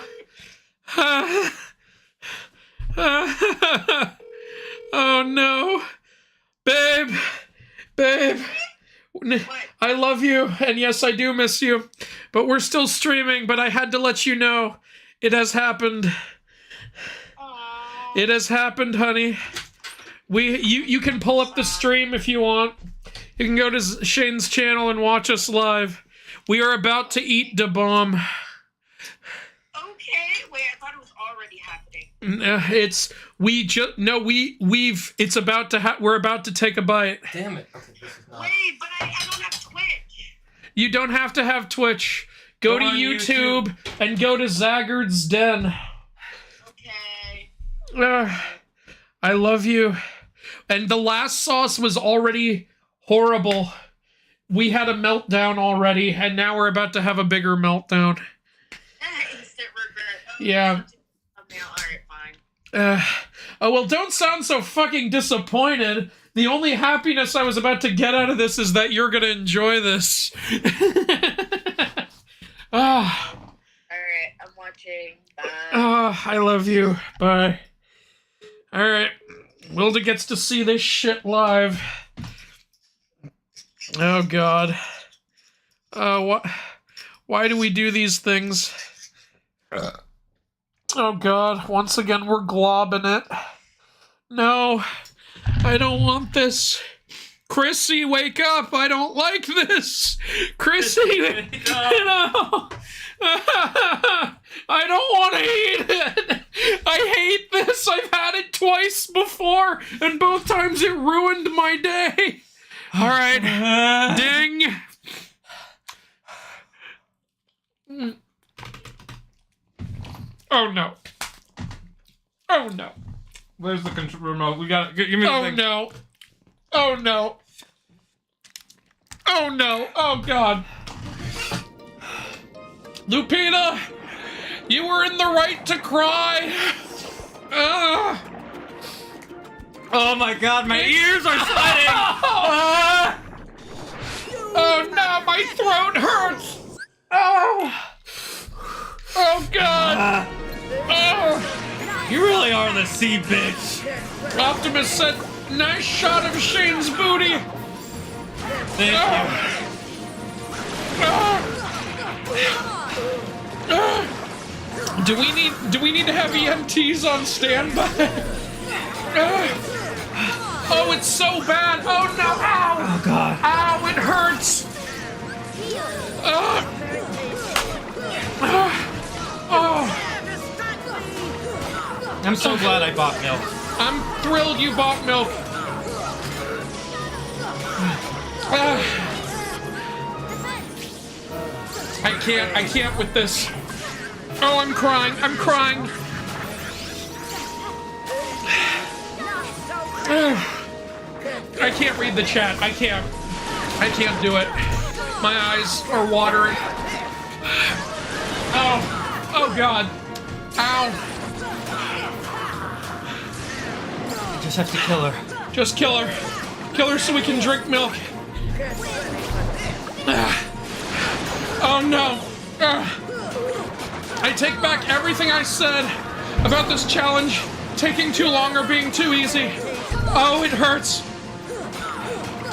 Oh no. Babe. I love you, and yes, I do miss you. But we're still streaming, but I had to let you know. It has happened. Aww. It has happened, honey. You can pull up the stream if you want. You can go to Shane's channel and watch us live. We are about to eat the bomb. Okay, wait, I thought it was already happening. It's about to we're about to take a bite. Damn it. Okay, this is not... Wait, but I don't have Twitch. You don't have to have Twitch. Go to YouTube and go to Zaggard's Den. Okay. I love you. And the last sauce was already horrible. We had a meltdown already, and now we're about to have a bigger meltdown. Instant regret. Yeah. Alright, fine. Oh, well, don't sound so fucking disappointed. The only happiness I was about to get out of this is that you're gonna enjoy this. Alright, I'm watching. Bye. I love you. Bye. Alright. Wilda gets to see this shit live. Oh, God. Why do we do these things? Oh, God. Once again, we're globbing it. No. I don't want this. Chrissy, wake up. I don't like this. Chrissy, no. I don't want to eat it. I hate this. I've had it twice before, and both times it ruined my day. All right. Ding. Oh, no. Oh, no. Where's the control remote? We got it. Give me the thing. No. Oh, no. Oh, no. Oh, God. Lupita, you were in the right to cry. Oh, my God. My ears are sweating. Oh, no. My throat hurts. Oh. Oh, God. Oh. You really are the sea bitch. Optimus said, nice shot of Shane's booty. Thank you. Do we need to have EMTs on standby? Oh, it's so bad. Oh no! Ow! Oh God! Ow! It hurts. I'm so glad I bought milk. I'm thrilled you bought milk. I can't with this. Oh, I'm crying. I can't read the chat. I can't do it. My eyes are watering. Oh God. Ow. Just have to kill her. Just kill her. Kill her so we can drink milk. Oh no. I take back everything I said about this challenge taking too long or being too easy. Oh, it hurts.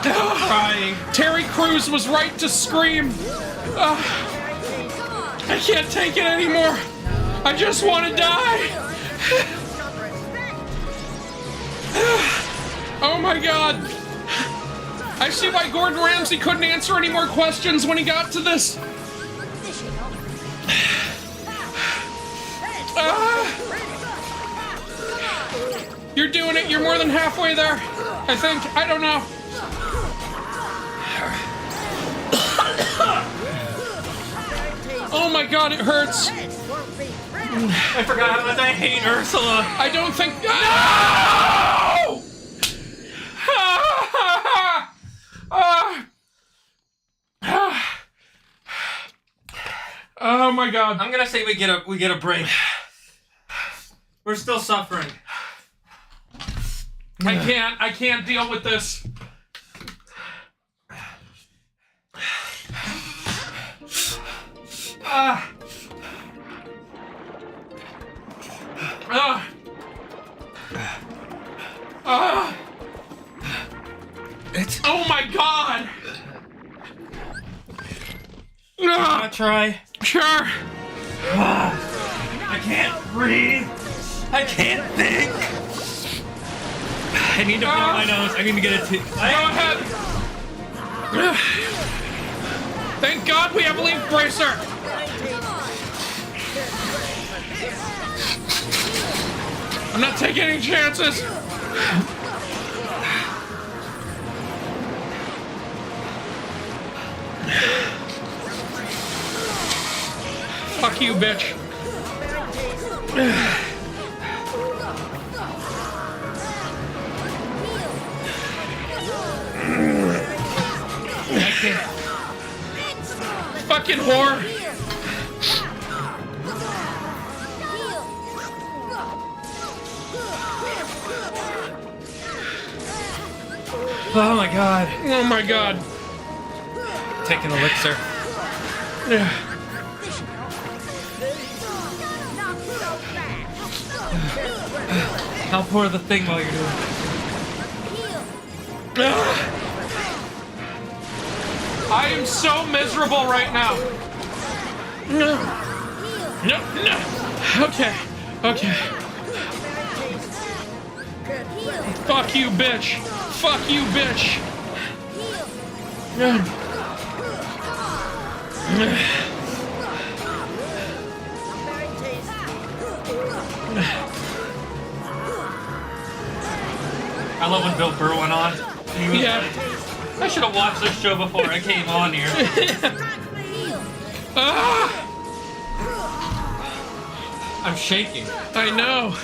Crying. Terry Crews was right to scream. I can't take it anymore. I just want to die. Oh my God. I see why Gordon Ramsay couldn't answer any more questions when he got to this. You're doing it. You're more than halfway there. I think. I don't know. Oh my God, it hurts. I forgot how much I hate Ursula. I don't think. No! Oh my God. I'm gonna say we get a break. We're still suffering. I can't deal with this. Oh my god! Wanna try? Sure. I can't breathe. I can't think. I need to blow my nose. I need to get a Go ahead. Thank God we have a leaf bracer. I'm not taking any chances. Fuck you, bitch. I can't. Fucking whore. Oh my god. Oh my god. Take an elixir. Yeah. I'll pour the thing while you're doing it. I am so miserable right now. No. Okay. Fuck you, bitch. Fuck you, bitch. I love when Bill Burr went on. Yeah. I should have watched this show before I came on here. I'm shaking. I know.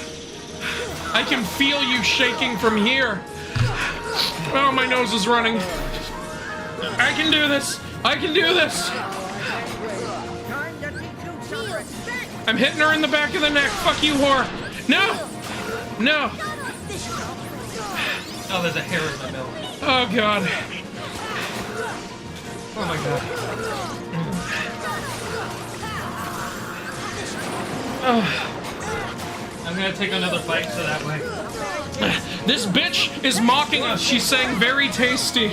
I can feel you shaking from here. Oh, my nose is running. I can do this. I can do this. I'm hitting her in the back of the neck. Fuck you, whore. No. No. Oh, there's a hair in my milk. Oh, God. Oh, my God. I'm gonna take another bite so that way. This bitch is mocking us. She's saying very tasty.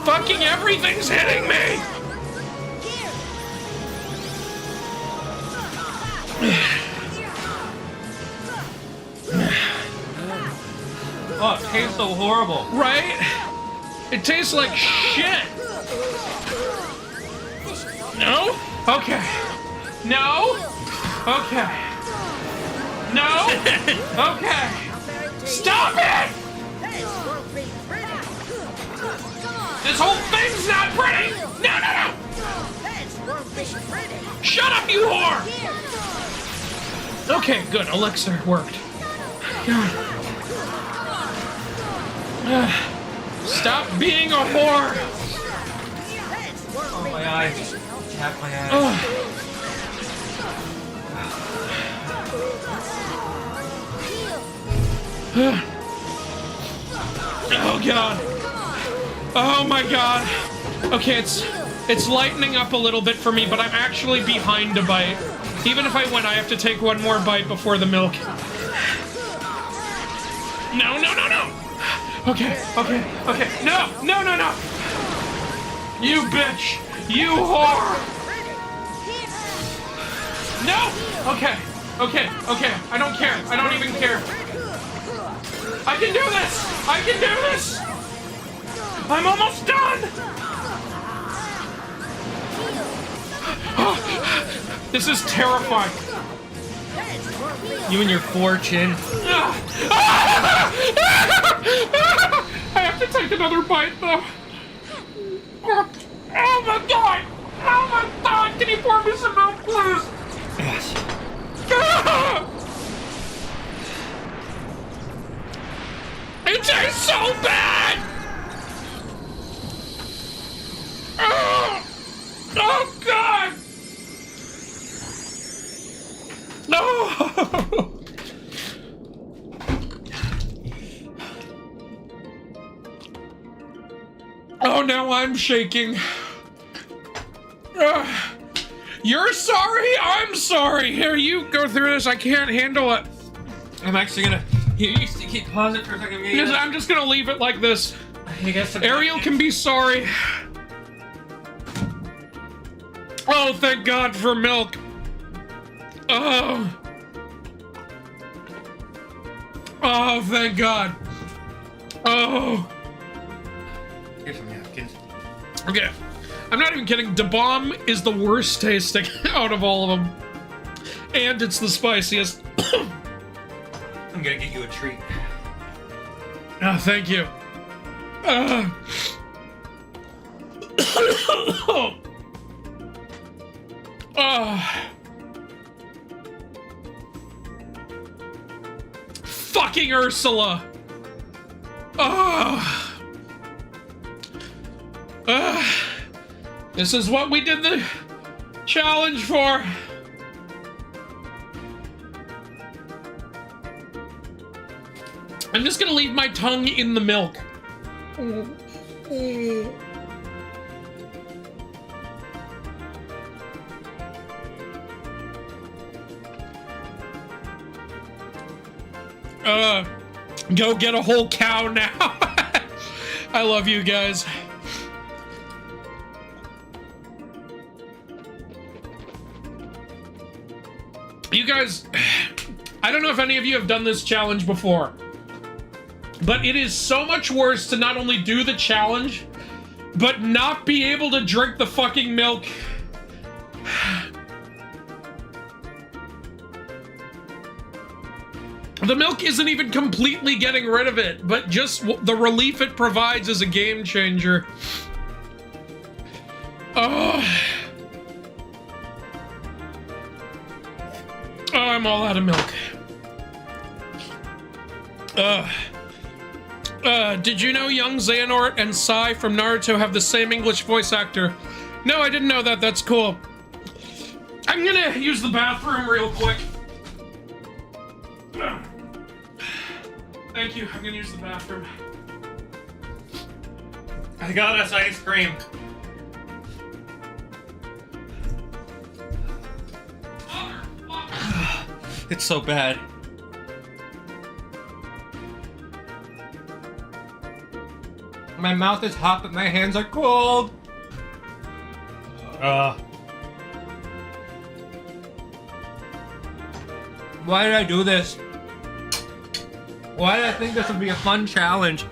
Fucking everything's hitting me! Oh, it tastes so horrible. Right? It tastes like shit. No? Okay. No? Okay. No? Okay. Stop it! This whole thing's not pretty! No! Shut up, you whore! Okay, good. Elixir worked. God. Stop being a whore! Oh, my eyes. Tap my eyes. Oh, God. Oh, my God. Okay, it's lightening up a little bit for me, but I'm actually behind a bite. Even if I win, I have to take one more bite before the milk. No. Okay. No. You bitch. You whore. No. Okay. I don't care. I don't even care. I can do this. I'm almost done. This is terrifying. You and your fortune. I have to take another bite, though. Oh my god! Can you pour me some milk, please? Yes. It tastes so bad! Oh god! Oh, now I'm shaking. You're sorry? I'm sorry. Here, you go through this. I can't handle it. I'm actually gonna... You keep pause it for a second. Because I'm just gonna leave it like this. Ariel can be sorry. Oh, thank God for milk. Oh. Oh, thank God. Oh. Here's some napkins. Okay. I'm not even kidding. Da bomb is the worst tasting out of all of them. And it's the spiciest. I'm gonna get you a treat. Oh, thank you. Fucking Ursula. This is what we did the challenge for. I'm just gonna leave my tongue in the milk. Go get a whole cow now. I love you guys. You guys, I don't know if any of you have done this challenge before, but it is so much worse to not only do the challenge, but not be able to drink the fucking milk. The milk isn't even completely getting rid of it, but just the relief it provides is a game changer. Oh, I'm all out of milk. Did you know young Xehanort and Sai from Naruto have the same English voice actor? No, I didn't know that. That's cool. I'm gonna use the bathroom real quick. Thank you. I'm gonna use the bathroom. I got us ice cream. It's so bad. My mouth is hot, but my hands are cold. Why did I do this? Why did I think this would be a fun challenge?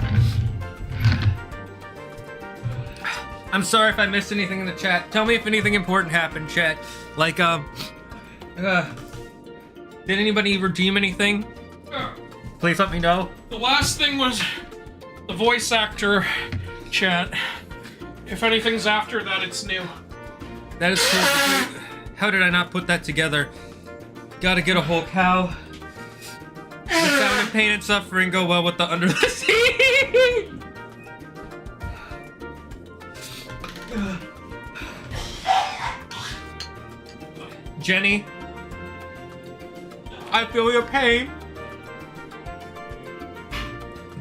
I'm sorry if I missed anything in the chat. Tell me if anything important happened, chat. Like, did anybody redeem anything? Please let me know. The last thing was the voice actor chat. If anything's after that, it's new. That is cool. How did I not put that together? Gotta get a whole cow. The sound of pain and suffering go well with the under the sea. Jenny, I feel your pain.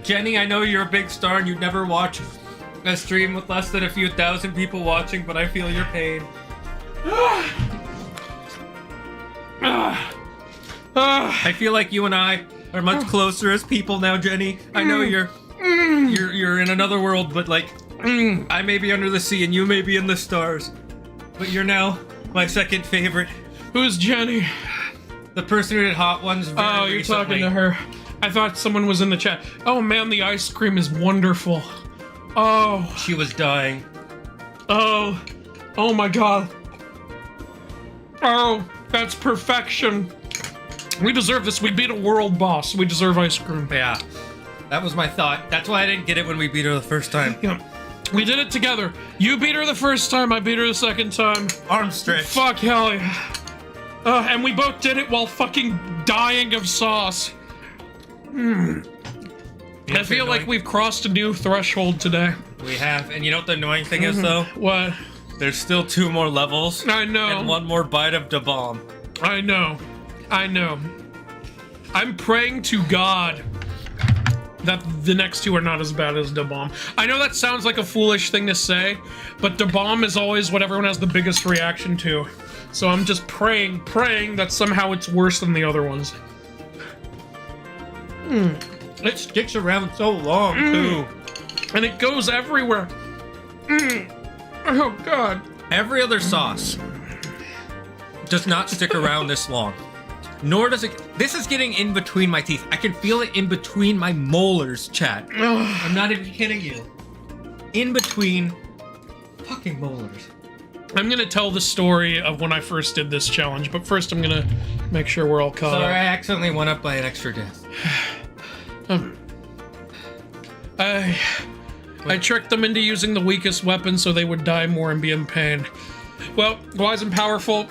Jenny, I know you're a big star and you'd never watch a stream with less than a few thousand people watching, but I feel your pain. I feel like you and I are much closer as people now, Jenny. I know you're in another world, but like, I may be under the sea and you may be in the stars. But you're now my second favorite. Who's Jenny? The person who did Hot Ones very Oh, you're recently. talking to her. I thought someone was in the chat. Oh man, the ice cream is wonderful. Oh. She was dying. Oh. Oh my god. Oh, that's perfection. We deserve this. We beat a world boss. We deserve ice cream. Yeah. That was my thought. That's why I didn't get it when we beat her the first time. Yeah. We did it together. You beat her the first time, I beat her the second time. Arm stretch. Fuck hell yeah. And we both did it while fucking dying of sauce. I feel like we've crossed a new threshold today. We have, and you know what the annoying thing is though? What? There's still 2 more levels. I know. And 1 more bite of da bomb. I know. I know. I'm praying to God that the next two are not as bad as Da Bomb. I know that sounds like a foolish thing to say, but Da Bomb is always what everyone has the biggest reaction to. So I'm just praying that somehow it's worse than the other ones. It sticks around so long, too. And it goes everywhere. Oh, God. Every other sauce does not stick around this long. Nor does it... This is getting in between my teeth. I can feel it in between my molars, chat. I'm not even kidding you. In between fucking molars. I'm gonna tell the story of when I first did this challenge, but first I'm gonna make sure we're all caught up. Sorry, I accidentally went up by an extra death. I tricked them into using the weakest weapon so they would die more and be in pain. Well, wise and powerful,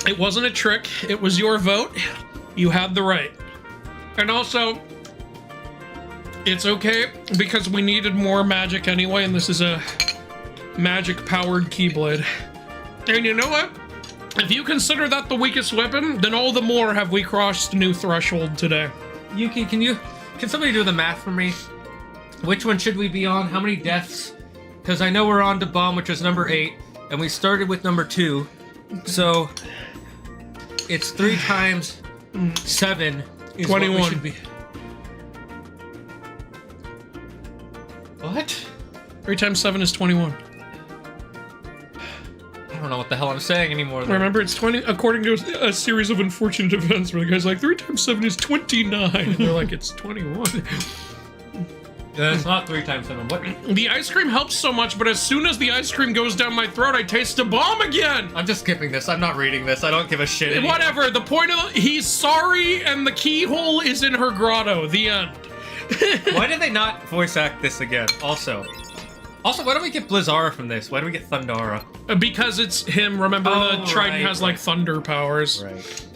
it wasn't a trick, it was your vote. You had the right. And also, it's okay because we needed more magic anyway, and this is a magic-powered Keyblade. And you know what? If you consider that the weakest weapon, then all the more have we crossed a new threshold today. Yuki, can somebody do the math for me? Which one should we be on? How many deaths? Because I know we're on to Bomb, which is number 8, and we started with number 2. So it's 3 times 7 is 21. What we should be. What? 3 times 7 is 21. I don't know what the hell I'm saying anymore. Though. Remember, it's 20, according to a series of unfortunate events where the guy's like, 3 times 7 is 29. And they're like, it's 21. It's not 3 times 7. What? The ice cream helps so much, but as soon as the ice cream goes down my throat, I taste a bomb again! I'm just skipping this. I'm not reading this. I don't give a shit anymore. Whatever. The point of he's sorry, and the keyhole is in her grotto. The end. Why did they not voice act this again? Also, why don't we get Blizzara from this? Why do we get Thundara? Because it's him. Remember, the Trident has like thunder powers. Right.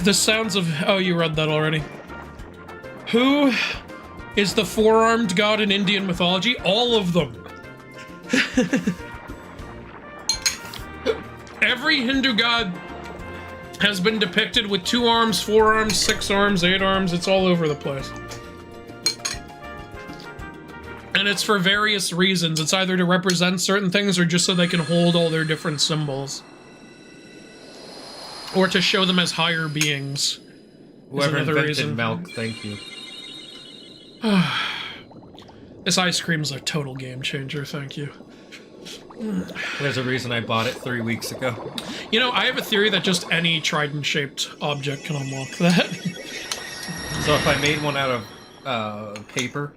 The sounds of... Oh, you read that already. Who is the four-armed god in Indian mythology? All of them. Every Hindu god has been depicted with 2 arms, 4 arms, 6 arms, 8 arms. It's all over the place. And it's for various reasons. It's either to represent certain things or just so they can hold all their different symbols. Or to show them as higher beings. Whoever invented milk, thank you. This ice cream's a total game changer, thank you. There's a reason I bought it 3 weeks ago. You know, I have a theory that just any trident-shaped object can unlock that. So if I made one out of paper...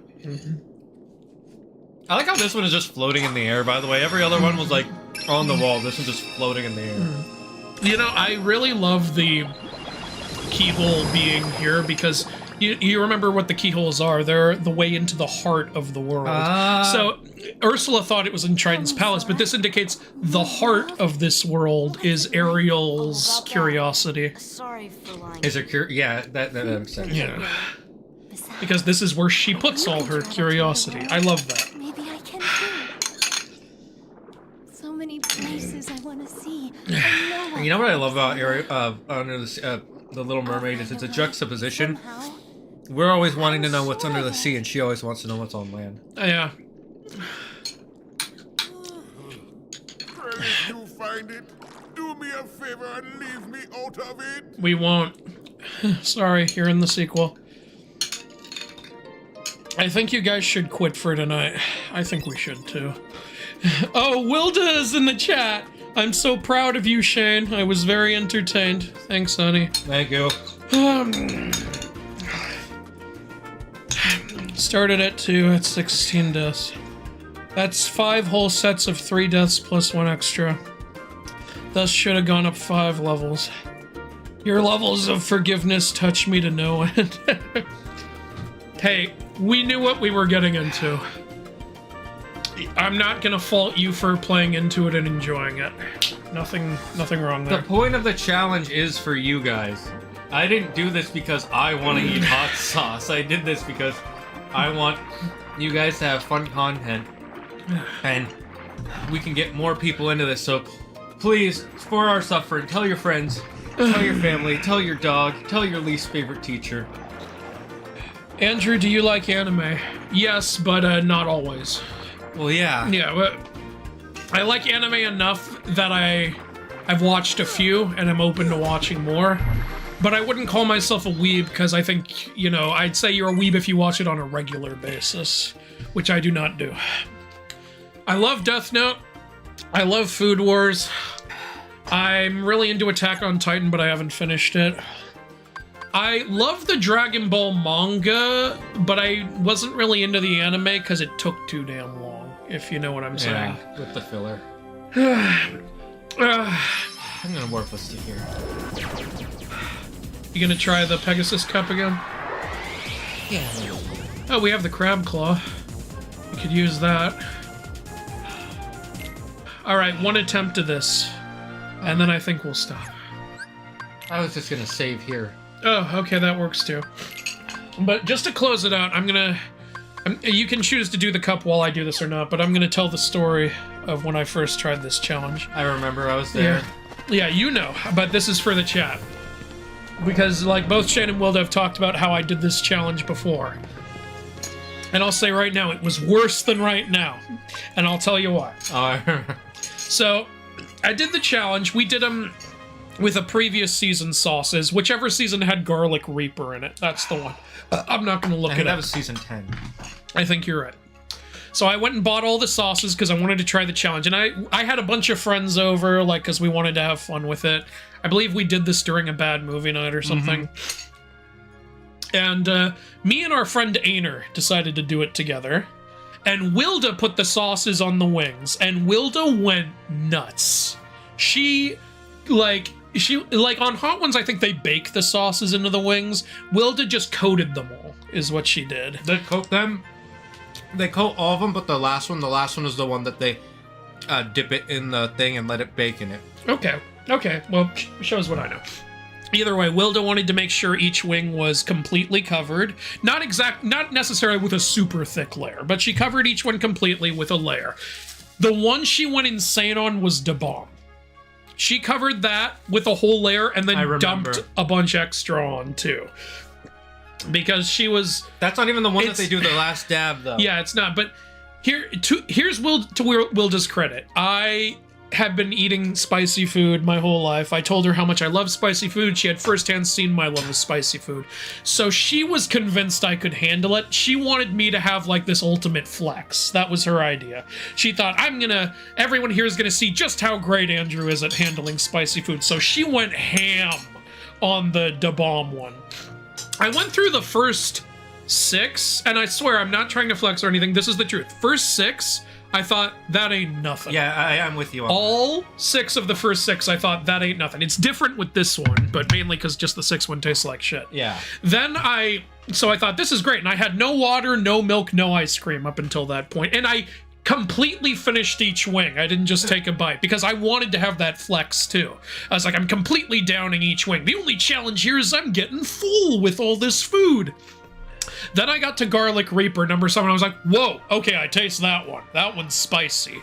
I like how this one is just floating in the air, by the way. Every other one was, like, on the wall. This one's just floating in the air. You know, I really love the keyhole being here because you remember what the keyholes are. They're the way into the heart of the world. So Ursula thought it was in Trident's palace, but this indicates the heart of this world is Ariel's curiosity. Sorry for lying. Is it yeah, that makes sense. Yeah. Because this is where she puts all her curiosity. I love that. Maybe I can too. So many places I want to see. You know what I love about under the Little Mermaid is it's a juxtaposition. We're always wanting to know what's under the sea, and she always wants to know what's on land. Yeah. If you find it, do me a favor and leave me out of it. We won't. Sorry, you're in the sequel. I think you guys should quit for tonight. I think we should too. Oh, Wilda is in the chat. I'm so proud of you, Shane. I was very entertained. Thanks, honey. Thank you. Started at 2, at 16 deaths. That's 5 whole sets of 3 deaths plus 1 extra. Thus should have gone up 5 levels. Your levels of forgiveness touch me to no end. Hey, we knew what we were getting into. I'm not gonna fault you for playing into it and enjoying it. Nothing wrong there. The point of the challenge is for you guys. I didn't do this because I want to eat hot sauce. I did this because I want you guys to have fun content. And we can get more people into this. So please, for our suffering, tell your friends, tell your family, tell your dog, tell your least favorite teacher. Andrew, do you like anime? Yes, but not always. Well, yeah. Yeah, but I like anime enough that I've watched a few and I'm open to watching more. But I wouldn't call myself a weeb because I think, you know, I'd say you're a weeb if you watch it on a regular basis, which I do not do. I love Death Note. I love Food Wars. I'm really into Attack on Titan, but I haven't finished it. I love the Dragon Ball manga, but I wasn't really into the anime because it took too damn long, if you know what I'm saying. Yeah, with the filler. I'm gonna warp us to here. You gonna try the Pegasus Cup again? Yeah. Oh, we have the Crab Claw. We could use that. Alright, one attempt to this. And then I think we'll stop. I was just gonna save here. Oh, okay, that works too. But just to close it out, you can choose to do the cup while I do this or not, but I'm gonna tell the story of when I first tried this challenge. I remember, I was there. Yeah, you know, but this is for the chat. Because, like, both Shane and Wilda have talked about how I did this challenge before. And I'll say right now, it was worse than right now. And I'll tell you why. Oh, I remember. So, I did the challenge. We did them with a previous season sauces. Whichever season had garlic reaper in it. That's the one. I'm not going to look it up. That was season 10. I think you're right. So I went and bought all the sauces because I wanted to try the challenge. And I had a bunch of friends over, like, because we wanted to have fun with it. I believe we did this during a bad movie night or something. And me and our friend Ainer decided to do it together. And Wilda put the sauces on the wings. And Wilda went nuts. She, like on Hot Ones, I think they bake the sauces into the wings. Wilda just coated them all, is what she did. They coat them? They coat all of them, but the last one is the one that they dip it in the thing and let it bake in it. Okay, well, shows what I know. Either way, Wilda wanted to make sure each wing was completely covered. Not necessarily with a super thick layer, but she covered each one completely with a layer. The one she went insane on was Da Bomb. She covered that with a whole layer and then dumped a bunch extra on, too. Because she was... That's not even the one that they do the last dab, though. Yeah, it's not, but here's Wilda's credit. I have been eating spicy food my whole life. I told her how much I love spicy food. She had firsthand seen my love of spicy food. So she was convinced I could handle it. She wanted me to have, like, this ultimate flex. That was her idea. She thought, everyone here is gonna see just how great Andrew is at handling spicy food. So she went ham on the Da Bomb one. I went through the first 6, and I swear, I'm not trying to flex or anything. This is the truth. First 6, I thought, that ain't nothing. Yeah, I am with you on all that. 6 of the first 6, I thought, that ain't nothing. It's different with this one, but mainly because just the 6th one tastes like shit. Yeah. So I thought, this is great, and I had no water, no milk, no ice cream up until that point, and I completely finished each wing. I didn't just take a bite because I wanted to have that flex too. I was like, I'm completely downing each wing. The only challenge here is I'm getting full with all this food. Then I got to Garlic Reaper number 7. I was like, whoa, okay, I taste that one. That one's spicy.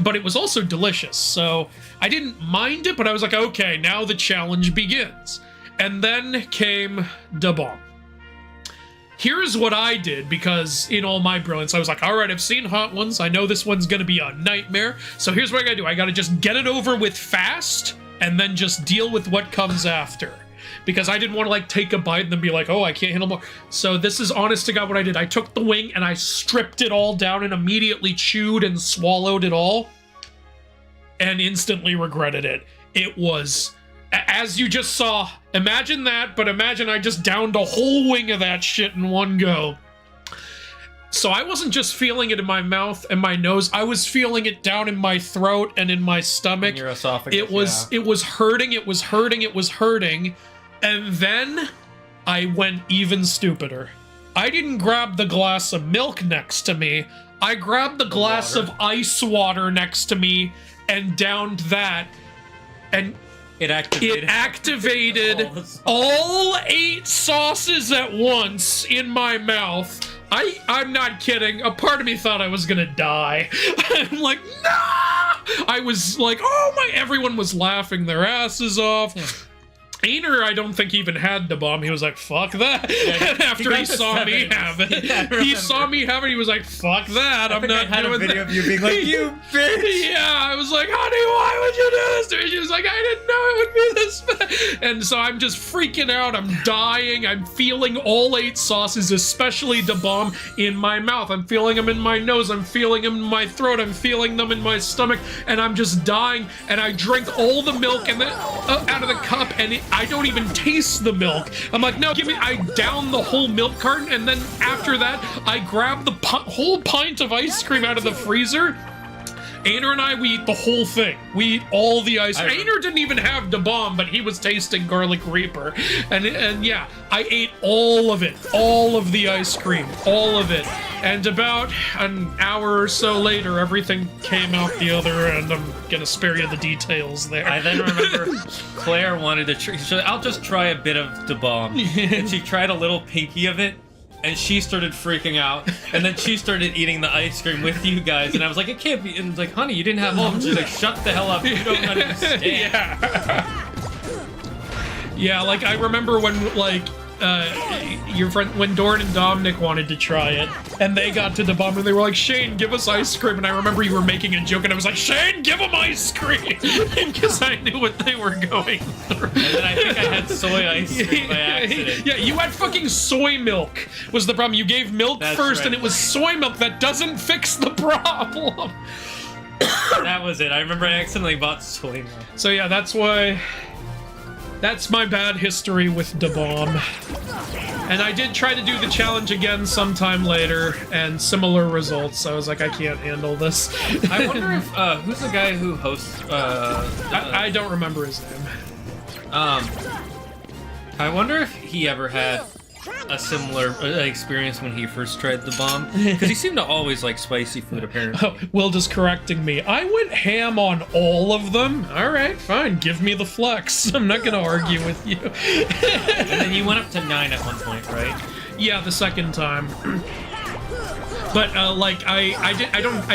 But it was also delicious. So I didn't mind it, but I was like, okay, now the challenge begins. And then came Da Bomb. Here's what I did, because in all my brilliance, I was like, all right, I've seen Hot Ones. I know this one's going to be a nightmare. So here's what I got to do. I got to just get it over with fast and then just deal with what comes after. Because I didn't want to, like, take a bite and then be like, oh, I can't handle more. So this is honest to God what I did. I took the wing and I stripped it all down and immediately chewed and swallowed it all. And instantly regretted it. It was... As you just saw, imagine that, but imagine I just downed a whole wing of that shit in one go. So I wasn't just feeling it in my mouth and my nose, I was feeling it down in my throat and in my stomach. In your esophagus, it was hurting, it was hurting, and then I went even stupider. I didn't grab the glass of milk next to me, I grabbed the glass of ice water next to me and downed that, and... It activated all 8 sauces at once in my mouth. I'm not kidding. A part of me thought I was gonna die. I'm like, no! I was like, oh my, everyone was laughing their asses off. Yeah. Ainer, I don't think even had the bomb. He was like, fuck that. Yeah, after he saw me have it. Yeah, he saw me have it, he was like, fuck that. I'm not doing that. I had a video of you being like, you bitch. Yeah, I was like, honey, why would you do this to me? She was like, I didn't know it would be this bad. And so I'm just freaking out. I'm dying. I'm feeling all 8 sauces, especially the bomb, in my mouth. I'm feeling them in my nose. I'm feeling them in my throat. I'm feeling them in my stomach. And I'm just dying. And I drink all the milk and then out of the cup, and I don't even taste the milk. I'm like, no, give me, I down the whole milk carton, and then after that, I grab the whole pint of ice cream out of the freezer. Ainer and I, we eat the whole thing. We eat all the ice cream. Ainer didn't even have the bomb, but he was tasting garlic reaper. And yeah, I ate all of it. All of the ice cream. All of it. And about an hour or so later, everything came out the other end. I'm gonna spare you the details there. I then remember Claire wanted to try, I'll just try a bit of the bomb. And she tried a little pinky of it. And she started freaking out, and then she started eating the ice cream with you guys, and I was like, it can't be, and it's like, honey, you didn't have all of them. She's like, shut the hell up, you don't understand. Yeah, like, I remember when, like, your friend, when Dorn and Dominic wanted to try it, and they got to the bomb, and they were like, Shane, give us ice cream, and I remember you were making a joke, and I was like, Shane, give them ice cream, because I knew what they were going through. And then I think I had soy ice cream by accident. Yeah, you had fucking soy milk, was the problem. You gave milk first, right. And it was soy milk. That doesn't fix the problem. That was it. I remember I accidentally bought soy milk. So yeah, that's why... That's my bad history with the bomb. And I did try to do the challenge again sometime later, and similar results. I was like, I can't handle this. I wonder if, who's the guy who hosts, I don't remember his name. I wonder if he ever had a similar experience when he first tried the bomb, because he seemed to always like spicy food, apparently. Oh, Will just correcting me. I went ham on all of them. All right, fine. Give me the flex. I'm not gonna argue with you. And then you went up to 9 at one point, right? Yeah, the second time. But like I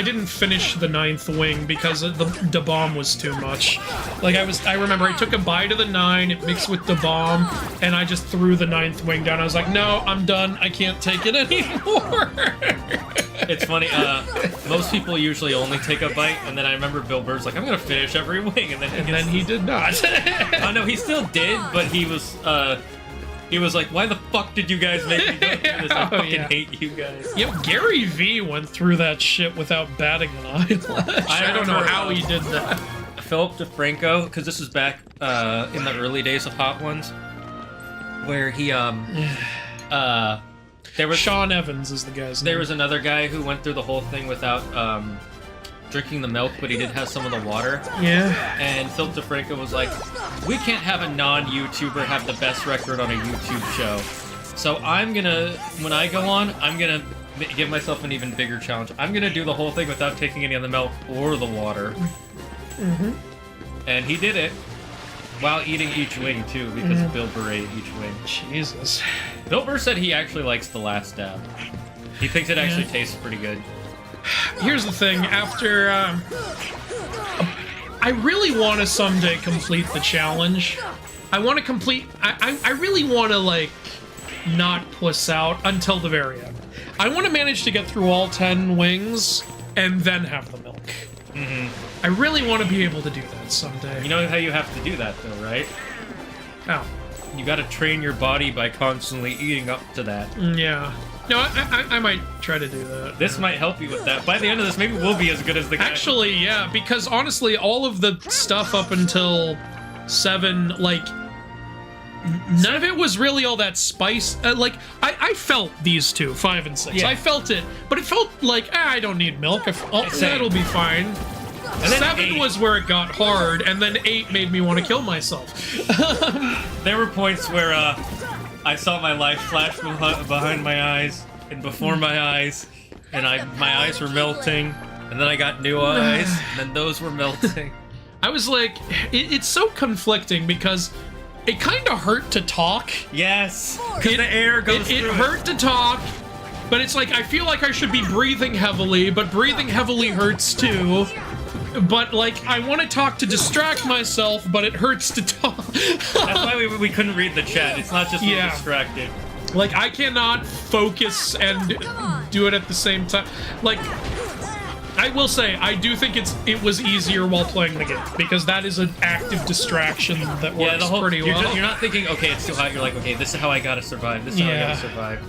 didn't finish the 9th wing because the bomb was too much. Like I remember I took a bite of the 9, it mixed with the bomb, and I just threw the 9th wing down. I was like, no, I'm done. I can't take it anymore. It's funny. Most people usually only take a bite, and then I remember Bill Burr's like, I'm gonna finish every wing, and then he did not. Oh no, he still did, but he was like, why the fuck did you guys make me go through this? I fucking hate you guys. Yep, Gary V went through that shit without batting an eyelash. I don't know how he did that. Philip DeFranco, because this is back in the early days of Hot Ones, where he, there was... Sean Evans is the guy's name. There was another guy who went through the whole thing without, drinking the milk, but he did have some of the water. Yeah. And Phil DeFranco was like, we can't have a non-YouTuber have the best record on a YouTube show. So I'm gonna, when I go on, I'm gonna give myself an even bigger challenge. I'm gonna do the whole thing without taking any of the milk or the water. Mm-hmm. And he did it while eating each wing too, because Bill Burr ate each wing. Jesus. Bill Burr said he actually likes the last dab. He thinks it actually tastes pretty good. Here's the thing, after, I really want to someday complete the challenge. I want to complete, I really want to, like, not puss out until the very end. I want to manage to get through all 10 wings, and then have the milk. Mm-hmm. I really want to be able to do that someday. You know how you have to do that, though, right? How? You gotta train your body by constantly eating up to that. Yeah. No, I might try to do that. This might help you with that. By the end of this, maybe we'll be as good as the guy. Actually, yeah, because honestly, all of the stuff up until 7, like, none of it was really all that spice. Like, I felt these two, 5 and 6. Yeah. I felt it, but it felt like, I don't need milk. That'll be fine. And 7 8 was where it got hard, and then 8 made me want to kill myself. There were points where, I saw my life flash behind my eyes and before my eyes, and my eyes were melting, and then I got new eyes, and then those were melting. I was like, it's so conflicting because it kind of hurt to talk. Yes, because the air goes through. It hurt to talk, But it's like, I feel like I should be breathing heavily, but breathing heavily hurts too. But, like, I want to talk to distract myself, but it hurts to talk. That's why we couldn't read the chat. It's not just being distracted. Like, I cannot focus and do it at the same time. Like, I will say, I do think it was easier while playing the game, because that is an active distraction that works pretty well. You're not thinking, okay, it's too hot. You're like, okay, this is how I gotta survive. This is how I gotta survive.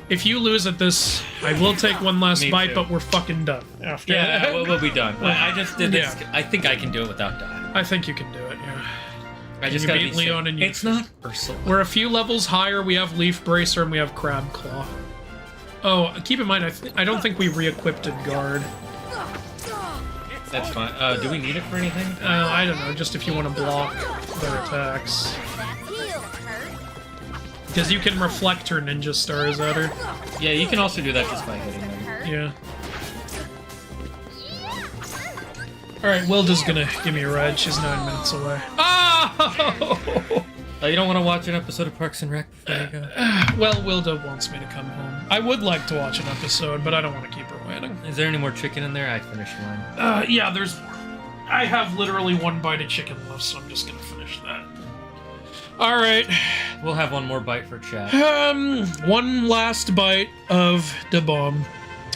If you lose at this, I will take one last bite, but we're fucking done after that. Yeah, we'll be done. I just did this. I think I can do it without dying. I think you can do it, yeah. I just gotta beat Leon and you. It's not Ursula. We're a few levels higher. We have Leaf Bracer and we have Crab Claw. Oh, keep in mind, I don't think we re-equipped Guard. That's fine. Do we need it for anything? I don't know, just if you want to block their attacks. Because you can reflect her ninja stars at her. Yeah, you can also do that just by hitting them. Yeah. Alright, Wilda's gonna give me a ride. She's 9 minutes away. Oh! You don't want to watch an episode of Parks and Rec before you go? Well, Wilda wants me to come home. I would like to watch an episode, but I don't want to keep her waiting. Is there any more chicken in there? I finished mine. Yeah, there's... I have literally one bite of chicken left, so I'm just gonna finish that. Alright. We'll have one more bite for chat. One last bite of the bomb.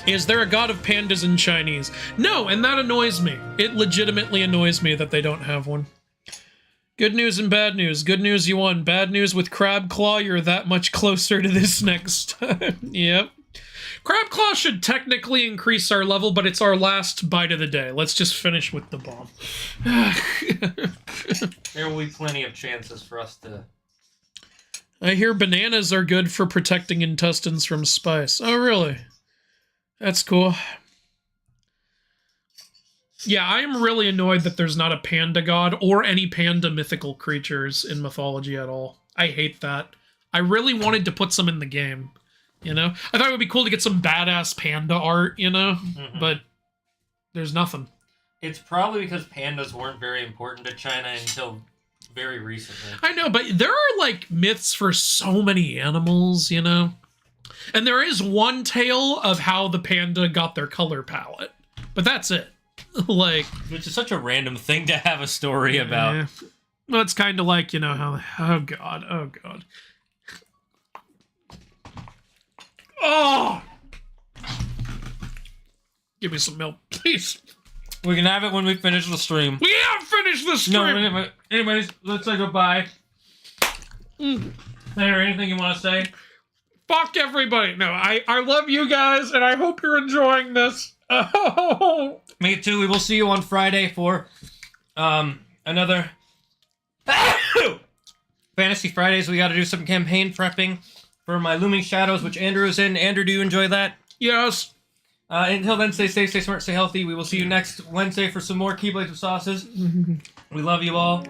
Is there a god of pandas in Chinese? No, and that annoys me. It legitimately annoys me that they don't have one. Good news and bad news. Good news, you won. Bad news, with Crab Claw, you're that much closer to this next time. Yep. Crab Claw should technically increase our level, but it's our last bite of the day. Let's just finish with the bomb. There will be plenty of chances for us to... I hear bananas are good for protecting intestines from spice. Oh, really? That's cool. Yeah, I am really annoyed that there's not a panda god or any panda mythical creatures in mythology at all. I hate that. I really wanted to put some in the game, you know? I thought it would be cool to get some badass panda art, you know? But there's nothing. It's probably because pandas weren't very important to China until very recently. I know, but there are, like, myths for so many animals, you know? And there is one tale of how the panda got their color palette. But that's it. Like, which is such a random thing to have a story about. Yeah. Well, it's kind of like, you know, how... Oh, God. Oh, God. Oh! Give me some milk, please. We can have it when we finish the stream. We have finished the stream! No, anyways, let's say goodbye. Is there anything you want to say? Fuck everybody. No, I love you guys, and I hope you're enjoying this. Oh. Me too. We will see you on Friday for another Fantasy Fridays. We got to do some campaign prepping for my Looming Shadows, which Andrew is in. Andrew, do you enjoy that? Yes. Until then, stay safe, stay smart, stay healthy. We will see you next Wednesday for some more Keyblades with Sauces. We love you all.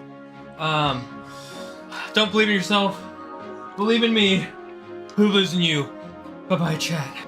Don't believe in yourself. Believe in me. Who believes in you? Bye-bye, chat.